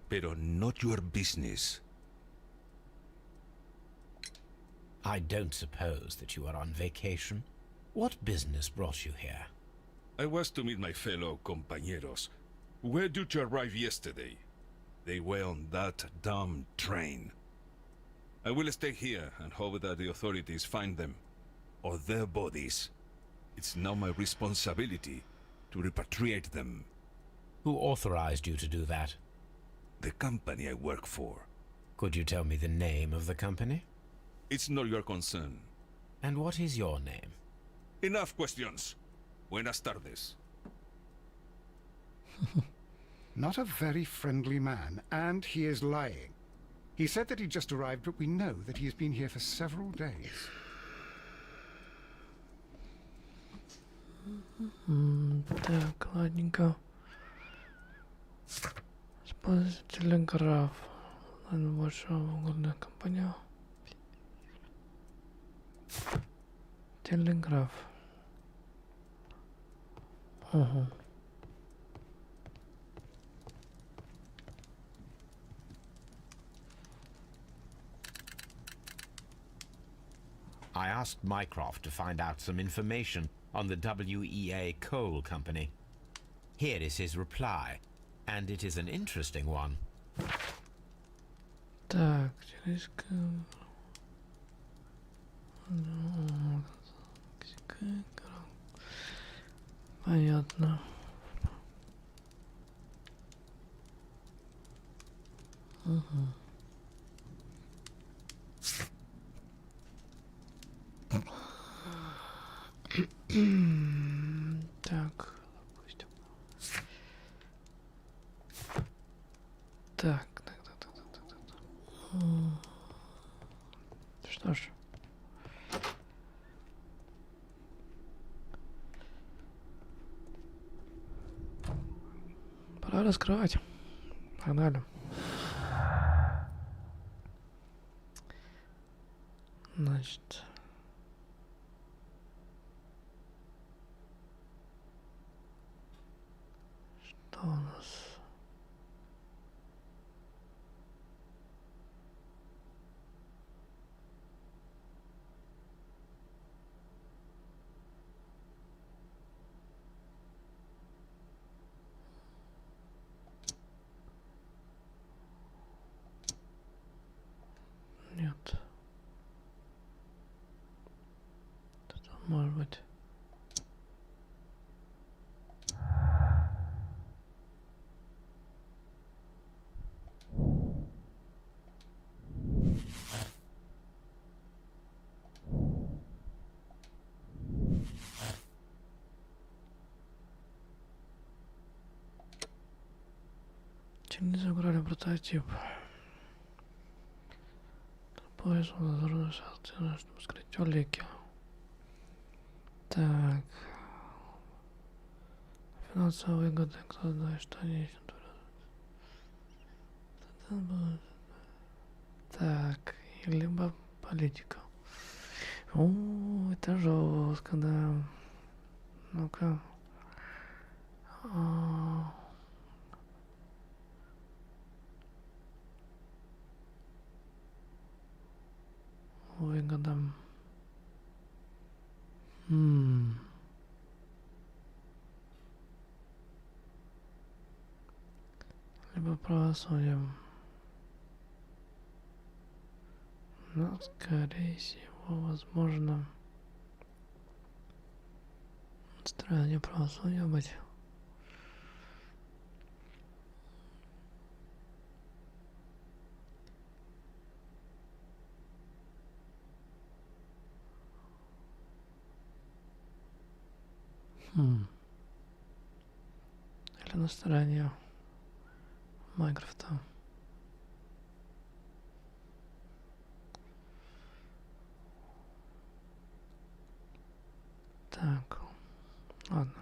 Pero not your business. I don't suppose that you are on vacation. What business brought you here? I was to meet my fellow compañeros. Where did you arrive yesterday? They were on that damn train. I will stay here and hope that the authorities find them, or their bodies. It's now my responsibility to repatriate them. Who authorized you to do that? The company I work for. Could you tell me the name of the company? It's not your concern. And what is your name? Enough questions. Buenas tardes. Not a very friendly man, and he is lying. He said that he just arrived, but we know that he has been here for several days. Так, ладненько. Используйте телеграф. Большая угодная компания. Телеграф. Угу. I asked Mycroft to find out some information on the WEA Coal Company. Here is his reply, and it is an interesting one. Так, через... Понятно. Угу. Так, допустим. Так. Что ж. Пора раскрывать. Погнали. Значит. Что у нас? Нет. Тут может быть. Чем не забрали прототип? Поезд, чтобы скрыть улики. Так. Финансовые выгоды, кто знает, что они... Так, либо политика. О, это жестко, да. Ну-ка. Выгода. Либо правосудием. Но, скорее всего, возможно, стороне правосудия быть. Или на стороне Майнкрафта. Так, ладно.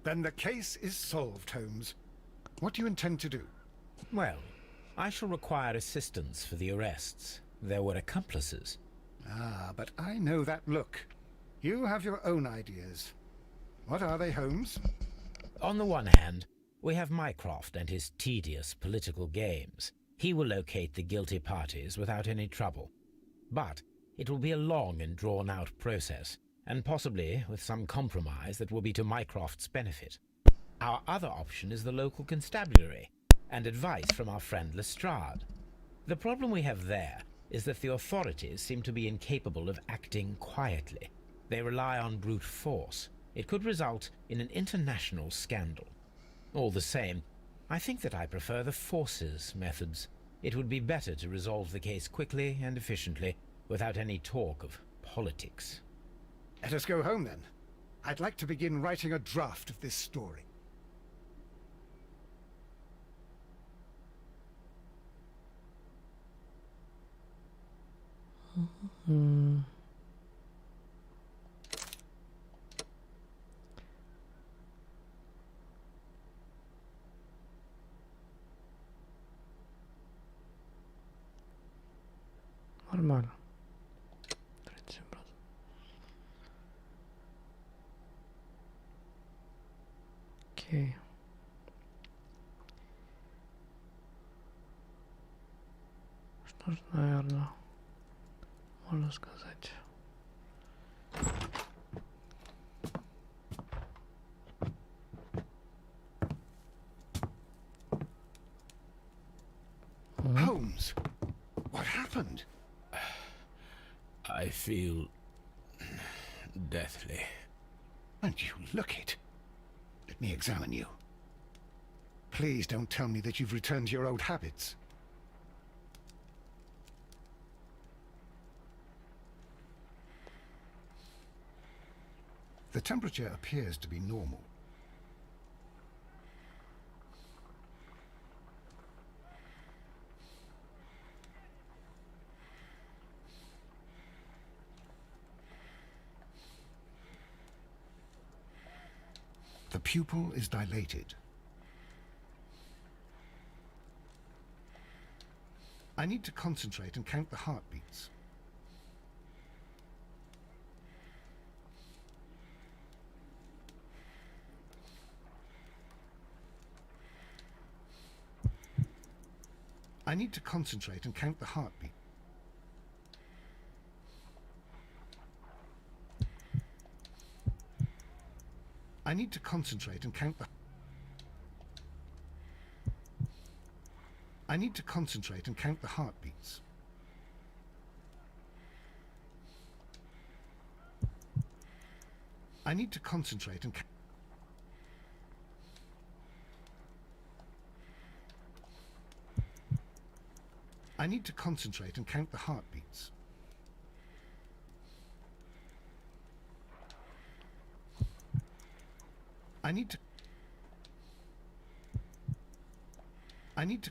Then the case is solved, Holmes. What do you intend to do? Well, I shall require assistance for the arrests. There were accomplices. Ah, but I know that look. You have your own ideas. What are they, Holmes? On the one hand, we have Mycroft and his tedious political games. He will locate the guilty parties without any trouble. But it will be a long and drawn-out process, and possibly with some compromise that will be to Mycroft's benefit. Our other option is the local constabulary, and advice from our friend Lestrade. The problem we have there is that the authorities seem to be incapable of acting quietly. They rely on brute force. It could result in an international scandal. All the same, I think that I prefer the forces methods. It would be better to resolve the case quickly and efficiently, without any talk of politics. Let us go home, then. I'd like to begin writing a draft of this story. Нормально. 37%. Окей. Что ж, наверное, можно сказать. Holmes, what happened? I feel deathly. And you look it. Let me examine you. Please don't tell me that you've returned to your old habits. The temperature appears to be normal. The pupil is dilated. I need to concentrate and count the heartbeats. I need to concentrate and count the heartbeat. I need to concentrate and count the... I need to concentrate and count the heartbeats. I need to concentrate and... I need to concentrate and count the heartbeats. I need to... I need to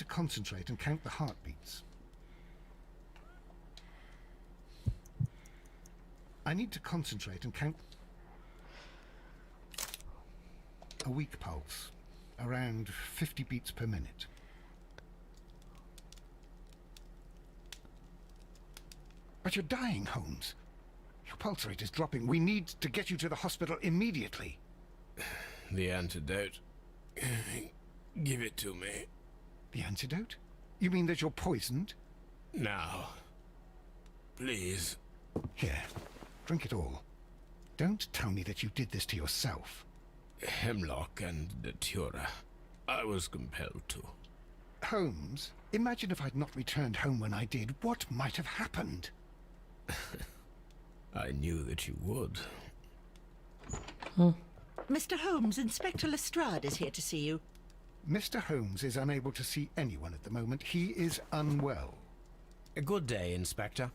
concentrate and count the heartbeats. I need to concentrate and count a weak pulse, around 50 beats per minute. But you're dying, Holmes. Your pulse rate is dropping. We need to get you to the hospital immediately. The antidote. Give it to me. The antidote? You mean that you're poisoned? Now. Please. Here, drink it all. Don't tell me that you did this to yourself. Hemlock and datura. I was compelled to. Holmes, imagine if I'd not returned home when I did. What might have happened? I knew that you would. Mr. Holmes, Inspector Lestrade is here to see you. Mr. Holmes is unable to see anyone at the moment. He is unwell. A good day, Inspector.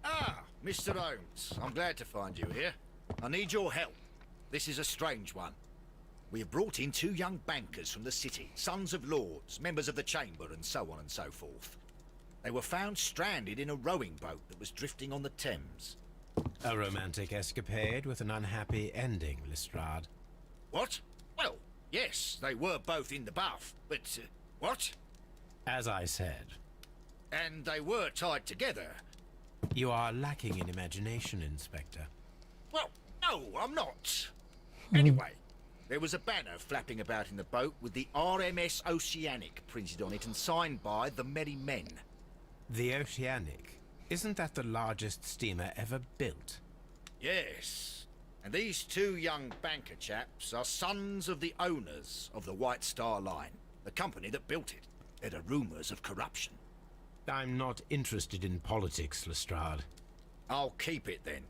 Ah, Mr. Holmes. I'm glad to find you here. I need your help. This is a strange one. We have brought in 2 young bankers from the city, sons of lords, members of the chamber, and so on and so forth. They were found stranded in a rowing boat that was drifting on the Thames. A romantic escapade with an unhappy ending, Lestrade. What? Well, yes, they were both in the bath, but... what? As I said. And they were tied together. You are lacking in imagination, Inspector. Well, no, I'm not. Anyway, there was a banner flapping about in the boat with the RMS Oceanic printed on it and signed by the Merry Men. The Oceanic? Isn't that the largest steamer ever built? Yes. And these 2 young banker chaps are sons of the owners of the White Star Line, the company that built it. There are rumours of corruption. I'm not interested in politics, Lestrade. I'll keep it then.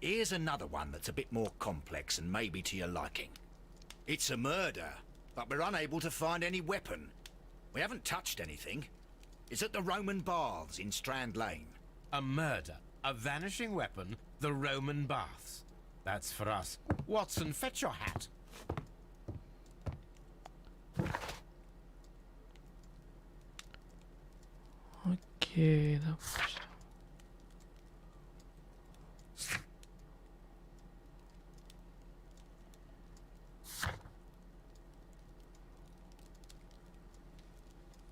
Here's another one that's a bit more complex and maybe to your liking. It's a murder, but we're unable to find any weapon. We haven't touched anything. It's at the Roman Baths in Strand Lane. A murder, a vanishing weapon, the Roman Baths. That's for us. Watson, fetch your hat. Окей, допустим.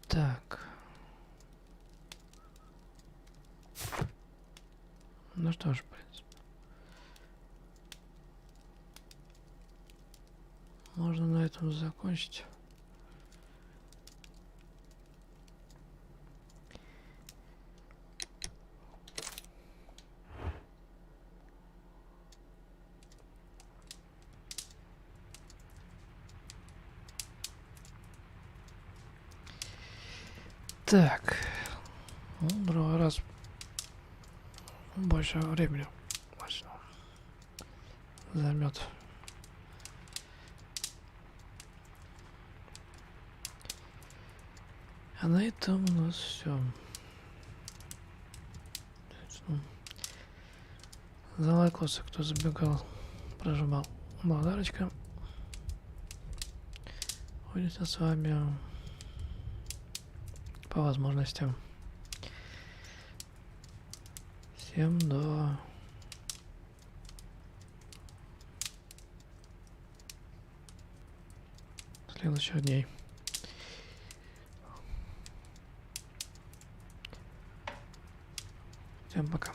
Так. Ну что ж, в принципе. Можно на этом закончить. Так, ну, другой раз больше времени займет. А на этом у нас все. За лайкосы, кто забегал, прожимал благодарочка. Увидимся с вами по возможностям. Всем до следующих дней. Всем пока.